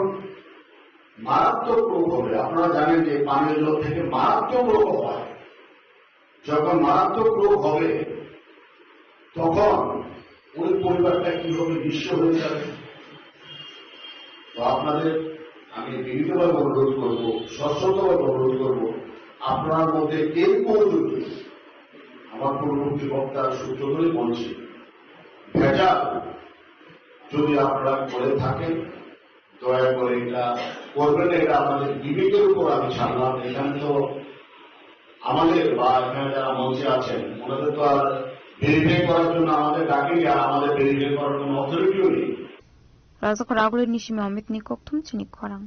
F: মারাত্মক রোগ হবে, আপনারা জানেন যে পানীয় জল থেকে মারাত্মক রোগ হয়, যখন মারাত্মক রোগ হবে তখন ওই পরিবারটা কি হবে, বিশ্ব হয়ে যাবে। তো আপনাদের আমি বিনীতভাবে অনুরোধ করবো, সশ্রদ্ধভাবে অনুরোধ করবো, আপনার মধ্যে কেউ যদি আমার পূর্ববর্তী বক্তার সূত্র ধরে বলছে ভেজাল যদি আপনারা করে থাকেন দয়া করে এটা করবেন, এটা আপনাদের বিবেকের উপর আমি ছাড়লাম। এখানে তো আমাদের বা এখানে যারা মঞ্চে আছেন ওনাদের তো আর ভেরিফাই করার জন্য আমাদের ডাকেনি, আর আমাদের ভেরিফাই করার কোনো অথরিটিও নেই।
A: Raza Koragul Nishimi Amit Nikok Tumchini Korang.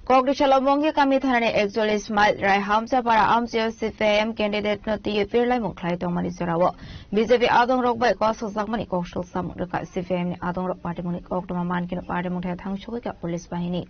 A: Congress Alamongi Kami Thane Exol Ismail Rai Hamza para Amsio CFM candidate Noti Firlai Muklai Tomani Sarawa. BJP Adong Rock by Koso Zakmani Koshal Sam Raka CFM Adong Rock Party Muni Okuma Mankin Party Mutai Thang Shuka Police Bahini.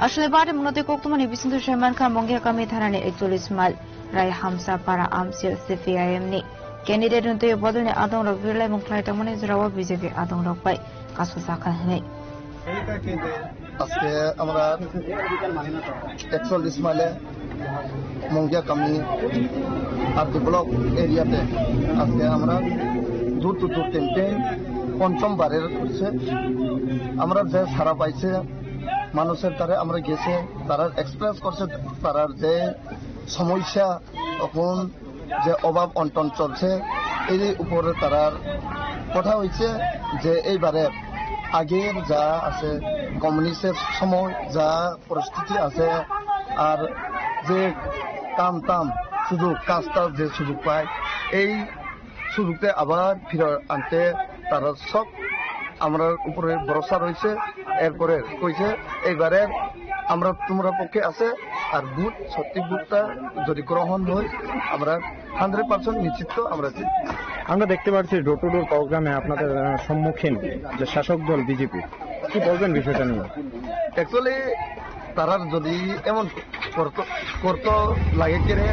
A: আসলে বারে মনতে কোকতমানি বিসিন্দু শর্মান খান মঙ্গিয়া কামি থানানে 41 mile রায় হামসা পারা আমসিল CPIM নি candidate নতে বদলনে আদং rock বিরলাই মুখলাই তমনে জরাওয়া BJP আদং rock পাই Kasu Sakha হনে
G: আজকে আমরা 41 মাইলে মঙ্গিয়া কামি আর ব্লক এরিয়াতে আজকে আমরা দূর দূর ক্যাম্পেইন পঞ্চমবারের করছে। আমরা যে সারা পাইছে মানুষের দ্বারা আমরা গেছে, তারা এক্সপ্রেস করছে তারার যে সমস্যা এখন যে অভাব অন্টন চলছে এই উপরে তারার কথা হয়েছে যে এইবারে আগের যা আছে কমিউনিস্টের সময় যা পরিস্থিতি আছে আর যে কাম টাম সুযোগ কাজটা যে সুযোগ পায় এই সুযোগতে আবার ফিরে আনতে তারা সব আমরা উপরে ভরসা রয়েছে। এরপরে কইছে এইবারে আমরা তোমরা পক্ষে আছে আর বুথ সত্যি বুথটা যদি গ্রহণ হয় আমরা 100% নিশ্চিত
H: আমরা দেখতে পাচ্ছি ডোর টু ডোর প্রোগ্রামে আপনাদের সম্মুখীন যে শাসক দল বিজেপি, কি বলবেন বিষয়টা নিয়ে?
G: অ্যাকচুয়ালি তারা যদি এমন করতে লাগে কেড়ে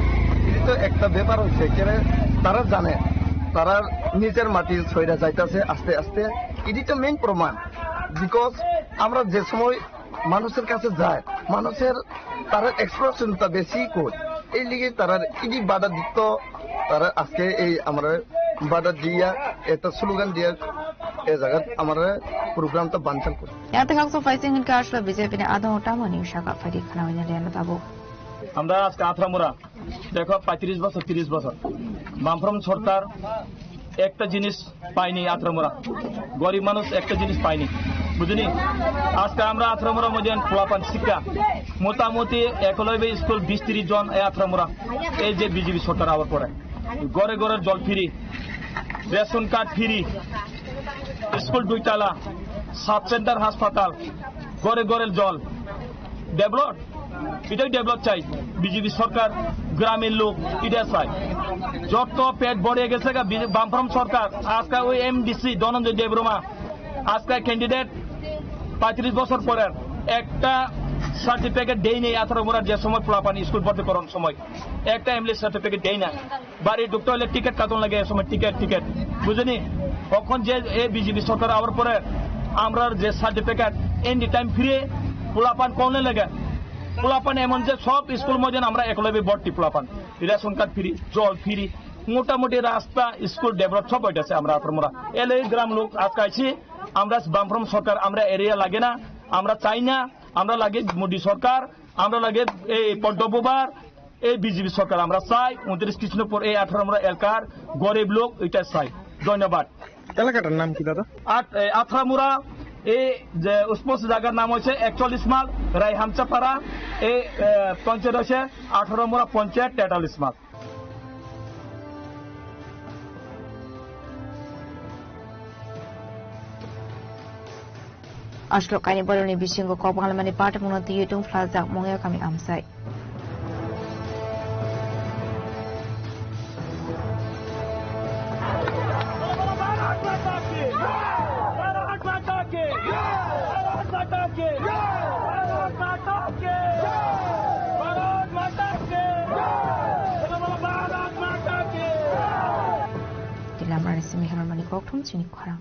G: এটি তো একটা ব্যাপার হচ্ছে কেড়ে তারা জানে তারা নিজের মাটি ছয়রা যাইতেছে আস্তে আস্তে, এটি তো মেইন প্রমাণ। বিকজ আমরা যে সময় মানুষের কাছে যায় মানুষের তারা এক্সপ্রেশনটা বেশি করি এই লিগে তারা ইডি বাধা দিত, তারা আজকে এই আমরা বাধা দিয়া একটা স্লোগান দিয়া এই জায়গা আমরা প্রোগ্রামটা বানচাল করি।
A: ইয়াতে কাকসো ফাইসিং ইন কাশলা বিজেপি নে আদং টামনি শাখা ফাদি খানাওয়াইনা রেনা দাবো।
E: আমরা আজকে আথরামুরা দেখো 35 বছর 30 বছর বামফ্রম সরকার একটা জিনিস পাইনি, আথরামুরা গরিব মানুষ একটা জিনিস পাইনি, বুঝলি? আজকে আমরা আথরামুরা মধ্যে ফলাফল শিক্ষা মোটামুটি একলব্য স্কুল 20-30 জন এই আথরামুরা এই যে বিজেপি সরকার আবার পরে ঘরে ঘরে জল free, ration card free, school 2 তলা, সাব সেন্টার হাসপাতাল, ঘরে ঘরে জল ডেভেলপ, এটাই ডেভেলপ চাই বিজেপি সরকার। গ্রামের লোক এটা চাই, যত পেট ভরে গেছে বামফ্রম সরকার। আজকে ওই এমডিসি ধনঞ্জয় দেববর্মা আজকে ক্যান্ডিডেট 35 বছর পরে একটা সার্টিফিকেট দেয় নেই। আথরামুরা যে সময় পোলাপানি স্কুল ভর্তি করার সময় একটা এমএলএ সার্টিফিকেট দেয় না, বাড়ি ঢুকতে হলে টিকিট কাটন লাগে, এ সময় টিকিট বুঝলি? তখন যে এই বিজেপি সরকার আবার পরে আমরা যে সার্টিফিকেট এনি টাইম ফ্রি পোলাপান কোনে লাগে পোলাপান এমন যে সব স্কুল মধ্যে আমরা একলবে ভর্তি পোলাপান রেশন কার্ড ফ্রি জল ফ্রি মোটামুটি রাস্তা স্কুল ডেভেলপ সব হইতেছে আমরা আত্রামুরা এলে গ্রাম লোক আজকে আছি আমরা বামফ্রম সরকার আমরা এরিয়া লাগে না আমরা চাই না আমরা লাগে মোদী সরকার আমরা লাগে এই পদ্মবার এই বিজেপি সরকার আমরা চাই 29 কৃষ্ণপুর এই আত্রামুরা এলাকার গরিব লোক এটা চাই ধন্যবাদ
H: এলাকাটার নাম কি দাদা
E: আত্রামুরা এই যে স্পষ্ট জায়গার নাম হচ্ছে 41 মাইল রায়হামচাপাড়া এই পঞ্চায়েত হচ্ছে 18 মুরা panchayat 43 mile
A: Ashlo kaini boloni bisingo ko pangalamani party muna tiyitung plaza mongya kami amsai. Dilamran simi haramani koktum chini kharang.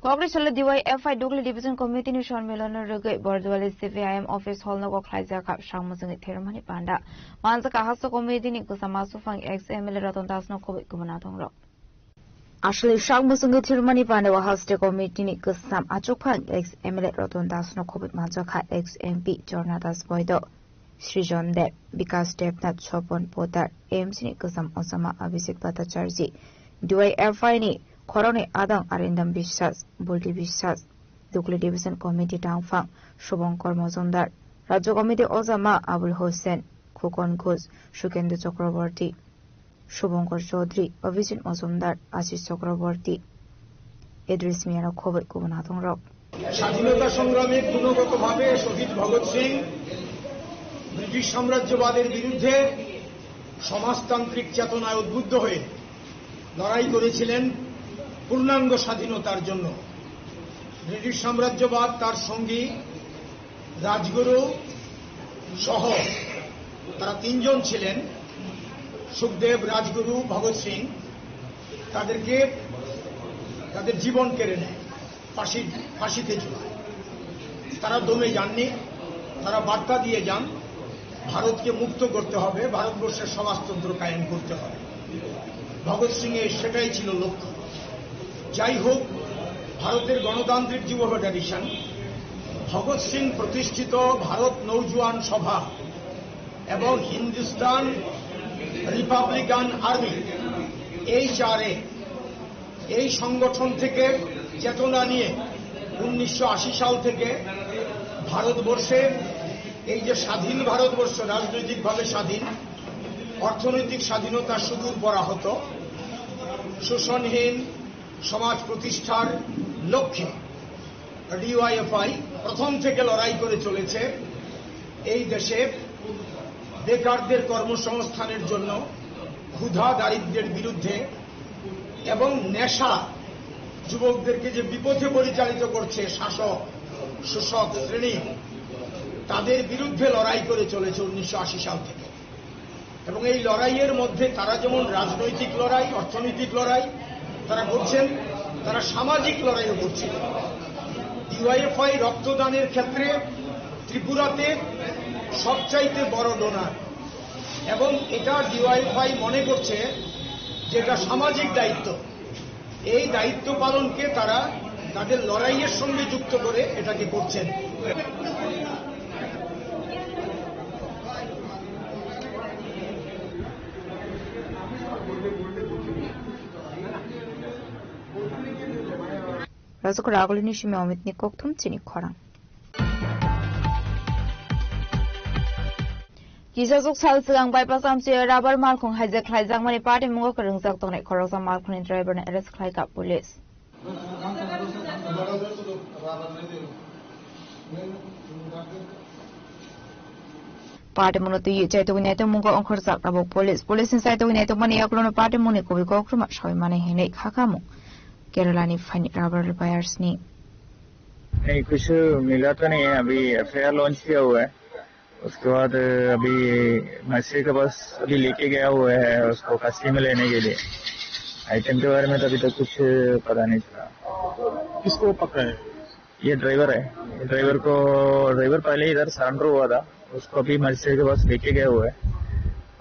A: Congress chale DYFI Dugli Division Committee ni সম্মেলন রগে বর্দওয়ালি CPIM অফিস হল নগো খাইজা কাপ সামজনি থেরমানি পান্ডা মানজা কাহাস committee ni kusama sufang XML Ratan Das ন কবি কুমনা দংর আসলে সামজনি থেরমানি পান্ডা ওয়াহাস্টে committee ni kusam achukphang XML Ratan Das ন কবি মানজা খা XMP জর্না দাস বয়দ সৃজন দেব বিকাশ দেবনাথ ছপন Poddar MC ni kusam osama Abhishek Bhattacharya DYFI ni Korone Adang Arindam Bishas, Bulti Bishas, Dugli Division Committee Tangfang, Shubhankar Mazumdar, Rajya Committee Ozama Abul Hossain, Khokon Ghosh, Shukendra Chakraborty, Shubhankar Chaudhary, Abhijit Mazumdar, Ashish Chakraborty, Idris Miano Khobit Kubanatong Rock.
I: স্বাধীনতা সংগ্রামে গুণগতভাবে শহীদ Bhagat Singh British সাম্রাজ্যবাদের বিরুদ্ধে সমাজতান্ত্রিক চেতনায় উদ্বুদ্ধ হয়ে লড়াই করেছিলেন পূর্ণাঙ্গ স্বাধীনতার জন্য। ব্রিটিশ সাম্রাজ্যবাদ তার সঙ্গী রাজগুরু সহ তারা তিনজন ছিলেন, সুখদেব, রাজগুরু, ভগৎ সিং। তাদেরকে তাদের জীবন কেড়ে নেয়, ফাঁসিতে ঝুলায়। তারা দমে যাননি, তারা বার্তা দিয়ে যান ভারতকে মুক্ত করতে হবে, ভারতবর্ষের সমাজতন্ত্র কায়েম করতে হবে। ভগৎ সিং এর সেটাই ছিল লক্ষ্য। যাই হোক, ভারতের গণতান্ত্রিক যুব ফেডারেশন, ভগৎ সিং প্রতিষ্ঠিত ভারত নৌজওয়ান সভা এবং হিন্দুস্তান রিপাবলিকান আর্মি এই চারে এই সংগঠন থেকে চেতনা নিয়ে 1980 সাল থেকে ভারতবর্ষে এই যে স্বাধীন ভারতবর্ষ, রাজনৈতিকভাবে স্বাধীন, অর্থনৈতিক স্বাধীনতা সুদূর পরাহত, শোষণহীন সমাজ প্রতিষ্ঠার লক্ষ্যে ডিওয়াইএফআই প্রথম থেকে লড়াই করে চলেছে এই দেশে বেকারদের কর্মসংস্থানের জন্য, ক্ষুধা দারিদ্র্যের বিরুদ্ধে এবং নেশা যুবকদেরকে যে বিপথে পরিচালিত করছে শাসক শোষক শ্রেণী, তাদের বিরুদ্ধে লড়াই করে চলেছে 1980 সাল থেকে। এবং এই লড়াইয়ের মধ্যে তারা যেমন রাজনৈতিক লড়াই, অর্থনৈতিক লড়াই তারা করছেন, তারা সামাজিক লড়াইও করছেন। ডিওয়াইএফআই রক্তদানের ক্ষেত্রে ত্রিপুরাতে সবচাইতে বড় ডোনার, এবং এটা ডিওয়াইএফআই মনে করছে যে এটা সামাজিক দায়িত্ব। এই দায়িত্ব পালনকে তারা তাদের লড়াইয়ের সঙ্গে যুক্ত করে এটাকে করছেন।
A: Razuk Ragulini Shimi Omit Nikoktum Chini Korang. Kisazuk Salsigang bypass Amsi Rabar Malkung Hizak Klizang Mani Party Mungo Karungzak Tone Korosa Malkun driver and arrest Klika police. Party Munotu Yichetu Neto Mungo on Korsak Rabo Police. Police inside the Neto Mani Aklona Party Muniko Vikokrum Shoy Mani Hinek Hakamu. केरलानी fine rubber buyers ने
H: नहीं कुछ मिला तो नहीं है, अभी FIR launch किया हुआ है। उसके बाद अभी मैसेज के पास अभी लेके गया हुआ है उसको कस्टडी में लेने के लिए। आइटम के बारे में तो अभी तक कुछ पता नहीं चला।
E: किसको पकड़ा है?
H: ये ड्राइवर है, ड्राइवर पहले इधर सरेंडर हुआ था, उसको अभी मजिस्ट्रेट के पास लेके गए हुए हैं।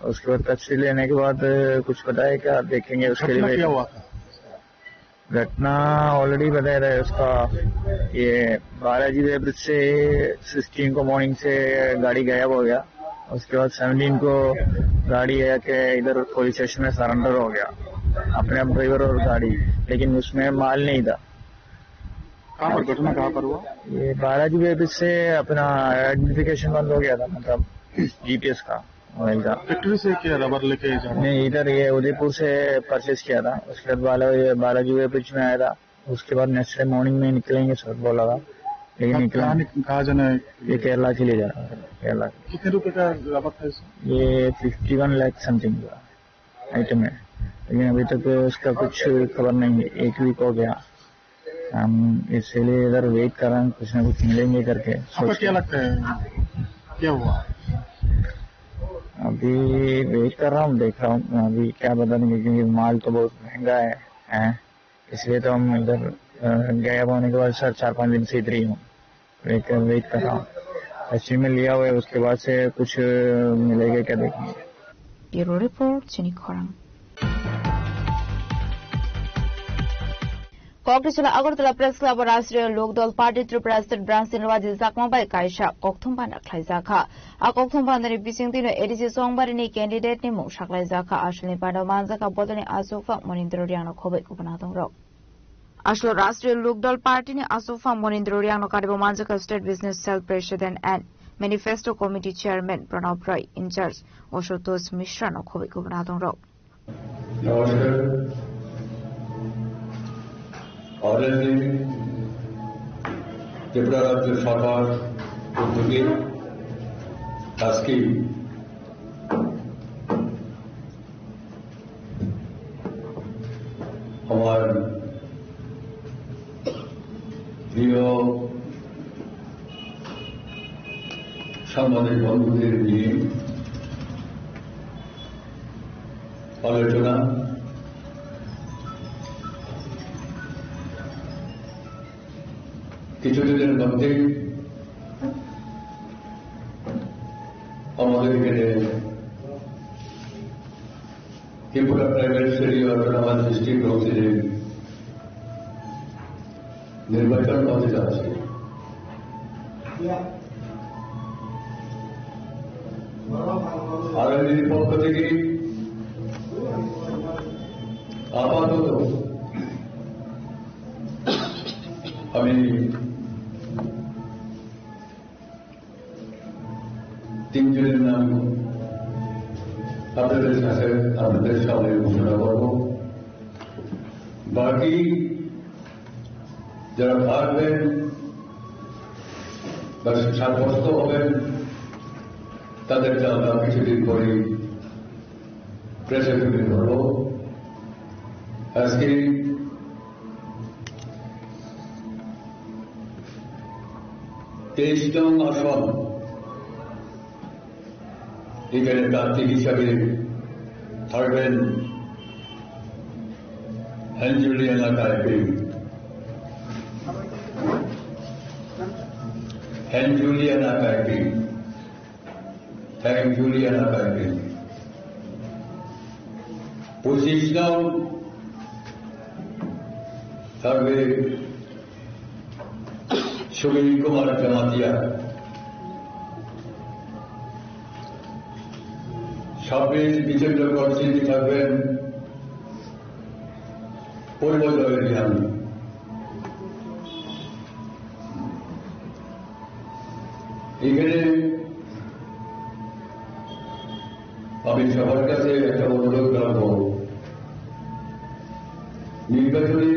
H: उसके बाद कस्टडी लेने के बाद कुछ पता है क्या देखेंगे उसके लिए।
J: क्या हुआ था?
H: घटना ऑलरेडी बताया था उसका, ये बालाजी वे ब्रिज से 16 को मॉर्निंग से गाड़ी गायब हो गया। उसके बाद 17 को गाड़ी आके इधर पुलिस स्टेशन में सरेंडर हो गया, अपने आप ड्राइवर और गाड़ी, लेकिन उसमें माल नहीं था।
J: कहाँ पर घटना कहाँ पर हुआ?
H: ये बालाजी वे ब्रिज से अपना आइडेंटिफिकेशन बंद हो गया था, मतलब जीपीएस का मोबाइल का।
J: फैक्ट्री से क्या रबर लेके जा रहा?
H: नहीं, इधर ये उदयपुर से परचेज किया था। उसके बाद बालाजी वे ब्रिज में आया था। उसके बाद नेक्स्ट डे मॉर्निंग में निकलेंगे सर बोला था, लेकिन निकला।
J: कहाँ जाना है?
H: ये केरला के लिए जा रहा है। केरला।
J: कितने रुपए का रबर था इसमें?
H: ये 51 लाख समथिंग का आइटम है, लेकिन अभी तक उसका कुछ खबर नहीं है। 1 वीक हो गया, हम इसलिए इधर वेट कर रहे हैं, कुछ ना कुछ मिलेंगे करके।
J: आपको क्या लगता है क्या हुआ?
H: अभी वेट कर रहा हूँ, देख रहा हूँ अभी क्या बता देंगे, क्योंकि माल तो बहुत महंगा है, इसलिए तो हम इधर गायब होने के बाद सर 4-5 दिन से इधर ही हूँ, वेट कर रहा हूँ। एसटी में लिया हुआ है, उसके बाद से कुछ मिलेगा क्या देखेंगे।
A: ब्यूरो रिपोर्ट चिनी खरांग। कांग्रेस আগরতলা প্রেস ক্লাব রাষ্ট্রীয় Lok Dal party Tripura state branch নির্বাচিত জাকমাবাই কাইসা কক্থমবানা খ্লাইজাখা আ কক্থমবানানি বিচিংতিনো এডিসি সংবারিনি ক্যান্ডিডেট नि मुं साख्लाइजाखा आसलनि पादाव मानजाखा बदलनि आसुफा मनिन्द्र रियांनो खबै उपनादं रौ आसलो राष्ट्रीय लोकदल पार्टीनि आसुफा मनिन्द्र रियांनो कारिबो मानजाखा state business cell president and manifesto committee chairman Pranab Roy incharge Ashutosh मिश्रानो खबै उपनादं रौ।
O: অলরেডি ত্রিপুরা রাজ্য সরকার উদ্যোগে আজকে আমার প্রিয় সাংবাদিক বন্ধুদের নিয়ে আলোচনা কিছুদিনের মধ্যে আমাদের এখানে Tripura private sector autonomous district কাউন্সিলের নির্বাচন হতে যাচ্ছে। আরএনডির পক্ষ থেকে আপাতত আমি 3 জনের নাম আপনাদের সামনে ঘোষণা করব। বাকি যারা থাকবেন বা সাব্যস্ত হবেন তাদেরকে আমরা কিছুদিন পরে প্রেসে তুলে ধরব। আজকে 23 নং আসন এখানে প্রার্থী হিসাবে থাকবেন হ্যানজুলিয়ানা কাইপি। হ্যানজুলিয়ানা কাইপি, হ্যানজুলিয়ানা কাইপি। 25 নং থাকবে সুনীল কুমার জামাতিয়া। 26 বিজেন্দ্র গডসিংহ থাকবেন পূর্বোদয় রিয়ান। এখানে আমি সবার কাছে একটা অনুরোধ রাখব, নির্বাচনে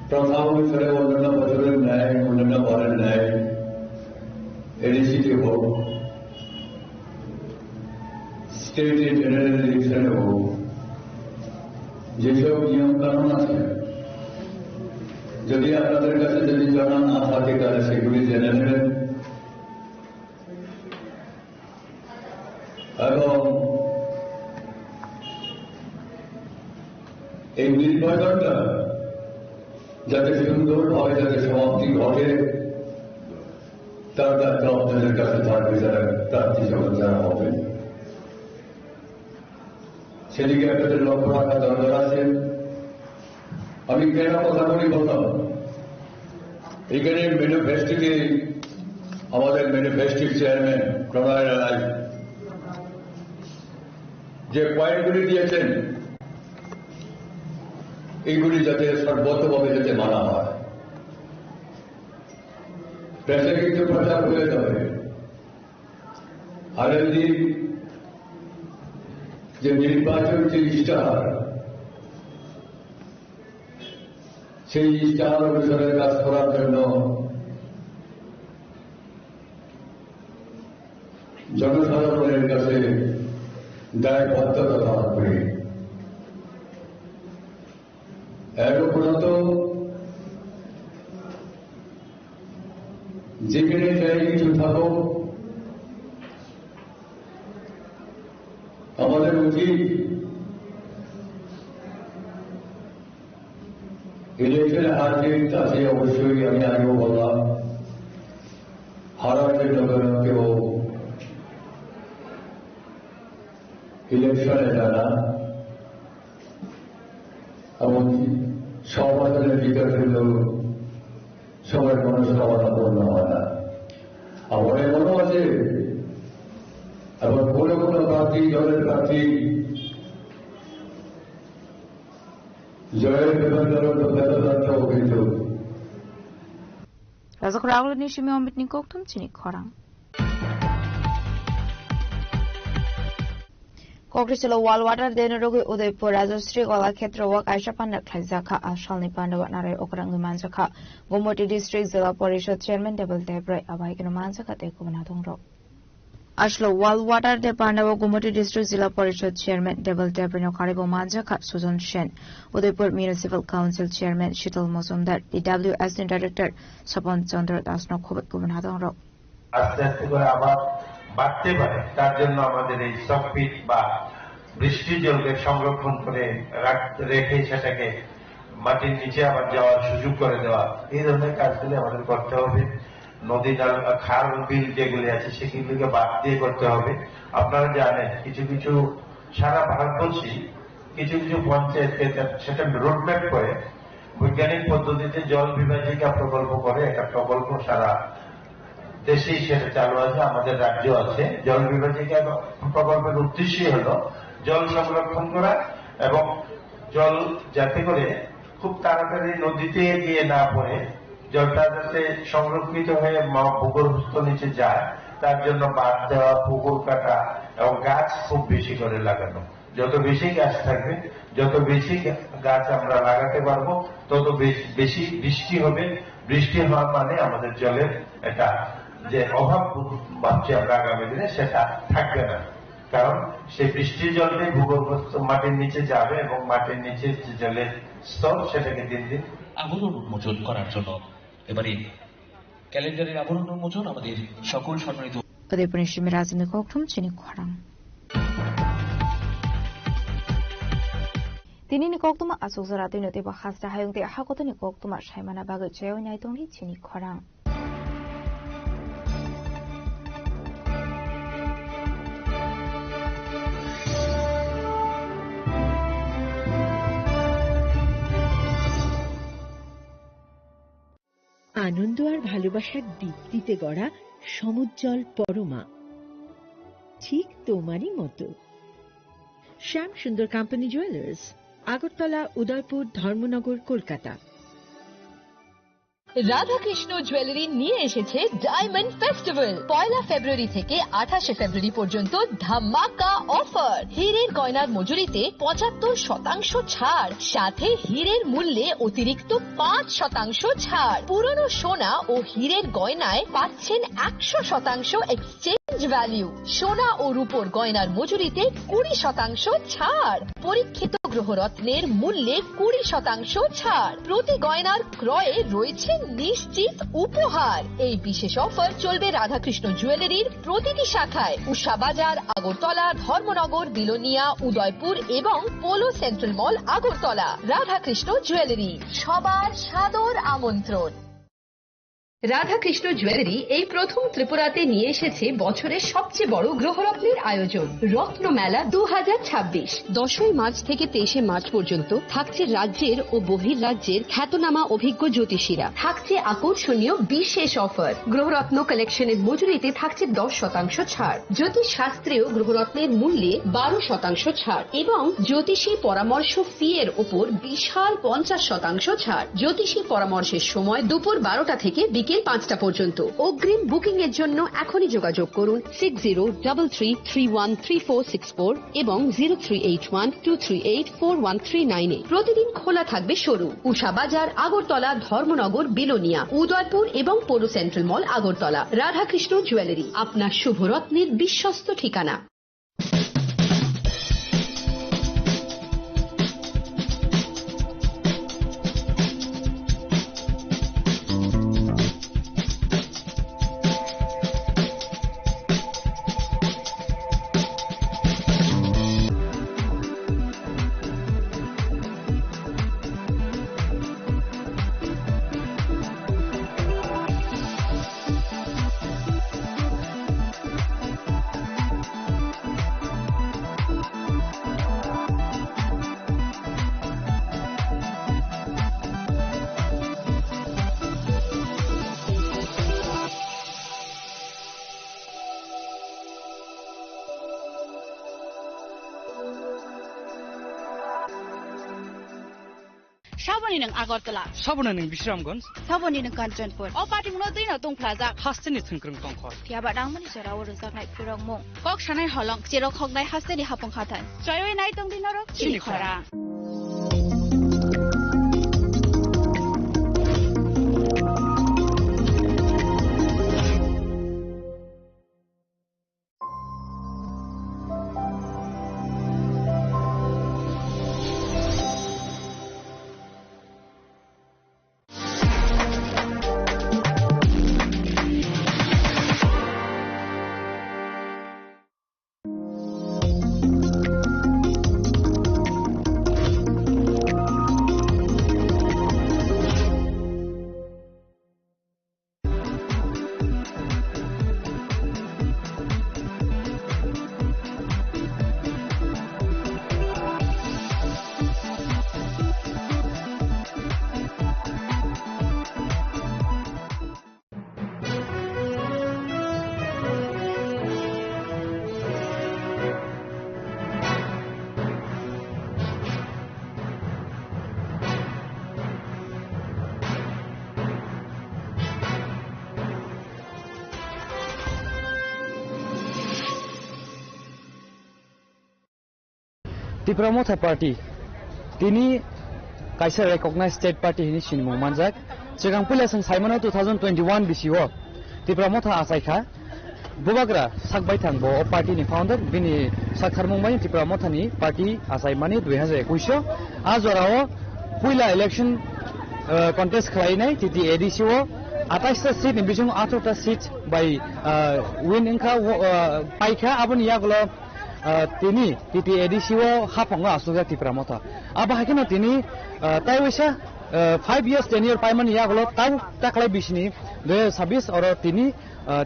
O: প্রথা অনুসারে অন্যান্য বছরের ন্যায়, অন্যান্য বারের ন্যায় এডিসিতে হোক, স্টেটে জেনারেল ইলেকশনে হোক, যেসব নিয়ম কানুন আছে যদি আপনাদের কাছে যদি জানা না থাকে তাহলে সেগুলি জেনে নেবেন এবং এই নির্বাচনটা যাতে সুন্দরভাবে যাতে সমাপ্তি ঘটে তার দায়িত্ব আপনাদের কাছে থাকবে যারা প্রার্থী যখন যারা হবে। সেদিকে আপনাদের লক্ষ্য রাখা দরকার আছে। আমি কেন কথা বলি বললাম, এখানে ম্যানিফেস্টোতে আমাদের ম্যানিফেস্টোর চেয়ারম্যান প্রণয় রায় যে পয়েন্টগুলি দিয়েছেন এইগুলি যাতে সর্বতভাবে যাতে মানা হয়। প্রেসে কিন্তু প্রচার হয়ে যাবে। আগের দিন যে নির্বাচন যে ইশতেহার, সেই ইশতেহার অনুসারে কাজ করার জন্য জনসাধারণের কাছে দায়বদ্ধতা থাকবে। এর উপরত যেখানে যাই কিছু থাকো, আমাদের উচিত ইলেকশনে হার জিত আছে অবশ্যই। আমি আগেও বললাম, হারার জন্য কেউ ইলেকশনে যায় না, এমনকি সমাজের বিকাশ হলেও সবার মনস্কামনা পূর্ণ হয় না। আমার এমনও আছে আবার কোনো কোনো প্রার্থী, দলের প্রার্থী জয়ের বেতনটাও কিন্তু
A: Razak Rahul ni shimi omit ni koktum chini khorang. Kokrisilo wal water denurogu Udaipur Rajastri Gola Khetra Wak Aisha Pandar Khaizaka Ashalni Pandawa Narai Okrang Manjaka Gumoti District Zilla Parishad Chairman Double Debray Abhaikan Manjaka Tekumanatongro. Ashlo wal water de Pandawa Gumoti District Zilla Parishad Chairman Double Debray Nokaribo Manjaka Susan Shen Udaipur Municipal Council Chairman Shital Mosumdar DWS Director Sapon Chandra Dasno Khobat Kumanatongro.
P: আস্তে আস্তে করে আবার বাড়তে পারে, তার জন্য আমাদের এই সফিট বা বৃষ্টি জলকে সংরক্ষণ করে রেখে সেটাকে মাটির নিচে আবার যাওয়ার সুযোগ করে দেওয়া, এই ধরনের কাজগুলি আমাদের করতে হবে। নদী নালা খাল বিল যেগুলি আছে সেগুলিকে বাদ দিয়ে করতে হবে। আপনারা জানেন কিছু কিছু সারা ভারতবর্ষী কিছু কিছু পঞ্চায়েতকে সেটা রোডম্যাপ করে বৈজ্ঞানিক পদ্ধতিতে জল বিভাজিকা প্রকল্প করে একটা প্রকল্প সারা দেশেই সেটা চালু আছে, আমাদের রাজ্য আছে। জল বিভাজিকা প্রকল্পের উদ্দেশ্যই হল জল সংরক্ষণ করা এবং জল যাতে করে খুব তাড়াতাড়ি নদীতে গিয়ে না পড়ে জলটা যাতে সংরক্ষিত হয়ে ভূগর্ভস্থ নিচে যায়, তার জন্য বাঁধ দেওয়া, পুকুর কাটা এবং গাছ খুব বেশি করে লাগানো। যত বেশি গাছ থাকবে, যত বেশি গাছ আমরা লাগাতে পারবো, তত বেশি বৃষ্টি হবে। বৃষ্টি হওয়া মানে আমাদের জলের একটা যে অভাব ভাবছি আমরা আগামী দিনে সেটা থাকবে না, কারণ সেই বৃষ্টির জলটাই ভূগর্ভস্থ মাটির নিচে যাবে এবং মাটির নিচে যে জলের স্তর সেটাকে দিন দিন
U: আবরণ উন্মোচন করার জন্য এবারে ক্যালেন্ডারের আবরণ উন্মোচন আমাদের সকল সম্মানিত
A: Udaipur ni shimi razimi koktum chini khorang. Tini ni koktuma asuk zarati noti ba khasta hayung te hakoto ni koktuma shaimana bagu cheo nyai tongli chini khorang.
C: আনন্দ আর ভালোবাসার দীপ্তিতে গড়া সমুজ্জ্বল পরমা, ঠিক তোমারই মতো। শ্যাম সুন্দর company jewellers, Agartala, Udaipur, Dharmanagar, Kolkata.
D: Radhakrishna jewellery নিয়ে এসেছে ডায়মন্ড ফেস্টিভ্যাল। 1 ফেব্রুয়ারি থেকে 28 ফেব্রুয়ারি পর্যন্ত ধামাকা অফার। হীরের গয়নার মজুরিতে 75% ছাড়, সাথে হীরের মূল্যে অতিরিক্ত 5% ছাড়। পুরনো সোনা ও হীরের গয়নায় পাচ্ছেন 100% এক্সচেঞ্জ ভ্যালু। সোনা ও রূপোর গয়নার মজুরিতে 20% ছাড়। পরীক্ষিত গ্রহরত্নের মূল্যে 20% ছাড়। প্রতি গয়নার ক্রয়ে রয়েছে নিশ্চিত উপহার। এই বিশেষ অফার চলবে রাধাকৃষ্ণ জুয়েলারির প্রতিটি শাখায়, উষা বাজার, আগরতলা, ধর্মনগর, বিলোনিয়া, উদয়পুর এবং পোলো সেন্ট্রাল মল, আগরতলা। রাধাকৃষ্ণ জুয়েলারি, সবার সাদর আমন্ত্রণ। রাধাকৃষ্ণ জুয়েলারি এই প্রথম ত্রিপুরাতে নিয়ে এসেছে বছরের সবচেয়ে বড় গ্রহরত্নের আয়োজন, রত্নমেলা 2026। 10 মার্চ থেকে 23 মার্চ পর্যন্ত থাকছে রাজ্যের ও বহির্রাজ্যের খ্যাতনামা অভিজ্ঞ জ্যোতিষীরা। থাকছে আকর্ষণীয় বিশেষ অফার। গ্রহরত্ন কালেকশনের মজুরিতে থাকছে 10% ছাড়। জ্যোতিষ শাস্ত্রীয় গ্রহরত্নের মূল্যে 12% ছাড় এবং জ্যোতিষী পরামর্শ ফি এর উপর বিশাল 50% ছাড়। জ্যোতিষী পরামর্শের সময় দুপুর 12টা থেকে বিকেল 5টা পর্যন্ত। অগ্রিম বুকিং এর জন্য এখনই যোগাযোগ করুন 6033313464 এবং 038123841398। প্রতিদিন খোলা থাকবে শোরুম। উষা বাজার, আগরতলা, ধর্মনগর, বিলোনিয়া, উদয়পুর এবং পোলো সেন্ট্রাল মল, আগরতলা। রাধাকৃষ্ণ জুয়েলারি, আপনার শুভরত্নের বিশ্বস্ত ঠিকানা।
M: Saboni ng Agortala.
S: Saboni ng Bisramganj.
M: Saboni ng Kanchanpur. O pati mo din na tong plaza.
S: Hasteni thungkrung tongkhor.
M: Kaya ba dang mani sara wala sa nai pirong mo. Kok sanay holong siro khok nai hasteni hapong khatan. Choy nai tong dinaro chini khora.
S: Tipramotha Party tini kaisa recognized state party hini sinmo manjak chigang pula sang saimano 2021 bisiwo Tipramotha asaikha bubagra sakbai thangbo o party ni founder bini sakharmungmai Tipramotha ni party asaimani 2021 ajorao puila election contest khlainai titi edisiwo 28 seat ni bijung 18 seat by win inka paikha abun yaglo tini titi edisiwo haponga asuga Tipramotha aba hakino tini taiwisa 5 years tenure paiman yaglo tau taklai bisni 2026 oro tini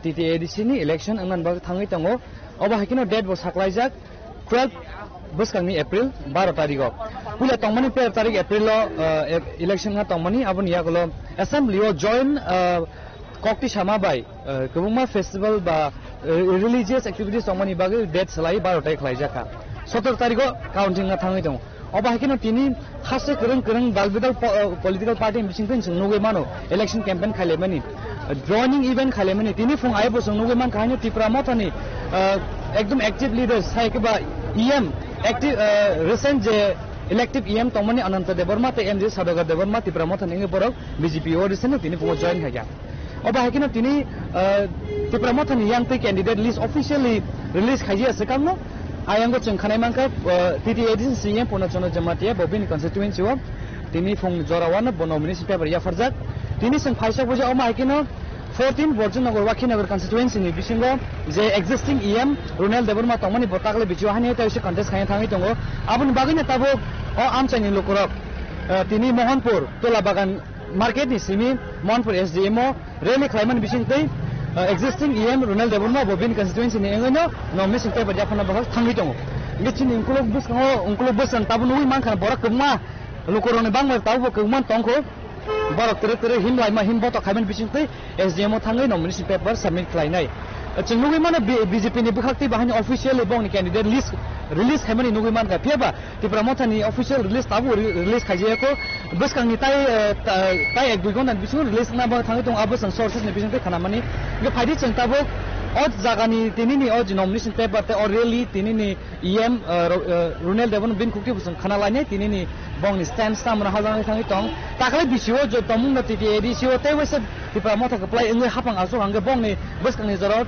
S: titi edisini election angan bag thangai tango aba hakino date bo saklaijak 12 buskangni April 12 tarikh pula tongmani 12 tarikh April lo election nga tongmani abun yaglo assembly o join kokti samabai kubungma festival ba religious activities tongmani bag date salai 12 tarikh khlaijaka 17 tarikh counting nga thangai tango oba hakino tini khase kereng dalbidal political party bisingpen sungnuge mano election campaign khalemani joining event khalemani tini phung aibo sungnuge man khani Tipramotha ni ekdom active leaders saikeba EM active recent je elective EM tongmani Ananta Deborma te MJ Sadogar Deborma Tipramotha ninge borok BJP o recent tini phung join khaya oba hakino tini Tipramotha ni yang candidate list officially release khaji ase kamno ayang ko chungkhanai mangka titi edin singem pona chono jamatia bobin constituency wa tini phung jorawan bono municipal paper ya farjak tini sing phaisa boja oma haikino 14 Borjanagar Wakinagar constituency ni bisingo je existing EM Runel Deburma tongmani botakle bijo hani ta ise contest khai thangi tongo abun bagina tabo o amchani lokorok tini Mohanpur Tola Bagan market ni simi Mohanpur SDMO rele khlaiman bisingtei existing EM Runel Deburma bobin constituency ni engono nomination paper jafana bahas thangi tongo ngichin ungkulok busan tabu nui mangkhan borak kema lokorone bangmar tabu keman tongko borok tere himlai ma him botok khaiman bisingtei SDMO thangai nomination paper submit khlainai chungui mana BJP ni bukhakti bahani official ebong ni candidate list release khaimani nugui man ka phiaba tipramotha ni official release tabu release khaije ko buskang ni tai ek duigon nan bisu release na ba thangai tong abusang sources ni bisingtei khanamani ge phaidi chengtabo od jagani tinini od nomination paper te really tinini EM Runel Devon bin kukti busang khana lainai tinini bongni stand stam ra halang thangi tong takle bisio jo tomung na titi edisio te wese tipramotha ka play engwe hapang aso hangge bongni buskang ni zaro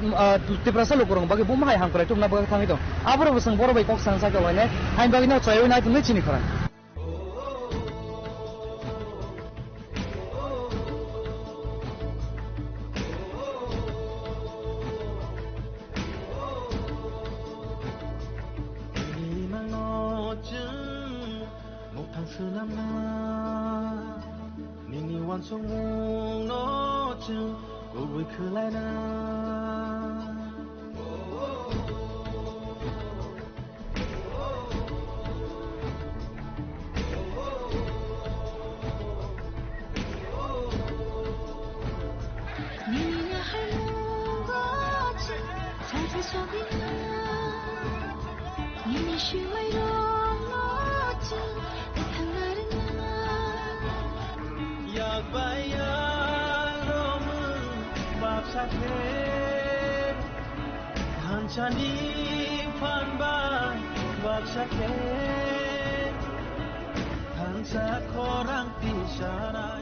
S: tiprasa lokorong bagi bumai hang prai tumna bagi thangi tong abro busang boro bai kok sansa ka lainai hain bagi na chayoi nai tumni chini khara
B: Hanchani panba baksake hansa korang pisharai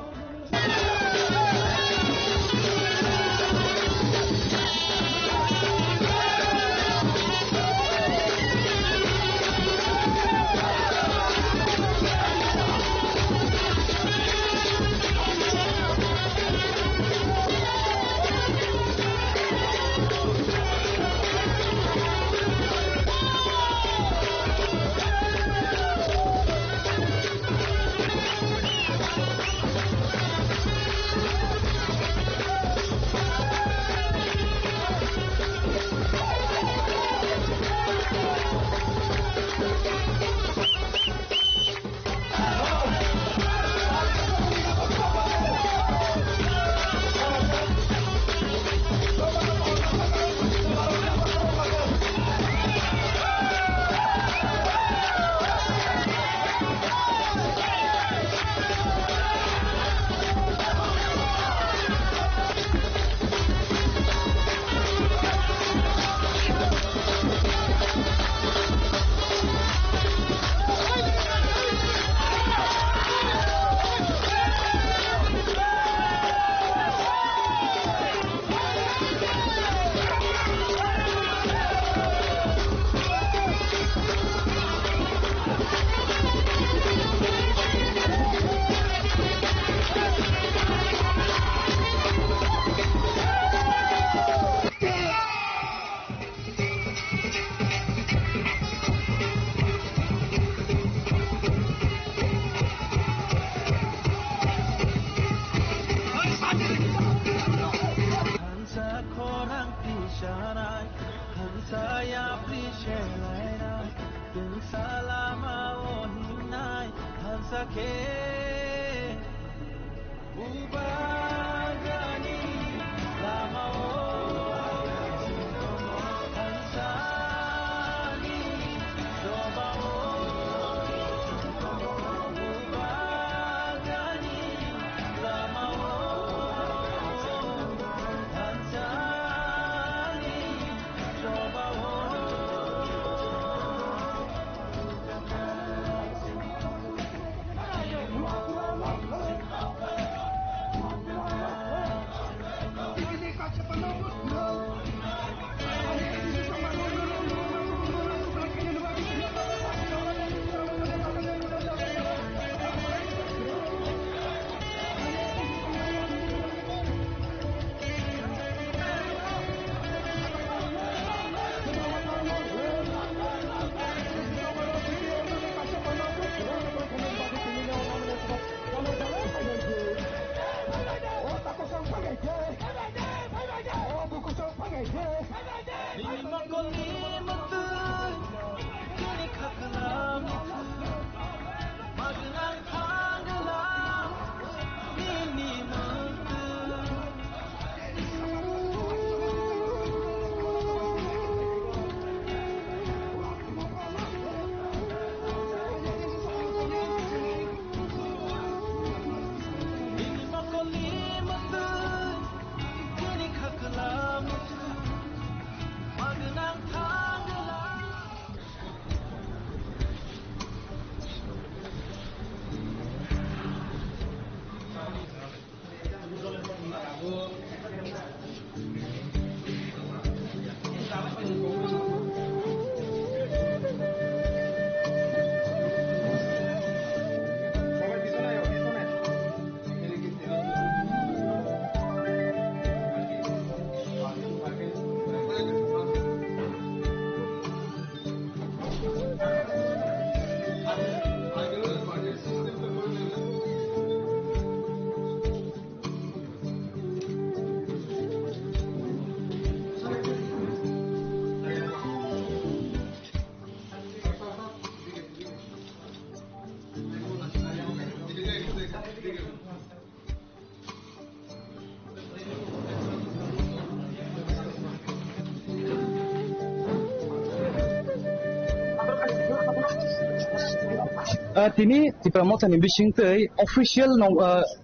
S: তিনি ত্রিপুরা বিশিংতৈ official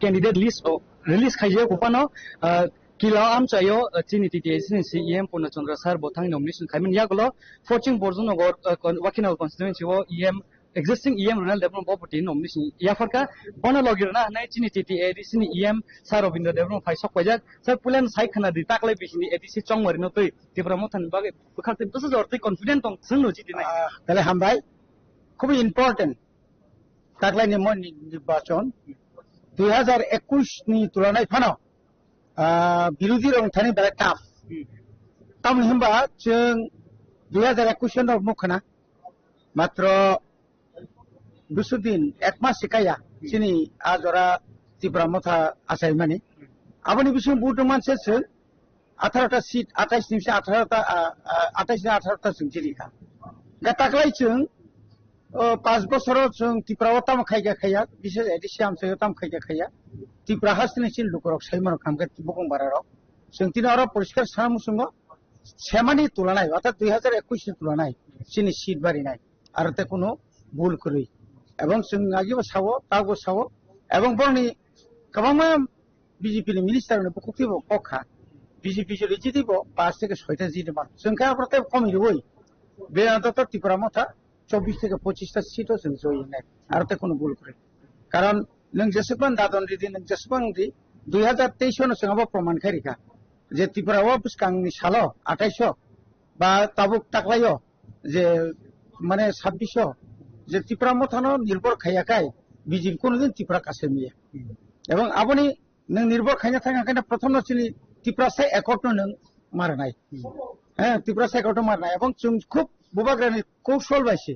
S: candidate list release খাইজে কুপানো কিলা আমচাयो চিনি টিটিএসনি CM Purnachandra sir বথাং nomination খাইমিন ইয়াগুলো ফরচিং বর্জন নগর ওয়াকিনাল কনস্টিটুয়েন্সি ও EM existing EM Rural Development Property nomination yafarka bono logirna nai chini titi edisini EM Sir Robindra Development Phai Sokpajak sir pulen sai khana di taklai bisini edisi chongmari no tui Tripura mothan bage bukharte basa jorti confident tong sungno jiti nai
K: তাহলে হামবাই খুবই important তাকলাই নির্বাচন 2021 নি তুলনায় Fanon বিরোধী রংথানি বেলা tough তাম হিমবা जों 2021 no मुखना मात्र 20 दिन एक मास सिकाया चिनी आजरा त्रिपुरा मथा आसाय माने आबनि बिसुं बुट मानसे 18टा सीट 28 निफ्राय 18टा 28 18टा जों जिरिखा दा ताकलाय जों 5 বছরও जों त्रिपुरा ताम खायगा खाया बिसोर एदिसि आमसे ताम खायगा खाया त्रिपुरा हासनि सिन लुकरक साइमन खामगा बुकुं बाराराव जों तिनारा परिष्कार सामुसुंगो सेमानि तुलनाय अर्थात 2021 नि तुलनाय चिनि सीट बारिनाय आरो ते कोनो भूल करै এবং जों आगिबो सावो तागो सावो এবং बरनि गोबां बीजेपी नि मिनिस्टार ने बुकुतिबो पखा बीजेपी जरि जिदिबो 5 থেকে 6টা जिदिमान जोंखा प्रते कमिरबै बे आंतत त्रिपुरा मथा 24 থেকে 25টা सीटও जों जयनाय आरो ते कोनो भूल करै कारण नों जेसेबां दादन दिदि नों जेसेबां दि 2023 नो जोंहाबो प्रमाण खारिखा जे त्रिपुराव बिसकांनि साल 2800 बा ताबुक ताकलायो जे माने 2600 যে ত্রিপুরা মথানো নির্ভর খাইয়াকাই বিজেপি কোনদিন ত্রিপুরা কাছে মিয়া এবং আপনি নং নির্ভর খাইনা থাকাকাইনা প্রথম চিনি ত্রিপুরা সাই একট নং মারনাই হ্যাঁ ত্রিপুরা সাই একট মারনাই এবং जों খুব বুবাগ্রানি কৌশল বাইছে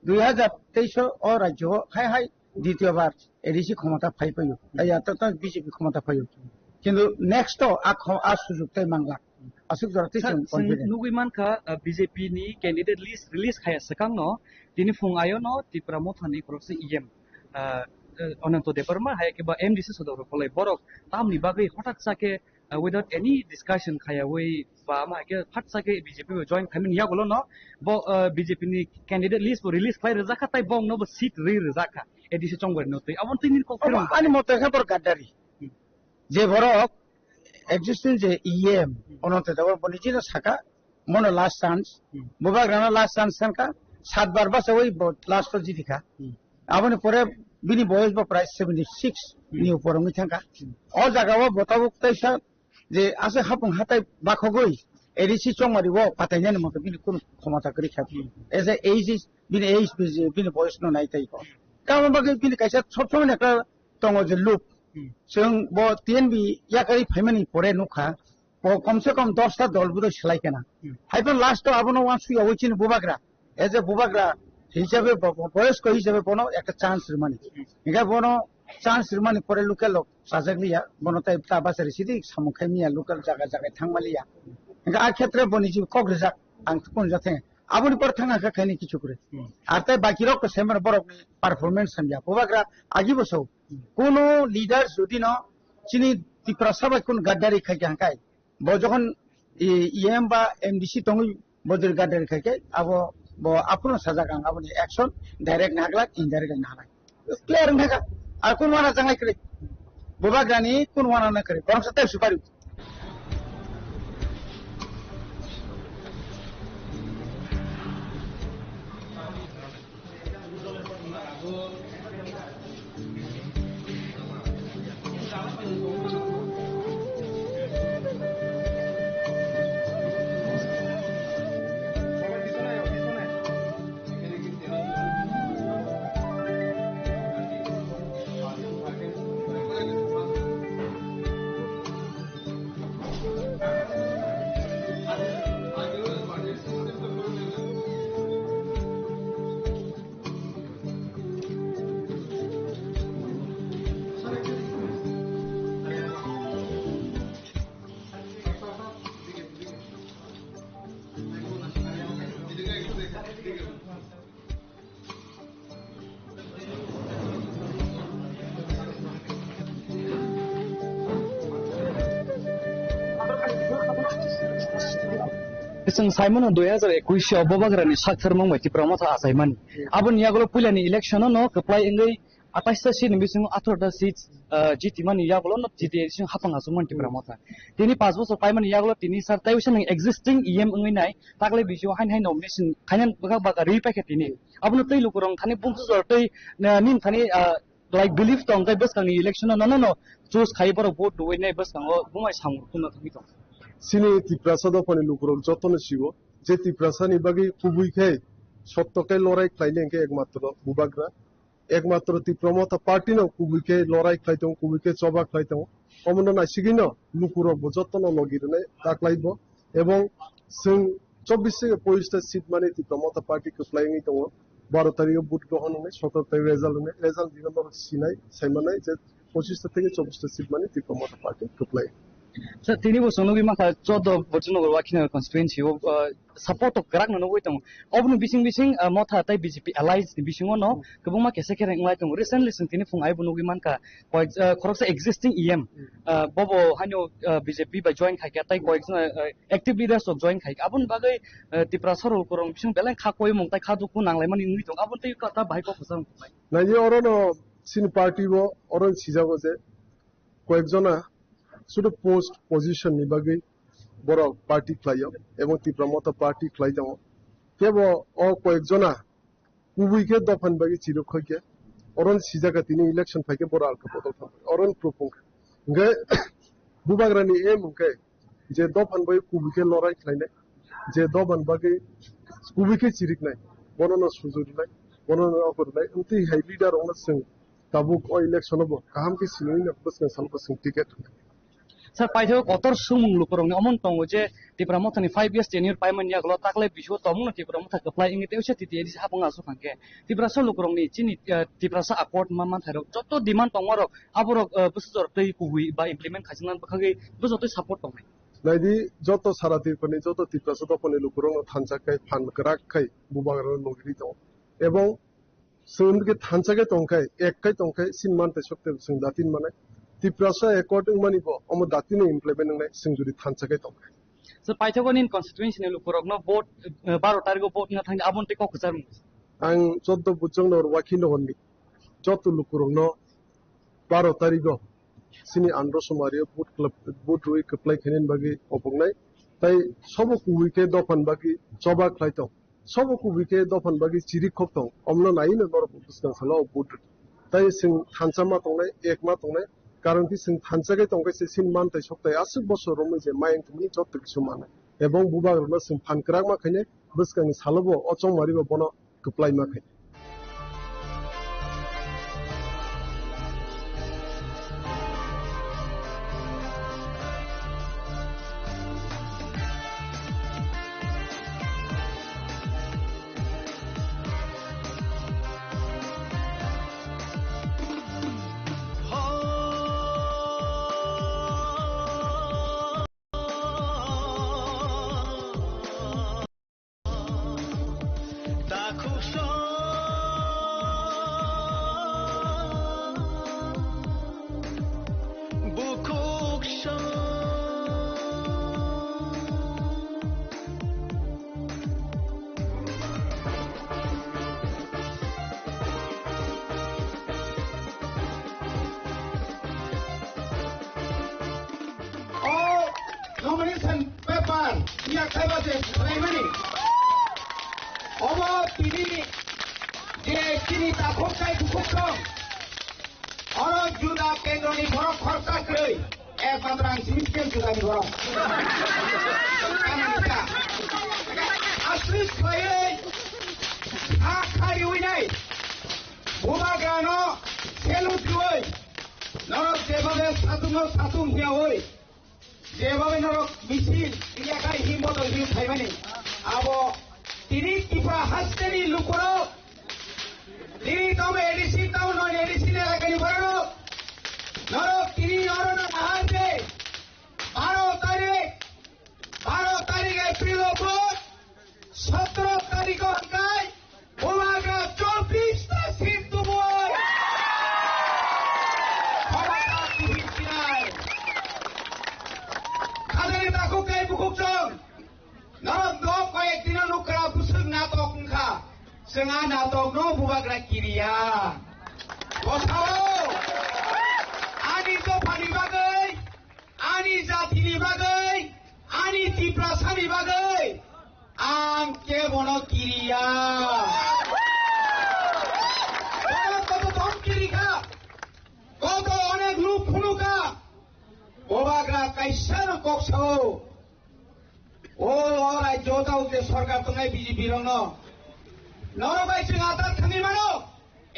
K: 2023 ও রাজ্য হাই হাই দ্বিতীয়বার এডিসি ক্ষমতা ফাই পাইও তাই এত বিজেপি ক্ষমতা পাইও কিন্তু নেক্সট আ সুযোগ তাই মাংলা আসুক জরতে जों কনফিডেন্ট
S: নুগুইমানকা বিজেপি নি ক্যান্ডিডেট লিস্ট রিলিজ খায়া সাকাংনো তিনি ফুং আয়োনো ত্রিপুরা মথানি খরকসে ইএম অনন্ত দেববর্মা হায়কেবা এমডিসি সদর ফলাই বরক তামনি বাগৈ হঠাৎ সাকে উইদাউট এনি ডিসকাশন খায়া ওই বা মাকে হঠাৎ সাকে বিজেপি জয়েন খামিন ইয়াগুলো ন ব বিজেপি নি ক্যান্ডিডেট লিস্ট রিলিজ খাই রেজাকা তাই বং ন সিট রি রেজাকা এডিসি চংগর নতই আবন তিনি কফিরম
K: আনি মতে খবর গাদ্দারি যে বরক এক্সিস্টিং যে ইএম অনন্ত দেববর্মা নিজিনা সাকা মনো লাস্ট চান্স বুবাগ্রানা লাস্ট চান্স সানকা 7 বার বাসে ওই লাস্ট জিদিকা আপনি পরে বিনি বয়স বা প্রায় 76 নি উপর মিথাঙ্কা অ জায়গাও বতাবুক তাইসা যে আছে হাপুং হাতাই বাখগই এডিসি চংমারি ও পাতাইনানি মত বিনি কোন ক্ষমতা করি খাবি এজ এ এইজ বিনি এইজ বিনি বয়স ন নাই তাই কারণ বাকি বিনি কাইসা সব সময় একটা দङ যে লুপ जों ब টিএনবি ইয়াকারি ফাইমানি পরে নুখা কমসে কম 10টা দলবুদ সেলাইকেনা হাইপন লাস্ট আবনো ওয়ান সুই ওইচিন বুবাগ্রা এজ এ বুবাগ্রা হিসাবে বয়স্ক হিসাবে বনো একটা চান্স রিমানি এগা বনো চান্স রিমানি পরে লোকাল সাজাগলিয়া বনতাই তাবাসারি সিদি সামুখাইমিয়া লোকাল জায়গা জায়গায় থাংমালিয়া আর ক্ষেত্রে বনিছি কগ্রেসা আং কোন যাতে আবুনি পর থাঙ্গা খাইনি কিছু করে আর তাই বাকি রক্ত সেমার বড় পারফরমেন্স সামজা পোবাগ্রা আগি বসো কোন লিডার যদি ন চিনি ত্রিপুরা সবাই কোন গাদ্দারি খাইকে হাঁকাই ব যখন ইএম বা এমডিসি তঙ্গি বদের গাদ্দারি খাইকে আবো ব আপন সাজা গাং আবনি অ্যাকশন ডাইরেক্ট নাগলা ইনডাইরেক্ট নাগলা ক্লিয়ার নাগা আর কোন ওয়ানা জাঙ্গাই করে পোবাগ্রানি কোন ওয়ানা না করে বরং সাথে সুপারি
S: जों साइमन 2021 बोबाग्रानि साक्थार मंबायति प्रमथा आसाइमान आबो नियागलो पुलानि इलेक्शन न कप्लाय इंगै 28 सिट बिसिङ 18 सिट जितिमान नियागलो न जिति सिङ हापाङ आसुमन्ति प्रमथा तिनि 5 बছর पाइमान नियागलो तिनि सार ताइसन एक्जिस्टिं इएम इंगै नाय तागले बिसिउ हाइन हाइन नमिनेशन खायन बगा बगा रि पैकेट तिनि आबो तै लुकुरं थानि बुंसु जरतै निन थानि लाइक बिलीव दं तै बसकांनि इलेक्शन न चूज खाइ बर भोट दुइनाय बसकांगो बुंगाय सामुखुन थि दं
T: सिनी तिप्रासाद पनि लुकुरक जतन सिगो जे तिप्रासानि बागै कुबुइखे सत्तके लराइ खाइलेंके एकमात्र तिप्रमता पार्टी न कुबुइखे लराइ खाइतों कुबुइखे चबा खाइतों अमन नासिगिनो लुकुरक जतन लगिरने ताक्लाइबो एवं जों 24 पोस्ट सीट माने तिप्रमता पार्टी को फ्लाइंग दङ 12 तारिख बुट ग्रहण होने 17 तारिख रेजाल्ट दिनो सिनाय साइमानाय जे 25 থেকে 24 सीट माने तिप्रमता पार्टी को फ्लाइंग
S: सर तिनी बोसनो बिमा खा 14 बोचनो वाखिनो कन्स्टिट्युएन्सी ओ सपोर्ट अफ ग्राक ननो वइतङ अबनु बिसिङ मथा तै बीजेपी एलाइज बिसिङो न कबुमा केसे केरे इंलाइ तङ रिसेंटली सिं तिनी फुंगाइ बनु बिमान का खरकसा एक्जिस्टिंग ईएम बबो हानो बीजेपी बा जॉइन खाइका तै कोइक एक्टिभ लीडर्स अफ जॉइन खाइका अबन बागै तिप्रा सरल करङ बिसिङ बेलाय खा कोइ मंग तै खादु कु नांलाय मानि नुइ दङ अबन तै कता भाइको खसम
T: नाइ अरनो सिन पार्टी वो अरन सिजागो जे कोइक जना सुदु पोस्ट पोजिशन नि बागै बर पार्टी फ्लाइयो एवं तिप्रमता पार्टी फ्लाइ दङ केबो अ कोइक जना कुबुइके दफन बागै चिरु खके अरन सिजागा तिनि इलेक्शन फाइके बर आलको बदल थाम अरन प्रोपोंग गे बुबाग्रानि ए मुके जे दफन बागै कुबुइके लराइ खाइनाय जे दफन बागै कुबुइके चिरिकनाय बनन सुजुरनाय बनन अफरनाय उति हाइ लिडार अन जों ताबुक अ इलेक्शन अब काहाम के सिनैनो बसन सालबसं टिकेट
S: सर पाइथो कतर सुमुं लुकुरंनि अमन तंगो जे तिप्रामथानि 5 इयर्स टेन्युर पाइमान यागलो ताकले बिसो तमुनो तिप्रामथा कप्लाइ इंगे तेउसे तिति हापंगा सुखांके तिप्रासा लुकुरंनि चिनि तिप्रासा अकॉर्ड मा थारो जतो डिमान्ड तंगरो आबरो बुसजर तै कुहुइ बा इमप्लिमेन्ट खासिनान बखगै बुजतो सपोर्ट तंगै
T: नाइदि जतो साराति पनि जतो तिप्रासा तपनि लुकुरंग थानसाकै फानकराखै बुबागर लगिरि दं एवं सोनके थानसाकै तंकै एककै तंकै सिनमानते सकते सिंदातिन माने तिप्रासा एकॉर्डिंग मानिबो अम दातिनो इमप्लिमेन्ट नै सिंजुरि थानसाकै तंकै
S: सर पाइथगोनि कन्स्टिट्युएन्सी ने लुकुरंगनो भोट 12 तारिखो भोट न थांग आबनते क खचार
T: आं 14 बुचंग नर वाखिनो हननि जतो लुकुरंगनो 12 तारिखो सिनि आंद्र समारियो भोट क्लब भोट रुइ कप्लाइ खनेन बागि अपंनाय ताइ सब कुविके दफन बागि चबा खलाइतो सब कुविके दफन बागि चिरि खक्तो अमनो नाइनो नर बुसकां सला भोट ताइ सिं थानसामा तंनाय एकमा तंनाय कारण कि सिं थानसाकै तंकै सिन मानताय सकताय आसु बसर जे मायं तुमनि जत किसुमान एवं बुबागरनो सिं फानकराक माखैने बसकांनि सालबो अचं मारिबो बन कप्लाइ माखै
I: ইয়া খাইবাতে খাইমানি অব তিনি যে তিনি তাখোকাই দুখোকম অর জুদা কেন্দ্রনি বড় খরচা কই একমাত্র আং সিস্টেম জুদানি বড় আসলি ছয়ে খারি উইনাই ভূমাগ্রানো সেলু দিওই নরক যেভাবে সাতুম দিয়া হই যেভাবে নরক মিছিল এলাকায় হিম্মত হিম খাইবানি আবো তিনি কিপা হাসতেনি লুকর তিনি তবে এডিসি তাও নয় এডিসি এলাকানি বড় নরক তিনি অরণ আহারবে 12 তারিখ এপ্রিল 17 তারিখ অঙ্কায় ভূমাগ্রা 24টা সিট দুবই খাদানি তাকুকাই বুকুকচং নরক দ কয়েকদিনের নুকরা বুসুক নাটক খা जोंहा नाटक न बुबाग्रा किरिया बसाओ आनि दफानि बागै आनि जातिनि बागै आनि तिप्रासानि बागै आं केबनो किरिया कत धन किरिका कत अनेक लुक फुनुका बुबाग्रा काइसा कक्साओ ओ राज्य दाउ जे सरकार तंगाय बिजेपि रंग নরবাই সিং আতার খানি মানো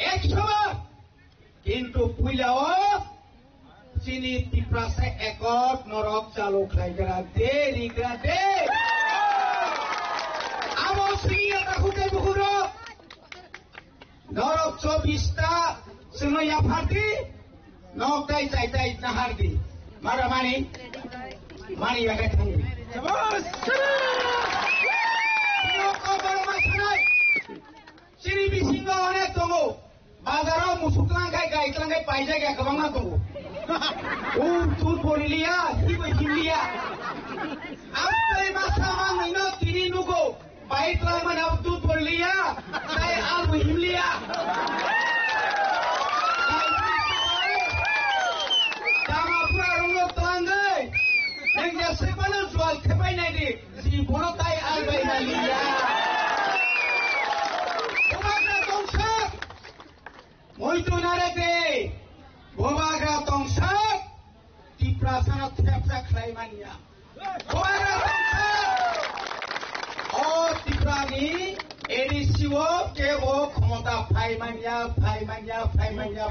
I: 100 বার কিন্তু পুইলাও চিনি তিপ্রাসে একত নরক চালু খাইগরা দে রিগরা দে আমো সিংয়া তাকুতে বুকুরো নরক 24টা সিংয়া ফাটি নকটাই চাইতাই নাহারদি মারা মানি আগে খানি বাস Sini bisinga onek tongo, bazaro musuklangai gaitlangai paijai kabanga tongo. Tut bolilia, hibo himlia. Apa masa mangino kini nugo, baitlang mana tut bolilia, saya albu himlia. Kama pura rungo tlangai, nengja sepana jual kepai nadi, si bono tai albai nalia. Muito narete, Bumagra Tongsak, Tiprasana Trapsa Klaimania. Bumagra Tongsak, O Tiprani, Edisiwo, Kewo, Komota, Paimania. Kebangga Paimania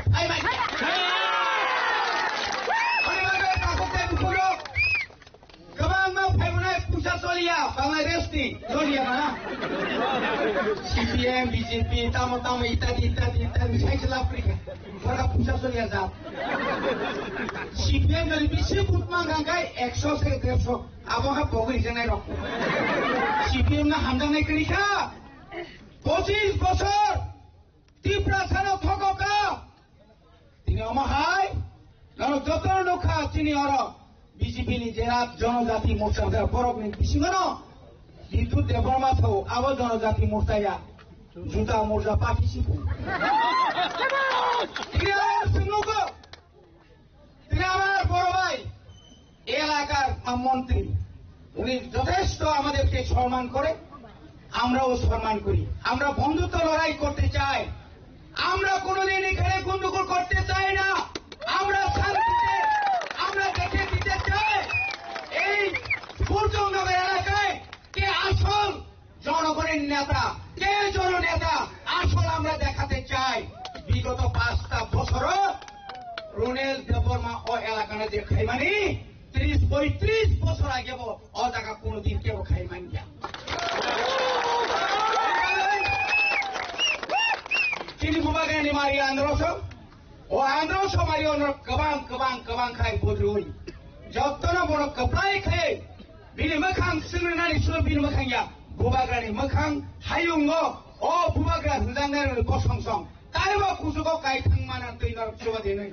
I: Pusat Solia, Bangladesh ni, Solia mana? CPM, BJP, tamu-tamu ইত্যাদি cycle Africa ওরা পুষা চলে যাব CPM যদি বেশি ফুটমা গাঙ্গাই 100 থেকে 150 আবহাওয়া বগরি জানাই রক CPM না হামদানাই করিখা 25 বছর তীব্রাছানো থগকা তিনি অমহাই নর যত নখা তিনি অর বিজেপি নি জেরাত জনজাতি মোর্চা বরক নি বিসিগনো কিন্তু দেবর্মা থৌ আব জনজাতি মোর্চায়া জুতা মোর্চা পাঠিয়েছি তিনি আমার বড় ভাই এলাকার মন্ত্রী উনি যথেষ্ট আমাদেরকে সম্মান করে আমরাও সম্মান করি আমরা বন্ধুত্ব লড়াই করতে চাই আমরা কোনোদিন এখানে গন্ডগোল করতে চাই না আমরা শান্তিতে আমরা দেখে দিতে চাই এই সূর্যনগর এলাকায় কে আসল জনগণের নেতা কে জননেতা আসল আমরা দেখাতে চাই বিগত 5টা বছর রুনেল দেববর্মা ও এলাকানে যে খাইমানি 30-35 বছর আগে ও জায়গা কোনোদিন কেউ খাইমানি চিনি বুবাগানি মারি আন্দ্রস ও আন্দ্রস মারি অন্য কবাং খাই বদরুই যতন বড় কপড়াই খাই বিনি মখাং সিংনানি সুর বিনি মখাংয়া বুবাগানি মখাং হাইয়ুং ও বুবাগা হুজাংনার বসংসং তাইবা কুসুকো কাইথাং মানা তৈনার সুবা দেনই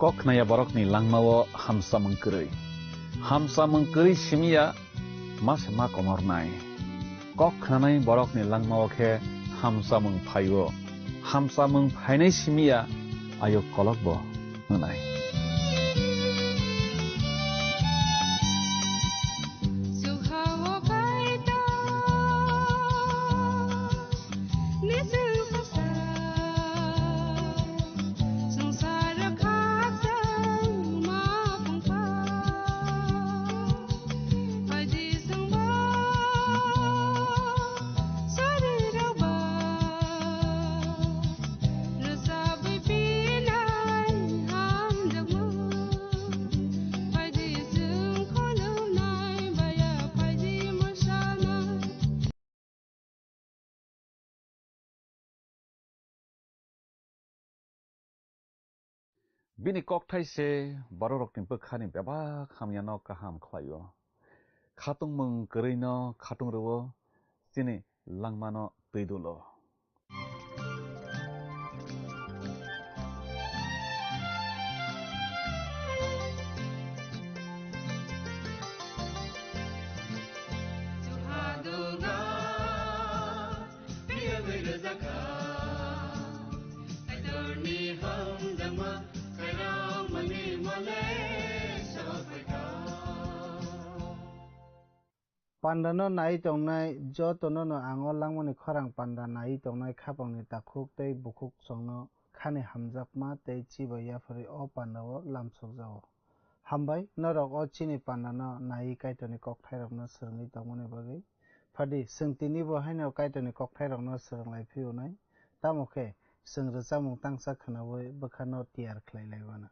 L: kok naya borok ni langmawo hamsa mengkeri simia mas ma komor nai kok nanai borok ni langmawo ke hamsa mengphainai simia ayo kolok bo nai bini kok thai se borok tin pekhani beba khamya no kaham khlayo khatung mung kerei no khatung rewo sini langmano teidulo
K: panda no nai tongnai joto no ango langmani khorang panda nai tongnai khapangni takhuk tei bukhuk songno khani hamjakma tei chibaya phari o panda o lamsokjao hambai norok o chini panda no nai kaitoni kokthai rokno srungui tongmani bagui phadi sungtini bo haino kaitoni kokthai rokno srunglai phiyunai tamokhe sung rwchapmung tangsa khnawi bwkhano tiyar khlailaibana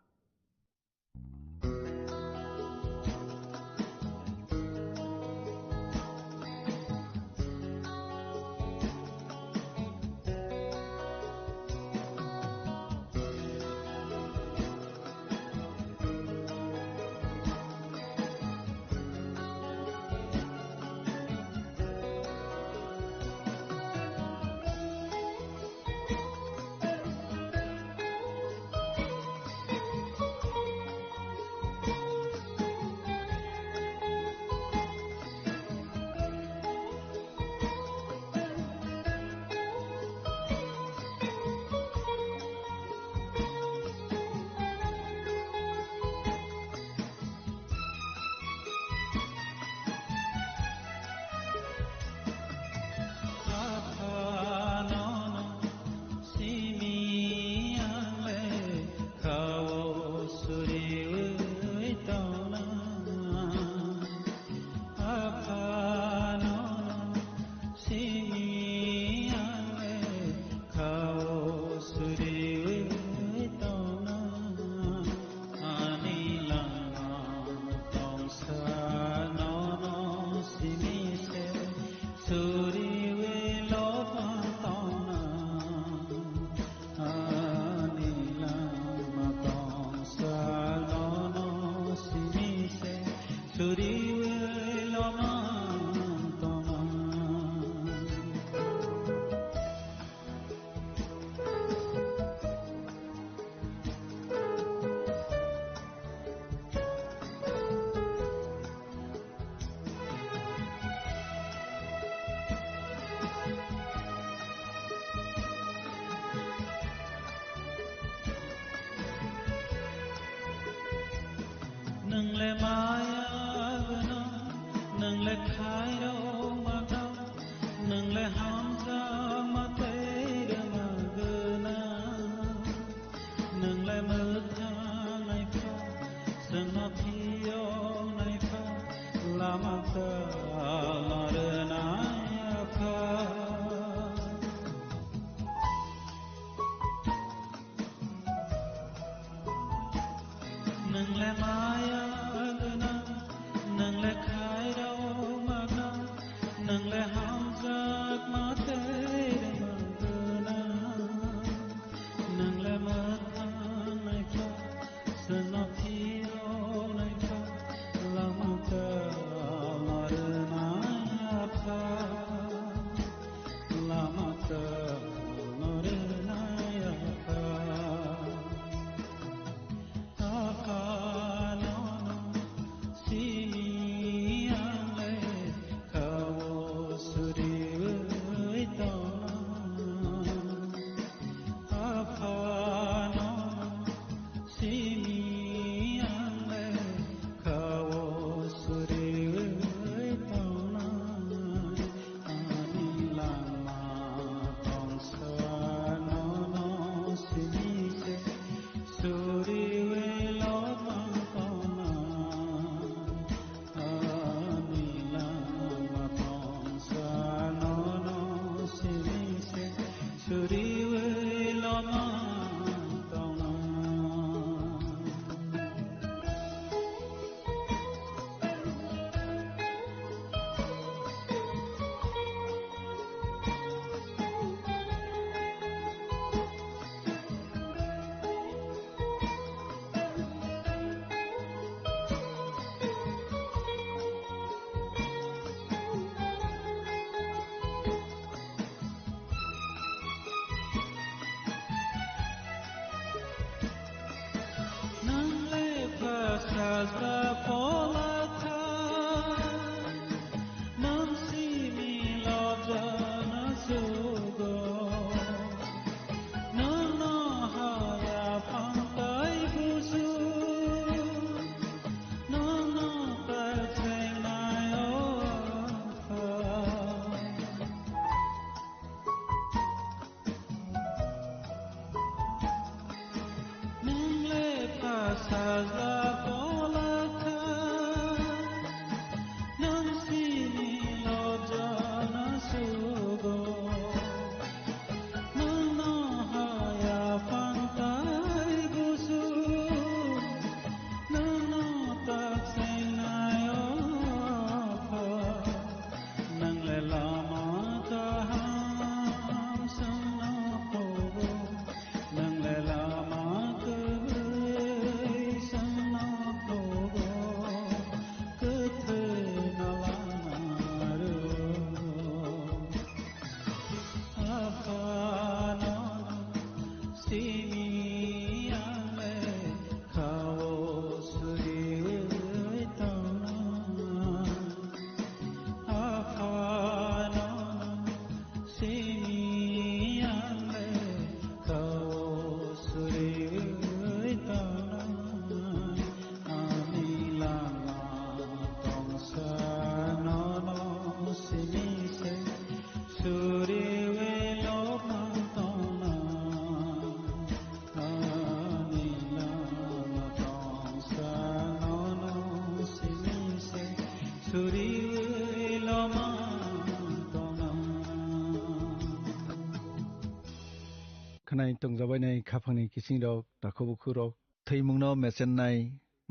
N: Kanai tongjabai nai khapangni kising rok takobuku rok theimungno mesen nai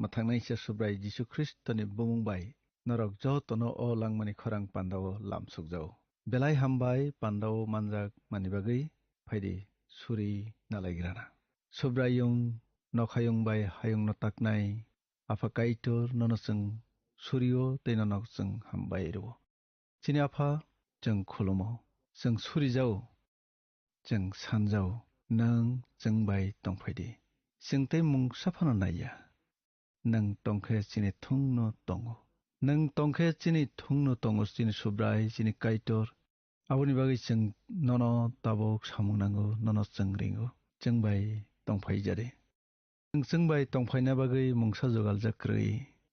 N: mathangnai se subrai Jisu Kristoni bumung bai norok jotono o langmani khorang pandao lamsugjao belai hambai pandao manjak manibagui phaidi suri nalaigrana subrayung nokhayung bai hayung no taknai afakaitor nonosung surio teinonok jeng hambai ro chini afa jeng khulumo jeng surijao jeng sanjao nang jengbai tongphaidi singtei mung saphano naiya nang tongkhe chini thungno tongo nang tongkhe chini thungno tongo chini subrai chini kaitor aboni bagui jeng nono tabok samungnango nono jengringo jengbai tongphai jare jengbai tongphaina bagui mungsa jogal jakrui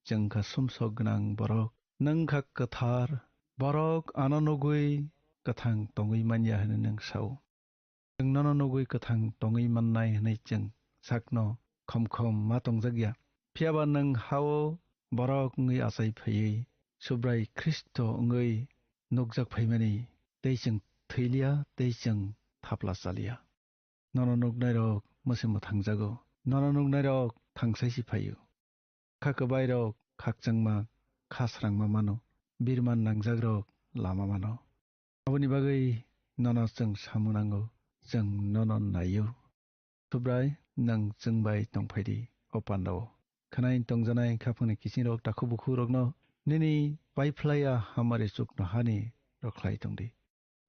N: jengkha sumsok gnang borok nangkha kathar borok ananogui kathang tongui manya hene nang sao jeng nono nogui kathang tongui mannai hene jeng sakno khomkhom ma tongjagya phiaba nang hao borok ngui asai phai subrai Kristo ngui nukjak phaimani teijeng theilia teijeng thapla chalia nono nugnai rok musimo thangjago nono nugnai rok thangsaisi phaio khakabai rok khakchangma khasrangma mano birman nangjak rok lama mano aboni bagui nono jeng samunango jeng nono naio subrai nang jengbai tongphaidi opandao khanai tongjanai khapangni kising rok takobuku rokno nini paiflaya hamari chukno hani roklai tongdi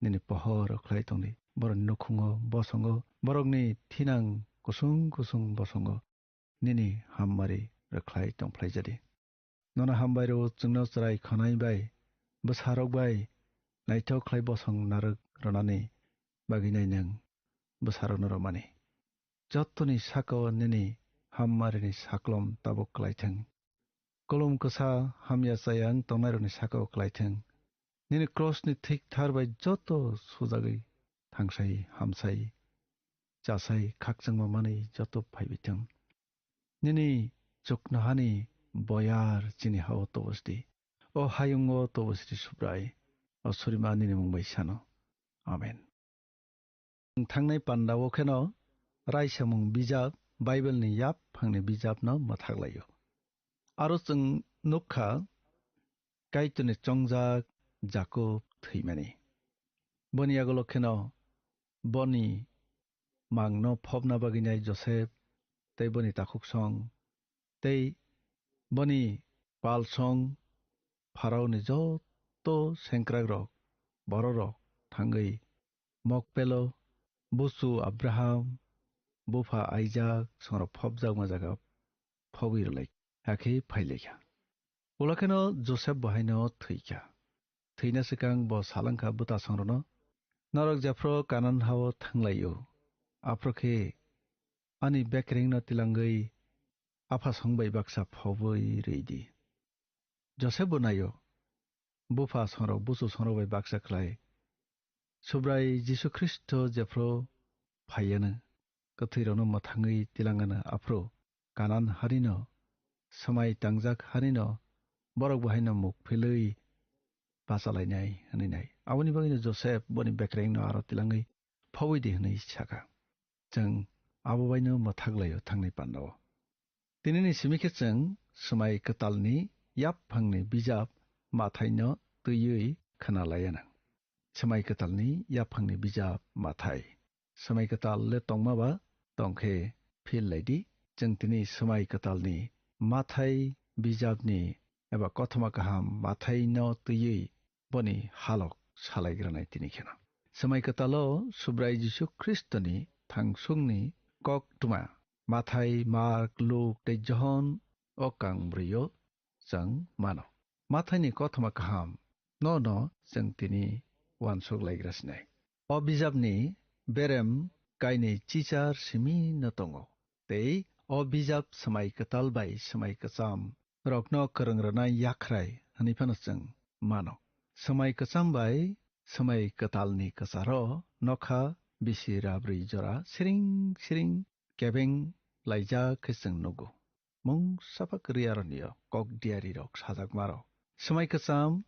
N: nini pohor roklai tongdi borok nukhungo bosongo borokni thinang kusung kusung bosongo nini hammari roklai tongphlaijadi nono hambai ro jengno chrai khanai bai bwsarok bai naithok khlai bosong narok ronani baginai nang bwsarok no romani jottoni sakao nini hammarini saklom tabok klaitheng kolom kasa hamya sayang tongnai sakao klaitheng nini crossni thik thar bai joto sujagui thangsai hamsai chasai khakchangma mani joto phaibitheng nini chuknahani boyar chini hao tobosdi o hayungo tobosdi subrai o surima nini mungbai sano amen thangnai pandao kheno raisamung bijab Bible ni yap phangni bijab no mathaglayo aro jeng nukha kaitoni chongjak Jacob theimani boni agolo kheno boni mangno phobna baginai Joseph tei boni takhuk song tei boni pal song Pharaoh ni joto sengkrak rok bororok thangui Mokpelo busu Abraham bufa Isaac songro phobjak majaga phobirlai akhi phailekha ulakheno Joseph bahaino theikha theina sikang bo salangkha buta songrono norok jafro kanan hao thanglaiyo aprokhe ani bekring no tilangui afa songbai baksa phoboi reidi Joseph bonayo bufa songro busu songro bai baksa khlai subrai Jisu Kristo jafro phayana kathirono mathangui tilangana afro kanan harino समाय तांजाक हानिनो बरक बाहायनो मुख फिलै बासालायनाय होनैनाय आवनि बागैनो Joseph बनि बेक्रेंनो आरो तिलाङै फावैदि होनै साखा जों आबोबायनो मथागलायो थांनाय पान्दाव दिनैनि सिमिखे जों समाय कतालनि याब फांनि बिजाब माथायनो तैयै खोनालायानो समाय कतालनि याब फांनि बिजाब माथाय समाय कताल ले तंमाबा तंखे फिल लायदि जों दिनै समाय कतालनि माथाय बिजाबनि एबा कथमा गाहाम माथायनो तैयै बनि हालक सालायग्रानाय दिनैखेना समाय कतालो सुब्राय जिसु ख्रिस्टनि थांसुंनि कक तुमा माथाय मार्क लुक दै जहन अकां ब्रैयो जों मानो माथायनि कथमा गाहाम न जों दिनै वानसुक लायग्रासिनाय अ बिजाबनि बेरेम गायनै चिचार सिमि न दङ तै अ बिजाब समाय कताल बाय समाय कसाम रत्न करंग्रनाय याख्राय हनिफानो जों मानो समाय कसाम बाय समाय कतालनि कसारो नखा बिसिरा ब्रै जरा सिरिं सिरिं केबें लाइजा खेसों नगु मुं साफा करियारनियो कक दियारि रक साजाक मारो समाय कसाम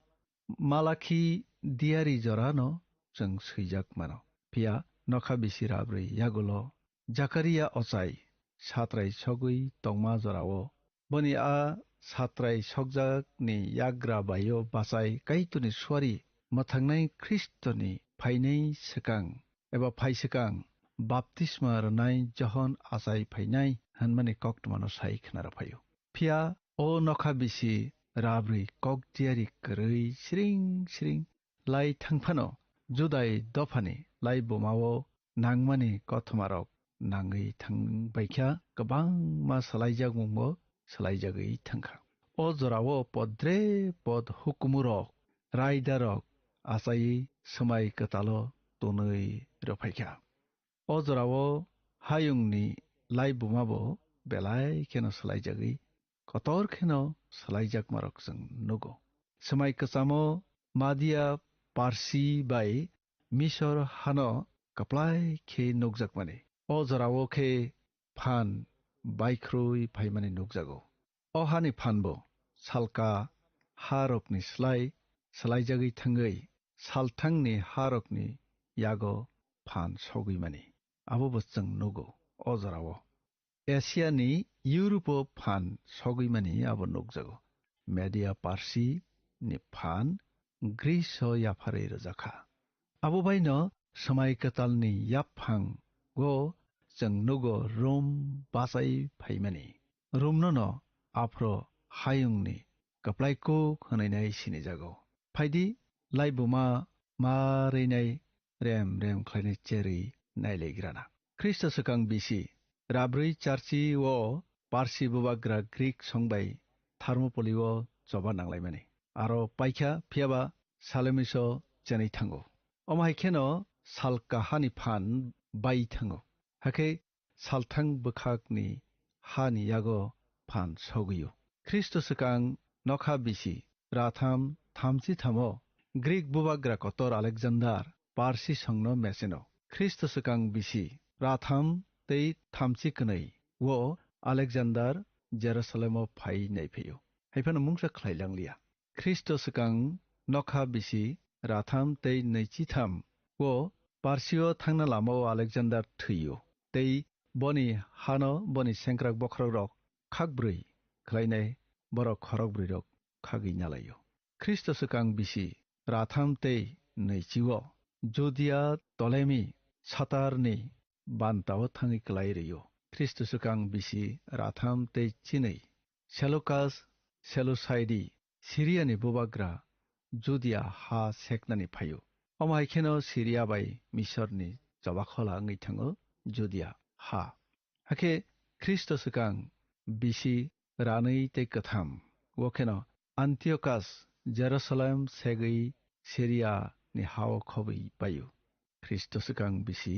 N: मालाखि दियारि जरा न जों सैजाक मानो पिया नखा बिसिरा ब्रै यागुलो जाकारिया अचाय सात्राय सगुई तंमा जरावो बनि आ सात्राय सकजाकनि याग्रा बायो बासाय काइतुनि स्वारि मथांनाय ख्रिस्टनि फाइनै सेकां एबा फाइसेकां बाप्तिस्मा रनाय जहन आसाय फाइनाय हनमाने कक्टमानो साइ खनारा फायो फिया ओ नखा बिसि राब्रै कक दियारि करै सिरिं सिरिं लाई थांफानो जुदाय दफानि लाई बोमावो नांमानि कथमारक नाङै थांबायख्या गोबां मा सालायजाग मुंबो सालायजागै थांखा अ जरावो पद्रे पद हुकुमुरक रायदारक आसायै समाय कतालो तनै रफायख्या अ जरावो हायुंनि लाई बुमाबो बेलाय खेनो सालायजागै कतर खेनो सालायजाग मारक जों नुगो समाय कसामो मादिया पारसि बाय मिसर हानो कप्लाय खे नुगजाक माने अ जरावो खे फान बायख्रुय फाइमाने नुगजागो अ हानि फानबो सालका हारकनि सालायजागै थांगै सालथांनि हारकनि यागो फान सगै माने आबो बसजों नुगो अ जरावो एसियानि इउरोप फान सगै माने आबो नुगजागो मेडिया पारसि नि फान ग्रीस याफारै रजाखा आबो बायनो समाय कतालनि याफां गो जों नुगो रोम बासाय फाइमाने रोमनो न आफ्रो हायुंनि कप्लायको होनायनाय सिनि जागो फाइदि लाइबुमा मारैनाय रेम रेम ख्लायनाय चेरै नायलायग्राना ख्रिस्ट सकां बिसि राब्रै चार्चि वो पारसि बुबाग्रा ग्रीक संबाय थार्मोपलि वो जबा नांलाय माने आरो पाइख्या फियाबा सालेमिसो जेनै थांगो अमाहायखेनो सालका हानि फान बाय थांगो हाखे सालथां बोखाकनि हानि यागो फान सगैयो ख्रिस्ट सकां नखा बिसि राथाम थामसि थामो ग्रीक बुबाग्रा कतर आलेक्सान्डार पारसि संनो मेसेनो ख्रिस्ट सकां बिसि राथाम तै थामसि कनै वो आलेक्सान्डार जेरुसालेमो फाइ नायफैयो हायफानो मुंसा ख्लायलांलिया ख्रिस्ट सकां नखा बिसि राथाम तै नैथि थाम वो पारसियो थांना लामो आलेक्सान्डार थैयो तै बनि हानो बनि सेंक्राक बख्रक रक खाकब्रै ख्लायनाय बर' खरक ब्रै रक खागै नालायो ख्रिस्ट सकां बिसि राथाम तै नैजिवो जुदिया तलेमि सातारनि बान्ताव थाङै क्लायरियो ख्रिस्ट सकां बिसि राथाम तै चिनै सेलुकास सेलुसाइडी सिरियानि बुबाग्रा जुदिया हा सेकनानि फायो अमाहायखेनो सिरिया बाय मिसरनि जबाखला ngै थाङो जुदिया हा हाखे ख्रिस्ट सकां बिसि रानै तै कथाम वखेनो आन्टियोकास जेरुसालेम सेगै सिरिया नि हाव खबै बायो ख्रिस्ट सकां बिसि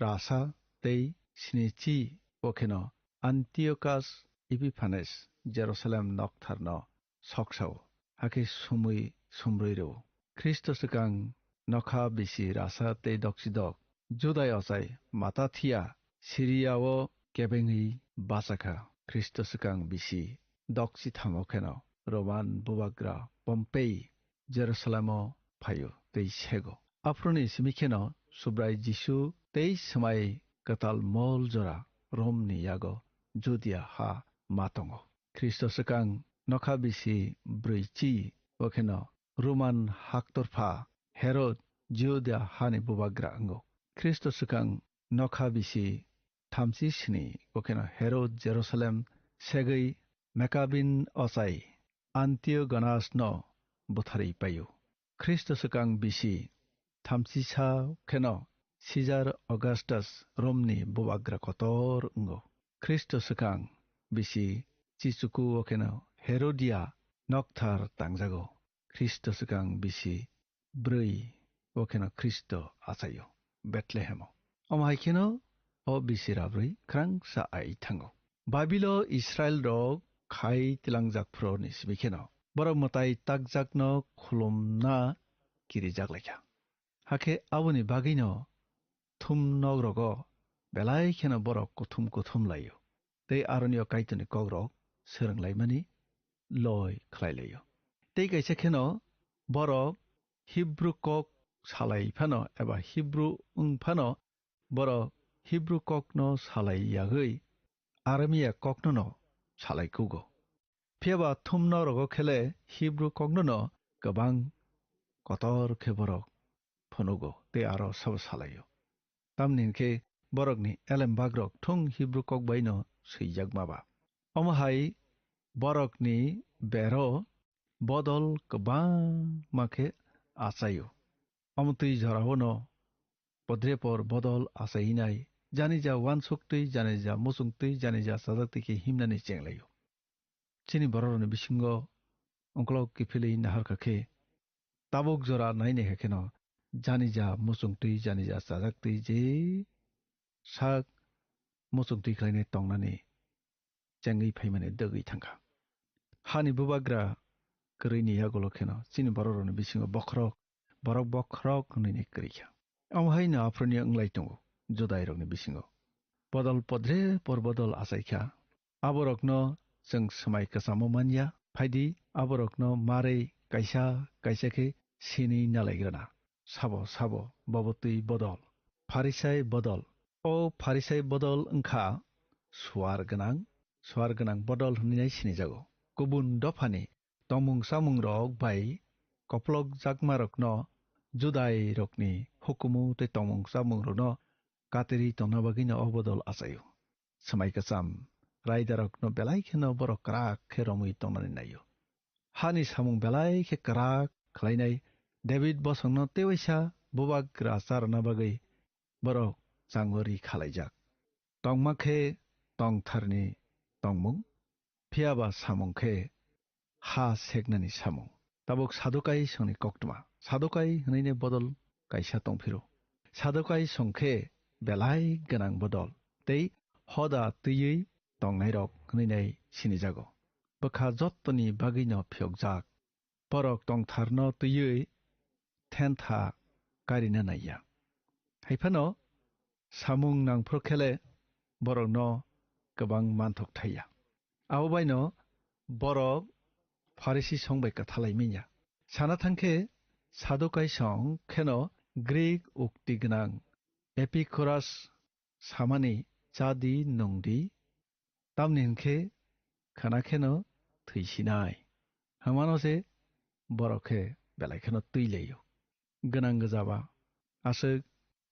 N: रासा तै स्निथि वखेनो आन्टियोकास इपिफानेस जेरुसालेम नक्थारनो सकसाव हाखे सुमै सुमब्रैरो ख्रिस्ट सकां नखा बिसि रासा तै दक्सिदक जुदाय असाय माताथिया सिरियावो केबेङै बासाखा ख्रिस्ट सकां बिसि Doksi thamo kheno Roman bubagra Pompei Jerusalemo phayo tei sego aproni simikheno subrai Jisu tei samai katal mol jora Rom ni yago Judea ha matongo Christos kang nokha bisi braichi okheno Roman haktorpha Herod Judea hani bubagra ango Christos kang nokha bisi thamsi sini okheno Herod Jerusalem segei Maccabean osai Antiogonus no buthari payo Christos kang bisi thamsi sa kheno Caesar Augustus Romni bubagra kotor ngo Christos kang bisi Chichuku okheno Herodia nokthar tangjago Christos kang bisi brui okheno Christo asayo Bethlehem omaikeno o bisi rabrui krang sa ai thango Babilo Israel rok khai tilangjak pro ni simikheno borok matai takjakno khulumna kirijak lekha hake aboni bagino thum nogrogo belai kheno borok kuthum layo tei aronio kaitoni kogrok seranglai loi khlailayo tei kaisa kheno borok Hebrew kok salai phano eba Hebrew phano borok Hebrew kok no salai yagoi Aramia kokno no salai kugo phiaba thumno rogo khele Hebrew kokno no gabang kotor khe borok phonugo te aro sab salayo tamnin khe borok ni elem bagrok thung Hebrew kok baino seijak maba omahai borok ni bero bodol gabang makhe asayo amtui jarawono podrepor bodol asainai janija wansukti janija musungti janija sadakti ki himnani chenglayo chini bororoni bisingo onklok ki philei nahar kakhe tabuk jora naine kheno janija musungti janija sadakti je sak musungti khlaine tongnani chengei phaimane dogei thangka hani bubagra krini yagolo kheno chini bororoni bisingo borok nini krikha amhai na afroni anglai tongo jodai rokni bisingo bodol podre por bodol asaikha aborokno jeng samai kasamo manya phaidi aborokno marei kaisa khe sini nalaigrana sabo babotui bodol farisai bodol angkha suar ganang bodol hunai sinijago kubun dofani tomung samung rok bai koplok jakmarokno judai rokni hukumu te tomung samung rokno kateri tonabagino obodol asayo samai kasam raidarok no belai kheno borok krak kheromui tongnani nayo hani samung belai khe krak khlainai David bosongno tewaisa bubagra sarna bagai borok jangori khalaijak tongmakhe tongtharni tongmung phiaba samung khe ha seknani samung tabuk sadukai songni koktuma sadukai hnaine bodol kaisa tongphiro sadukai songkhe belai ganang bodol tei hoda tui tongnai rok hnainai sinijago bokha jottoni bagino phyogjak porok tongtharno tui thentha karina naiya haifano samung nangphro khele borokno gobang manthok thaiya abobaino borok Farisi songbai kathalai minya sana thangkhe sadukai song kheno Greek ukti gnang Epicurus samani chadi nongdi tamninkhe khana kheno theisinai hamanose borokhe belai kheno tuileyo gnang gajaba asuk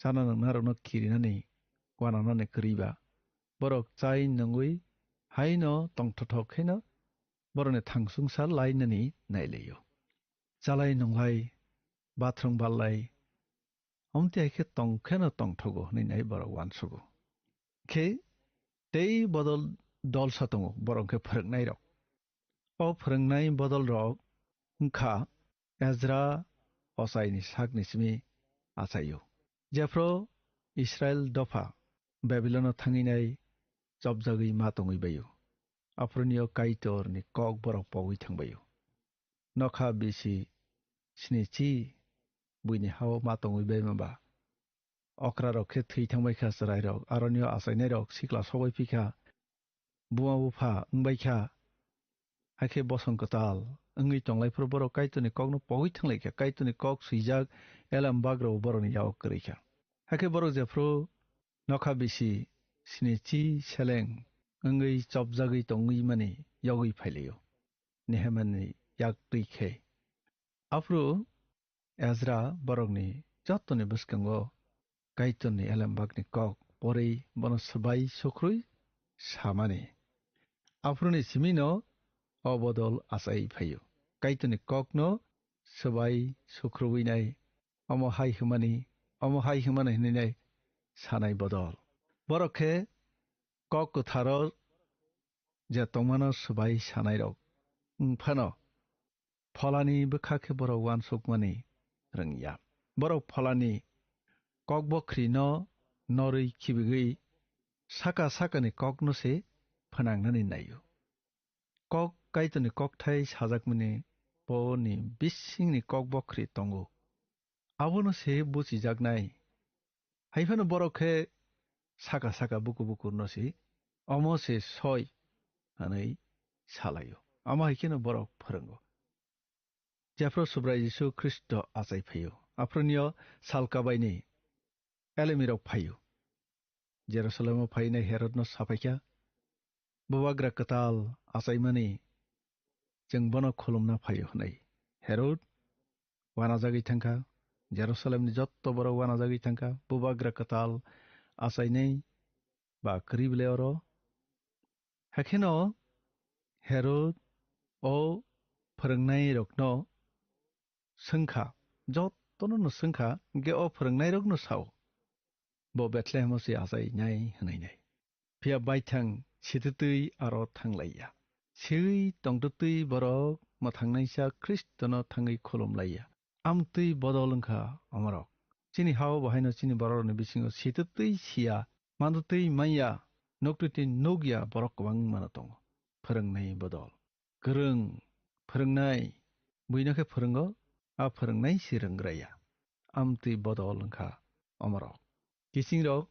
N: chana nangnarokno kirinani wananani kriba borok chai nongui haino tongthothok kheno borone thangsungsal lainani naileyo chalai nonglai bathroom ballai omti aike tongkheno tongthogo ninai borok wansugo khe tei bodol dol satongo borokhe phrangnai rok o phrangnai bodol rok ungkha Ezra osaini sakni simi asayo jefro Israel dofa Babylon thanginai jobjagui matongui bayo Afronio kaitor ni kok borok pogui thangbayo nokha bisi sinichi buini haw matongui baymaba okra rokhe thui thangbai kha sarai rok aronio asainai rok sikla sobai phikha buwa bufa ungbai kha हाखे बसं कताल ओंगै टंलायफोर बर' कायतुनि कगनो पगै थांलायखा कायतुनि कग सुइजाक एलाम बाग्राव बर'नि याव करैखा हाखे बर' जेफ्रु नखा बिसि स्निथि सेलें ओंगै चबजागै टंगै माने यावै फाइलेयो नेहमानि याक दैखे आफ्रु Ezra बर'नि जत्तनि बुस्कंगो कायतुनि एलाम बागनि कग परै बन सबाई सख्रुइ सामाने आफ्रुनि सिमिनो अबदल आसाई फायो कायतुनि कगनो सबाई सख्रुइनाय अमहाय हिमानि हिनाय सानाय बदल बरखे कग थारो जे तंमानो सबाई सानाय रक फानो फलानि बखाखे बर' वान सकमानि रंगिया बर' फलानि कग बख्रि न नरै खिबिगै साका साकानि कग नसे फनांनानै नायो कग कायतुनि कग थाय साजाकमनि पनि बिसिंनि कग बख्रि तंगो आबोनो से बुचि जागनाय हाइफानो बरखे साका साका बुकु बुकु नसे अमसे सय हानै सालायो आमा हाइखेनो बरख फोरोंगो जेफ्रो सुब्राय जिसु ख्रिस्ट आसाय फैयो आफ्रोनियो सालकाबायनि एलेमिराव फायो जेरुसालेमाव फायनाय हेरदनो साफायखा बुवाग्रा कताल आसायमानि जों बनो खुलुमना फायो होनाय हेरद वाना जागै थांखा जेरुसालेमनि जत्त बर' वाना जागै थांखा बुवाग्रा कताल आसायनाय बा करिबलेयर हेखेनो हेरद ओ फोरोंनाय रकनो सोंखा जत्तनो न सोंखा गे ओ फोरोंनाय रकनो साव बो बेथलेहमसे आसायनाय होनायनाय फिया बायथां सिथतै आरो थांलाया सेै तंततै बरक मथांनायसा ख्रिस्टनो थाङै खुलुमलाया आमतै बदलंखा अमरक चिनि हाव बाहायनो चिनि बर'नि बिसिङाव सिथतै सिया मानतै माइया नक्तति नगिया बरक गोबां मानो दङ फोरोंनाय बदल गोरों फोरोंनाय बयनोखे फोरोंगो आ फोरोंनाय सिरोंग्राया आमतै बदलंखा अमरक किसिंरक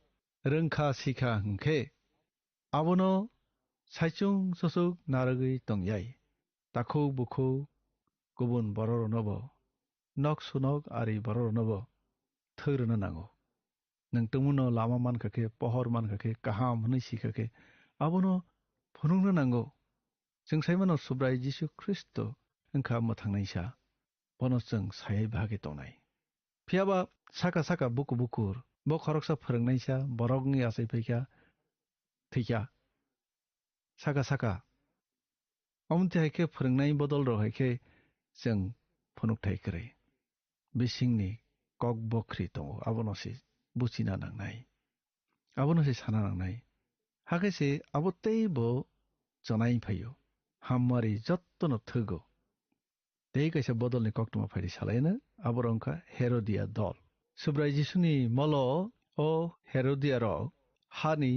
N: रोंखा सिखा हंखे आबनो साइचुं ससुक नारगै तंयाय ताखौ बुखौ गुबुन बर'नबो नक सुनक आरि बर'नबो थोरनो नांगौ नोंथांमोननो लामा मानखाखे पहर मानखाखे काहाम होनै सिखाखे आबनो फुनुंनो नांगौ जों साइमानो सुब्राय जिसु ख्रिस्ट ओंखा मोथांनायसा बनसजों सायै बाहागे तंनाय फियाबा साका साका बुकु बुकुर ब खरकसा फोरोंनायसा बरकनि आसाय फैखा थैखा साका साका अमते हायखे फोरोंनाय बदल रहायखे जों फुनुकथाय करे बिसिंनि कग बख्रि दङ आबनसे बुचिना नांनाय आबनसे साना नांनाय हाकेसे आबतैबो जनाय फैयो हामारि जत्तनो थोगो दै कैसे बदलनि कक्टमा फायदि सालायनो आबरंखा हेरोदिया दल सुब्राय जिसुनि मलो ओ हेरोदिया र हानि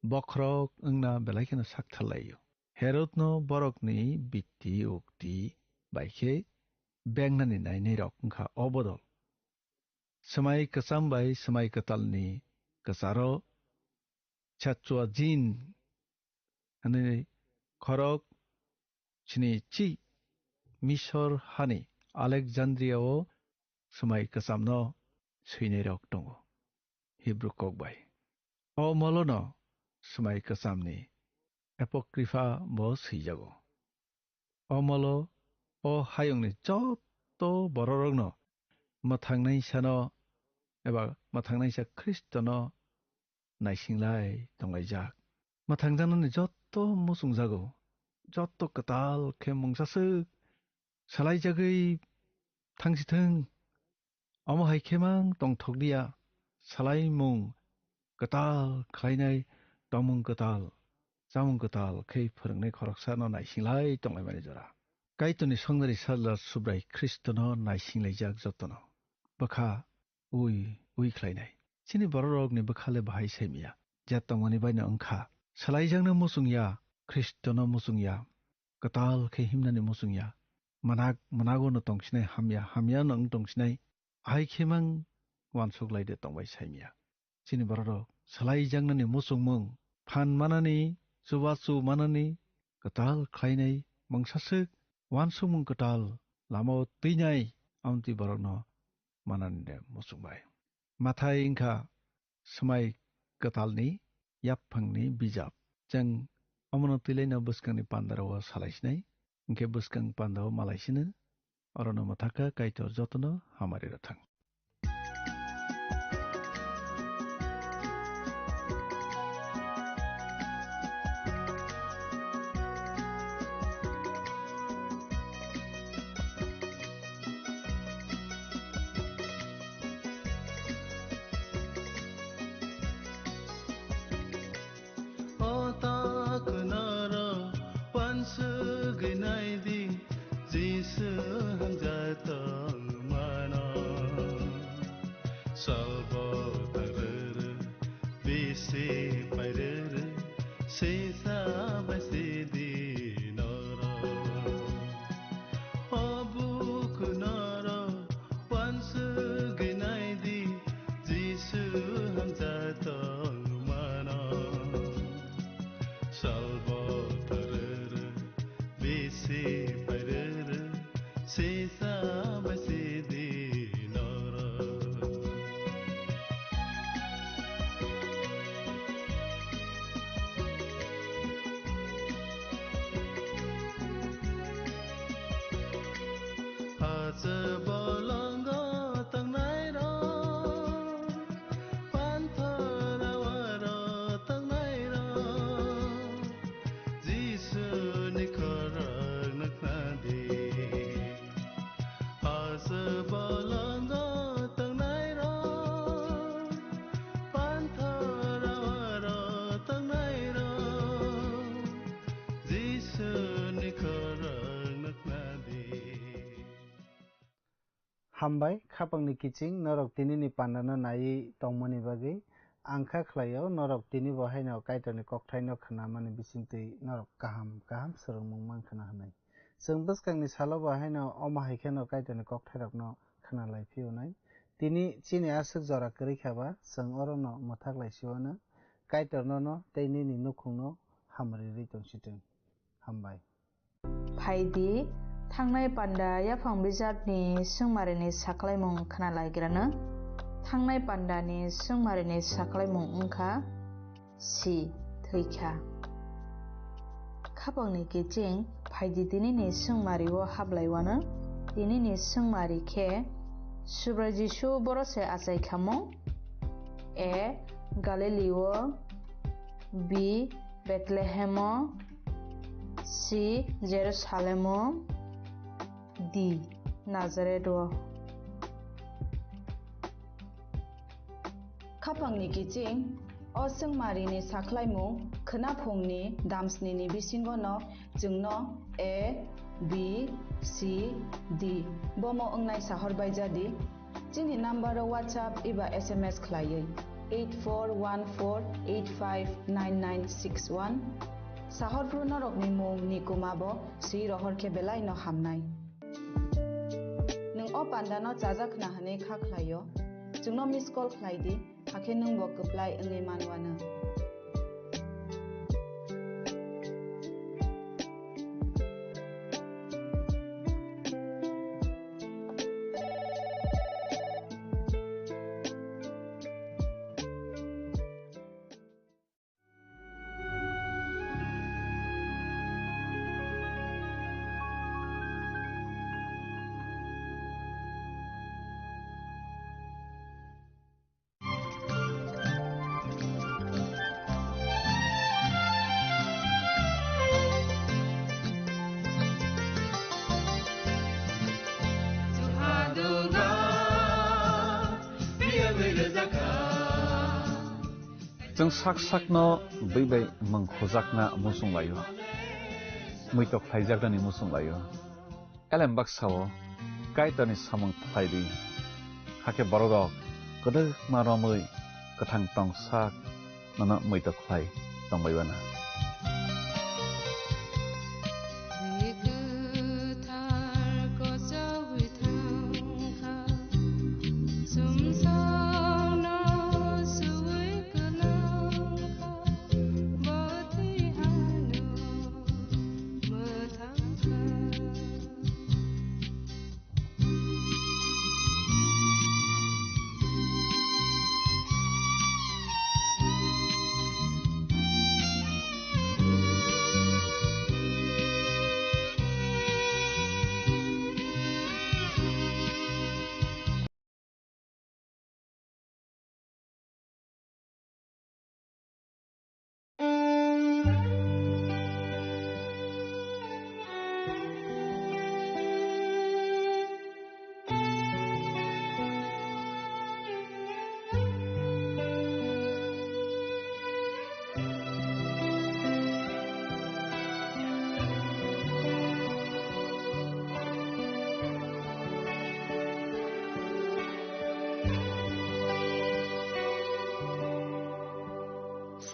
N: बख्रक ओंना बेलायखेनो साकथालायो हेरोदनो बरकनि बित्ति उक्ति बायखे बेंनानि नायनाय रक ओंखा अबदल समाय कसामबाय समाय कतालनि कसारो छाचुआ जिन हनै खरक चिनि ची मिसर हानि आलेक्जान्द्रियाव समाय कसामनो सैनाय रक दङ हिब्रु ककबाय अ मलनो समाय कसामनि एपक्रिफा बो सैजागो अमलो अ हायंनि जत्त बररगनो मथांनाय सानो एबा मथांनायसा ख्रिस्टनो नायसिंलाय दंलायजाक मथांजानानै जत्त मुसुं जागो जत्त कताल खे मुंसासो सालायजागै थांसिथों अम हायखेमां दंथकदिया सालाय मुं कताल खालायनाय दमुं कताल जामुं कताल खै फोरोंनाय खरकसानो नायसिंलाय दंलाय माने जरा कायतुनि संनारि साला सुब्राय ख्रिस्टनो नायसिंलायजाक जत्तनो बखा उइ खालायनाय चिनि बररगनि बखाले बाहाय सैमिया जेतंगनि बायनो अंखा सालायजांनो मुसुंया ख्रिस्टनो मुसुंया कताल खे हिमनानि मुसुंया मनागोनो तंसिनाय हामिया नों तंसिनाय आइखेमां वानसुगलायदो तंबाय साइमिया चिनि बररग सालायजांनानि मुसुंमुं फान मानानि सुबासु मानानि कताल खालायनाय mangsasu wan sumung ketal lamo tinai amti borokno manande musungbai mathai ingkha semai ketalni yapphangni bijap jang amono tilaina buskangni pandarawa salaisnai ingke buskang pandawa malaisina orono mathaka kaito jotono hamari rathang
Q: हामबाय खापांनि किचिं नरक तिनि पान्डानो नायै तंमनि बागै आंखा खलायाव नरक तिनि बहायनाव काइटरनि ककथायनो खनामानि बिसिंतै नरक गाहाम सोरंमुं मानखना होनाय जों बसकांनि सालो बहायनाव अमाहायखेनो काइटरनि ककथायरकनो खना लायफिउनाय तिनि चिनि आसुक जरा करिखाबा जों अरनो मथागलायसिवानो काइटरनो तैनिनि नुखुंनो हामरि रैतंसिथों हामबाय
A: फाइदि थांनाय पान्डा याफां बिजाबनि सोंमारिनि साख्लायमुं खोनालायग्रानो थांनाय पान्डानि सोंमारिनि साख्लायमुं ओंखा सि थैखा खापांनि किचिं फाइदि दिनैनि सोंमारिव हाबलायवानो दिनैनि सोंमारि खे सुब्रा जिसु बरसे आसायखामो ए गालिलिओ बि बेथलेहेमो सि जेरुसालेमो D. Nazaredo.
V: Kapangni kiching o sengmarini saklaimu khenapungni damsnini bisingono jungno A, B, C, D bomo ongnai sahorbai jadi jini number WhatsApp iba SMS khlaiयै 8414859961 sahorpru norokni mung nikumabo si rohorke belai no hamnai o pandano chajak na hane khaklayo jungno miss call khlaidi hake nung bo apply ngai manwana
L: जों sak-sakno by mangkhojakna musunglayo muitok khlaijakdani musunglayo elembak sawo kaitani samung thaidi hake borodok kodok maromui kathang tong sak nana muitok khlai tongbaibana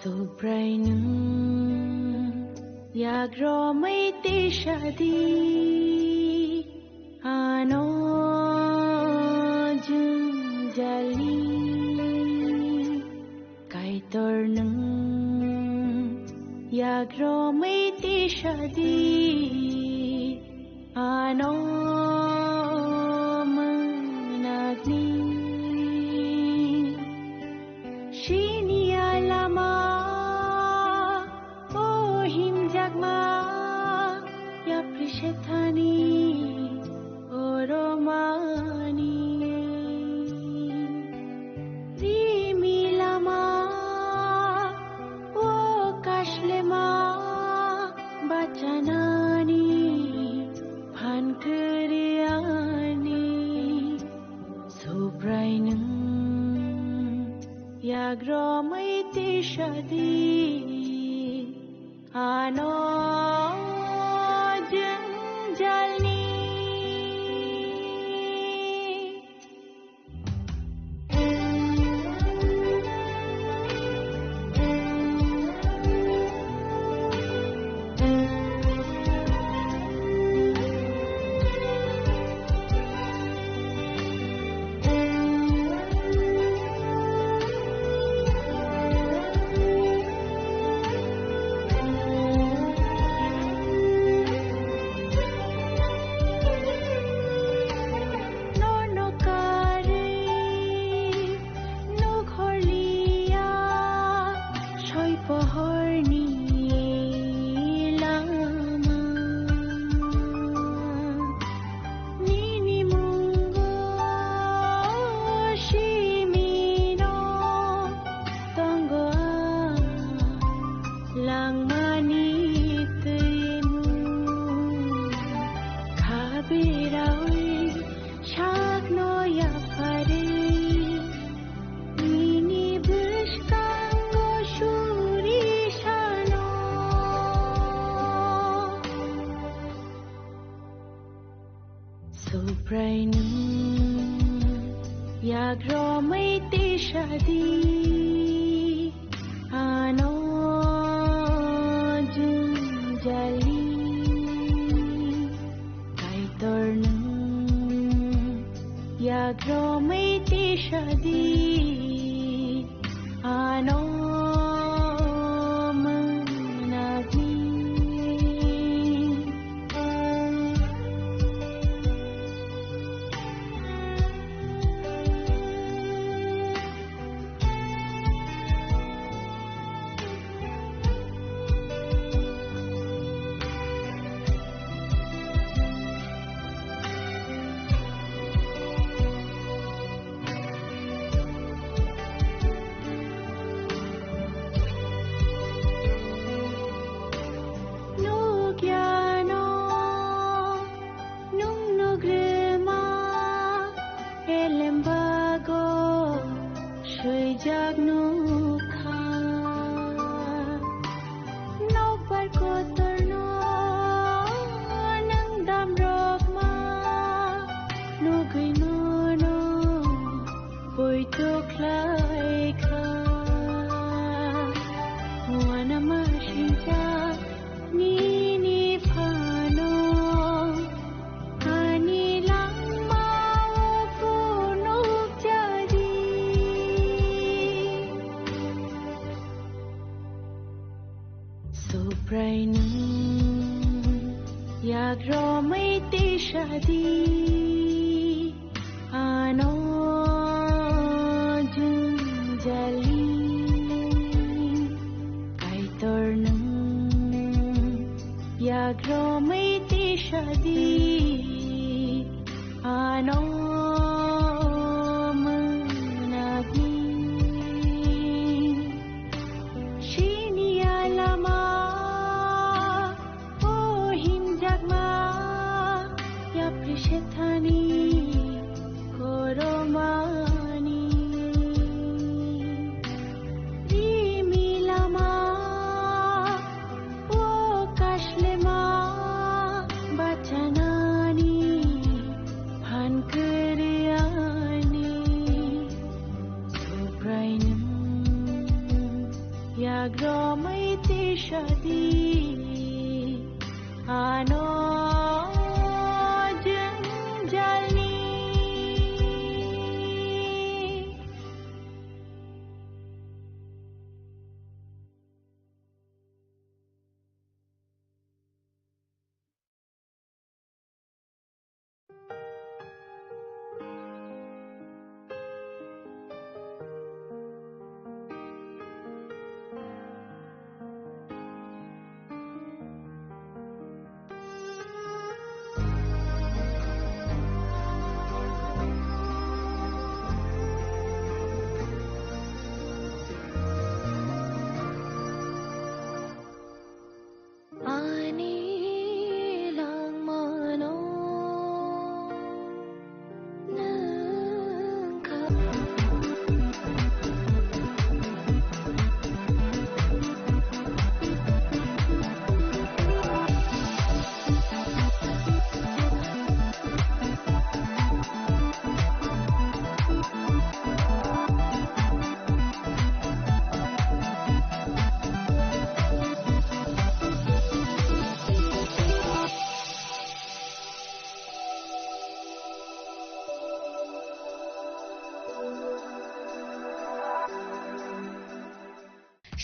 F: Subrainu Yagro Maite Shadi Ano Junjali Kaitornu Yagro Maite Shadi Ano Managni Shinia Lama Ohim Jagma Yaprishetani Oromani Rimi Lama O Kashlema Bachanani Pankariani Subrainu Yagro Maite Shadi Ano Junjalni Subrainu Yagro Maite Shadi Ano Junjali Kaitornu Yagro Maite Shadi Ano Subrainu Yagro Maite Shadi Ano Junjali Kaitornu Yagro Maite Shadi Ano Good.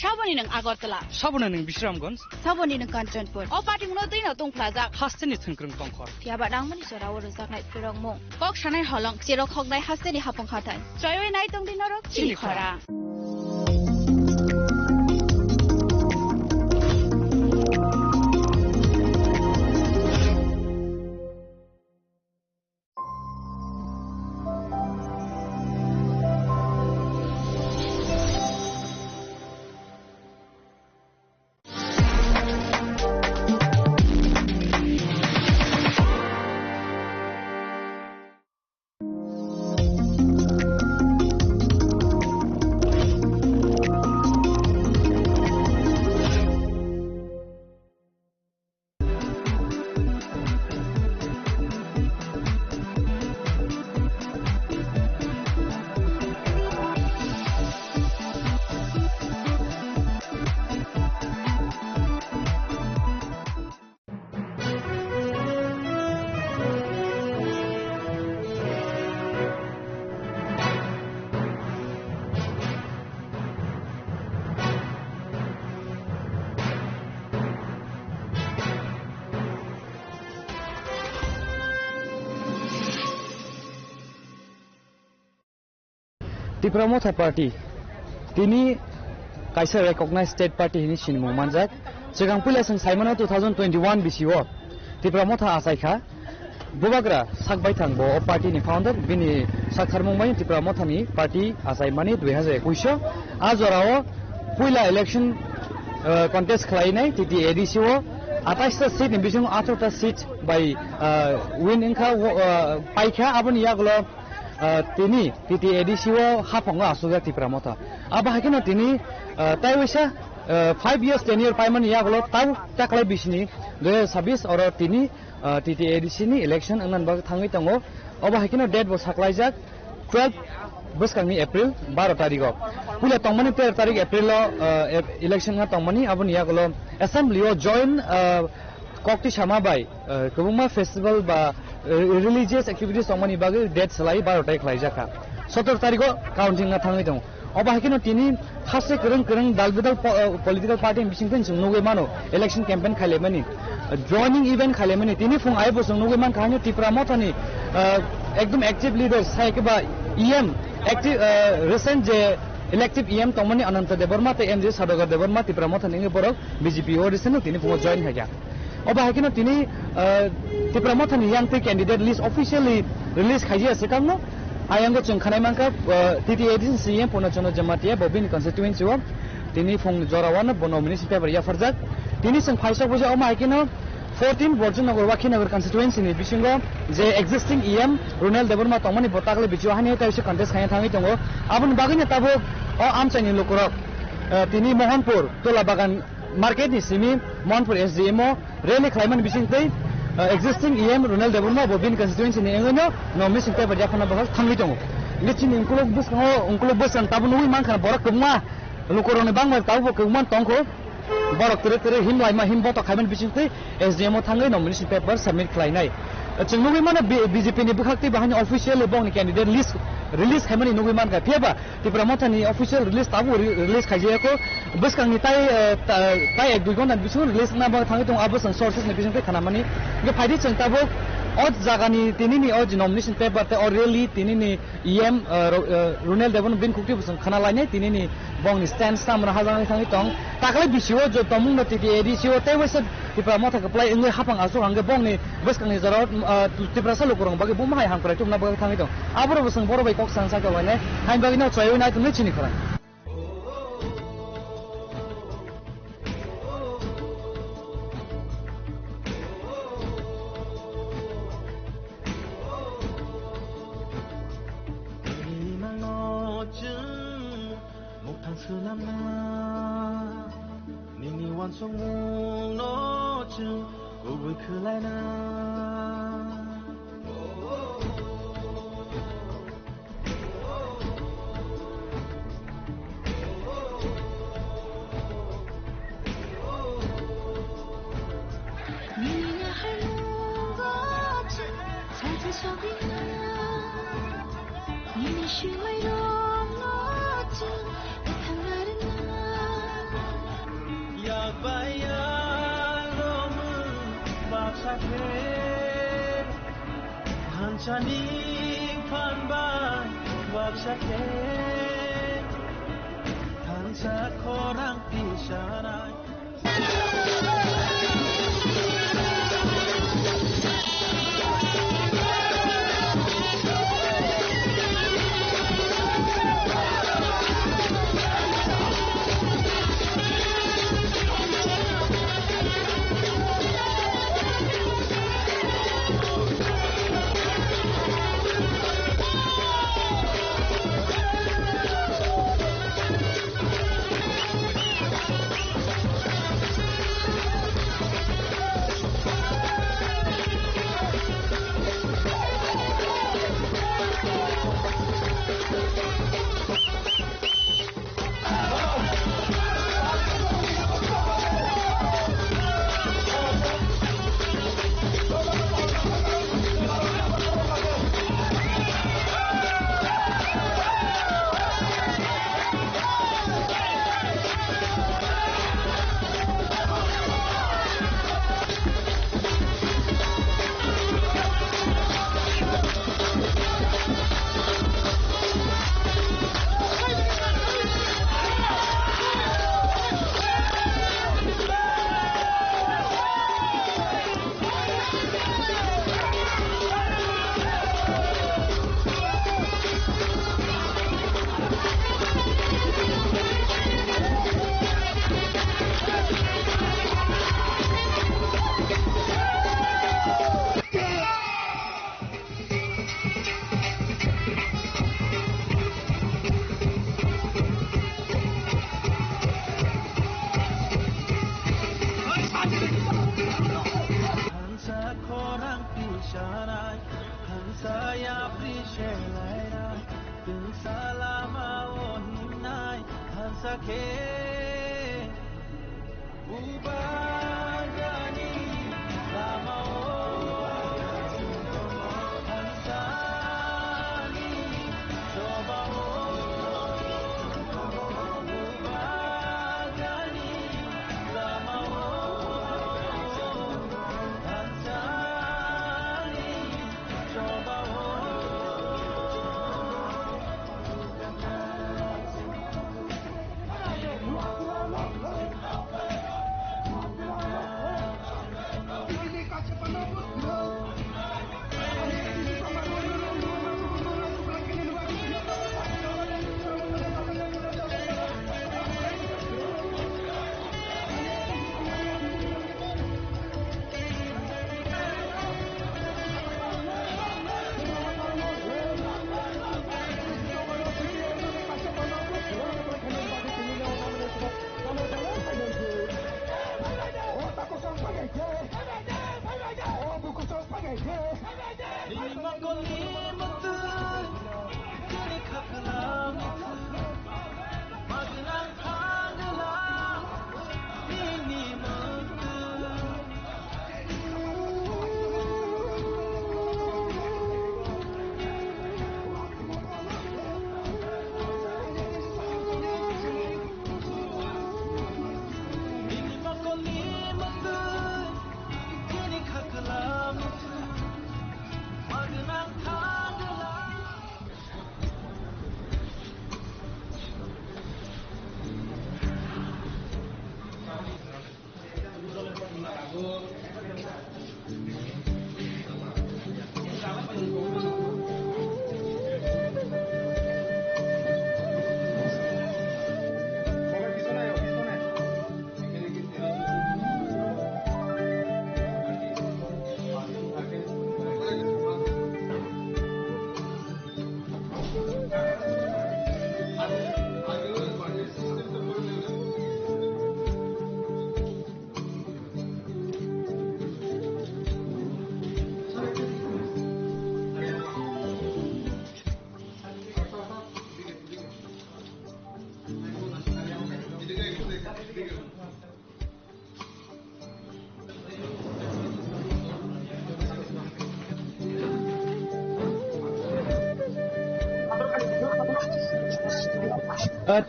M: Saboni nang Agartala.
S: Sabona ning Bisramganj.
M: Saboni nang Kanchanpur. O party mo doi na tong plaza.
S: Hasteni thungkrung tongkhor.
M: Tiaba dang mani sora wor sak nai pirong mong. Kok sanai holong chiro khok nai hasteni hapong khatan. Choyoi nai tong din norok chili khara.
S: Tipramotha Party tini kaisa recognized state party hini sinmung manjak chigang pula sang saimano 2021 BCO Tipramotha asaikha bubagra sakbai thangbo o party ni founder bini sakharmung mai Tipramotha ni party asaimani 2021 ajorao puila election contest khlainai titi ADCO 28 seat ni bisung 18 seat by win inka paikha aboni yaglo tini titi ADCO haponga asuga Tipramotha aba hakino tini taiwisa 5 years 10 year payment yaglo tau taklai bisni 2026 oro tini titi ADC ni election angan bag thangai tango aba hakino date bo saklaijak 12 buskangni April 12 tarikh pula tongmani 13 tarikh April lo election nga tongmani aboni yaglo assembly o join kokti samabai kubungma festival ba religious activities tongmani bagi date salai 12 tarikh laijaka 17 tarikh counting nga thangai tango oba hakino tini khase kereng dalbidal political party bisingten jungnoge mano election campaign khalemani joining event khalemani tini fung aibo jungnoge man khani Tipramotha ni ekdom active leader saikeba EM active recent je elective EM tongmani Ananta Debarma te MJ Sadogar Debarma Tipramotha ninge borok BJP audition tini fung join haja oba hakino tini Tipramotha ni young candidate list officially release khaji sekangno ayanggo chungkhanai mangka titi ADC CM Ponachono Jamatia Bobin constituency wa tini fung jorawana bono municipal area farjak tini sing phaisa boja oma hakino 14 Borjanagar Wakinagar constituency ni bisingo je existing EM Ronald Debarma tongmani botakle bijo hani taise contest khaya thangi tongo abun bagini tabo o amchani lokorok tini Mohanpur Tola Bagan market ni simi Mohanpur SDMO rally khlaiman bisingtei existing EM Ronald Debarma Bobin constituency ni engono no missing paper jakana bahas thangi tongo lichini ungkulok bus ang tabu nui mangkana borak kumma lukorone bangma tabu kumman tongko borok tere himlai ma himboto khaiman bisingtei SDMO thangai no missing paper submit khlainai chungnugi mana BJP ni bukhakti bahani official bong ni candidate list release khaimani nugi man ka phiaba Tipramotha ni official release tabu release khajia ko buskang ni tai ek dugon bisu release na ba thangi tong abus sources ni bisingtei khanamani ge phaidi chang tabu od jagani tini ni od nomination paper te really tini ni EM Ronald Debarma bin kukti busang khana lainai tini ni bong ni stand sam ra hajang thangi tong taklai bisio jo tomung no titi ADCO te wasa Tipramotha ka play inge hapang aso hangge bong ni buskang ni zarot Tiprasa lokorong bagi bumai hang pra tumna bagi thangi tong abro busang boro bai kok sansa ka wane hain bagi no choyo nai tumni chini khara
B: Nini wan song mung no chung go we khulai na
F: Nini hai mung go chung sai tu so bi na Nini shi wai ro no chung e thang na
B: bayalomu baksake hansani panba baksake hansa korang pisarai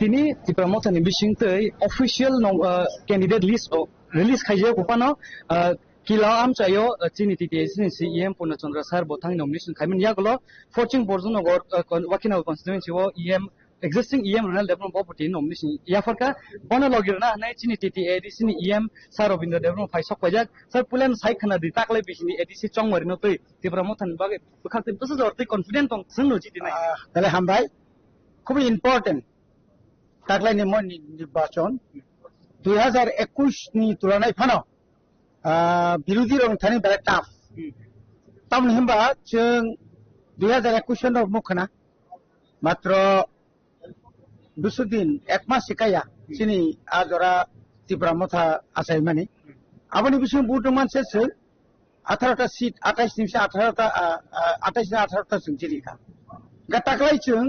S: তিনি ত্রিপুরা মথানি বিশিংতৈ official candidate list release খাইজাও কুপানো কিলা আমচাयो চিনি TTS नि CM Purnachandra sir बोथांग नॉमिनेशन खाइमन यागलो फोर्चिंग बर्जन नगर वाकिनाल कन्स्टिट्युएन्सी वो EM existing EM Renal Development Property nomination याफरका बन लगिरना नै चिनि टीटी एडीसी नि EM सर रविन्द्र देवनो फाइसक पजाक सर पुलेन साइ खना दि ताकले बिसिनि एडीसी चंगमरिनो तै तिब्रा मथन बागे बखाते बस जरते कॉन्फिडेंट दं जोंनो जिति नाय
K: তাহলে हामबाय খুবই ইম্পর্টেন্ট তাকলাইনি মন নির্বাচন 2021 नि তুলনায় ফানো বিরোধী রংথানি বেলা টাফ তামনি হিমবা जों 2021 आव मुखना मात्र 200 दिन एक मास सिकाया चिनी आजरा त्रिपुरा मथा आसायमानि आबनि बिसिम बुदमान से 18टा सीट 28 निफ्राय 18टा 18टा जों जिरिखा गाताखलाय जों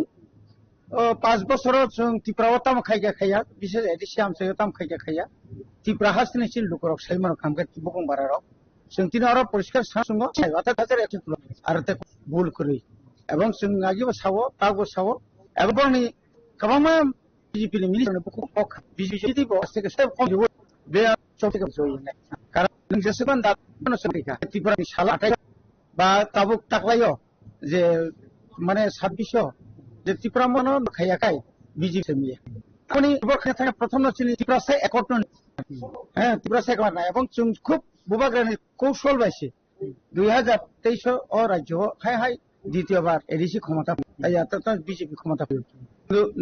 K: 5 बोसोराव जों त्रिपुराव ताम खायगा खाया बिसोर एदिसि आमसे ताम खायगा खाया त्रिपुरा हासनि सिन लुकरक सायमान खामगा बुकुं बाराराव जों तिन आरो परिष्कार सासुंगो 7000 एटिकुल आरो ते भुल करै এবং जों आगिबो सावो तागो सावो এবং Kabama BJP ni milik na buku ok BJP bo seke step kom yo be chote ka joy ne karan jeseban da no seka tipura ni shala atai ba tabuk taklayo je mane 2600 je tipura mono khaya kai BJP se miye koni bor khaya thana prothom no chini tipura se ekot no tipura se ekot na ebong chung khub bubagrani কৌশল বাইছে 2023 ও রাজ্য high high দ্বিতীয়বার ADC ক্ষমতা তাই এতটা BJP ক্ষমতা পেল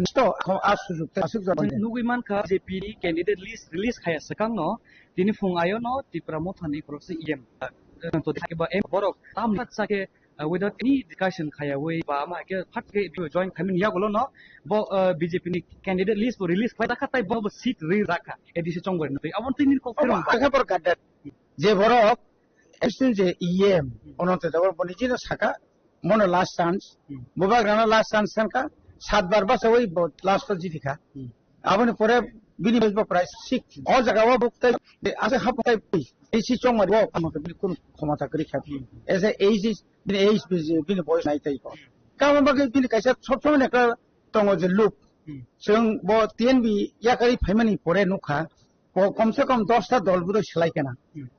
K: নিশ্চয় আসুক
S: নুগুইমান का जेपी कैंडिडेट लिस्ट रिलीज खाया सकang no dini fung ayo no Tripura Mothani proxy EM to thakeba em borok tam sake without any discussion khaya we ba ma ke phat ke join khamin ya golo no bo BJP ni candidate list for release khata khatai bo seat re rakha edisi chongor no abon tinin ko ferong
K: akha por gadar je borok esin je EM ononte dabor bonijino saka mono last chance boba grana last chance ka 7 বার বাস ওই last জিতিখা আবনে পরে বিনিয়োগ price 6 অ জায়গা ও বুকতে আছে হাপতাই AC চংমারি ও আমাকে কোন ক্ষমতা করি খাবি এসে এই বিনি বয়স নাই তাই কারণ বাকি বিনি কাইসা সব সময় একটা দङ যে লুপ जों ब টিএনবি ইয়াকারি ফাইমানি পরে নুখা কমসে কম 10টা দলগুলো সেলাই কেনা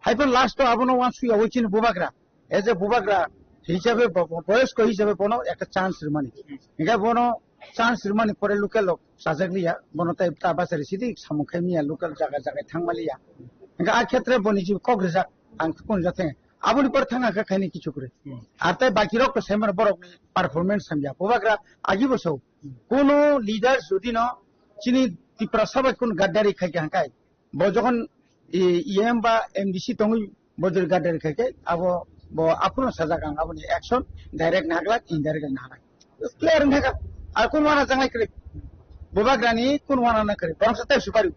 K: হাইপন লাস্ট আবনো ওয়ান সুই ওইচিন বুবাগ্রা এজ এ বুবাগ্রা হিসাবে বয়স্ক হিসাবে বনো একটা চান্স রিমানি এগা বনো চান্স রিমানি পরে লোকাল সাজাগলিয়া বনতাই তাবাসারি সিদি সামুখাইমিয়া লোকাল জায়গা জায়গায় থাংমালিয়া এগা আর ক্ষেত্রে বনিজি কগ্রেজা আং কোন যাতে আবুনি পরে থাঙা খাইনি কিছু করে আর তাই বাকি রক্ত সেমার বরকনি পারফরম্যান্স সামজা বুবাগ্রা আগি বসও কোন লিডার যদি ন চিনি ত্রিপুরা সবাই কোন গাদ্দারি খাইকে হাঁকাই ব যখন ইএম বা এমডিসি তঙ্গি বজর গাদ্দারি খাইকে আবো bo apuno saja kang aboni action direct nagla indirect nagla clear naga ar kun wana jangai kre boba grani kun wana na kre bang satai supari